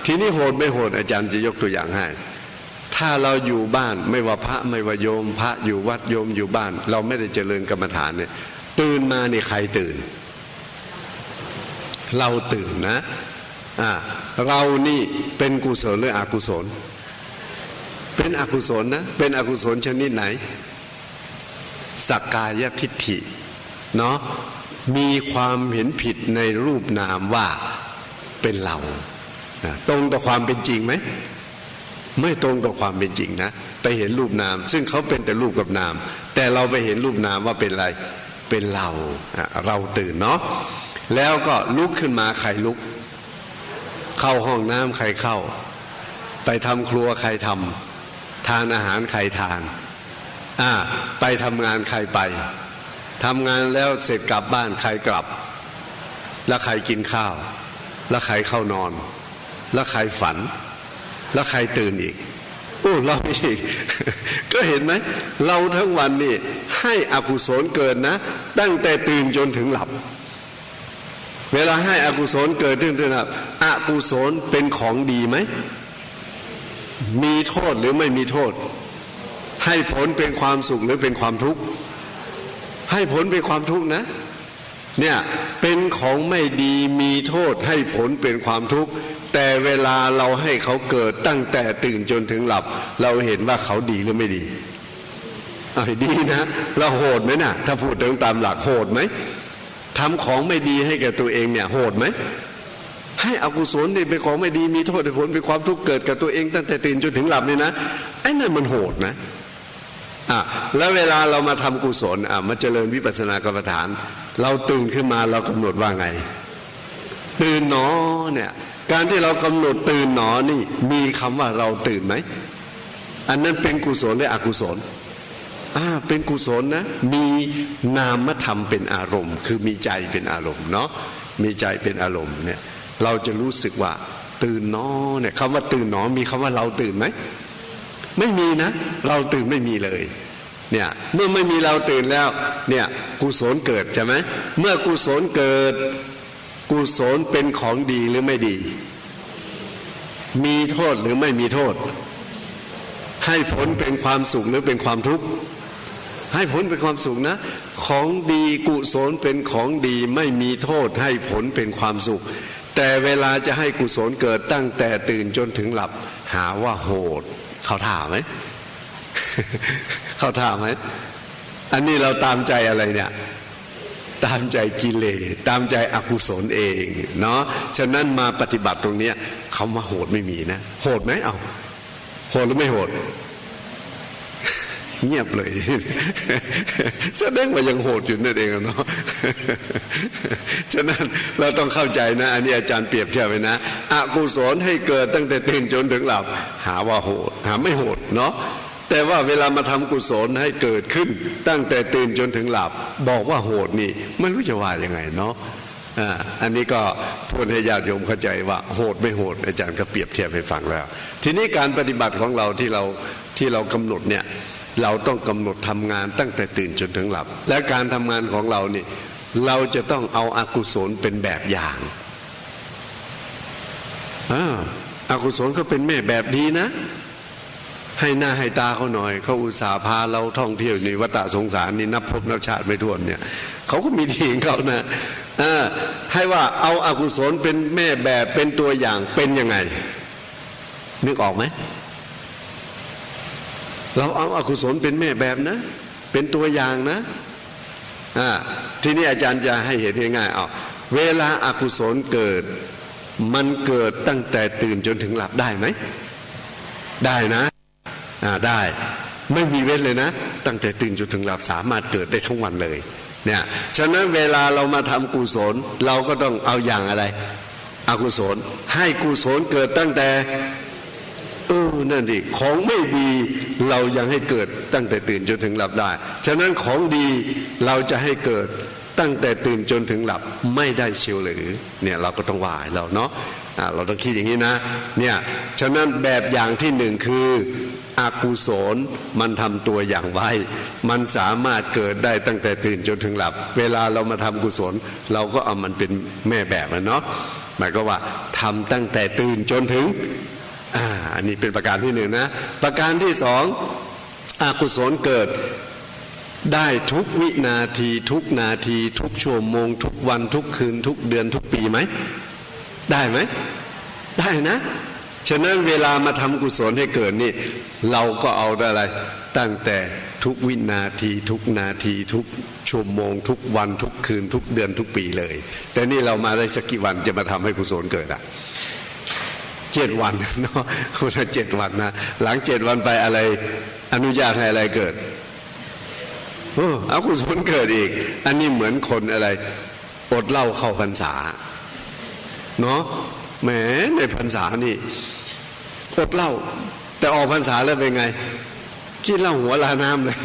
ทีนี้โหดไม่โหดอาจารย์จะยกตัวอย่างให้ถ้าเราอยู่บ้านไม่ว่าพระไม่ว่าโยมพระอยู่วัดโยมอยู่บ้านเราไม่ได้เจริญกรรมฐานเนี่ยตื่นมาเนี่ยใครตื่นเราตื่นนะเรานี่เป็นกุศลหรืออกุศลเป็นอกุศลนะเป็นอกุศลชนิดไหนสักกายทิฏฐิเนาะมีความเห็นผิดในรูปนามว่าเป็นเราตรงต่อความเป็นจริงไหมไม่ตรงต่อความเป็นจริงนะไปเห็นรูปนามซึ่งเขาเป็นแต่รูปกับนามแต่เราไปเห็นรูปนามว่าเป็นอะไรเป็นเราตื่นเนาะแล้วก็ลุกขึ้นมาใครลุกเข้าห้องน้ำใครเข้าไปทำครัวใครทำทานอาหารใครทานไปทำงานใครไปทำงานแล้วเสร็จกลับบ้านใครกลับแล้วใครกินข้าวแล้วใครเข้านอนแล้วใครฝันแล้วใครตื่นอีกเราอีก ก็เห็นไหมเราทั้งวันนี่ให้อกุศลเกิดนะตั้งแต่ตื่นจนถึงหลับเวลาให้อกุศลเกิดขึ้นนะครับอกุศลเป็นของดีไหมมีโทษหรือไม่มีโทษให้ผลเป็นความสุขหรือเป็นความทุกข์ให้ผลเป็นความทุกข์นะเนี่ยเป็นของไม่ดีมีโทษให้ผลเป็นความทุกข์แต่เวลาเราให้เขาเกิดตั้งแต่ตื่นจนถึงหลับเราเห็นว่าเขาดีหรือไม่ดีดีนะเราโหดไหมนะถ้าพูดถึงตามหลักโหดไหมทำของไม่ดีให้แก่ตัวเองเนี่ยโหดไหมให้อกุศลนี่เป็นของไม่ดีมีโทษให้ผลเป็นความทุกข์เกิดกับตัวเองตั้งแต่ตื่นจนถึงหลับนี่นะไอ้นั่นมันโหดนะแล้วเวลาเรามาทำกุศลมาเจริญวิปัสสนากรรมฐานเราตื่นขึ้นมาเรากำหนดว่าไงตื่นหนอเนี่ยการที่เรากำหนดตื่นหนอนี่มีคำว่าเราตื่นไหมอันนั้นเป็นกุศลหรืออกุศลเป็นกุศลนะมีนามธรรมเป็นอารมณ์คือมีใจเป็นอารมณ์เนาะมีใจเป็นอารมณ์เนี่ยเราจะรู้สึกว่าตื่นหนอเนี่ยคำว่าตื่นหนอมีคำว่าเราตื่นไหมไม่มีนะเราตื่นไม่มีเลยเนี่ยเมื่อไม่มีเราตื่นแล้วเนี่ยกุศลเกิดใช่ไหมเมื่อกุศลเกิดกุศลเป็นของดีหรือไม่ดีมีโทษหรือไม่มีโทษให้ผลเป็นความสุขหรือเป็นความทุกข์ให้ผลเป็นความสุขนะของดีกุศลเป็นของดีไม่มีโทษให้ผลเป็นความสุขแต่เวลาจะให้กุศลเกิดตั้งแต่ตื่นจนถึงหลับหาว่าโหดเขาท่าไหม เขาท่าไหมอันนี้เราตามใจอะไรเนี่ยตามใจกิเลสตามใจอกุศลเองเนาะฉะนั้นมาปฏิบัติตรงนี้เขามาโหดไม่มีนะโหดไหมโหดหรือไม่โหด เงียบเลย แสดงว่ายังโหดอยู่นั่นเองเนาะ ฉะนั้นเราต้องเข้าใจนะอันนี้อาจารย์เปรียบเทียบไว้นะอกุศลให้เกิดตั้งแต่ตื่นจนถึงหลับหาว่าโหดหาไม่โหดเนาะแต่ว่าเวลามาทำกุศลให้เกิดขึ้นตั้งแต่ตื่นจนถึงหลับบอกว่าโหดนี่ไม่รู้จะว่ายังไงเนาะอันนี้ก็พูดให้ญาติโยมเข้าใจว่าโหดไม่โหดอาจารย์ก็เปรียบเทียบให้ฟังแล้วทีนี้การปฏิบัติของเราที่เรากำหนดเนี่ยเราต้องกำหนดทำงานตั้งแต่ตื่นจนถึงหลับและการทำงานของเรานี่เราจะต้องเอาอกุศลเป็นแบบอย่างอกุศลก็เป็นแม่แบบดีนะ ให้หน้าให้ตาเขาหน่อยเขาอุตส่าห์พาเราท่องเที่ยวในวัฏสงสารนี่นับภพนับชาติไม่ถ้วนเนี่ยเขาก็มีดีของเขานะให้ว่าเอาอกุศลเป็นแม่แบบเป็นตัวอย่างเป็นยังไงนึกออกไหมเราเอาอกุศลเป็นแม่แบบนะเป็นตัวอย่างนะทีนี้อาจารย์จะให้เห็นง่ายๆเอาเวลาอากุศลเกิดมันเกิดตั้งแต่ตื่นจนถึงหลับได้ไหมได้นะได้ไม่มีเว้นเลยนะตั้งแต่ตื่นจนถึงหลับสามารถเกิดได้ทั้งวันเลยเนี่ยฉะนั้นเวลาเรามาทำกุศลเราก็ต้องเอาอย่างอะไรอกุศลให้กุศลเกิดตั้งแต่นั่นดิของไม่ดีเรายังให้เกิดตั้งแต่ตื่นจนถึงหลับได้ฉะนั้นของดีเราจะให้เกิดตั้งแต่ตื่นจนถึงหลับไม่ได้เชียวหรือเนี่ยเราก็ต้องว่าเราเนาะเราต้องคิดอย่างนี้นะเนี่ยฉะนั้นแบบอย่างที่หนึ่งคืออกุศลมันทำตัวอย่างไว้มันสามารถเกิดได้ตั้งแต่ตื่นจนถึงหลับเวลาเรามาทำกุศลเราก็เอามันเป็นแม่แบบมันเนาะหมายก็ว่าทำตั้งแต่ตื่นจนถึงอันนี้เป็นประการที่หนึ่งนะประการที่สองอกุศลเกิดได้ทุกวินาทีทุกนาทีทุกชั่วโมงทุกวันทุกคืนทุกเดือนทุกปีไหมได้ไหมได้นะฉะนั้นเวลามาทำกุศลให้เกิดนี่เราก็เอาได้อะไรตั้งแต่ทุกวินาทีทุกนาทีทุกชั่วโมงทุกวันทุกคืนทุกเดือนทุกปีเลยแต่นี่เรามาได้สักกี่วันจะมาทำให้กุศลเกิด7 วันเนาะคุณ7 วันนะหลัง7 วันไปอะไรอนุญาตให้อะไรเกิดเอากุศลเกิดอีกอันนี้เหมือนคนอะไรอดเหล้าเข้าพรรษาเนาะแหมในพรรษานี่อดเหล้าแต่ออกพรรษาแล้วเป็นไงกินเหล้าหัวลาน้ำเลย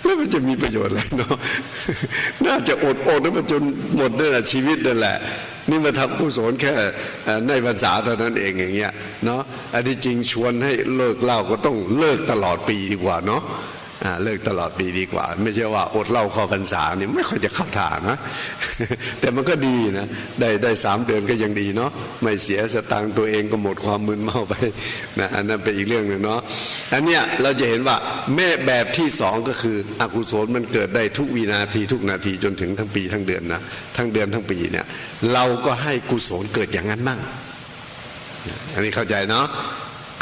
แล้วมันจะมีประโยชน์อะไรเนาะน่าจะอดแล้วมันจนหมดนั่นแหละชีวิตนั่นแหละนี่มาทำกุศลแค่ในพรรษาเท่านั้นเองอย่างเงี้ยเนาะอันที่จริงชวนให้เลิกเหล้าก็ต้องเลิกตลอดปีดีกว่าเนาะเลิกตลอดปีดีกว่าไม่ใช่ว่าอดเหล้าเข้าพรรษานี่ไม่ค่อยจะเข้าทางนะแต่มันก็ดีนะได้3 เดือนก็ยังดีเนาะไม่เสียสตางค์ตัวเองก็หมดความมึนเมาไปนะอันนั้นเป็นอีกเรื่องหนึ่งเนาะอันเนี้ยเราจะเห็นว่าแม่แบบที่2ก็คืออกุศลมันเกิดได้ทุกวินาทีทุกนาทีจนถึงทั้งปีทั้งเดือนนะทั้งเดือนทั้งปีเนี่ยเราก็ให้กุศลเกิดอย่างนั้นมั่งอันนี้เข้าใจเนาะ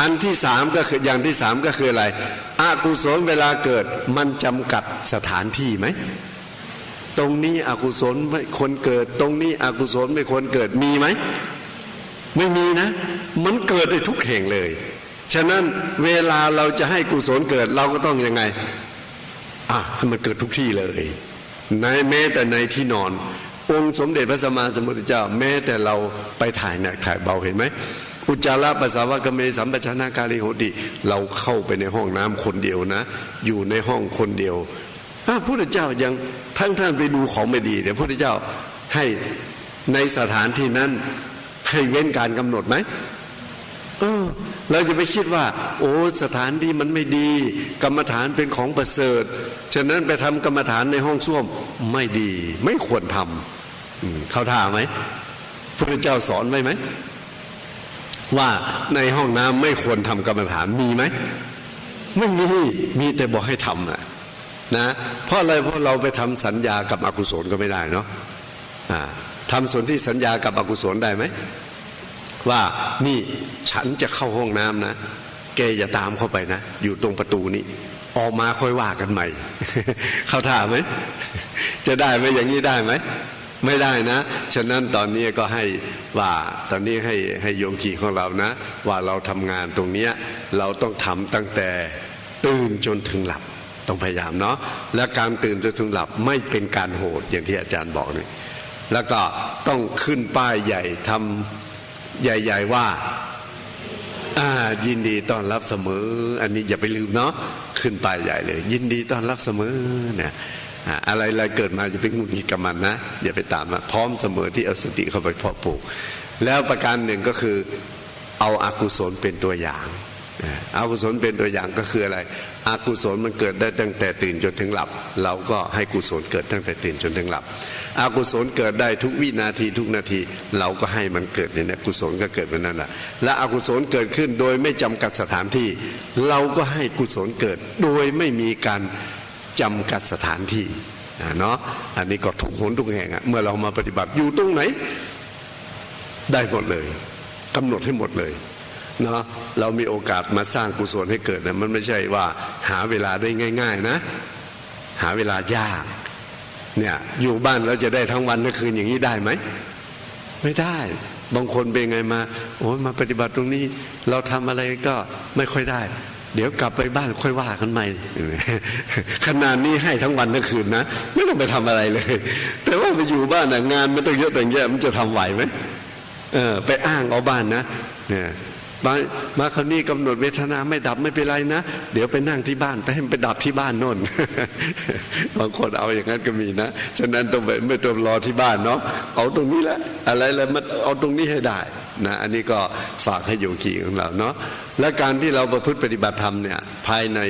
อันที่3ก็คืออย่างที่3ก็คืออะไรอกุศลเวลาเกิดมันจำกัดสถานที่ไหมตรงนี้อกุศลไม่ควรเกิดตรงนี้อกุศลไม่ควรเกิดมีไหมไม่มีนะมันเกิดได้ทุกแห่งเลยฉะนั้นเวลาเราจะให้กุศลเกิดเราก็ต้องยังไงให้มันเกิดทุกที่เลยแม้แต่ในที่นอนองค์สมเด็จพระสัมมาสัมพุทธเจ้าแม้แต่เราไปถ่ายหนักถ่ายเบาเห็นไหมอุจจาระปัสสาวะกเมสัมปชานากาลิโหติเราเข้าไปในห้องน้ำคนเดียวนะอยู่ในห้องคนเดียวพระพุทธเจ้ายังท่านไปดูของไม่ดีแต่พระพุทธเจ้าให้ในสถานที่นั้นให้เว้นการกำหนดไหมเราจะไปคิดว่าโอ้สถานที่มันไม่ดีกรรมฐานเป็นของประเสริฐฉะนั้นไปทำกรรมฐานในห้องส้วมไม่ดีไม่ควรทำเข้าท่าไหมพระพุทธเจ้าสอนไว้ไหมว่าในห้องน้ำไม่ควรทำกรรมฐานมีไหมไม่มีแต่บอกให้ทำนะเพราะอะไรเพราะเราไปทำสัญญากับอกุศลก็ไม่ได้เนาะทำสนธิสัญญากับอกุศลได้ไหมว่านี่ฉันจะเข้าห้องน้ำนะแกอย่าตามเข้าไปนะอยู่ตรงประตูนี้ออกมาค่อยว่ากันใหม่ เข้าท่าไหมจะได้ไหมอย่างนี้ได้ไหมไม่ได้นะฉะนั้นตอนนี้ก็ให้ว่าตอนนี้ให้โยมขี่ของเรานะว่าเราทำงานตรงนี้เราต้องทำตั้งแต่ตื่นจนถึงหลับต้องพยายามเนาะและการตื่นจนถึงหลับไม่เป็นการโหดอย่างที่อาจารย์บอกนี่แล้วก็ต้องขึ้นป้ายใหญ่ทำใหญ่ๆว่ายินดีต้อนรับเสมออันนี้อย่าไปลืมเนาะขึ้นป้ายใหญ่เลยยินดีต้อนรับเสมอเนี่ยอะไรเกิดมาจะเป็นหงุดหงิดกับมันนะอย่าไปตามมาพร้อมเสมอที่เอาสติเข้าไปเพาะปลูกแล้วประการหนึ่งก็คือเอาอกุศลเป็นตัวอย่างอกุศลเป็นตัวอย่างก็คืออะไร อกุศลมันเกิดได้ตั้งแต่ตื่นจนถึงหลับเราก็ให้กุศลเกิดตั้งแต่ตื่นจนถึงหลับอกุศลเกิดได้ทุกวินาทีทุกนาทีเราก็ให้มันเกิดเนี่ยกุศลก็เกิดเป็นนั่นแหละและอกุศลเกิดขึ้นโดยไม่จำกัดสถานที่เราก็ให้กุศลเกิดโดยไม่มีการจำกัดสถานที่เนาะอันนี้ก็ทุกหนทุกแห่งเมื่อเรามาปฏิบัติอยู่ตรงไหนได้หมดเลยกำหนดให้หมดเลยเนาะเรามีโอกาสมาสร้างกุศลให้เกิดนะมันไม่ใช่ว่าหาเวลาได้ง่ายๆนะหาเวลายากเนี่ยอยู่บ้านเราจะได้ทั้งวันทั้งคืนอย่างนี้ได้ไหมไม่ได้บางคนเป็นไงมาโอ้ยมาปฏิบัติตรงนี้เราทำอะไรก็ไม่ค่อยได้เดี๋ยวกลับไปบ้านค่อยว่ากันใหม่ขนาดนี้ให้ทั้งวันทั้งคืนนะไม่ต้องไปทำอะไรเลยแต่ว่าไปอยู่บ้านนะงานมันต้องเยอะแต่แยะมันจะทำไหวไหมไปอ้างเอาบ้านนะเนี่ยมาคราวนี้กำหนดเวทนาไม่ดับไม่เป็นไรนะเดี๋ยวไปนั่งที่บ้านไปให้มันไปดับที่บ้านโน่น บางคนเอาอย่างนั้นก็มีนะฉะนั้นต้องไม่ต้องรอที่บ้านเนาะเอาตรงนี้แหละอะไรมันเอาตรงนี้ให้ได้นะอันนี้ก็ฝากให้โยคีของเราเนาะและการที่เราประพฤติปฏิบัติธรรมเนี่ยภายใน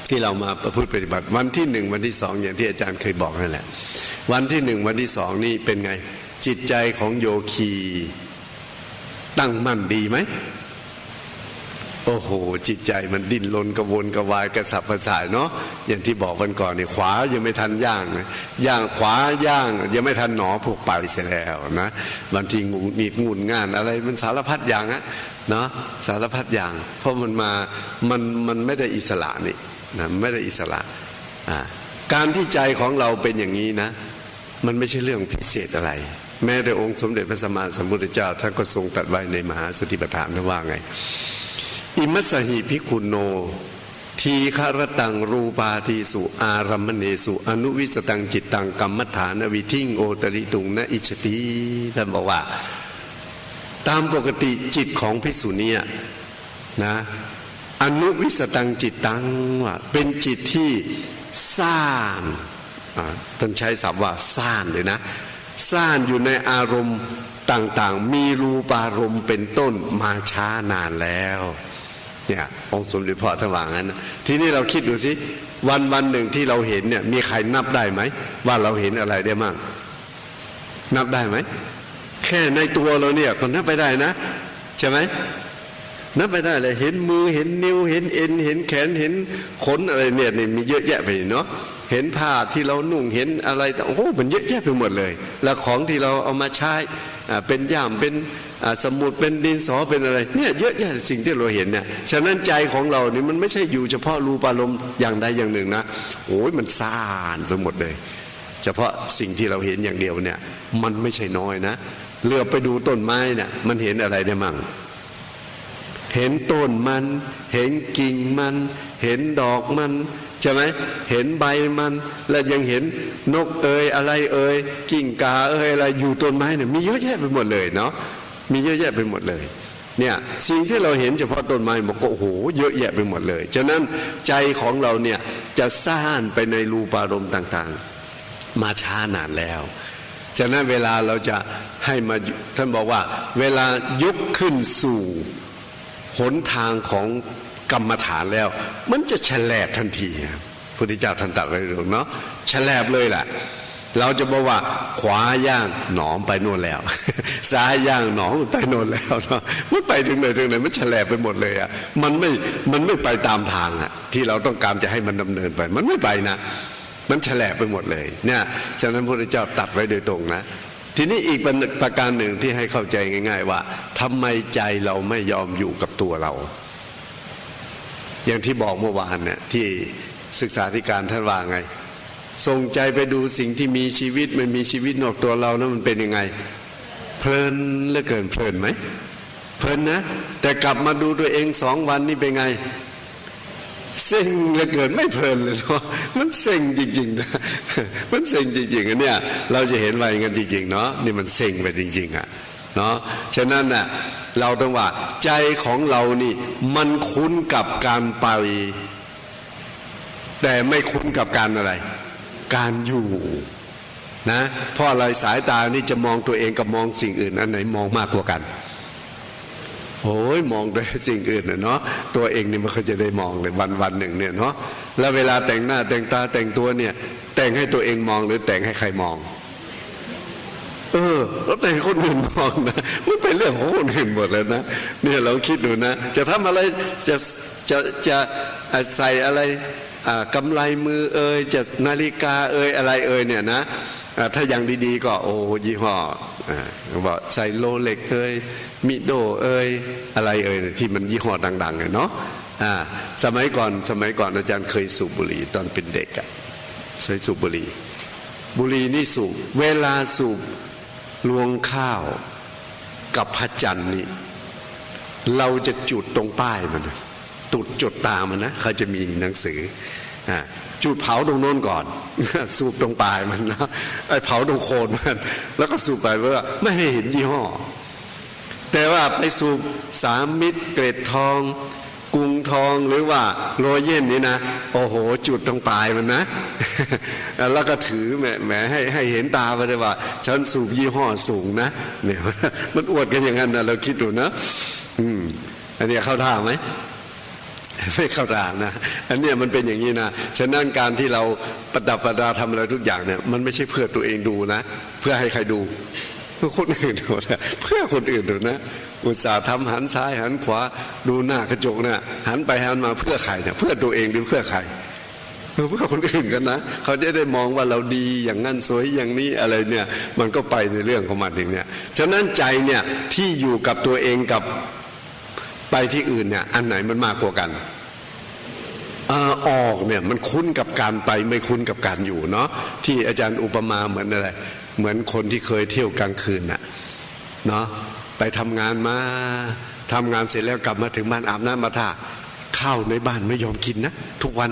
ที่เรามาประพฤติปฏิบัติวันที่หนึ่งวันที่สองอย่างที่อาจารย์เคยบอกนั่นแหละวันที่หนึ่งวันที่สองนี่เป็นไงจิตใจของโยคีตั้งมั่นดีไหมโอ้โหจิตใจมันดิ้นรนกระวนกระวายกระสับกระส่ายเนาะอย่างที่บอกวันก่อนนี่ขวายังไม่ทันย่างย่างขวาย่างยังไม่ทันหนอพวกไปเสียแล้วนะบางทีงูหนีดงูนงานอะไรมันสารพัดอย่างอะเนาะสารพัดอย่างเพราะมันไม่ได้อิสระนี่นะไม่ได้อิสระการที่ใจของเราเป็นอย่างนี้นะมันไม่ใช่เรื่องพิเศษอะไรแม้แต่องค์สมเด็จพระสัมมาสัมพุทธเจ้าท่านก็ทรงตรัสไว้ในมหาสติปัฏฐานท่านว่าไงอิมัสสหิภิกขุโนทีฆรตังรูปาทีสุอารัมมเนสุอนุวิสตังจิตตังกัมมัฏฐานวิทิงโอตริตุงนะอิชติท่านบอกว่าตามปกติจิตของภิกษุนี้นะอนุวิสตังจิตตังว่าเป็นจิตที่ซ่านท่านใช้ศัพท์ว่าซ่านเลยนะซ่านอยู่ในอารมณ์ต่างๆมีรูปารมณ์เป็นต้นมาช้านานแล้วเนี่ยองค์สมเด็จพระท่านว่างั้นทีนี้เราคิดดูสิวันหนึ่งที่เราเห็นเนี่ยมีใครนับได้ไหมว่าเราเห็นอะไรได้มั่งนับได้ไหมแค่ในตัวเราเนี่ยก็นับไปได้นะใช่ไหมนับไปได้เลยเห็นมือเห็นนิ้วเห็นเอ็นเห็นแขนเห็นขนอะไรเนี่ยนี่มีเยอะแยะไปเนาะเห็นผ้าที่เรานุ่งเห็นอะไรโอ้โหมันเยอะแยะไปหมดเลยแล้วของที่เราเอามาใช้เป็นย่ามเป็นสมุดเป็นดินสอเป็นอะไรเนี่ยเยอะแยะสิ่งที่เราเห็นเนี่ยฉะนั้นใจของเรานี่มันไม่ใช่อยู่เฉพาะรูปารมณ์อย่างใดอย่างหนึ่งนะโอ้ยมันซ่านไปหมดเลยเฉพาะสิ่งที่เราเห็นอย่างเดียวเนี่ยมันไม่ใช่น้อยนะเลือกไปดูต้นไม้เนี่ยมันเห็นอะไรได้มั่งเห็นต้นมันเห็นกิ่งมันเห็นดอกมันใช่ไหมเห็นใบมันและยังเห็นนกเอ่ยอะไรเอ่ยกิ่งกาเอ่ยอะไรอยู่ต้นไม้เนี่ยมีเยอะแยะไปหมดเลยเนาะมีเยอะแยะไปหมดเลยเนี่ยสิ่งที่เราเห็นเฉพาะต้นไม้มันก็โอ้โหเยอะแยะไปหมดเลยฉะนั้นใจของเราเนี่ยจะซ่านไปในรูปารมณ์ต่างๆมาช้านานแล้วฉะนั้นเวลาเราจะให้มาท่านบอกว่าเวลายกขึ้นสู่หนทางของกรรมฐานแล้วมันจะแฉลบทันทีพระพุทธเจ้าท่านตรัสไว้เนาะแฉลบเลยแหละเราจะบอกว่าขวาย่างหนอมไปโน่นแล้วซ้ายย่างหนอมไปโน่นแล้วเนาะมันไปถึงไหนมันแฉลบไปหมดเลยอ่ะมันไม่ไปตามทางอ่ะที่เราต้องการจะให้มันดำเนินไปมันไม่ไปนะมันแฉลบไปหมดเลยเนี่ยฉะนั้นพระพุทธเจ้าตรัสไว้โดยตรงนะทีนี้อีกประการหนึ่งที่ให้เข้าใจง่ายๆว่าทำไมใจเราไม่ยอมอยู่กับตัวเราอย่างที่บอกเมื่อวานเนี่ยที่ศึกษาธิการท่านว่าไงส่งใจไปดูสิ่งที่มีชีวิตไม่มีชีวิตนอกตัวเรานะมันเป็นยังไงเพลินเหลือเกินเพลินไหมเพลินนะแต่กลับมาดูตัวเอง2 วันนี่เป็นไงเซ็งเหลือเกินไม่เพลินเลยเนาะมันเซ็งจริงๆนะมันเซ็งจริงๆอันเนี้ยเราจะเห็นไว้กันจริงๆเนาะนี่มันเซ็งไปจริงๆอ่ะเนาะฉะนั้นน่ะเราต้องว่าใจของเรานี่มันคุ้นกับการไปแต่ไม่คุ้นกับการอะไรการอยู่นะเพราะอะไรสายตานี่จะมองตัวเองกับมองสิ่งอื่นอันไหนมองมากกว่ากัน โอ้ยมองแต่สิ่งอื่นเนาะตัวเองนี่มันก็จะได้มองเลยวันหนึ่งเนี่ยเนาะแล้วเวลาแต่งหน้าแต่งตาแต่งตัวเนี่ยแต่งให้ตัวเองมองหรือแต่งให้ใครมองแล้วแต่งคนอื่นมองนะมันเป็นเรื่องของคนอื่นหมดเลยนะเนี่ยเราคิดดูนะจะทำอะไรจะใส่อะไรกำไลมือจะนาฬิกาอะไรเนี่ยนะถ้าอย่างดีๆก็โอ้ยี่ห้อบอกใส่โรเล็กมิโดอะไรที่มันยี่ห้อดังๆเนาะสมัยก่อนอาจารย์เคยสูบบุหรี่ตอนเป็นเด็กเคยสูบบุหรี่นี่สูบเวลาสูบรวงข้าวกับพระจันทร์นี่เราจะจุดตรงป้ายมันจุดตามันนะเขาจะมีหนังสือจุดเผาตรงโน้นก่อน สูบตรงปลายมันนะไอ้เผาตรงโคนมันแล้วก็สูบไปเพื่อไม่ให้เห็นยี่ห้อแต่ว่าไปสูบสามมิตรเกล็ดทองกรุงทองหรือว่าโรเย่นนี่นะโอ้โหจุดตรงปลายมันนะ แล้วก็ถือแหมให้เห็นตาไปเลยว่าฉันสูบยี่ห้อสูงนะเนี่ย มันอวดกันอย่างนั้นนะเราคิดดูนะอันนี้เข้าท่าไหมไม่เข้าทางนะอันนี้มันเป็นอย่างนี้นะฉะนั้นการที่เราประดับประดาทำอะไรทุกอย่างเนี่ยมันไม่ใช่เพื่อตัวเองดูนะเพื่อให้ใครดูเพื่อคนอื่นดูนะเพื่อคนอื่นดูนะอุตส่าห์ทำหันซ้ายหันขวาดูหน้ากระจกนะหันไปหันมาเพื่อใครเนี่ยเพื่อตัวเองหรือเพื่อใครเพื่อคนอื่นกันนะเขาจะได้มองว่าเราดีอย่างนั้นสวยอย่างนี้อะไรเนี่ยมันก็ไปในเรื่องของมันเองเนี่ยฉะนั้นใจเนี่ยที่อยู่กับตัวเองกับไปที่อื่นเนี่ยอันไหนมันมากกว่ากันออกเนี่ยมันคุ้นกับการไปไม่คุ้นกับการอยู่เนาะที่อาจารย์อุปมาเหมือนอะไรเหมือนคนที่เคยเที่ยวกลางคืนน่ะเนาะไปทำงานมาทำงานเสร็จแล้วกลับมาถึงบ้านอาบน้ำมาท่าข้าวในบ้านไม่ยอมกินนะทุกวัน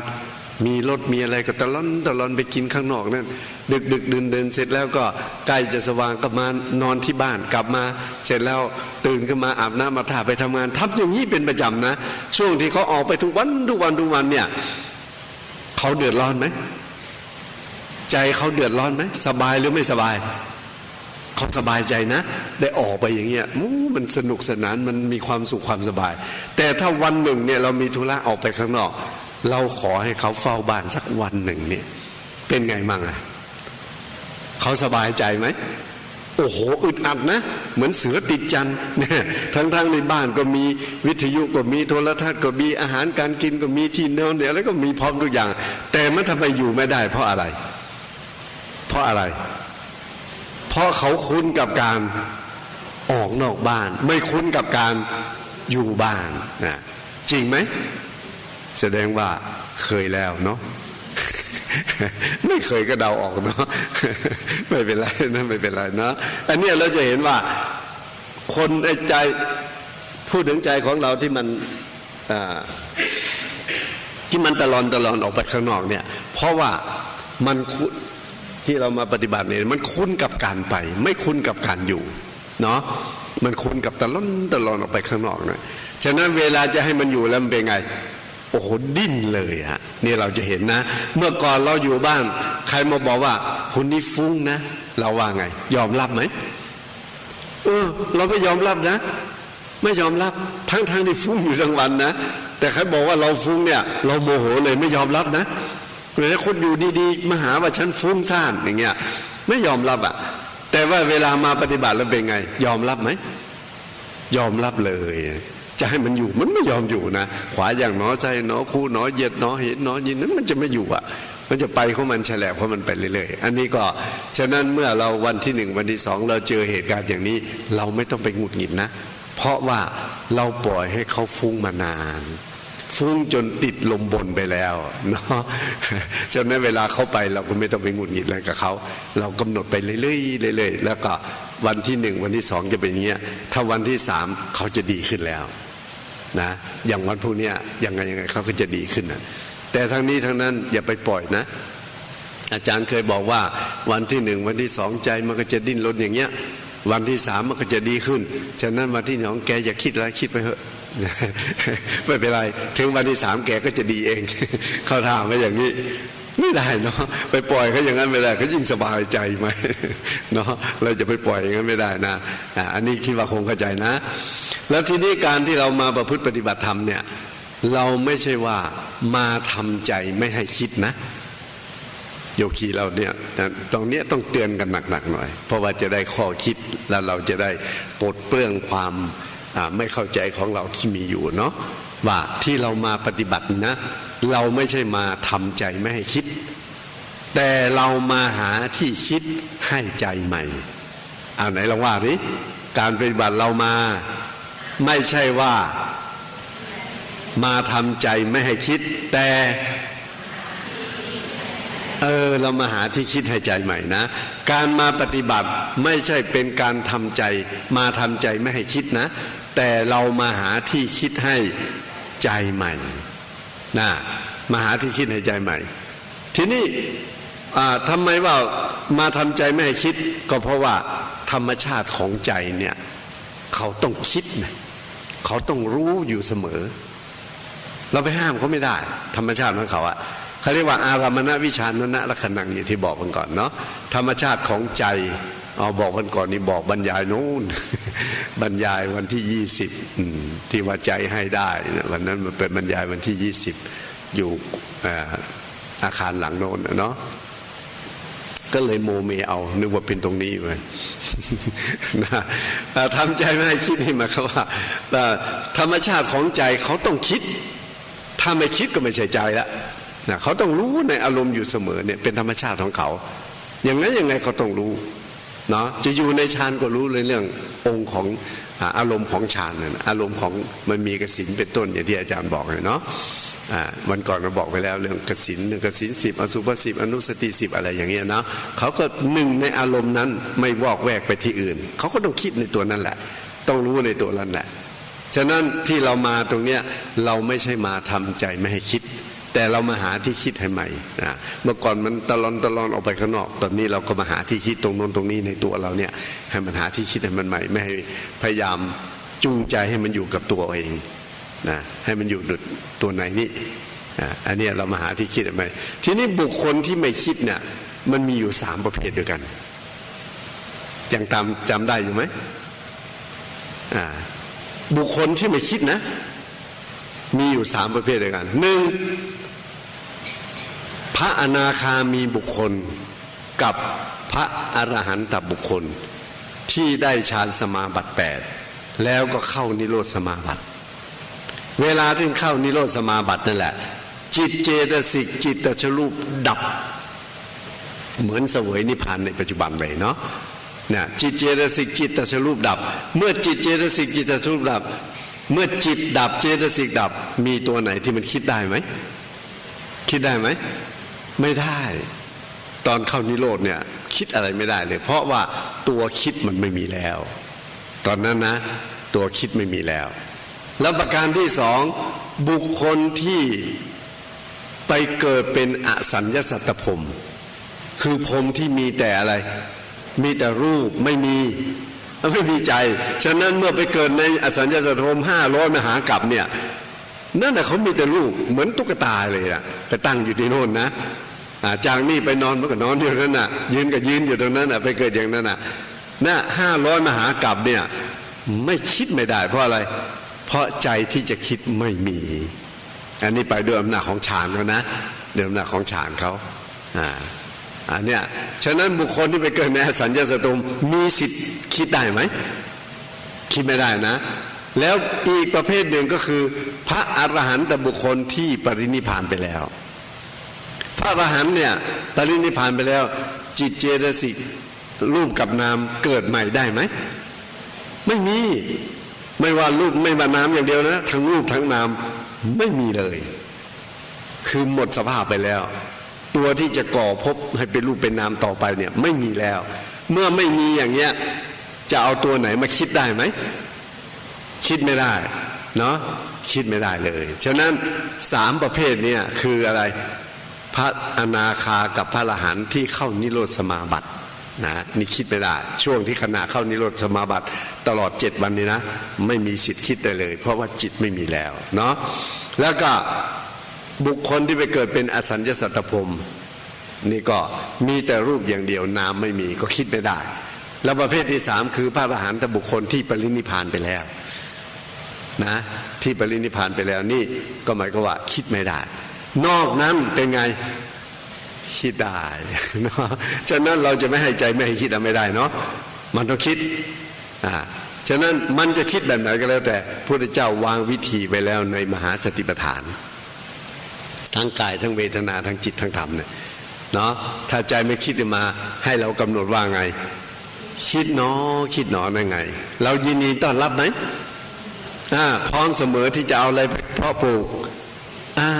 มีรถมีอะไรก็ตะล่อนไปกินข้างนอกนั่นดึกเดินเสร็จแล้วก็ใกล้จะสว่างก็มานอนที่บ้านกลับมาเสร็จแล้วตื่นขึ้นมาอาบน้ำมาท่าไปทำงานทำอย่างนี้เป็นประจำนะช่วงที่เขาออกไปทุกวันเนี่ยเขาเดือดร้อนไหมใจเขาเดือดร้อนไหมสบายหรือไม่สบายเขาสบายใจนะได้ออกไปอย่างเงี้ยมันสนุกสนานมันมีความสุขความสบายแต่ถ้าวันหนึ่งเนี่ยเรามีธุระออกไปข้างนอกเราขอให้เขาเฝ้าบ้านสักวันหนึ่งเนี่ยเป็นไงมั่งเขาสบายใจไหมโอ้โหอึดอัดนะเหมือนเสือติดจันเนี่ยทั้งในบ้านก็มีวิทยุก็มีโทรทัศน์ก็มีอาหารการกินก็มีที่นอนเดี๋ยวแล้วก็มีพร้อมทุกอย่างแต่มันทำไมอยู่ไม่ได้เพราะอะไรเพราะเขาคุ้นกับการออกนอกบ้านไม่คุ้นกับการอยู่บ้านนะจริงไหมแสดงว่าเคยแล้วเนาะ ไม่เคยก็เดาออกเนาะ ไม่เป็นไรนะไม่เป็นไรเนาะอันนี้เราจะเห็นว่าคนในใจพูดถึงใจของเราที่มันตลอนออกไปข้างนอกเนี่ยเพราะว่ามันที่เรามาปฏิบัติเนี่ยมันคุ้นกับการไปไม่คุ้นกับการอยู่เนาะมันคุ้นกับตลอนออกไปข้างนอกนะฉะนั้นเวลาจะให้มันอยู่แล้วมันเป็นไงโอ้โหดิ้นเลยฮะนี่เราจะเห็นนะเมื่อก่อนเราอยู่บ้านใครมาบอกว่าคุณนี่ฟุ้งนะเราว่าไงยอมรับไหมเราไม่ยอมรับนะไม่ยอมรับทั้งที่ฟุ้งอยู่ทั้งวันนะแต่ใครบอกว่าเราฟุ้งเนี่ยเราโมโหเลยไม่ยอมรับนะเวลาคนอยู่ดีๆมาหาว่าฉันฟุ้งซ่านอย่างเงี้ยไม่ยอมรับอ่ะแต่ว่าเวลามาปฏิบัติแล้วเป็นไงยอมรับไหมยอมรับเลยจะให้มันอยู่มันไม่ยอมอยู่นะขวาอย่างหนอใจหนอคู่หนอเหยียดหนอเห็นหนอยินนั้นมันจะไม่อยู่อ่ะมันจะไปของมันแฉลบเพราะมันไปเรื่อยๆอันนี้ก็ฉะนั้นเมื่อเราวันที่หนึ่งวันที่สองเราเจอเหตุการณ์อย่างนี้เราไม่ต้องไปหงุดหงิดนะเพราะว่าเราปล่อยให้เขาฟุ้งมานานฟุ้งจนติดลมบนไปแล้วเนาะฉะนั้นเวลาเขาไปเราก็ไม่ต้องไปหงุดหงิดอะไรกับเขาเรากำหนดไปเรื่อยๆแล้วก็วันที่หนึ่งวันที่สองจะเป็นอย่างเงี้ยถ้าวันที่สามเขาจะดีขึ้นแล้วนะอย่างวันพวกนี้ยังไงเขาก็จะดีขึ้นนะแต่ทั้งนี้ทั้งนั้นอย่าไปปล่อยนะอาจารย์เคยบอกว่าวันที่หนึ่งวันที่สองใจมันก็จะดิ้นรนอย่างเงี้ยวันที่สามมันก็จะดีขึ้นฉะนั้นวันที่สองแกอย่าคิดอะไรคิดไปเถอะไม่เป็นไรถึงวันที่สามแกก็จะดีเองเขาถามมาอย่างนี้ไม่ได้เนาะไปปล่อยเขาอย่างนั้นไม่ได้เขายิ่งสบายใจไหมเนาะเราจะไปปล่อยอย่างนั้นไม่ได้นะอันนี้คิดว่าคงเข้าใจนะ แล้วทีนี้การที่เรามาประพฤติปฏิบัติธรรมเนี่ยเราไม่ใช่ว่ามาทำใจไม่ให้คิดนะโยคีเราเนี่ยตรงเนี้ยต้องเตือนกันหนักๆหน่อยเพราะว่าจะได้ข้อคิดแล้วเราจะได้ปลดเปลื้องความไม่เข้าใจของเราที่มีอยู่เนาะว่าที่เรามาปฏิบัตินะเราไม่ใช่มาทำใจไม่ให้คิดแต่เรามาหาที่คิดให้ใจใหม่เอาไหนลองว่าดิการปฏิบัติเรามาไม่ใช่ว่ามาทำใจไม่ให้คิดแต่เรามาหาที่คิดให้ใจใหม่นะการมาปฏิบัติไม่ใช่เป็นการทำใจมาทำใจไม่ให้คิดนะแต่เรามาหาที่คิดให้ใจใหม่นะมาหาที่คิดให้ใจใหม่ทีนี้ทำไมว่ามาทำใจไม่ให้คิดก็เพราะว่าธรรมชาติของใจเนี่ยเขาต้องคิดนะเขาต้องรู้อยู่เสมอเราไปห้ามเขาไม่ได้ธรรมชาติของเขาอะเขาเรียกว่าอารามณวิชานนะลักขณังอย่างที่บอกกันก่อนเนาะธรรมชาติของใจบอกกันก่อนนี่บอกบรรยายโน้น บรรยายวันที่20ที่ว่าใจให้ได้วันนั้นมันเป็นบรรยายวันที่20อยู่อาคารหลังโน้นเนาะก็เลยโมเมเอานึกว่าเป็นตรงนี้ไป นะทำใจไม่ให้คิดนี่หมายความว่าธรรมชาติของใจเขาต้องคิดถ้าไม่คิดก็ไม่ใช่ใจละนะเขาต้องรู้ในอารมณ์อยู่เสมอเนี่ยเป็นธรรมชาติของเขาอย่างนั้นยังไงเขาต้องรู้เนาะจะอยู่ในฌานก็รู้เลยเรื่ององค์ของอารมณ์ของฌานนั่นอารมณ์ของมันมีกสิณเป็นต้นอย่างที่อาจารย์บอกเลยเนาะวันก่อนเราบอกไปแล้วเรื่องกสิณกสิณ10อสุภ10อนุสติ10อะไรอย่างเงี้ยเนาะเขาก็หนึ่งในอารมณ์นั้นไม่วอกแวกไปที่อื่นเขาก็ต้องคิดในตัวนั้นแหละต้องรู้ในตัวนั้นแหละฉะนั้นที่เรามาตรงเนี้ยเราไม่ใช่มาทำใจไม่ให้คิดแต่เรามาหาที่คิดให้ใหม่เมื่อก่อนมันตะลอนออกไปข้างนอกตอนนี้เราก็มาหาที่คิดตรงโน้นตรงนี้ในตัวเราเนี่ยให้มันหาที่คิดให้มันใหม่ไม่ให้พยายามจูงใจให้มันอยู่กับตัวเองนะให้มันอยู่ตัวไหนนี่อันนี้เรามาหาที่คิดให้ใหม่ทีนี้บุคคลที่ไม่คิดเนี่ยมันมีอยู่3ประเภทด้วยกันยังจำได้อยู่ไหมบุคคลที่ไม่คิดนะมีอยู่3ประเภทด้วยกัน1พระอนาคามีบุคคลกับพระอรหันตบุคคลที่ได้ฌานสมาบัติ8แล้วก็เข้านิโรธสมาบัติเวลาที่เข้านิโรธสมาบัตินั่นแหละจิตเจตสิกจิตตชรูปดับเหมือนเสวยนิพพานในปัจจุบันเลยเนาะเนี่ยจิตเจตสิกจิตตชรูปดับเมื่อจิตเจตสิกจิตตชรูปดับเมื่อจิตดับเจตสิกดับมีตัวไหนที่มันคิดได้ไหมคิดได้ไหมไม่ได้ตอนเข้านิโรธเนี่ยคิดอะไรไม่ได้เลยเพราะว่าตัวคิดมันไม่มีแล้วตอนนั้นนะตัวคิดไม่มีแล้วแล้วประการที่2บุคคลที่ไปเกิดเป็นอสัญญสัตตพรหมคือพรหมที่มีแต่อะไรมีแต่รูปไม่มีใจฉะนั้นเมื่อไปเกิดในอสัญญสัตตพรหม500มหากรัปเนี่ยนั่นน่ะเขามีแต่รูปเหมือนตุ๊กตาเลยอะไปตั้งอยู่ที่โน่นนะจากนี่ไปนอนมันก็นอนอยู่นั่นน่ะยืนก็ยืนอยู่ตรงนั้นน่ะไปเกิดอย่างนั้นน่ะน่ะ500มหากรัปเนี่ยไม่คิดไม่ได้เพราะอะไรเพราะใจที่จะคิดไม่มีอันนี้ไปด้วยอำนาจของฌานเขานะด้วยอำนาจของฌานเขาอันเนี้ยฉะนั้นบุคคลที่ไปเกิดในอสัญญาสัตตพรหมมีสิทธิ์คิดได้ไหมคิดไม่ได้นะแล้วอีกประเภทหนึ่งก็คือพระอรหันตบุคคลที่ปรินิพพานไปแล้วพระอรหันต์เนี่ยปรินิพพานไปแล้วจิตเจตสิกรูปกับนามเกิดใหม่ได้ไหมไม่มีไม่ว่ารูปไม่ว่านามอย่างเดียวนะทั้งรูปทั้งนามไม่มีเลยคือหมดสภาพไปแล้วตัวที่จะก่อภพให้เป็นรูปเป็นนามต่อไปเนี่ยไม่มีแล้วเมื่อไม่มีอย่างเงี้ยจะเอาตัวไหนมาคิดได้ไหมคิดไม่ได้เนาะคิดไม่ได้เลยฉะนั้น3ประเภทเนี่ยคืออะไรพระอนาคากับพระอรหันต์ที่เข้านิโรธสมาบัตินะนี่คิดไม่ได้ช่วงที่ขณะเข้านิโรธสมาบัติตลอด7วันนี้นะไม่มีสิทธิ์คิดได้เลยเพราะว่าจิตไม่มีแล้วเนาะแล้วก็บุคคลที่ไปเกิดเป็นอสัญญสัตตพรหมนี่ก็มีแต่รูปอย่างเดียวนามไม่มีก็คิดไม่ได้แล้วประเภทที่3คือพระอรหันตบุคคลที่ปรินิพพานไปแล้ว นะที่ปรินิพพานไปแล้วนี่ก็หมายความว่าคิดไม่ได้นอกนั้นเป็นไงคิดได้เนาะฉะนั้นเราจะไม่ให้ใจไม่ให้คิดไม่ได้เนาะมันต้องคิดฉะนั้นมันจะคิดแบบไหนก็แล้วแต่พระพุทธเจ้าวางวิธีไว้แล้วในมหาสติปัฏฐานทั้งกายทั้งเวทนาทั้งจิตทั้งธรรมเนี่ยเนาะถ้าใจไม่คิดมาให้เรากำหนดว่าไงคิดหนอคิดหนอนั่นไงเรายินดีต้อนรับไหมพร้อมเสมอที่จะเอาอะไรไปเพาะปลูก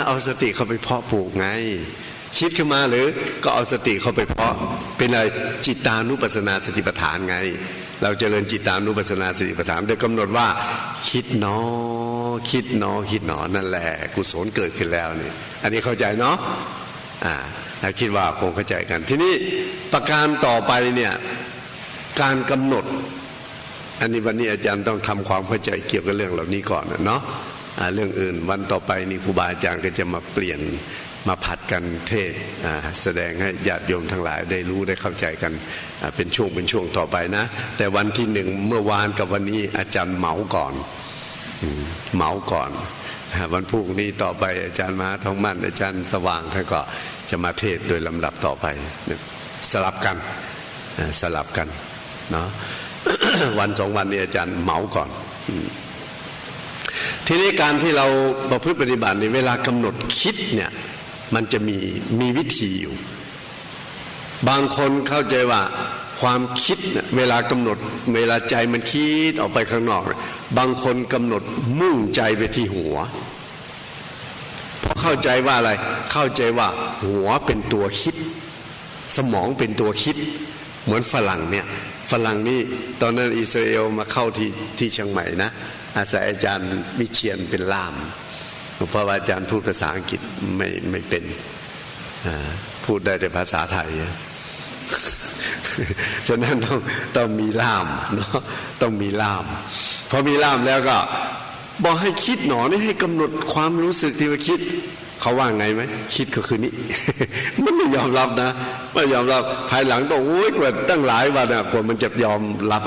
เอาสติเข้าไปเพาะปลูกไงคิดขึ้นมาหรือก็เอาสติเข้าไปเพาะเป็นอะไรจิตานุปัสสนาสติปัฏฐานไงเราเจริญจิตานุปัสสนาสติปัฏฐานโดยกำหนดว่าคิดหนอคิดหนอคิดหนอนั่นแหละกุศลเกิดขึ้นแล้วนี่อันนี้เข้าใจเนาะถ้าคิดว่าคงเข้าใจกันทีนี้ประการต่อไปเนี่ยการกำหนดอันนี้วันนี้อาจารย์ต้องทำความเข้าใจเกี่ยวกับเรื่องเหล่านี้ก่อนเนาะเรื่องอื่นวันต่อไปนี่ครูบาอาจารย์ก็จะมาเปลี่ยนมาผัดกันเทศแสดงให้ญาติโยมทั้งหลายได้รู้ได้เข้าใจกันเป็นช่วงต่อไปนะแต่วันที่หนึ่งเมื่อวานกับวันนี้อาจารย์เหมาก่อนวันพรุ่งนี้ต่อไปอาจารย์มหาทองมั่นอาจารย์สว่างท่านก็จะมาเทศโดยลำดับต่อไปสลับกันเนาะ วันสองวันนี้อาจารย์เหมาก่อนทีนี้การที่เราประพฤติปฏิบัติในเวลากำหนดคิดเนี่ยมันจะมีวิธีอยู่บางคนเข้าใจว่าความคิดเวลากำหนดเวลาใจมันคิดออกไปข้างนอกบางคนกำหนดมุ่งใจไปที่หัวเพราะเข้าใจว่าอะไรเข้าใจว่าหัวเป็นตัวคิดสมองเป็นตัวคิดเหมือนฝรั่งเนี่ยฝรั่งนี่ตอนนั้นอิสราเอลมาเข้าที่เชียงใหม่นะอาศัยอาจารย์วิเชียนเป็นล่ามเพราะว่าอาจารย์พูดภาษาอังกฤษไม่เป็นพูดได้แต่ภาษาไทยฉะนั้นต้องมีล่ามเนาะต้องมีล่ามพอมีล่ามแล้วก็บอกให้คิดหนอนี่ให้กำหนดความรู้สึกที่ว่าคิดเขาว่าไงไหมคิดก็คือนี้ มันไม่ยอมรับนะไม่ยอมรับภายหลังต้องโอ้ยกว่าตั้งหลายวันกว่ามันจะยอมรับ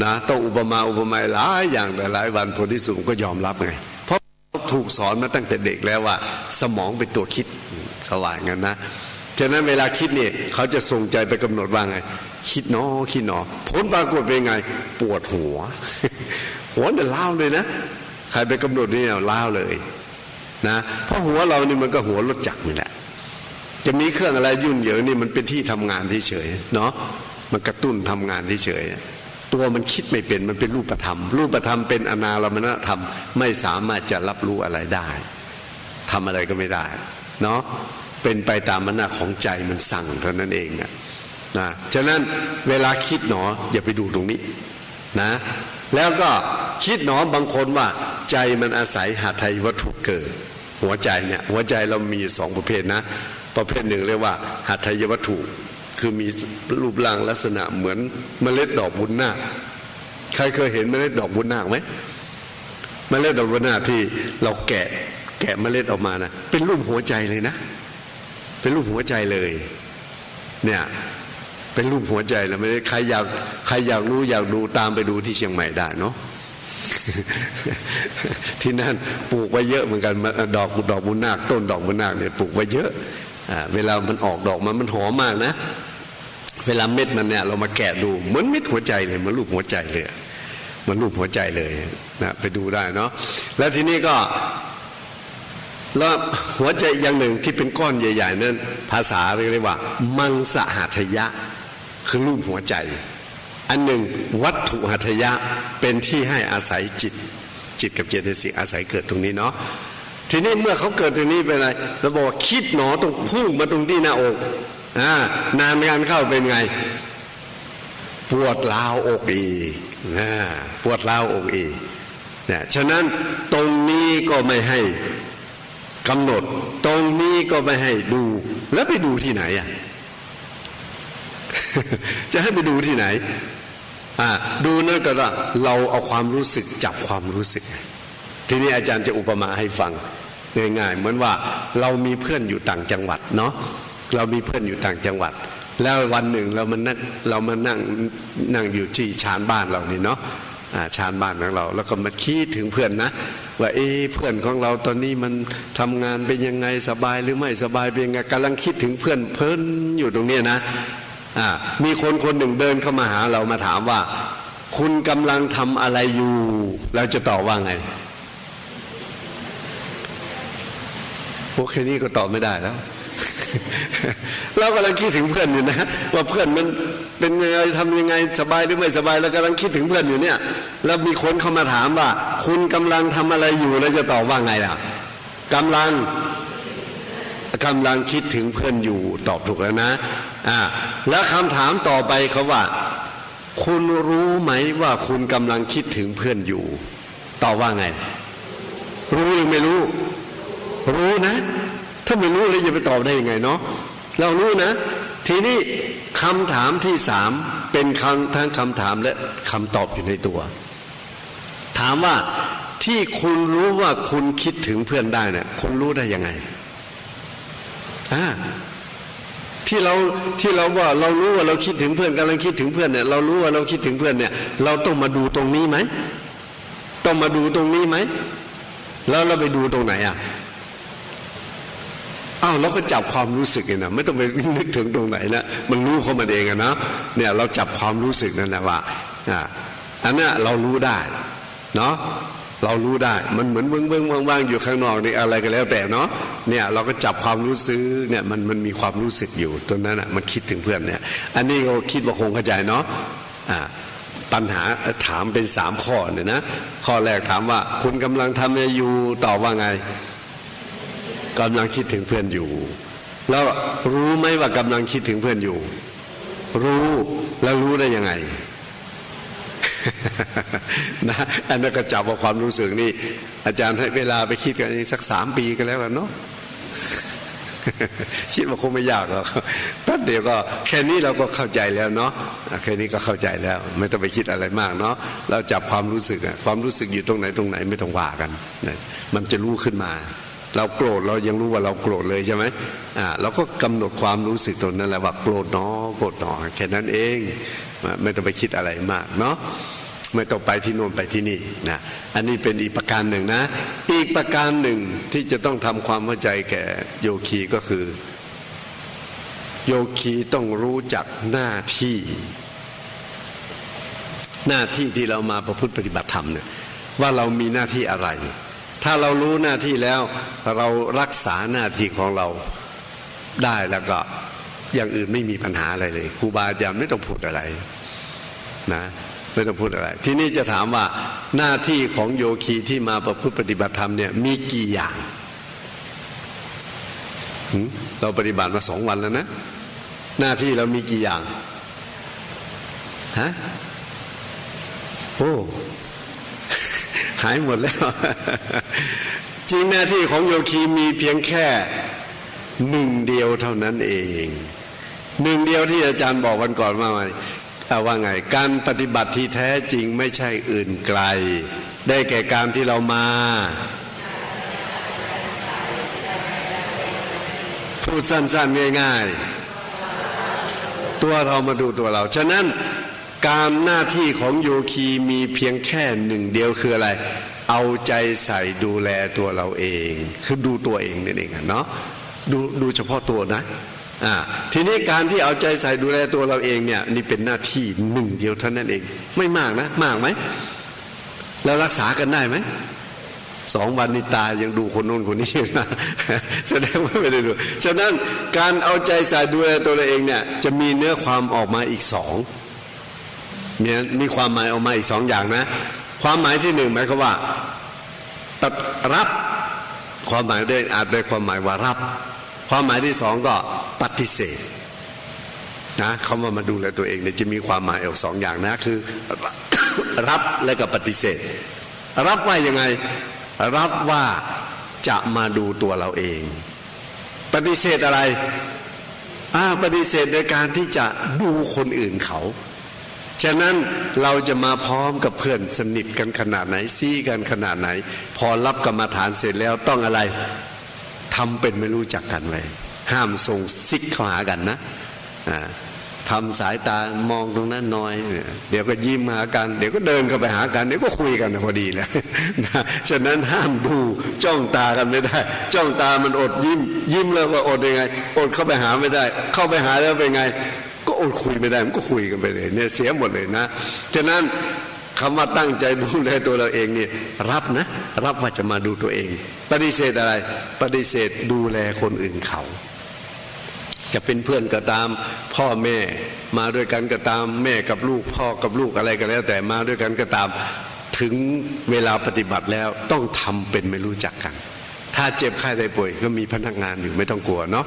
นะต้องอุปมาหลายอย่างแต่หลายวันผลที่สุดก็ยอมรับไงเพราะถูกสอนมาตั้งแต่เด็กแล้วว่าสมองเป็นตัวคิดเขาว่างั้นนะฉะนั้นเวลาคิดเนี่ยเขาจะส่งใจไปกำหนดว่าไงคิดหนอผลปรากฏเป็นไงปวดหัว หัวเนี่ยล้าวเลยนะใครไปกำหนดนี่ล้าวเลยนะเพราะหัวเรานี่มันก็หัวรถจักรนี่แหละจะมีเครื่องอะไรยุ่นเหยิงนี่มันเป็นที่ทำงานเฉยๆเนาะมันกระตุ้นทำงานเฉยๆตัวมันคิดไม่เป็นมันเป็นรูปธรรมเป็นอนารมณธรรมไม่สามารถจะรับรู้อะไรได้ทำอะไรก็ไม่ได้เนาะเป็นไปตามอำนาจของใจมันสั่งเท่านั้นเองนะฉะนั้นเวลาคิดหนออย่าไปดูตรงนี้นะแล้วก็คิดหนอบางคนว่าใจมันอาศัยหาไทยวัตถุเกิดหัวใจเนี่ยหัวใจเรามีสองประเภทนะประเภทหนึ่งเรียกว่าหาไทยวัตถุคือมีรูปร่างลักษณะเหมือนเมล็ดดอกบุญนาคใครเคยเห็นเมล็ดดอกบุญนาคไหมเมล็ดดอกบุญนาคที่เราแกะเมล็ดออกมานะเป็นรูปหัวใจเลยนะเป็นรูปหัวใจเลยเนี่ยเป็นรูปหัวใจแล้วไม่ได้ใครอยากรู้อยากดูตามไปดูที่เชียงใหม่ได้เนาะ ที่นั่นปลูกไว้เยอะเหมือนกันดอกบุญนาคต้นดอกบุญนาคเนี่ยปลูกไว้เยอะเวลามันออกดอกมันหอมมากนะเวลาเม็ดมันเนี่ยเรามาแกะดูเหมือนเม็ดหัวใจเลยเหมือนรูปหัวใจเลยมันรูปหัวใจเลยนะไปดูได้เนาะแล้วทีนี้ก็แล้วหัวใจอย่างหนึ่งที่เป็นก้อนใหญ่ๆนั้นภาษาเรียกว่ามังสหัตถยะคือรูปหัวใจอันหนึ่งวัตถุหัตถยะเป็นที่ให้อาศัยจิตกับเจตสิกอาศัยเกิดตรงนี้เนาะทีนี้เมื่อเขาเกิดตรงนี้เป็นอะไรเราบอกคิดหนอตรงพุ่งมาตรงที่หน้าอกนานงานเข้าเป็นไงปวดร้าวอกอีกปวดร้าวอกอีกเนี่ยฉะนั้นตรงนี้ก็ไม่ให้กำหนดตรงนี้ก็ไม่ให้ดูแล้วไปดูที่ไหนจะให้ไปดูที่ไหนดูนั่นก็ว่าเราเอาความรู้สึกจับความรู้สึกทีนี้อาจารย์จะอุปมาให้ฟังง่ายๆเหมือนว่าเรามีเพื่อนอยู่ต่างจังหวัดเนาะเรามีเพื่อนอยู่ต่างจังหวัดแล้ววันหนึ่งเรามานั่งอยู่ที่ชานบ้านเรานี่เนาะ ชานบ้านของเราแล้วก็มาคิดถึงเพื่อนนะว่าเพื่อนของเราตอนนี้มันทำงานเป็นยังไงสบายหรือไม่สบายเป็นยังไงกำลังคิดถึงเพื่อนเพลินอยู่ตรงนี้นะมีคนหนึ่งเดินเข้ามาหาเรามาถามว่าคุณกำลังทำอะไรอยู่เราจะตอบว่าไงพวกแค่นี้ก็ตอบไม่ได้แล้ว เรากำลังคิดถึงเพื่อนอยู่นะว่าเพื่อนมันเป็นยังไงทำยังไงสบายหรือไม่สบายเรากำลังคิดถึงเพื่อนอยู่เนี่ยแล้วมีคนเข้ามาถามว่าคุณกำลังทำอะไรอยู่เราจะตอบว่าไงล่ะกำลังคิดถึงเพื่อนอยู่ตอบถูกแล้วนะแล้วคำถามต่อไปเขาว่าคุณรู้ไหมว่าคุณกำลังคิดถึงเพื่อนอยู่ตอบว่าไงรู้หรือไม่รู้รู้นะถ้าไม่รู้เลยจะไปตอบได้ยังไงเนาะเรารู้นะทีนี้คำถามที่สามเป็นทั้งคำถามและคำตอบอยู่ในตัวถามว่าที่คุณรู้ว่าคุณคิดถึงเพื่อนได้เนี่ยคุณรู้ได้ยังไงที่เราว่าเรารู้ว่าเราคิดถึงเพื่อนกำลังคิดถึงเพื่อนเนี่ยเรารู้ว่าเราคิดถึงเพื่อนเนี่ยเราต้องมาดูตรงนี้ไหมต้องมาดูตรงนี้ไหมแล้วเราไปดูตรงไหนเราก็จับความรู้สึกเองนะไม่ต้องไปนึกถึงตรงไหนนะมันรู้เข้ามาเองนะเนี่ยเราจับความรู้สึกนั่นแหละว่าอันนี้เรารู้ได้เนาะเรารู้ได้มันเหมือนเบื้องว่างๆอยู่ข้างนอกนี่อะไรก็แล้วแต่เนาะเนี่ยเราก็จับความรู้สึกเนี่ยมันมีความรู้สึกอยู่ตรงนั้นอ่ะมันคิดถึงเพื่อนเนี่ยอันนี้เราคิดว่าคงเข้าใจเนาะปัญหาถามเป็น3ข้อเนี่ยนะข้อแรกถามว่าคุณกำลังทำอะไรอยู่ตอบว่าไงกำลังคิดถึงเพื่อนอยู่แล้วรู้ไหมว่ากำลังคิดถึงเพื่อนอยู่รู้แล้วรู้ได้ยังไง นะอันนั้นก็จับว่าความรู้สึกนี่อาจารย์ให้เวลาไปคิดกันสัก3 ปีก็แล้วกันเนาะ คิดว่าคงไม่ยากหรอกแป๊บเดียวก็แค่นี้เราก็เข้าใจแล้วเนาะแค่นี้ก็เข้าใจแล้วไม่ต้องไปคิดอะไรมากเนาะเราจับความรู้สึกความรู้สึกอยู่ตรงไหนไม่ต้องว่ากันมันจะรู้ขึ้นมาเราโกรธเรายังรู้ว่าเราโกรธเลยใช่ไหมเราก็กำหนดความรู้สึกตรงนั้นแหละว่าโกรธเนาะโกรธเนาะแค่นั้นเองไม่ต้องไปคิดอะไรมากเนาะไม่ต้องไปที่โน่นไปที่นี่นะอันนี้เป็นอีกประการหนึ่งนะอีกประการหนึ่งที่จะต้องทำความเข้าใจแก่โยคีก็คือโยคีต้องรู้จักหน้าที่ที่เรามาประพฤติปฏิบัติธรรมเนี่ยว่าเรามีหน้าที่อะไรถ้าเรารู้หน้าที่แล้วเรารักษาหน้าที่ของเราได้แล้วก็อย่างอื่นไม่มีปัญหาอะไรเลยครูบาอาจารย์ไม่ต้องพูดอะไรนะไม่ต้องพูดอะไรทีนี้จะถามว่าหน้าที่ของโยคีที่มาประพฤติปฏิบัติธรรมเนี่ยมีกี่อย่างเราปฏิบัติมา2 วันแล้วนะหน้าที่เรามีกี่อย่างโอ้หายหมดแล้ว จริงหน้าที่ของโยคีมีเพียงแค่1 เดียวเท่านั้นเอง1 เดียวที่อาจารย์บอกวันก่อนว่าไงการปฏิบัติที่แท้จริงไม่ใช่อื่นไกลได้แก่การที่เรามาพูดสั้นๆง่ายๆตัวเรามาดูตัวเราฉะนั้นการหน้าที่ของโยคีมีเพียงแค่1 เดียวคืออะไรเอาใจใส่ดูแลตัวเราเองคือดูตัวเองนั่นเองเนาะดูเฉพาะตัวนะทีนี้การที่เอาใจใส่ดูแลตัวเราเองเนี่ยนี่เป็นหน้าที่1 เดียวเท่านั้นเองไม่มากนะมากไหมแล้วรักษากันได้ไหม2 วันนี่ตายังดูคนโน้นคนนี้นะแสดงว่าไม่ได้ดูฉะนั้นการเอาใจใส่ดูแลตัวเราเองเนี่ยจะมีเนื้อความออกมาอีก2มีความหมายออกมาอีก2 อย่างนะความหมายที่1หมายความว่ารับความหมายได้อาจได้ความหมายว่ารับความหมายที่2ก็ปฏิเสธนะเขามาดูแลตัวเองเนี่ยจะมีความหมายออก2 อย่างนะคือ รับและก็ปฏิเสธรับว่ายังไงรับว่าจะมาดูตัวเราเองปฏิเสธอะไรปฏิเสธในการที่จะดูคนอื่นเขาฉะนั้นเราจะมาพร้อมกับเพื่อนสนิทกันขนาดไหนซี้กันขนาดไหนพอรับกรรมฐานเสร็จแล้วต้องอะไรทำเป็นไม่รู้จักกันไว้ห้ามส่งซิกเข้าหากันนะท ทำสายตามองตรงนั้นน้อยเดี๋ยวก็ยิ้มหากันเดี๋ยวก็เดินเข้าไปหากันเดี๋ยวก็คุยกันพอดีแล้วนะฉะนั้นห้ามดูจ้องตากันไม่ได้จ้องตามันอดยิ้มแล้วว่าอดยังไงอดเข้าไปหาไม่ได้เข้าไปหาแล้วเป็นไงก็อดคุยไม่ได้มันก็คุยกันไปเลยเนี่ยเสียหมดเลยนะฉะนั้นคำว่าตั้งใจดูแลตัวเราเองเนี่ยรับนะรับว่าจะมาดูตัวเองปฏิเสธอะไรปฏิเสธดูแลคนอื่นเขาจะเป็นเพื่อนก็ตามพ่อแม่มาด้วยกันก็ตามแม่กับลูกพ่อกับลูกอะไรก็แล้วแต่มาด้วยกันก็ตามถึงเวลาปฏิบัติแล้วต้องทำเป็นไม่รู้จักกันถ้าเจ็บไข้ได้ป่วยก็มีพนักงานอยู่ไม่ต้องกลัวเนาะ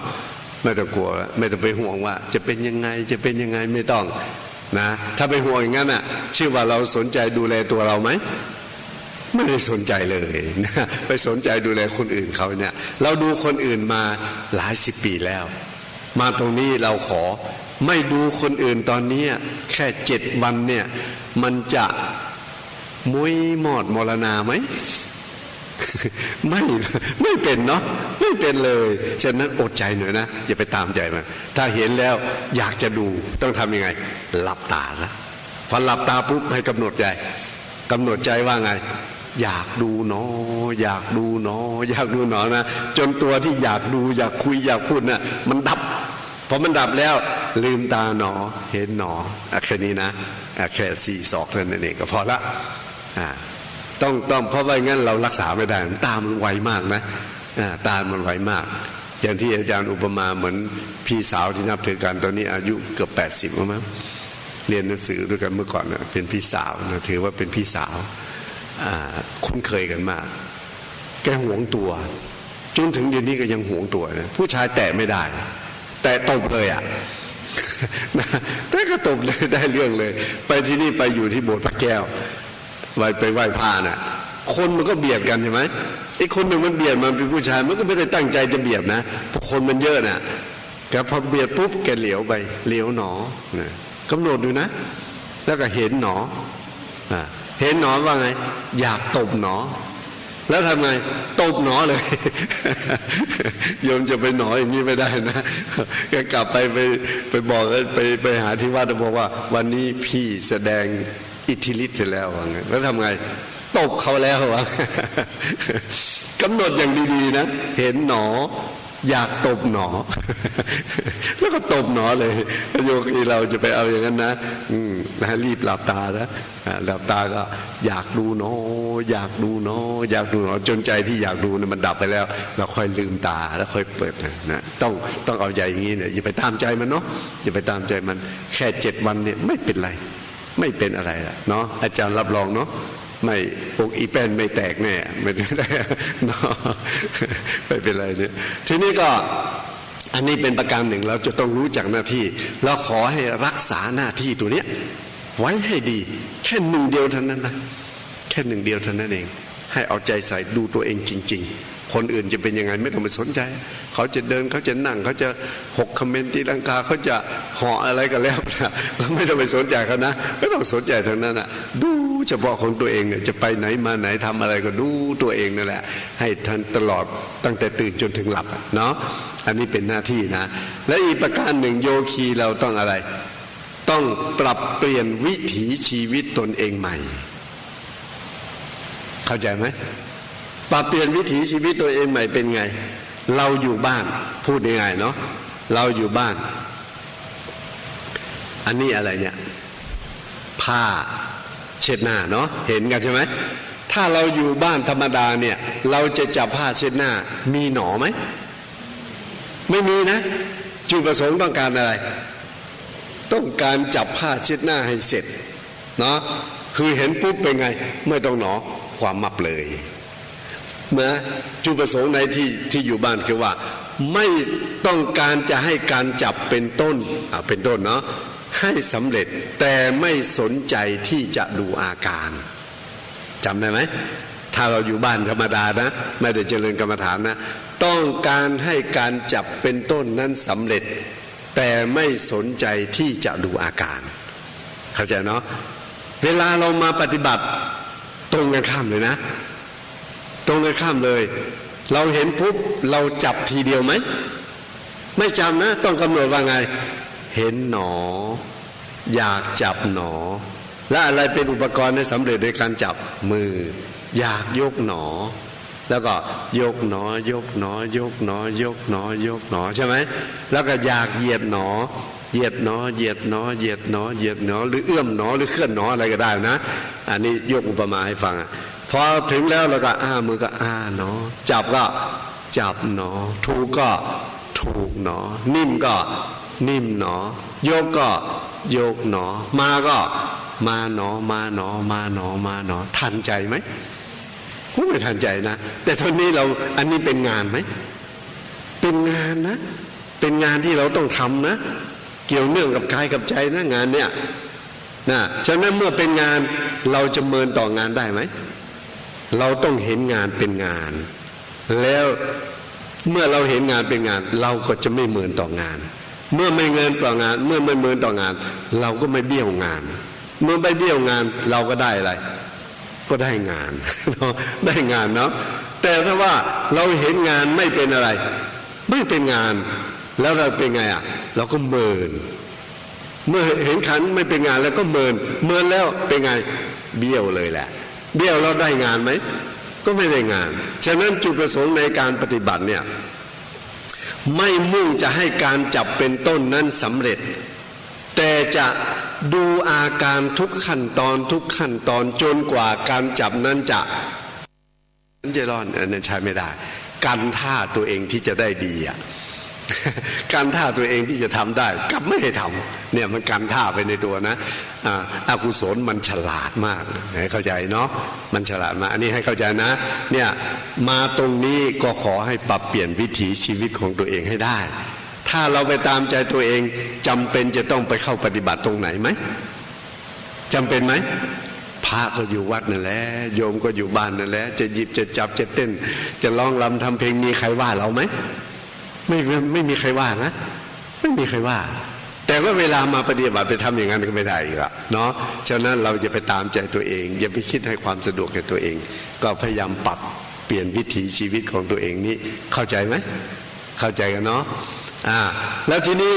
ไม่ต้องกลัวไม่ต้องไปห่วงว่าจะเป็นยังไงจะเป็นยังไงไม่ต้องนะถ้าไปห่วงอย่างนั้นน่ะชื่อว่าเราสนใจดูแลตัวเราไหมไม่ได้สนใจเลยนะไปสนใจดูแลคนอื่นเขาเนี่ยเราดูคนอื่นมาหลายสิบปีแล้วมาตรงนี้เราขอไม่ดูคนอื่นตอนนี้แค่7 วันเนี่ยมันจะมุ้ยหมอดมรณาไหม ไม่เป็นเนาะไม่เป็นเลยฉะนั้นอดใจหน่อยนะอย่าไปตามใจมันถ้าเห็นแล้วอยากจะดูต้องทำยังไงหลับตานะพอหลับตาปุ๊บให้กำหนดใจว่าไงอยากดูเนาะอยากดูเนาะอยากดูเนาะนะจนตัวที่อยากดูอยากคุยอยากพูดน่ะมันดับพอมันดับแล้วลืมตาหนอเห็นหนอแค่นี้นะแค่4 ศอกเท่านั้นเองก็พอละต้องเพราะว่างั้นเรารักษาไม่ได้ตามันไวมากนะตามันไวมากอย่างที่อาจารย์อุปมาเหมือนพี่สาวที่นับถือกันตอนนี้อายุเกือบ80แล้วมั้งเรียนหนังสือด้วยกันเมื่อก่อนนะเป็นพี่สาวนะถือว่าเป็นพี่สาวคุ้นเคยกันมากแกหวงตัวจนถึงเดี๋ยวนี้ก็ยังหวงตัวนะผู้ชายแตะไม่ได้แต่ตบเลยแต่ก็ตบเลยได้เรื่องเลยไปที่นี่ไปอยู่ที่โบสถ์พระแก้วไปไหว้พระน่ะคนมันก็เบียดกันใช่ไหมไอ้คนหนึ่งมันเบียดมันเป็นผู้ชายมันก็ไม่ได้ตั้งใจจะเบียดนะเพราะคนมันเยอะน่ะแกพอเบียดปุ๊บแกเหลียวไปเหลียวหนอนะกำหนดดูนะแล้วก็เห็นหนอเห็นหนอว่าไงอยากตบหนอแล้วทำไงตบหนอเลยโยมจะไปหนออย่างนี้ไม่ได้นะแกกลับไปบอกไปหาที่วัดบอกว่าวันนี้พี่แสดงอิทธิฤทธิ์เสร็จแล้วว่าไงแล้วทำไงตบเขาแล้วว่ากำหนดอย่างดีๆนะเห็นหนออยากตบหนอแล้วก็ตบหนอเลยโยคีเราจะไปเอาอย่างนั้นนะรีบหลับตานะหลับตาก็อยากดูหนออยากดูหนออยากดูหนอจนใจที่อยากดูเนี่ยมันดับไปแล้วเราค่อยลืมตาแล้วค่อยเปิดนะต้องเอาใจอย่างนี้เนี่ยอย่าไปตามใจมันเนาะอย่าไปตามใจมันแค่7 วันเนี่ยไม่เป็นไรไม่เป็นอะไรละเนาะอาจารย์รับรองเนาะไม่ปกอีแป้นไม่แตกแน่ไม่ได้เนาะไม่เป็นไรเนี่ยทีนี้ก็อันนี้เป็นประการหนึ่งเราจะต้องรู้จักหน้าที่เราขอให้รักษาหน้าที่ตัวเนี้ยไว้ให้ดีแค่1 เดียวเท่านั้นนะแค่1 เดียวเท่านั้นเองให้เอาใจใส่ดูตัวเองจริงๆคนอื่นจะเป็นยังไงไม่ต้องไปสนใจเขาจะเดินเขาจะนั่งเขาจะ6 คอมเมนต์ตีลังกาเขาจะเหาะอะไรก็แล้วนะเราไม่ต้องไปสนใจเขานะไม่ต้องสนใจทางนั้นอ่ะดูเฉพาะของตัวเองเนี่ยจะไปไหนมาไหนทำอะไรก็ดูตัวเองนั่นแหละให้ทันตลอดตั้งแต่ตื่นจนถึงหลับเนาะอันนี้เป็นหน้าที่นะและอีกประการหนึ่งโยคีเราต้องอะไรต้องปรับเปลี่ยนวิถีชีวิตตนเองใหม่เข้าใจไหมปรับเปลี่ยนวิถีชีวิตตัวเองใหม่เป็นไงเราอยู่บ้านพูดง่ายๆเนาะเราอยู่บ้านอันนี้อะไรเนี่ยผ้าเช็ดหน้าเนาะเห็นกันใช่ไหมถ้าเราอยู่บ้านธรรมดาเนี่ยเราจะจับผ้าเช็ดหน้ามีหนอไหมไม่มีนะจุดประสงค์ต้องการอะไรต้องการจับผ้าเช็ดหน้าให้เสร็จเนาะคือเห็นปุ๊บเป็นไงไม่ต้องหนอความมับเลยเมื่อจุดประสงค์ในที่อยู่บ้านคือว่าไม่ต้องการจะให้การจับเป็นต้นเนาะให้สำเร็จแต่ไม่สนใจที่จะดูอาการจำได้ไหมถ้าเราอยู่บ้านธรรมดานะไม่ได้เจริญกรรมฐานนะต้องการให้การจับเป็นต้นนั้นสำเร็จแต่ไม่สนใจที่จะดูอาการเข้าใจเนาะเวลาเรามาปฏิบัติตรงกันข้ามเลยนะตรงกันข้ามเลยเราเห็นปุ๊บเราจับทีเดียวไหมไม่จำนะต้องกำหนดว่าไง เห็นหนออยากจับหนอและอะไรเป็นอุปกรณ์ในสำเร็จในการจับมืออยากยกหนอแล้วก็ยกหนอยกหนอยกหนอยกหนอยกหนอใช่ไหมแล้วก็อยากเหยียดหนอเหยียดหนอเหยียดหนอเหยียดหนอเหยียดหนอหรือเอื้อมหนอหรือเคลื่อนหนออะไรก็ได้นะอันนี้ยกอุปมาให้ฟังพอถึงแล้วเราก็มือก็หนอจับก็จับหนอถูกก็ถูกหนอนิ่มก็นิ่มหนอยกก็ยกหนอมาก็มาหนอมาหนอมาหนอมาหนอทันใจไหมไม่ทันใจนะแต่ตอนนี้เราอันนี้เป็นงานไหมเป็นงานนะเป็นงานที่เราต้องทำนะเกี่ยวเนื่องกับกายกับใจนะงานเนี่ยนะฉะนั้นเมื่อเป็นงานเราจะเมินต่องานได้ไหมเราต้องเห็นงานเป็นงานแล้วเมื่อเราเห็นงานเป็นงานเราก็จะไม่เมินต่องานเมื่อไม่เงินต่องานเมื่อไม่เมินต่องานเราก็ไม่เบี้ยวงานเมื่อไม่เบี้ยวงานเราก็ได้อะไรก็ได้งานได้งานเนาะแต่ถ้าว่าเราเห็นงานไม่เป็นอะไรไม่เป็นงานแล้วเราเป็นไงเราก็เมินเมื่อเห็นขันไม่เป็นงานแล้วก็เมินแล้วเป็นไงเบี้ยวเลยแหละเบี้ยวเราได้งานไหมก็ไม่ได้งานฉะนั้นจุดประสงค์ในการปฏิบัติเนี่ยไม่มุ่งจะให้การจับเป็นต้นนั้นสำเร็จแต่จะดูอาการทุกขั้นตอนทุกขั้นตอนจนกว่าการจับนั้นจะรอดอันนั้นใช้ไม่ได้การท่าตัวเองที่จะได้ดีการท่าตัวเองที่จะทำได้กลับไม่ให้ทำเนี่ยมันการท่าไปในตัวนะอกุศลมันฉลาดมากให้เข้าใจเนาะมันฉลาดมากอันนี้ให้เข้าใจนะเนี่ยมาตรงนี้ก็ขอให้ปรับเปลี่ยนวิถีชีวิตของตัวเองให้ได้ถ้าเราไปตามใจตัวเองจำเป็นจะต้องไปเข้าปฏิบัติตรงไหนไหมจำเป็นไหมพระก็อยู่วัดนั่นแหละโยมก็อยู่บ้านนั่นแหละจะหยิบจะจับจะเต้นจะร้องรำทำเพลงมีใครว่าเราไหมไม่มีใครว่านะไม่มีใครว่าแต่ว่าเวลามาปฏิบัติไปทำอย่างนั้นก็ไม่ได้อีกละเนาะฉะนั้นเราจะไปตามใจตัวเองอย่าไปคิดให้ความสะดวกแก่ตัวเองก็พยายามปรับเปลี่ยนวิถีชีวิตของตัวเองนี้เข้าใจไหมเข้าใจกันเนาะแล้วทีนี้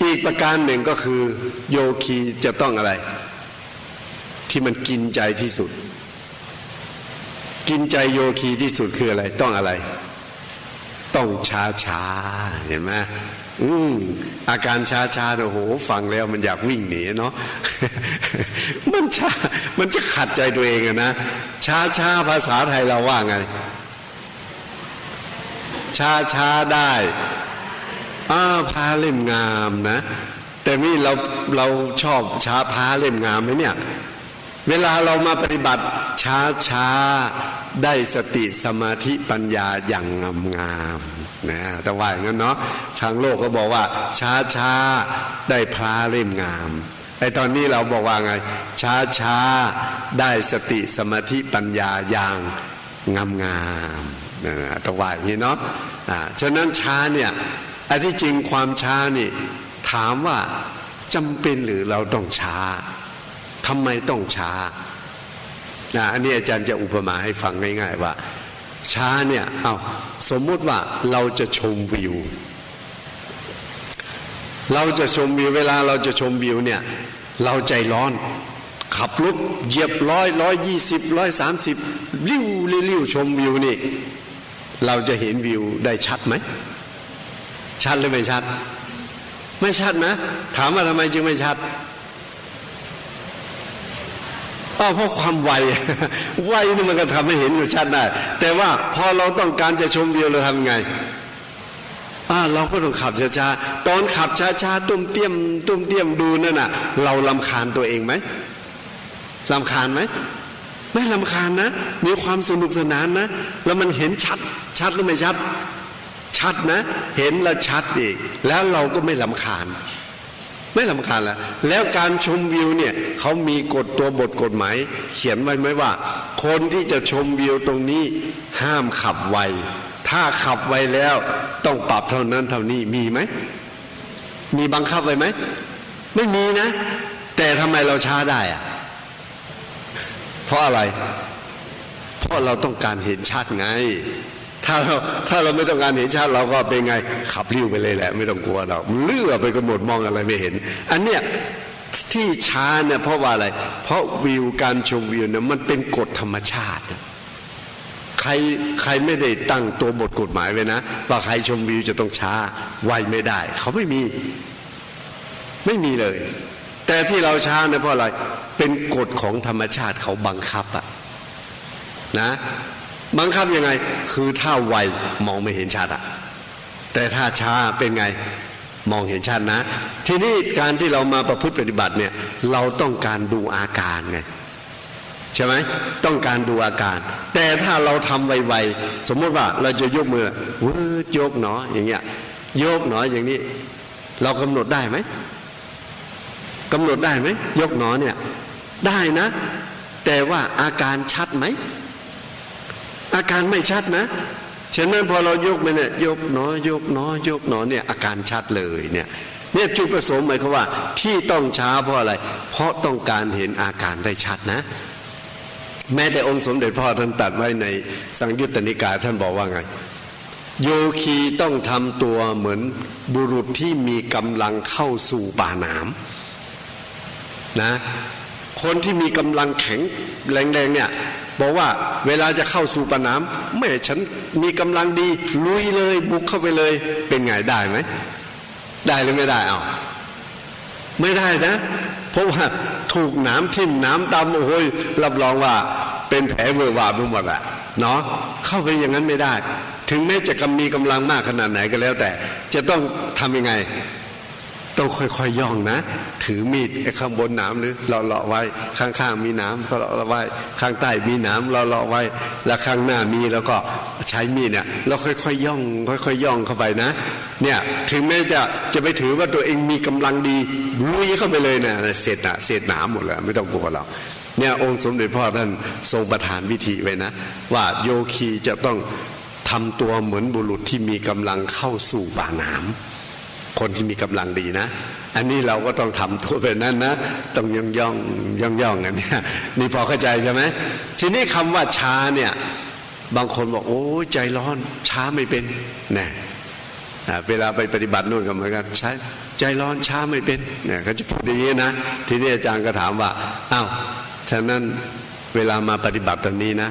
อีกประการหนึ่งก็คือโยคีจะต้องอะไรที่มันกินใจที่สุดกินใจโยคีที่สุดคืออะไรต้องอะไรต้องช้าเห็นไหมอาการช้าโอ้โหฟังแล้วมันอยากวิ่งหนีเนาะ มันช้ามันจะขัดใจตัวเองนะช้าภาษาไทยเราว่าไงช้าได้พาเล่มงามนะแต่นี่เราชอบช้าพาเล่มงามไหมเนี่ยเวลาเรามาปฏิบัติช้าได้สติสมาธิปัญญาอย่างงามนะแต่ว่าอย่างนั้นเนาะทางโลกก็บอกว่าช้าได้พระเล่มงามไอ้ตอนนี้เราบอกว่าไงช้าได้สติสมาธิปัญญาอย่างงามนะแต่ว่าอย่างนี้เนาะฉะนั้นช้าเนี่ยไอ้ที่จริงความช้านี่ถามว่าจำเป็นหรือเราต้องช้าทำไมต้องช้าอันนี้อาจารย์จะอุปมาให้ฟังง่ายๆว่าช้าเนี่ยสมมุติว่าเราจะชมวิวเวลาเราจะชมวิวเนี่ยเราใจร้อนขับรถเหยียบ120 130ริ้วชมวิวนี่เราจะเห็นวิวได้ชัดไหมชัดหรือไม่ชัดไม่ชัดนะถามว่าทำไมจึงไม่ชัดเพราะความไวนี่มันก็ทำให้เห็นอยู่ชัดได้แต่ว่าพอเราต้องการจะชมวิวเราทำไงเราก็ต้องขับช้าๆตอนขับช้าๆตุ้มเตี้ยมดูนั่นน่ะเรารำคาญตัวเองไหมรำคาญไหมไม่รำคาญนะมีความสนุกสนานนะแล้วมันเห็นชัดหรือไม่ชัดนะเห็นแล้วชัดอีกแล้วเราก็ไม่รำคาญแล้วการชมวิวเนี่ยเขามีตัวบทกฎหมายเขียนไว้ไหมว่าคนที่จะชมวิวตรงนี้ห้ามขับไวถ้าขับไวแล้วต้องปรับเท่านั้นเท่านี้มีไหมมีบังคับไว้ไหมไม่มีนะแต่ทำไมเราช้าได้เพราะอะไรเพราะเราต้องการเห็นชัดไง ถ้าเราไม่ต้องการเห็นชัดเราก็เป็นไงขับเลี้ยวไปเลยแหละไม่ต้องกลัวหรอกเลื่อไปก็หมดมองอะไรไม่เห็นอันเนี้ยที่ช้าเนี่ยเพราะว่าอะไรเพราะวิวการชมวิวเนี่ยมันเป็นกฎธรรมชาติใครไม่ได้ตั้งตัวบทกฎหมายไว้นะว่าใครชมวิวจะต้องช้าไวไม่ได้เขาไม่มีเลยแต่ที่เราช้าเนี่ยเพราะอะไรเป็นกฎของธรรมชาติเขาบังคับอะนะบังคับยังไงคือถ้าไวมองไม่เห็นชัดอะแต่ถ้าช้าเป็นไงมองเห็นชัดนะทีนี้การที่เรามาประพฤติปฏิบัติเนี่ยเราต้องการดูอาการไงใช่ไหมต้องการดูอาการแต่ถ้าเราทำไวๆสมมติว่าเราจะยกมือยกหนออย่างเงี้ยยกหนออย่างนี้เรากำหนดได้ไหมกำหนดได้ไหมยกหนอเนี่ยได้นะแต่ว่าอาการชัดไหมอาการไม่ชัดนะฉะนั้นพอเรายกไปเนี่ยยกหนอยกหนอยกหนอเนี่ยอาการชัดเลยเนี่ยจุดประสงค์หมายความว่าที่ต้องช้าเพราะอะไรเพราะต้องการเห็นอาการได้ชัดนะแม้แต่องค์สมเด็จพ่อท่านตรัสไว้ในสังยุตตนิกายท่านบอกว่าไงโยคีต้องทำตัวเหมือนบุรุษที่มีกำลังเข้าสู่ป่าหนามนะคนที่มีกำลังแข็งแรงเนี่ยบอกว่าเวลาจะเข้าสู่ป่าหนามไม่ฉันมีกำลังดีลุยเลยบุกเข้าไปเลยเป็นไงได้ไหมได้หรือไม่ได้เอาไม่ได้นะเพราะว่าถูกน้ำทิ่มน้ำตำโอ้ยรับรองว่าเป็นแผลเวอะหวาไปหมดอะเนาะเข้าไปอย่างนั้นไม่ได้ถึงแม้จะมีกำลังมากขนาดไหนก็แล้วแต่จะต้องทำยังไงต้องค่อยๆย่องนะถือมีดข้างบนหนามหรือเลาะไว้ข้างๆมีหนามก็เลาะไว้ข้างใต้มีหนามเลาะไว้แล้วข้างหน้ามีแล้วก็ใช้มีดเนี่ยเราค่อยๆย่องค่อยๆย่องเข้าไปนะเนี่ยถึงแม้จะไปถือว่าตัวเองมีกำลังดีลุยเข้าไปเลยนะเศษหนามหมดเลยไม่ต้องกลัวหรอกเนี่ยองค์สมเด็จพ่อท่านทรงประทานวิธีไว้นะว่าโยคีจะต้องทำตัวเหมือนบุรุษที่มีกำลังเข้าสู่ป่าหนามคนที่มีกำลังดีนะอันนี้เราก็ต้องทำตัวแบบนั้นนะต้องย่องกันเนี่ยนี่พอเข้าใจใช่ไหมทีนี้คำว่าช้าเนี่ยบางคนบอกโอ้ใจร้อนช้าไม่เป็นเนี่ยเวลาไปปฏิบัตินู่นก็เหมือนกันใช้ใจร้อนช้าไม่เป็นเนี่ยเขาจะพูดอย่างนี้นะทีนี้อาจารย์ก็ถามว่าอ้าวฉะนั้นเวลามาปฏิบัติตรงนี้นะ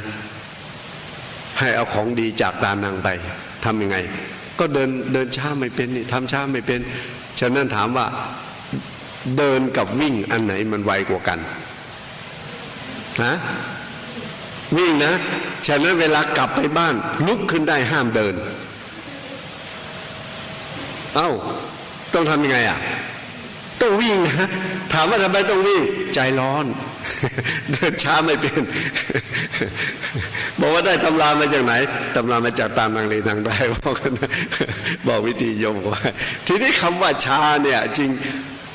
ให้เอาของดีจากตานังไปทำยังไงก็เดินช้าไม่เป็นนี่ทำช้าไม่เป็นฉะนั้นถามว่าเดินกับวิ่งอันไหนมันไวกว่ากันนะวิ่งนะฉะนั้นเวลากลับไปบ้านลุกขึ้นได้ห้ามเดินเอ้าต้องทำยังไงอ่ะต้องวิ่งนะถามว่าทำไมต้องวิ่งใจร้อนเดินช้าไม่เป็นบอกว่าได้ตำรามาจากไหนตำรามาจากตามนางเลนางได้บอกวิธีโยมว่าทีนี้คำว่าช้าเนี่ยจริง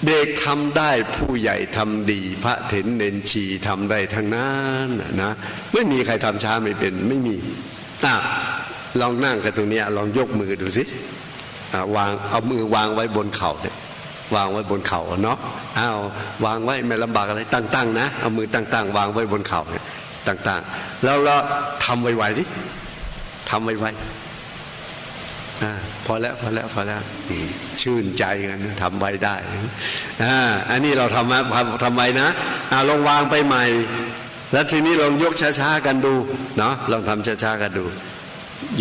เด็กทำได้ผู้ใหญ่ทำดีพระเถรเนนชีทำได้ทั้งนั้นนะไม่มีใครทำช้าไม่เป็นไม่มีลองนั่งกันตรงนี้ลองยกมือดูสิวางเอามือวางไว้บนเข่าเนี่ยวางไว้บนเข่าเนาะวางไว้ไม่ลำบากอะไรตั้งๆนะเอามือตั้งๆวางไว้บนเข่าเนี่ยตั้งๆแล้วเราทำไวๆดิทำไวๆพอแล้วชื่นใจกันทำไวได้อันนี้เราทำไวนะลองวางไปใหม่แล้วทีนี้ลองยกช้าๆกันดูเนาะลองทำช้าๆกันดู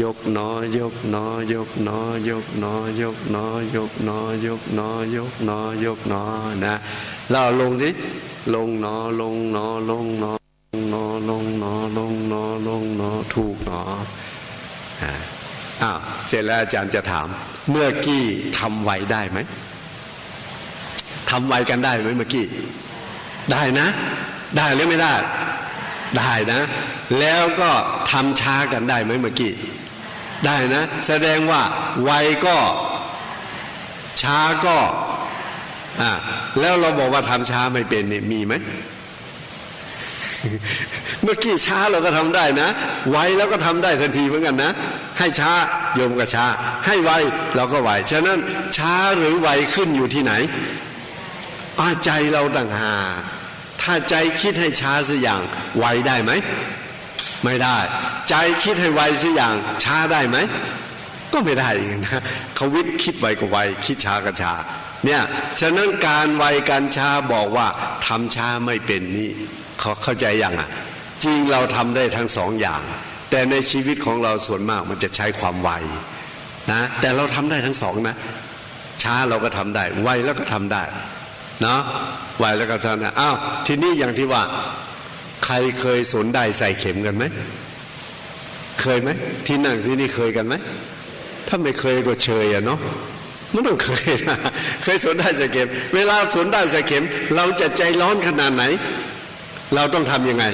ยกหนอยกหนอยกหนอยกหนอยกหนอยกหนอยกหนอยกหนอยกหนอนะเราลงสิลงหนอลงหนอลงหนอลงหนอลงหนอลงหนอลงหนอถูกหนอเสร็จแล้วอาจารย์จะถามเมื่อกี้ทำไวได้ไหมทำไวกันได้ไหมเมื่อกี้ได้นะได้หรือไม่ได้ได้นะแล้วก็ทำช้ากันได้ไหมเมื่อกี้ได้นะแสดงว่าไวก็ช้าก็แล้วเราบอกว่าทำช้าไม่เป็นเนี่ยมีไหม เมื่อกี้ช้าเราก็ทำได้นะไวแล้วก็ทำได้ทันทีเหมือนกันนะให้ช้าโยมก็ช้าให้ไวเราก็ไวฉะนั้นช้าหรือไวขึ้นอยู่ที่ไหนใจเราต่างหากถ้าใจคิดให้ช้าสักอย่างไวได้ไหม ไม่ได้ใจคิดให้ไวสักอย่างช้าได้ไหมก็ไม่ได้อีกนะเขาวิทย์คิดไวก็ไวคิดช้าก็ช้าเนี่ยฉะนั้นการไวการช้าบอกว่าทำช้าไม่เป็นนี่เขาเข้าใจยังอ่ะจริงเราทำได้ทั้งสองอย่างแต่ในชีวิตของเราส่วนมากมันจะใช้ความไวนะแต่เราทำได้ทั้งสองนะช้าเราก็ทำได้ไวแล้วก็ทำได้เนาะไวแล้วก็ทำได้อ้าวทีนี้อย่างที่ว่าใครเคยสนได้ใส่เข็มกันไหมเคยไหมที่นั่งที่นี่เคยกันไหมถ้าไม่เคยก็เชยอะเนาะไม่ต้องเคยนะเคยสนได้ใส่เข็มเวลาสนได้ใส่เข็มเราจะใจร้อนขนาดไหนเราต้องทำยังไง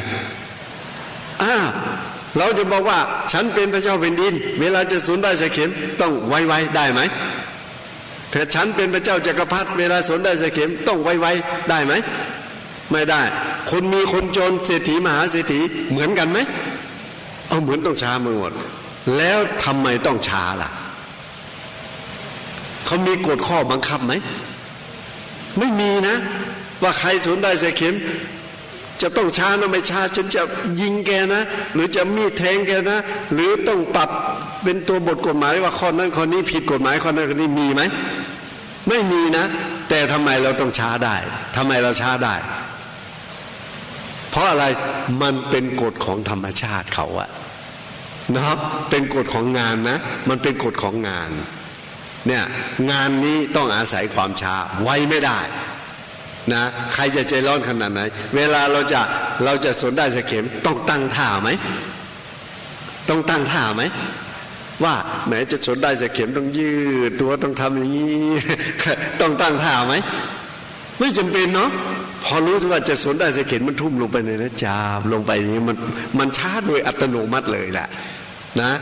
เราจะบอกว่าฉันเป็นพระเจ้าแผ่นดินเวลาจะสนได้ใส่เข็มต้องไวๆได้ไหมถ้าฉันเป็นพระเจ้าจักรพรรดิเวลาสนได้ใส่เข็มต้องไวๆได้ไหมไม่ได้คนมีคนจนเศรษฐีมหาเศรษฐีเหมือนกันไหมเอาเหมือนต้องช้าหมดแล้วทำไมต้องช้าล่ะเขามีกฎข้อบังคับไหมไม่มีนะว่าใครสนได้ใส่เข็มจะต้องช้านะไม่ช้าฉันจะยิงแกนะหรือจะมีดแทงแกนะหรือต้องปรับเป็นตัวบทกฎหมายว่าข้อนั้นข้อนี้ผิดกฎหมายข้อนั้นข้อนี้มีไหมไม่มีนะแต่ทำไมเราต้องช้าได้ทำไมเราช้าได้เพราะอะไรมันเป็นกฎของธรรมชาติเขาอะนะครับเป็นกฎของงานนะมันเป็นกฎของงานเนี่ยงานนี้ต้องอาศัยความช้าไวไม่ได้นะใครจะใจร้อนขนาดไหนเวลาเราจะสนได้สักเข็มต้องตั้งท่าไหมต้องตั้งท่าไหมว่าแหมจะสนได้สักเข็มต้องยืดตัวต้องทำอย่างนี้ ต้องตั้งท่าไหมไม่จำเป็นเนาะพอรู้ว่าจะสนได้สักเข็มมันทุ่มลงไปในนะจาบลงไปอย่างนี้มันช้าโดยอัตโนมัติเลยแหละนะ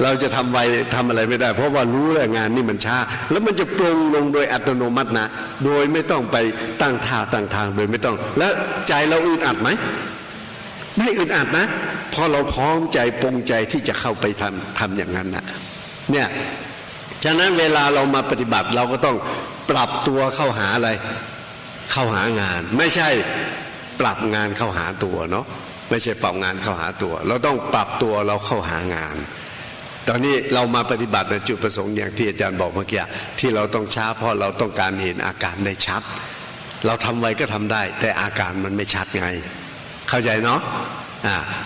เราจะทำไวทำอะไรไม่ได้เพราะว่ารู้แล้วงานนี่มันช้าแล้วมันจะปรงลงโดยอัตโนมัตินะโดยไม่ต้องไปตั้งท่าตั้งทางโดยไม่ต้องแล้วใจเราอึดอัดไหมไม่อึดอัดนะพอเราพร้อมใจปรงใจที่จะเข้าไปทำอย่างนั้นนะเนี่ยฉะนั้นเวลาเรามาปฏิบัติเราก็ต้องปรับตัวเข้าหาอะไรเข้าหางานไม่ใช่ปรับงานเข้าหาตัวเนาะไม่ใช่ปรับงานเข้าหาตัวเราต้องปรับตัวเราเข้าหางานตอนนี้เรามาปฏิบัติในจุดประสงค์อย่างที่อาจารย์บอกเมื่อกี้ที่เราต้องช้าเพราะเราต้องการเห็นอาการได้ชัดเราทำไวก็ทำได้แต่อาการมันไม่ชัดไงเข้าใจเนาะ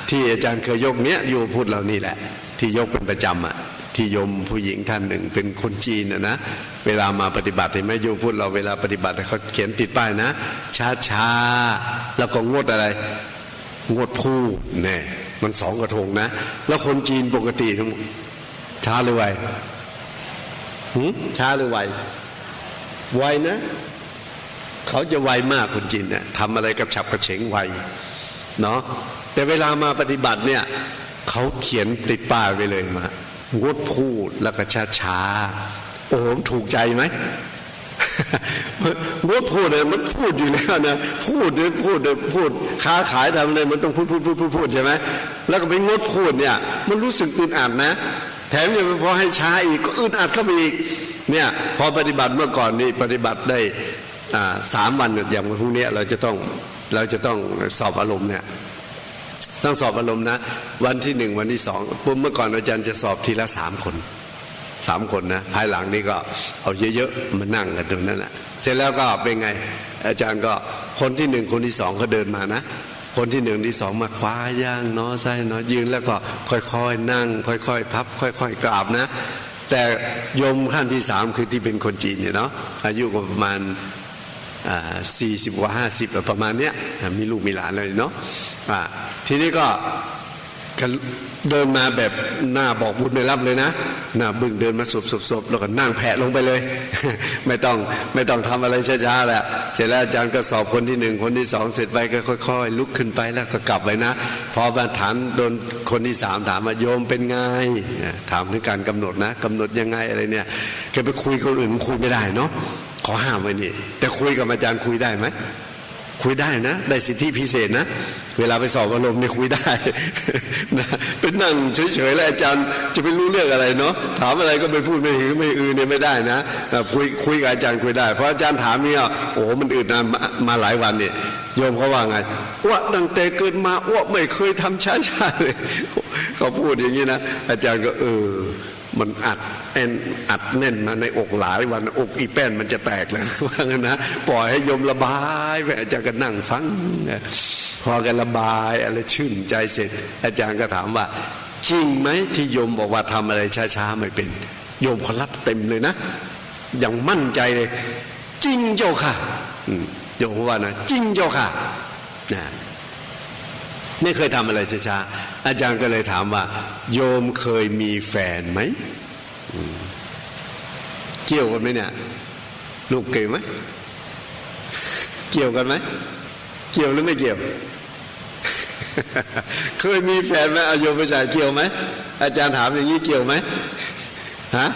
ที่อาจารย์เคยยกเนี้ยโยมพูดเรานี่แหละที่ยกเป็นประจำอ่ะที่โยมผู้หญิงท่านหนึ่งเป็นคนจีนนะเวลามาปฏิบัติเห็นไหมโยมพูดเราเวลาปฏิบัติเขาเขียนติดป้ายนะช้าแล้วก็งดอะไรงดพูดเนี่ยมันสองกระทงนะแล้วคนจีนปกติช้าหรือไวช้าหรือไวไวนะเขาจะไวมากคนจีนเนี่ยทำอะไรกระฉับกระเฉงไวเนาะแต่เวลามาปฏิบัติเนี่ยเขาเขียนติดป้ายไปเลยมางดพูดแล้วก็ช้าโอ้โหถูกใจไหม งดพูดเนี่ยมันพูดอยู่แล้วนะพูดค้าขายทำอะไรมันต้องพูดใช่ไหมแล้วก็ไปงดพูดเนี่ยมันรู้สึกอึดอัดนะแถมยังพอให้ช้าอีกก็อึดอัดเข้าไปอีกเนี่ยพอปฏิบัติเมื่อก่อนนี่ปฏิบัติได้3 วันอย่างวันพรุ่งนี้เราจะต้องสอบอารมณ์เนี่ยต้องสอบอารมณ์นะวันที่1วันที่2ปุ๊บเมื่อก่อนอาจารย์จะสอบทีละ3 คนนะภายหลังนี้ก็เอาเยอะๆมานั่งกันตรงนั้นแหละเสร็จแล้วก็เป็นไงอาจารย์ก็คนที่1คนที่2ก็เดินมานะคนที่1ที่2มาคว้าย่างเนาะใช่เนาะยืนแล้วก็ค่อยๆนั่งค่อยๆพับค่อยๆกราบนะแต่โยมขั้นที่3คือที่เป็นคนจีนเนี่ยเนาะอายุก็ประมาณ40 กว่า 50ประมาณเนี้ยมีลูกมีหลานเลยเนาะทีนี้ก็เดินมาแบบหน้าบอกบุญไม่รับเลยนะหน้าบึ้งเดินมาสบแล้วก็นั่งแผ่ลงไปเลย ไม่ต้องทำอะไรช้าๆแหละเสร็จแล้วอาจารย์ก็สอบคนที่1คนที่2เสร็จไปก็ค่อยๆลุกขึ้นไปแล้วก็กลับไปนะพอมาถามโดนคนที่3ถามว่าโยมเป็นไงถามถึงการกำหนดนะกำหนดยังไงอะไรเนี่ยแกไปคุยกับคนอื่นคุยไม่ได้เนาะขอห้ามไว้นี่แต่คุยกับอาจารย์คุยได้ไหม คุยได้นะได้สิทธิพิเศษนะเวลาไปสอบอารมณ์เนี่ยคุยได้ นะเป็นนั่งเฉยๆแล้วอาจารย์จะไปรู้เรื่องอะไรเนาะถามอะไรก็ไปพูดไม่หือไม่อือเนี่ยไม่ได้นะคุยกับอาจารย์คุยได้เพราะอาจารย์ถามเนี่ยโอ้มันอึดนะมาหลายวันเนี่ยโยมเขาว่าไงว่าตั้งแต่เกิดมาว่าไม่เคยทำช้าๆเลยเขาพูดอย่างนี้นะอาจารย์ก็มันอัดแน่นมาในอกหลายวันอกอีแป้นมันจะแตกแล้วว่างั้นนะปล่อยให้โยมระบายไปอาจารย์ก็นั่งฟังพอกันระบายอะไรชื่นใจเสร็จอาจารย์ก็ถามว่าจริงไหมที่โยมบอกว่าทำอะไรช้าๆไม่เป็นโยมเขารับเต็มเลยนะอย่างมั่นใจเลยจริงเจ้าค่ะโยมว่านะจริงเจ้าค่ะนะไม่เคยทำอะไรช้าๆอาจารย์ก็เลยถามว่าโยมเคยมีแฟนไหมเกี่ยวกันไหมเนี่ยลูกเกี่ยวไหมเกี่ยวกันไหมเกี่ยวหรือไม่เกี่ยว เคยมีแฟนไหมโยมผู้ชายเกี่ยวไหมอาจารย์ถามอย่างนี้เกี่ยวไหมฮะ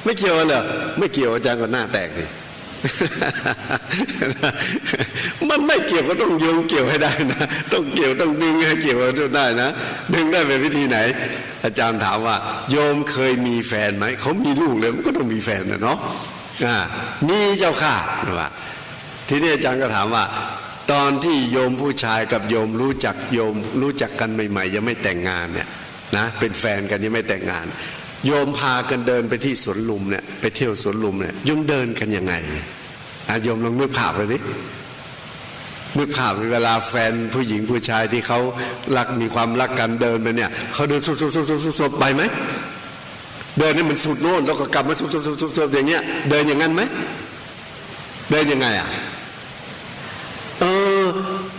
ไม่เกี่ยวเหรอไม่เกี่ยวอาจารย์ก็หน้าแตกดิ มันไม่เกี่ยวก็ต้องโยงเกี่ยวให้ได้นะต้องเกี่ยวต้องดึงให้เกี่ยวได้นะดึงได้เป็นวิธีไหนอาจารย์ถามว่าโยมเคยมีแฟนไหมเขามีลูกเลยมันก็ต้องมีแฟนนะเนาะมีเจ้าค่ะว่าทีนี้อาจารย์ก็ถามว่าตอนที่โยมผู้ชายกับโยมรู้จักกันใหม่ๆยังไม่แต่งงานเนี่ยนะเป็นแฟนกันยังไม่แต่งงานโยมพากันเดินไปที่สวนลุมเนี่ยไปเที่ยวสวนลุมเนี่ยโยมเดินกันยังไงโยมลองนึกภาพเลยดินึกภาพเวลาแฟนผู้หญิงผู้ชายที่เขารักมีความรักกันเดินไปเนี่ยเขาเดินสุดๆไปไหมเดินนี่มันสุดโน่นแล้วก็กลับมาสุดๆอย่างเงี้ยเดินอย่างนั้นไหมเดินยังไง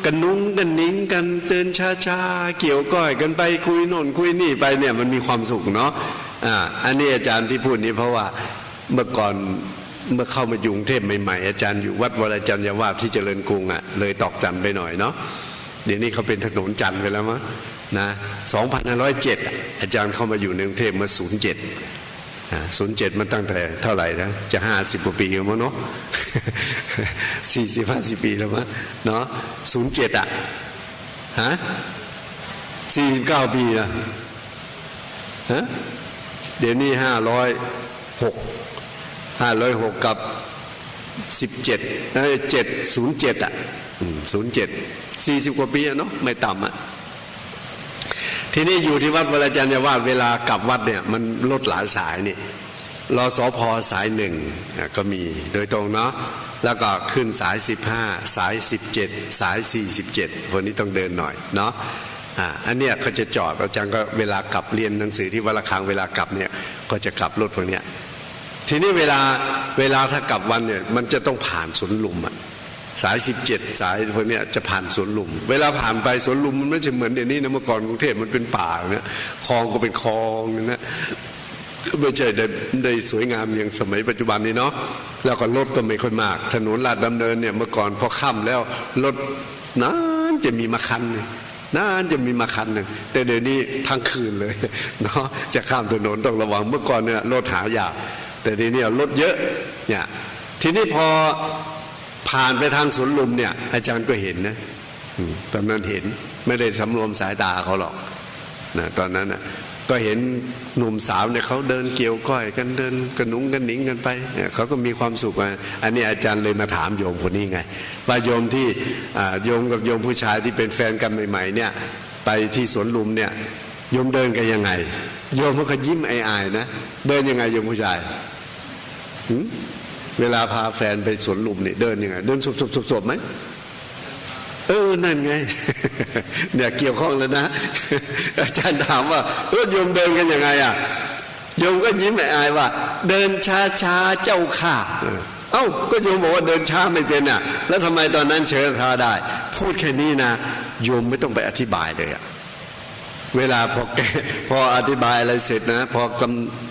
กันนุ้งกันนิ้งกันเดินช้าๆเกี่ยวก้อยกันไปคุยโน่นคุยนี่ไปเนี่ยมันมีความสุขเนาะอันนี้อาจารย์ที่พูดนี้เพราะว่าเมื่อก่อนเมื่อเข้ามาอยู่กรุงเทพใหม่ๆอาจารย์อยู่วัดวรจันทร์วาสที่เจริญกรุงเลยตอกจันไปหน่อยเนาะเดี๋ยวนี้เขาเป็นถนนจันทร์ไปแล้วมั้งนะ2507อาจารย์เข้ามาอยู่ในกรุงเทพเมื่อ07มันตั้งแต่เท่าไหร่นะจะ50 กว่าปีแล้วมั้งเนาะ40-50 ปีแล้วมั้งเนาะ0749 ปีนะเดี๋ยวนี้506กับ17 707 07 40 กว่าปีเนาะไม่ต่ำทีนี้อยู่ที่วัดวรจันทร์วาสเวลากลับวัดเนี่ยมันรถหลายสายนี่รสพสาย1ก็มีโดยตรงเนาะแล้วก็ขึ้นสาย15สาย17สาย47คนนี้ต้องเดินหน่อยเนาะอันเนี้ยเขาจะจอดอาจารย์ก็เวลากลับเรียนหนังสือที่วัดระฆังเวลากลับเนี่ยก็จะกลับรถพวกเนี้ยทีนี้เวลาถ้ากลับวันเนี่ยมันจะต้องผ่านสวนลุมสาย17สายพวกนี้จะผ่านสวนลุมเวลาผ่านไปสวนลุมมันไม่ใช่เหมือนเดี๋ยวนี้นะเมื่อก่อนกรุงเทพมันเป็นป่าเนี่ยคลองก็เป็นคลองนะไม่ใช่ได้สวยงามอย่างสมัยปัจจุบันนี้เนาะแล้วก็รถก็ไม่ค่อยมากถนนลาดดำเนินเนี่ยเมื่อก่อนพอค่ำแล้วรถนั้นจะมีมาคันจะมีมาคันหนึ่งแต่เดี๋ยวนี้ทั้งคืนเลยเนาะจะข้ามถนนต้องระวังเมื่อก่อนเนี่ยรถหายากแต่ทีนี้รถเยอะเนี่ยทีนี้พอผ่านไปทางสวนลุมเนี่ยอาจารย์ก็เห็นนะตอนนั้นเห็นไม่ได้สำรวมสายตาเขาหรอกนะตอนนั้นนะก็เห็นหนุ่มสาวเนี่ยเขาเดินเกี่ยวก้อยกันเดินกระนุ้งกันหนิงกันไปเขาก็มีความสุขอันนี้อาจารย์เลยมาถามโยมคนนี้ไงว่าโยมที่โยมกับโยมผู้ชายที่เป็นแฟนกันใหม่ๆเนี่ยไปที่สวนลุมเนี่ยโยมเดินกันยังไงโยมเขายิ้มอายๆนะเดินยังไงโยมผู้ชายเวลาพาแฟนไปสวนลุมเนี่ยเดินยังไงเดินสบๆไหมนั่นไงเนี่ยเกี่ยวข้องแล้วนะอาจารย์ถามว่าโยมเดินกันยังไงโยมก็ยิ้มอายว่าเดินช้าๆเจ้าค่ะก็โยมบอกว่าเดินช้าไม่เป็นแล้วทำไมตอนนั้นเชิญเขาได้พูดแค่นี้นะโยมไม่ต้องไปอธิบายเลยเวลาพออธิบายอะไรเสร็จนะ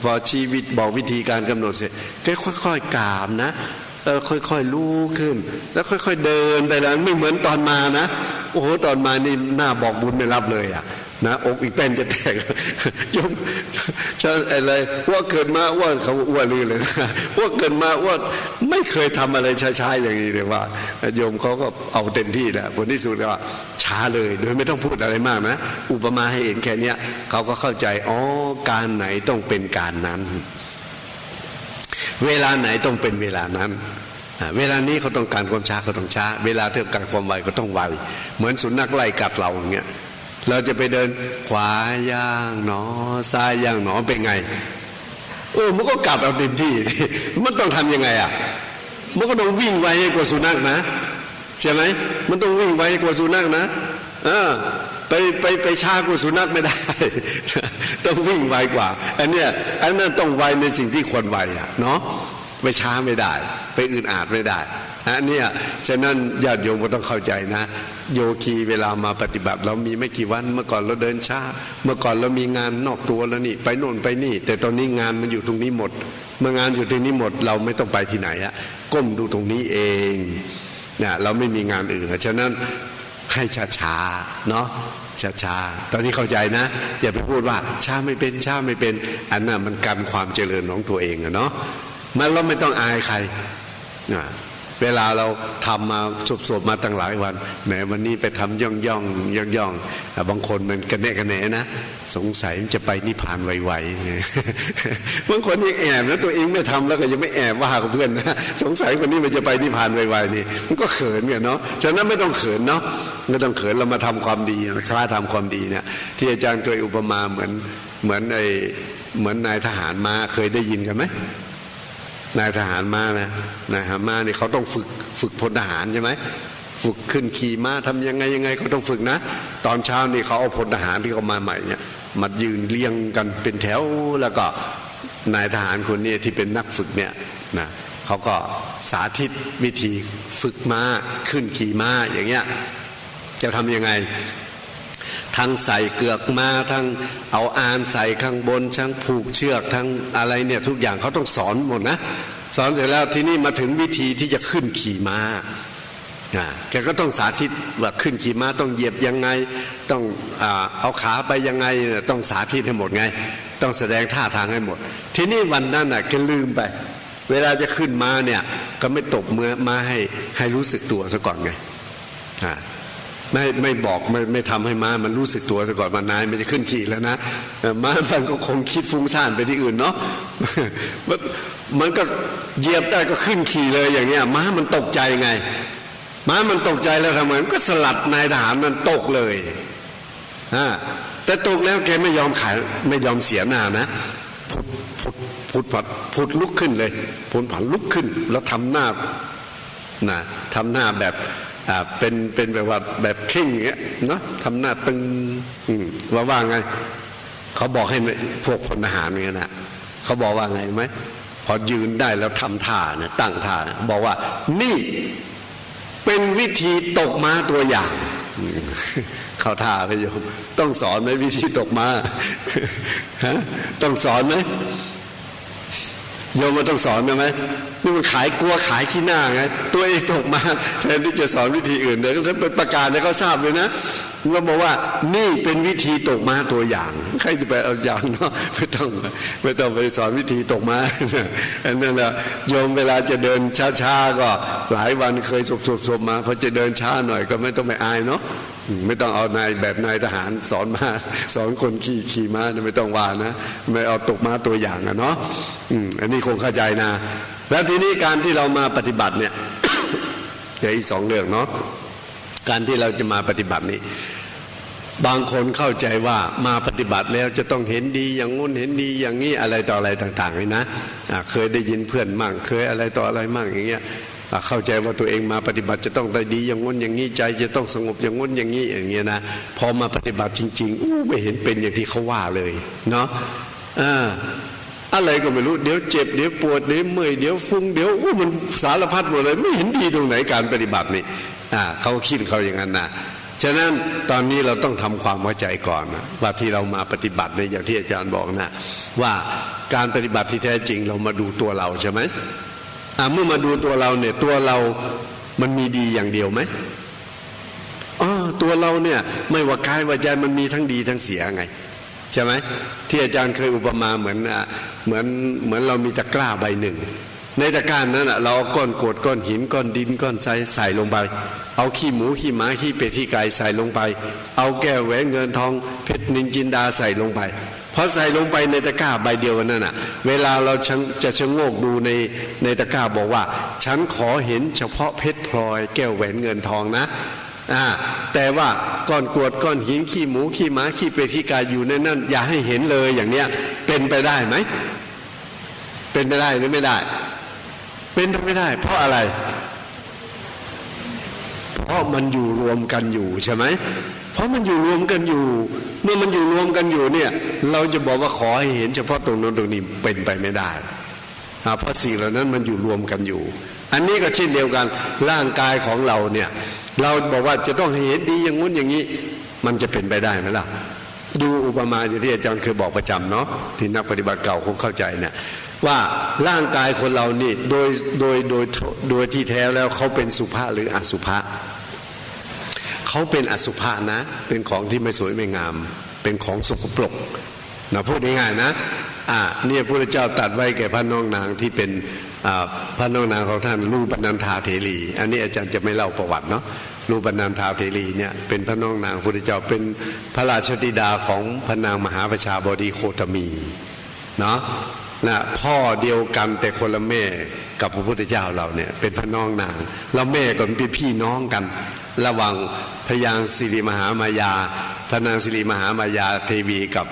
พอชีวิตบอกวิธีการกำหนดเสร็จก็ค่อยๆกามนะค่อยๆรู้ขึ้นแล้วค่อยๆเดินไปแล้วไม่เหมือนตอนมานะโอ้โหตอนมานี่หน้าบอกบุญไม่รับเลย นะอกอีกเป็นจะแตกโยมฉันอะไรว่าเกิดมาว่าเขาว่าลือเลยนะว่าเกิดมาว่าไม่เคยทำอะไรช้าๆอย่างนี้เลยว่าโยมเขาก็เอาเต็มที่นะผลที่สุดว่าช้าเลยโดยไม่ต้องพูดอะไรมากนะอุปมาให้เห็นแค่นี้เขาก็เข้าใจอ๋อการไหนต้องเป็นการนั้นเวลาไหนต้องเป็นเวลานั้นเวลานี้เขาต้องการความช้าก็ต้องช้าเวลาที่ต้องการความไวก็ต้องไวเหมือนสุนัขไล่กัดเราอย่างเงี้ยเราจะไปเดินขวาย่างหนอซ้ายย่างหนอเป็นไงมันก็กัดเอาเต็มที่มันต้องทำยังไงอ่ะมันก็ต้องวิ่งไวกว่าสุนัขนะใช่ไหมมันต้องวิ่งไวกว่าสุนัขนะไปช้ากว่าสุนัขไม่ได้ต้องวิ่งไวกว่าอันนั้นต้องไวในสิ่งที่ควรไวอ่ะเนาะไปช้าไม่ได้ไปอื่นอาจไม่ได้อันนี้ฉะนั้นญาติโยมก็ต้องเข้าใจนะโยคีเวลามาปฏิบัติเรามีไม่กี่วันเมื่อก่อนเราเดินช้าเมื่อก่อนเรามีงานนอกตัวแล้วนี่ไปโน่นไปนี่แต่ตอนนี้งานมันอยู่ตรงนี้หมดเมื่องานอยู่ตรงนี้หมดเราไม่ต้องไปที่ไหนอะก้มดูตรงนี้เองเนี่ยเราไม่มีงานอื่นฉะนั้นให้ช้าๆเนาะช้าๆตอนนี้เข้าใจนะอย่าไปพูดว่าช้าไม่เป็นช้าไม่เป็นอันนั้นมันกันความเจริญของตัวเองอะเนาะมันเราไม่ต้องอายใครเวลาเราทำมาสบๆมาตั้งหลายวันแหมวันนี้ไปทำย่องบางคนมันกระแนะกระแหนนะสงสัยจะไปนิพพานไวๆบางคนยังแอบนะตัวเองไม่ทำแล้วก็ยังไม่แอบว่ากับเพื่อนนะสงสัยคนนี้มันจะไปนิพพานไวๆนี่มันก็เขินกันเนาะฉะนั้นไม่ต้องเขินเนาะไม่ต้องเขินเรามาทำความดีคล้าทำความดีเนี่ยที่อาจารย์เคยอุปมาเหมือนนายทหารมาเคยได้ยินกันไหมนายทหารม้านะนายทหารม้านี่เขาต้องฝึกพลทหารใช่ไหมฝึกขึ้นขี่ม้าทำยังไงเขาต้องฝึกนะตอนเช้านี่เขาเอาพลทหารที่เขามาใหม่เนี่ยมายืนเรียงกันเป็นแถวแล้วก็นายทหารคนนี้ที่เป็นนักฝึกเนี่ยนะเขาก็สาธิตวิธีฝึกม้าขึ้นขี่ม้าอย่างเงี้ยจะทำยังไงทั้งใส่เกือกม้าทั้งเอาอานใส่ข้างบนทั้งผูกเชือกทั้งอะไรเนี่ยทุกอย่างเขาต้องสอนหมดนะสอนเสร็จแล้วที่นี่มาถึงวิธีที่จะขึ้นขี่ม้าแกก็ต้องสาธิตว่าขึ้นขี่ม้าต้องเหยียบยังไงต้องเอาขาไปยังไงต้องสาธิตให้หมดไงต้องแสดงท่าทางให้หมดที่นี่วันนั้นน่ะแกลืมไปเวลาจะขึ้นม้าเนี่ยก็ไม่ตบมือม้าให้รู้สึกตัวซะก่อนไงไม่บอกไม่ทำให้ม้ามันรู้สึกตัวซะก่อนนายมันจะขึ้นขี่แล้วนะม้ามันก็คงคิดฟุ้งซ่านไปที่อื่นเนาะมันก็เหยียบได้ก็ขึ้นขี่เลยอย่างเงี้ยม้ามันตกใจไงม้ามันตกใจแล้วทำไมมันก็สลัดนายทหารมันตกเลยแต่ตกแล้วแกไม่ยอมขายไม่ยอมเสียหน้านะผุดลุกขึ้นเลยผลผันลุกขึ้นแล้วทำหน้าแบบเป็นแบบว่าแบบเข่งอย่างเงี้ยเนาะทำหน้าตึงว่าไงเขาบอกให้พวกพลทหารเนี่ยนะเขาบอกว่าไงไหมพอยืนได้แล้วทำท่าเนี่ยตั้งท่าบอกว่านี่เป็นวิธีตกม้าตัวอย่างเข้าท่าไปโยมต้องสอนไหมวิธีตกม้าต้องสอนไหมโยมมันต้องสอนไหมนี่มันกลัวขายขี้หน้าไงตัวเองตกมาแทนที่จะสอนวิธีอื่นเดี๋ยวท่านประกาศให้เขาทราบเลยนะเราบอกว่านี่เป็นวิธีตกม้าตัวอย่างใครจะไปเอาอย่างเนาะไม่ต้องไปสอนวิธีตกม้าอันนั้นแหละโยมเวลาจะเดินช้าๆก็หลายวันเคยสบมาพอจะเดินช้าหน่อยก็ไม่ต้องไปอายเนาะไม่ต้องเอานายแบบนายทหารสอนมาสอนคนขี่ม้าไม่ต้องว่านะไม่เอาตกม้าตัวอย่างอะเนาะอันนี้คงเข้าใจนะแล้วทีนี้การที่เรามาปฏิบัติเนี่ยเดี๋ยวอีก2 เรื่องเนาะการที่เราจะมาปฏิบัตินี้บางคนเข้าใจว่ามาปฏิบัติแล้วจะต้องเห็นดีอย่างงู้นเห็นดีอย่างนี้อะไรต่ออะไรต่างๆเลยนะเคยได้ยินเพื่อนมั่งเคยอะไรต่ออะไรมั่งอย่างเงี้ยเข้าใจว่าตัวเองมาปฏิบัติจะต้องได้ดีอย่างงู้นอย่างนี้ใจจะต้องสงบอย่างงู้นอย่างนี้อย่างเงี้ยนะพอมาปฏิบัติจริงๆไม่เห็นเป็นอย่างที่เขาว่าเลยเนาะอะไรก็ไม่รู้เดี๋ยวเจ็บเดี๋ยวปวดเดี๋ยวเมื่อยเดี๋ยวฟุ้งเดี๋ยวมันสารพัดหมดเลยไม่เห็นดีตรงไหนการปฏิบัตินี่เขาคิดเขาอย่างนั้นนะฉะนั้นตอนนี้เราต้องทำความเข้าใจก่อนนะว่าที่เรามาปฏิบัติในอย่างที่อาจารย์บอกนะว่าการปฏิบัติที่แท้จริงเรามาดูตัวเราใช่ไหมเมื่อมาดูตัวเราเนี่ยตัวเรามันมีดีอย่างเดียวไหม ตัวเราเนี่ยไม่ว่ากายวาจามันมีทั้งดีทั้งเสียไงใช่ไหมที่อาจารย์เคยอุปมาเหมือนเรามีตะกร้าใบหนึ่งในตะกร้านั้นเราเอาก้อนกรวดก้อนหินก้อนดินก้อนทรายใส่ลงไปเอาขี้หมูขี้หมาขี้เป็ดขี้ไก่ใส่ลงไปเอาแก้วแหวนเงินทองเพชรนินจินดาใส่ลงไปพอใส่ลงไปในตะกร้าใบเดียวนั่นน่ะเวลาเราจะชะโงกดูในตะกร้าบอกว่าฉันขอเห็นเฉพาะเพชรพลอยแก้วแหวนเงินทองนะแต่ว่าก้อนกรวดก้อนหินขี้หมูขี้หมาขี้เป็ดขี้ไก่อยู่ในนั้นอย่าให้เห็นเลยอย่างเนี้ยเป็นไปได้ไหมเป็นไปได้หรือไม่ได้เป็นไปไม่ได้เพราะอะไรเพราะมันอยู่รวมกันอยู่ใช่ไหมเพราะมันอยู่รวมกันอยู่เมื่อมันอยู่รวมกันอยู่เนี่ยเราจะบอกว่าขอให้เห็นเฉพาะตรงนั้นตรงนี้เป็นไปไม่ได้เพราะสิ่งเหล่านั้นมันอยู่รวมกันอยู่อันนี้ก็เช่นเดียวกันร่างกายของเราเนี่ยเราบอกว่าจะต้องให้เห็นดีอย่างงู้นอย่างนี้มันจะเป็นไปได้ไหมล่ะดูอุปมาอย่างที่อาจารย์เคยบอกประจำเนาะที่นักปฏิบัติเก่าคงเข้าใจเนี่ยว่าร่างกายคนเรานี่โดยที่แท้แล้วเขาเป็นสุภาหรืออสุภะเขาเป็นอสุภะนะเป็นของที่ไม่สวยไม่งามเป็นของสกปรกนะพูดง่ายๆนะเนี่ยพระพุทธเจ้าตรัสไว้แก่พระน้องนางที่เป็นพระน้องนางของท่านรูปนันทาเถรีอันนี้อาจารย์จะไม่เล่าประวัติเนาะรูปนันทาเถรีเนี่ยเป็นพระน้องนางพระพุทธเจ้าเป็นพระราชธิดาของพระนางมหาประชาบดีโคตมีเนาะนะพ่อเดียวกันแต่คนละแม่กับพระพุทธเจ้าเราเนี่ยเป็นพระน้องนางแล้วแม่ก็เป็นพี่น้องกันระหว่างพระยางสิริมหามายาพระนางสิริมหามายาเทวีกับ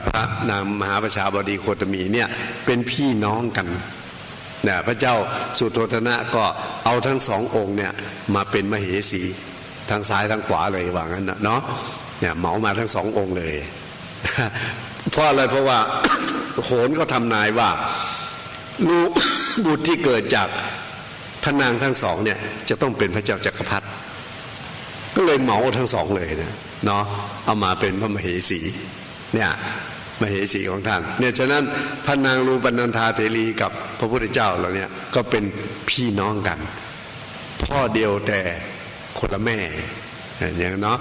พระนางมหาประชาบดีโคตมีเนี่ยเป็นพี่น้องกันเนี่ยพระเจ้าสุโธทนะก็เอาทั้งสององค์เนี่ยมาเป็นมเหสีทั้งซ้ายทั้งขวาเลยว่างั้นเนาะเนี่ยเหมามาทั้งสององค์เลย เพราะอะไรเพราะว่า โหรก็ทำนายว่าลูกบุตรที่เกิดจากพระนางทั้งสองเนี่ยจะต้องเป็นพระเจ้าจักรพรรดิก็เลยเหมาทั้งสองเลยนะเนาะเอามาเป็นพระมเหสีเนี่ยมเหสีของท่านเนี่ยฉะนั้นพระนางรูปนันทาเถรีกับพระพุทธเจ้าเราเนี่ยก็เป็นพี่น้องกันพ่อเดียวแต่คนละแม่อย่างเนาะ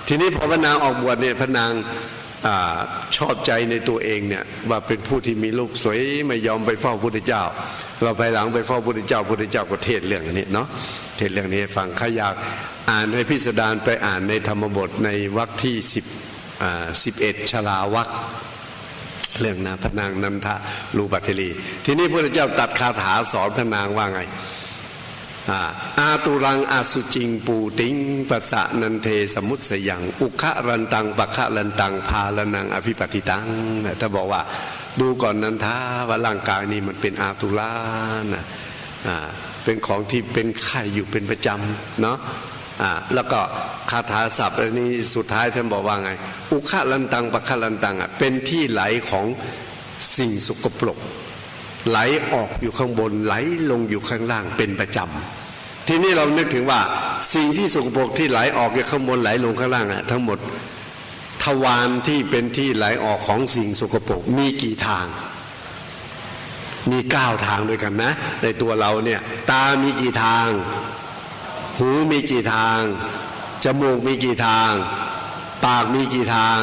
ทีนี้พอพระนางออกบวชเนี่ยพระนางชอบใจในตัวเองเนี่ยว่าเป็นผู้ที่มีรูปสวยไม่ยอมไปเฝ้าพระพุทธเจ้าเราไปหลังไปเฝ้าพระพุทธเจ้าพระพุทธเจ้าก็เทศเรื่องนี้เนาะเทศเรื่องนี้ฟังใครอยากอ่านให้พิสดารไปอ่านในธรรมบทในวรรคที่11ชลาวรรคเรื่องนะพระนางนันทารูปเถรีทีนี้พระพุทธเจ้าตัดคาถาสอนพระนางว่าไงอาตุรังอาสุจิงปูติงปัสสะนันเทสมุตสยังอุคะรันตังปะคะรันตังพาลนังอภิปติตังถ้าบอกว่าดูก่อนนันทาว่าร่างกายนี้มันเป็นอาตุลานะเป็นของที่เป็นไข่อยู่เป็นประจำเนาะแล้วก็คาถาศัพท์อันนี้สุดท้ายท่านบอกว่าไงอุคะรันตังปะคะรันตังเป็นที่ไหลของสิ่งสกปรกไหลออกอยู่ข้างบนไหลลงอยู่ข้างล่างเป็นประจำทีนี้เรานึกถึงว่าสิ่งที่สกปรกที่ไหลออกจากข้างบนไหลลงข้างล่างทั้งหมดทวารที่เป็นที่ไหลออกของสิ่งสกปรกมีกี่ทางมี9ทางด้วยกันนะในตัวเราเนี่ยตามีกี่ทางหูมีกี่ทางจมูกมีกี่ทางปากมีกี่ทาง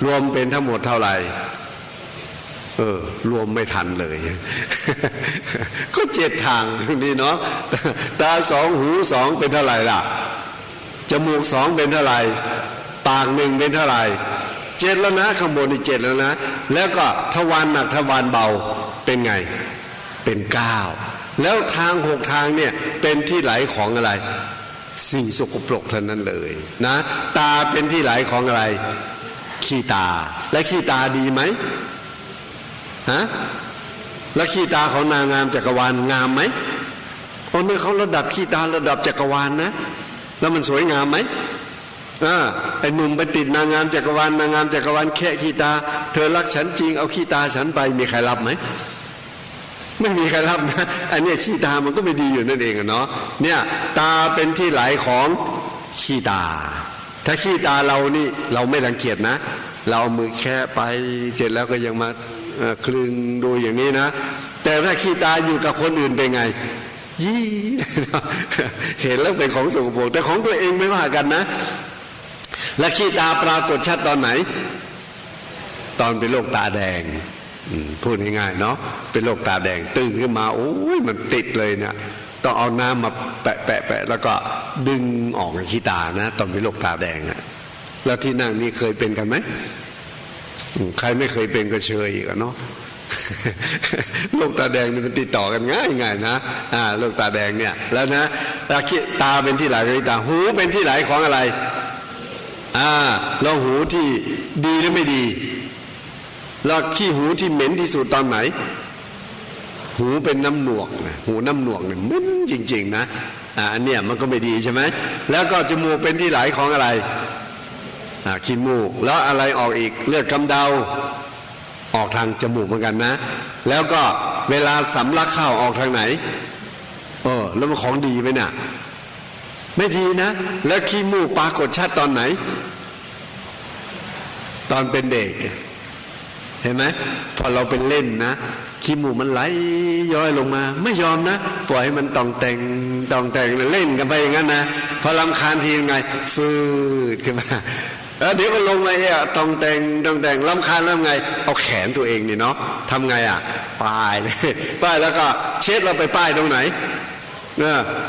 รวมเป็นทั้งหมดเท่าไหร่รวมไม่ทันเลย ก็7ทางนี่เนาะตา2หู2เป็นเท่าไหร่ล่ะจมูก2เป็นเท่าไหร่ปาก1เป็นเท่าไหร่7แล้วนะข้างบนนี่7แล้วนะแล้วก็ทวารหนักทวารเบาเป็นไงเป็น9แล้วทาง6ทางเนี่ยเป็นที่ไหลของอะไรสิ่งสกปรกเท่านั้นเลยนะตาเป็นที่ไหลของอะไรขี้ตาและขี้ตาดีไหมแล้วขี้ตาของนางงามจักรวาลงามไหมเนี่ยเขาระดับขี้ตาระดับจักรวาลนะแล้วมันสวยงามไหมไอ้หนุ่มไปติดนางงามจักรวาลนางงามจักรวาลแค่ขี้ตาเธอรักฉันจริงเอาขี้ตาฉันไปมีใครรับไหมไม่มีใครรับนะอันนี้ขี้ตามันก็ไม่ดีอยู่นั่นเองเนาะเนี่ยตาเป็นที่ไหลของขี้ตาถ้าขี้ตาเรานี่เราไม่รังเกียจนะเราเอามือแค่ไปเสร็จแล้วก็ยังมาคลึงดูอย่างนี้นะแต่ถ้าขี้ตาอยู่กับคนอื่นเป็นไง ยี่ เห็นแล้วเป็นของสกปรกแต่ของตัวเองไม่ว่ากันนะและขี้ตาปรากฏชัดตอนไหนตอนเป็นโรคตาแดงพูดง่ายๆเนาะเป็นโรคตาแดงตื่นขึ้นมาโอ้ยมันติดเลยเนี่ยต้องเอาน้ำมาแปะแล้วก็ดึงออกขี้ตานะตอนเป็นโรคตาแดงอะแล้วที่นั่งนี่เคยเป็นกันไหมใครไม่เคยเป็นก็เชยอีกเนาะ โรคตาแดงมันติดต่อกันง่ายๆนะโรคตาแดงเนี่ยแล้วนะตาเป็นที่ไหลของตาหูเป็นที่ไหลของอะไรแล้วหูที่ดีหรือไม่ดีแล้วขี้หูที่เหม็นที่สุดตอนไหนหูเป็นน้ำหนวกนะหูน้ำหนวกเนี่ยมึนจริงๆนะอันเนี้ยมันก็ไม่ดีใช่ไหมแล้วก็จมูกเป็นที่ไหลของอะไรขี้มูกแล้วอะไรออกอีกเลือดกำเดาออกทางจมูกเหมือนกันนะแล้วก็เวลาสำลักข้าวออกทางไหนแล้วมันของดีไหมเนี่ยไม่ดีนะแล้วขี้มูกปรากฏชัดตอนไหนตอนเป็นเด็กเห็นไหมพอเราเป็นเล่นนะขี้มูกมันไหลย้อยลงมาไม่ยอมนะปล่อยให้มันตองแต่งเล่นกันไปอย่างนั้นนะพอรำคาญทียังไงฟืดขึ้นมาเดี๋ยวก็ลงมาตองแต่งรำคาญแล้วไงเอาแขนตัวเองนี่เนาะทำไงป้ายแล้วก็เช็ดเราไปป้ายตรงไหน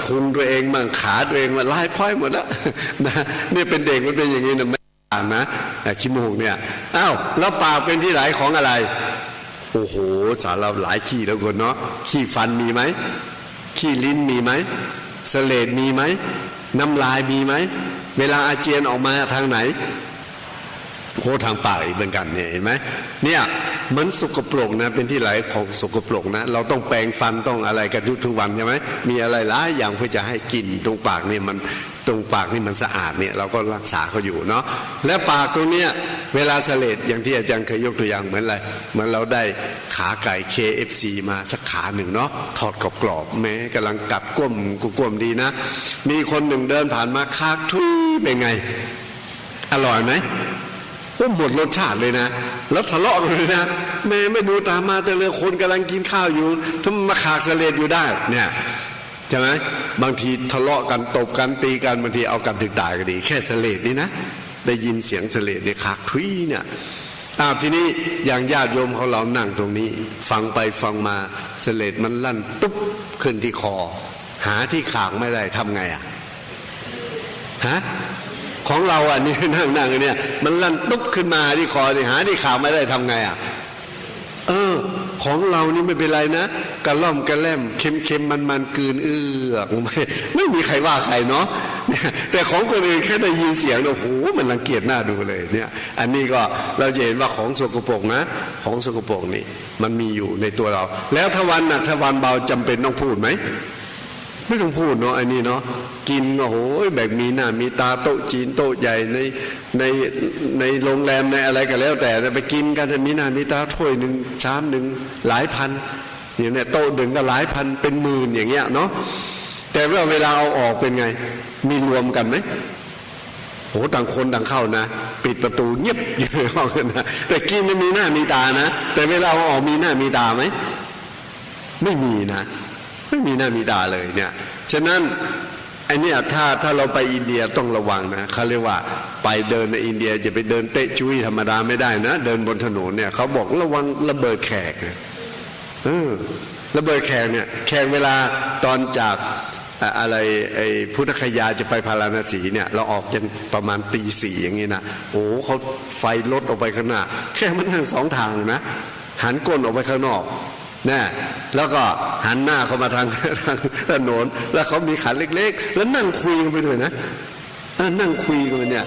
พุงตัวเองมั่งขาตัวเองมันลายพ้อยหมดแล้วนะนี่เป็นเด็กมันเป็นอย่างนี้นะไม่ต่างนะขี้มูกเนี่ยแล้วปากเป็นที่ไหลของอะไรโอ้โหสารเราหลายขี้แล้วคนเนาะขี้ฟันมีไหมขี้ลิ้นมีไหมเสลดมีไหมน้ำลายมีไหมเวลาอาเจียนออกมาทางไหนโคทางปากอีกเหมือนกันเนี่ยเห็นไหมเนี่ยมันสกปรกนะเป็นที่ไหลของสกปรกนะเราต้องแปรงฟันต้องอะไรกันทุกวันใช่ไหมมีอะไรหลายอย่างเพื่อจะให้กลิ่นตรงปากเนี่ยมันตรงปากนี่มันสะอาดเนี่ยเราก็รักษาเขาอยู่เนาะและปากตรงเนี้ยเวลาเสลดอย่างที่อาจารย์เคยยกตัวอย่างเหมือนอะไรเหมือนเราได้ขาไก่ KFC มาสักขาหนึ่งเนาะทอดกรอบๆแม้กำลังกัดก้มดีนะมีคนหนึ่งเดินผ่านมาคากทุยเป็นไงอร่อยไหมหมดรสชาติเลยนะแล้วทะเลาะกันเลยนะแม่ไม่ดูตามมาแต่เลยคนกำลังกินข้าวอยู่ทำมาขากเสลดอยู่ได้เนี่ยใช่ไหมบางทีทะเลาะกันตบกันตีกันบางทีเอากันถึงตายก็ดีแค่เสลดนี่นะได้ยินเสียงเสลดในขากทุยเนี่ยทีนี้อย่างญาติโยมของเรานั่งตรงนี้ฟังไปฟังมาเสลดมันลั่นตุ๊บขึ้นที่คอหาที่ขากไม่ได้ทำไงของเรานี่นั่งเนี่ยมันลั่นตุ๊บขึ้นมาที่คอหาที่ขากไม่ได้ทำไงของเรานี่ไม่เป็นไรนะกระล่อมกระแล่มเค็มมันกืนไม่มีใครว่าใครเนาะแต่ของคนอื่นแค่ได้ยินเสียงโอ้โหมันรังเกียจหน้าดูเลยเนี่ยอันนี้ก็เราจะเห็นว่าของสกปรกนะของสกปรกนี่มันมีอยู่ในตัวเราแล้วทวารเบาจำเป็นต้องพูดไหมไม่ต้องพูดเนาะอันนี้เนาะกินโอ้โหแบบมีหน้ามีตาโต๊ะจีนโต๊ะใหญ่ในโรงแรมในอะไรก็แล้วแต่ไปกินกันจะมีหน้ามีตาถ้วยหนึ่งชามหนึ่งหลายพันอย่างเนี้ยโต๊ะหนึ่งก็หลายพันเป็นหมื่นอย่างเงี้ยเนาะแต่ว่าเวลาเอาออกเป็นไงมีรวมกันไหมโหต่างคนต่างเข้านะปิดประตูเงียบอยู่ในห้องนะแต่กินไม่มีหน้ามีตานะแต่เวลาเอาออกมีหน้ามีตาไหมไม่มีนะไม่มีหน้ามีตาเลยเนี่ยฉะนั้นไอ้เนี่ยถ้าเราไปอินเดียต้องระวังนะเขาเรียกว่าไปเดินในอินเดียจะไปเดินเตะจุ้ยธรรมดาไม่ได้นะเดินบนถนนเนี่ยเขาบอกระวังระเบิดแขกระเบิดแขกเนี่ยแขกเวลาตอนจากอะไรไอ้พุทธคยาจะไปพาราณสีเนี่ยเราออกจนประมาณตี 4อย่างงี้นะโอ้เขาไฟลดออกไปข้างหน้าแค่มันทั้งสองทางนะหันก้นออกไปข้างนอกนะแล้วก็หันหน้าเข้ามาทางถนนแล้วเขามีขันเล็กๆแล้วนั่งคุยกันไปด้วยนะนั่งคุยกันเนี่ย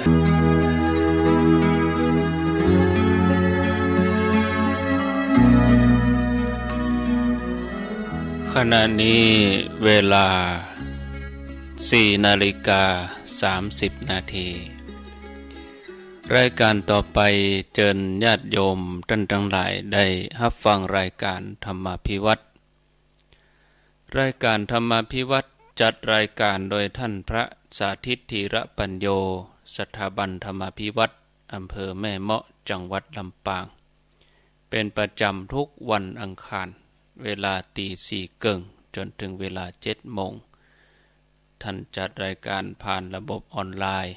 ขณะนี้เวลา4:30 นาทีรายการต่อไปเชิญญาติโยมท่านทั้งหลายได้รับฟังรายการธรรมาภิวัตรรายการธรรมาภิวัตรจัดรายการโดยท่านพระสาธิตธีระปัญโยสถาบันธรรมาภิวัตรอำเภอแม่เมาะจังหวัดลำปางเป็นประจำทุกวันอังคารเวลาตี 4 เกิง จนถึงเวลา7 โมงท่านจัดรายการผ่านระบบออนไลน์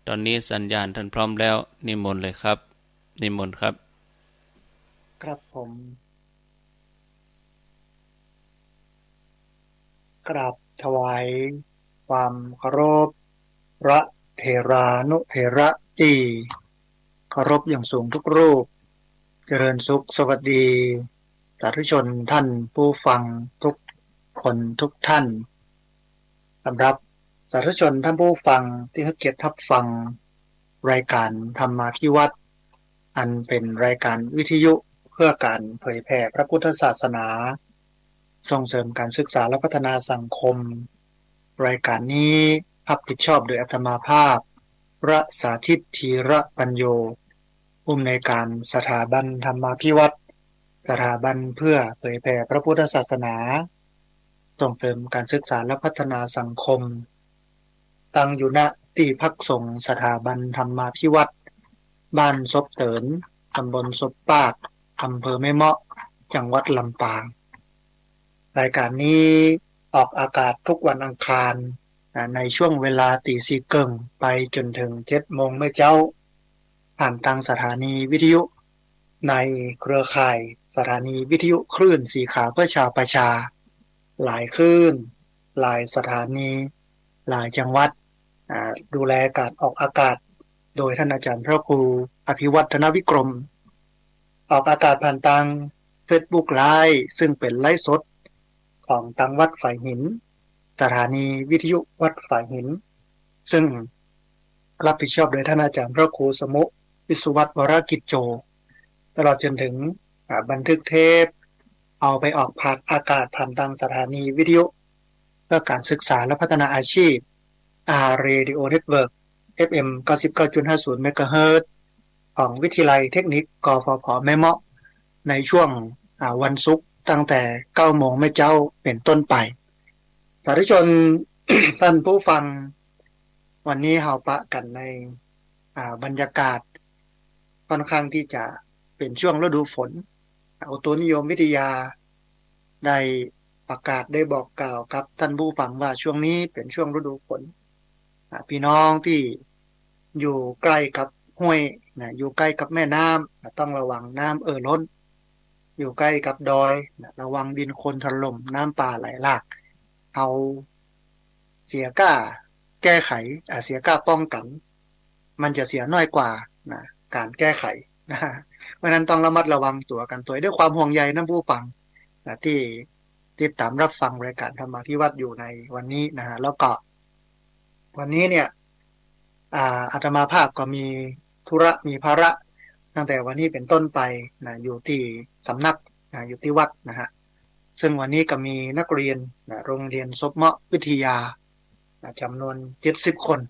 ตอนนี้สัญญาณท่านพร้อมแล้วนิมนต์เลยครับนิมนต์ครับครับผมกราบถวายความเคารพพระเถรานุเถระที่เคารพอย่างสูงทุกรูปเจริญสุขสวัสดีสาธุชนท่านผู้ฟังทุกคนทุกท่านสำหรับสาธุชนท่านผู้ฟังที่ให้เกียรติรับฟังรายการธรรมาภิวัตรอันเป็นรายการวิทยุเพื่อการเผยแผ่พระพุทธศาสนาส่งเสริมการศึกษาและพัฒนาสังคมรายการนี้รับผิดชอบโดยอาตมาภาพพระสาธิตธีระปัญโยผู้อำนวยการสถาบันธรรมาภิวัตรสถาบันเพื่อเผยแผ่พระพุทธศาสนาส่งเสริมการศึกษาและพัฒนาสังคมตั้งอยู่ณที่พักสงฆ์สถาบันธรรมาภิวัตรบ้านซบเตินตำบลซบปากอำเภอแม่เมาะจังหวัดลำปางรายการนี้ออกอากาศทุกวันอังคารในช่วงเวลาตีสี่เกิงไปจนถึง7 โมงเมื่อเจ้าผ่านทางสถานีวิทยุในเครือข่ายสถานีวิทยุคลื่นสีขาวเพื่อชาวประชาหลายคลื่นหลายสถานีหลายจังหวัดดูแลการออกอากาศโดยท่านอาจารย์พระครูอภิวัฒนวิกรมออกอากาศผ่านทาง Facebook Live ซึ่งเป็นไลฟ์สดของทางวัดฝ่ายหินสถานีวิทยุวัดฝ่ายหินซึ่งรับผิดชอบโดยท่านอาจารย์พระครูสมุวิสุวัตรวรกิจโจตลอดจนถึงบันทึกเทปเอาไปออกผ่านอากาศผ่านทางสถานีวิทยุเพื่อการศึกษาและพัฒนาอาชีพRadio Network FM 99.50 เมกะเฮิรตซ์ของวิทยาลัยเทคนิคกฟผ.แม่เมาะในช่วงวันศุกร์ตั้งแต่ 9 โมงแม่เจ้าเป็นต้นไปสาธุชน ท่านผู้ฟังวันนี้เฮาปะกันในบรรยากาศค่อนข้างที่จะเป็นช่วงฤดูฝนอุตุนิยมวิทยาได้ประกาศได้บอกกล่าวกับท่านผู้ฟังว่าช่วงนี้เป็นช่วงฤดูฝนพี่น้องที่อยู่ใกล้กับห้วยอยู่ใกล้กับแม่น้ำต้องระวังน้ำล้นอยู่ใกล้กับดอยระวังดินโคลนถล่มน้ำป่าไหลหลากเอาเสียกล้าแก้ไขเสียกล้าป้องกันมันจะเสียน้อยกว่าการแก้ไขเพราะนั้นต้องระมัดระวังตัวกันตัวด้วยความห่วงใยนะผู้ฟังที่ติดตามรับฟังรายการธรรมาภิวัตรอยู่ในวันนี้แล้วก็วันนี้เนี่ยอาตมาภาพก็มีธุระมีภาระตั้งแต่วันนี้เป็นต้นไปอยู่ที่สำนักอยู่ที่วัดซึ่งวันนี้ก็มีนักเรียนโรงเรียนซบเมาะวิทยาจำนวน70 คน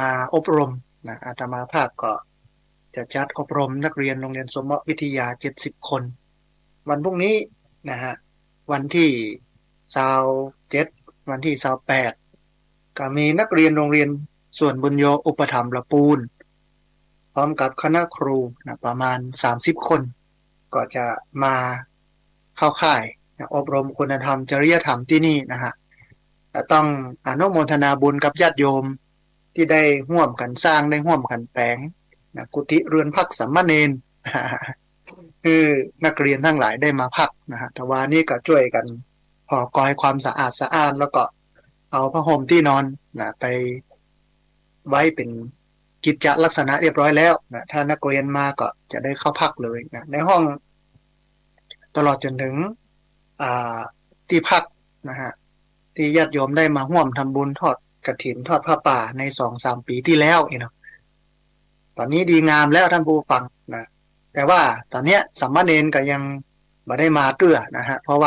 มาอบรมอาตมาภาพก็จะจัดอบรมนักเรียนโรงเรียนซบเมาะวิทยา70 คนวันพรุ่งนี้วันที่27วันที่28ก็มีนักเรียนโรงเรียนส่วนบุญโยอุปถัมภ์ละปูนพร้อมกับคณะครูประมาณ30 คนก็จะมาเข้าค่ายอบรมคุณธรรมจริยธรรมที่นี่ต้องอนุโมทนาบุญกับญาติโยมที่ได้ร่วมกันสร้างได้ร่วมกันแปลงกุฏิเรือนพักสามเณรคือนักเรียนทั้งหลายได้มาพักแต่ว่านี่ก็ช่วยกันพอกอยความสะอาดสะอ้านแล้วก็เอาผ้าห่มที่นอนไปไว้เป็นกิจจลักษณะเรียบร้อยแล้วถ้านักเรียนมาก็จะได้เข้าพักเลยในห้องตลอดจนถึงที่พักที่ญาติโยมได้มาร่วมทำบุญทอดกฐินทอดผ้าป่าใน 2-3 ปีที่แล้วตอนนี้ดีงามแล้วท่านผู้ฟังแต่ว่าตอนนี้สามเณรก็ยังไม่ได้มาเตื้อเพราะว่า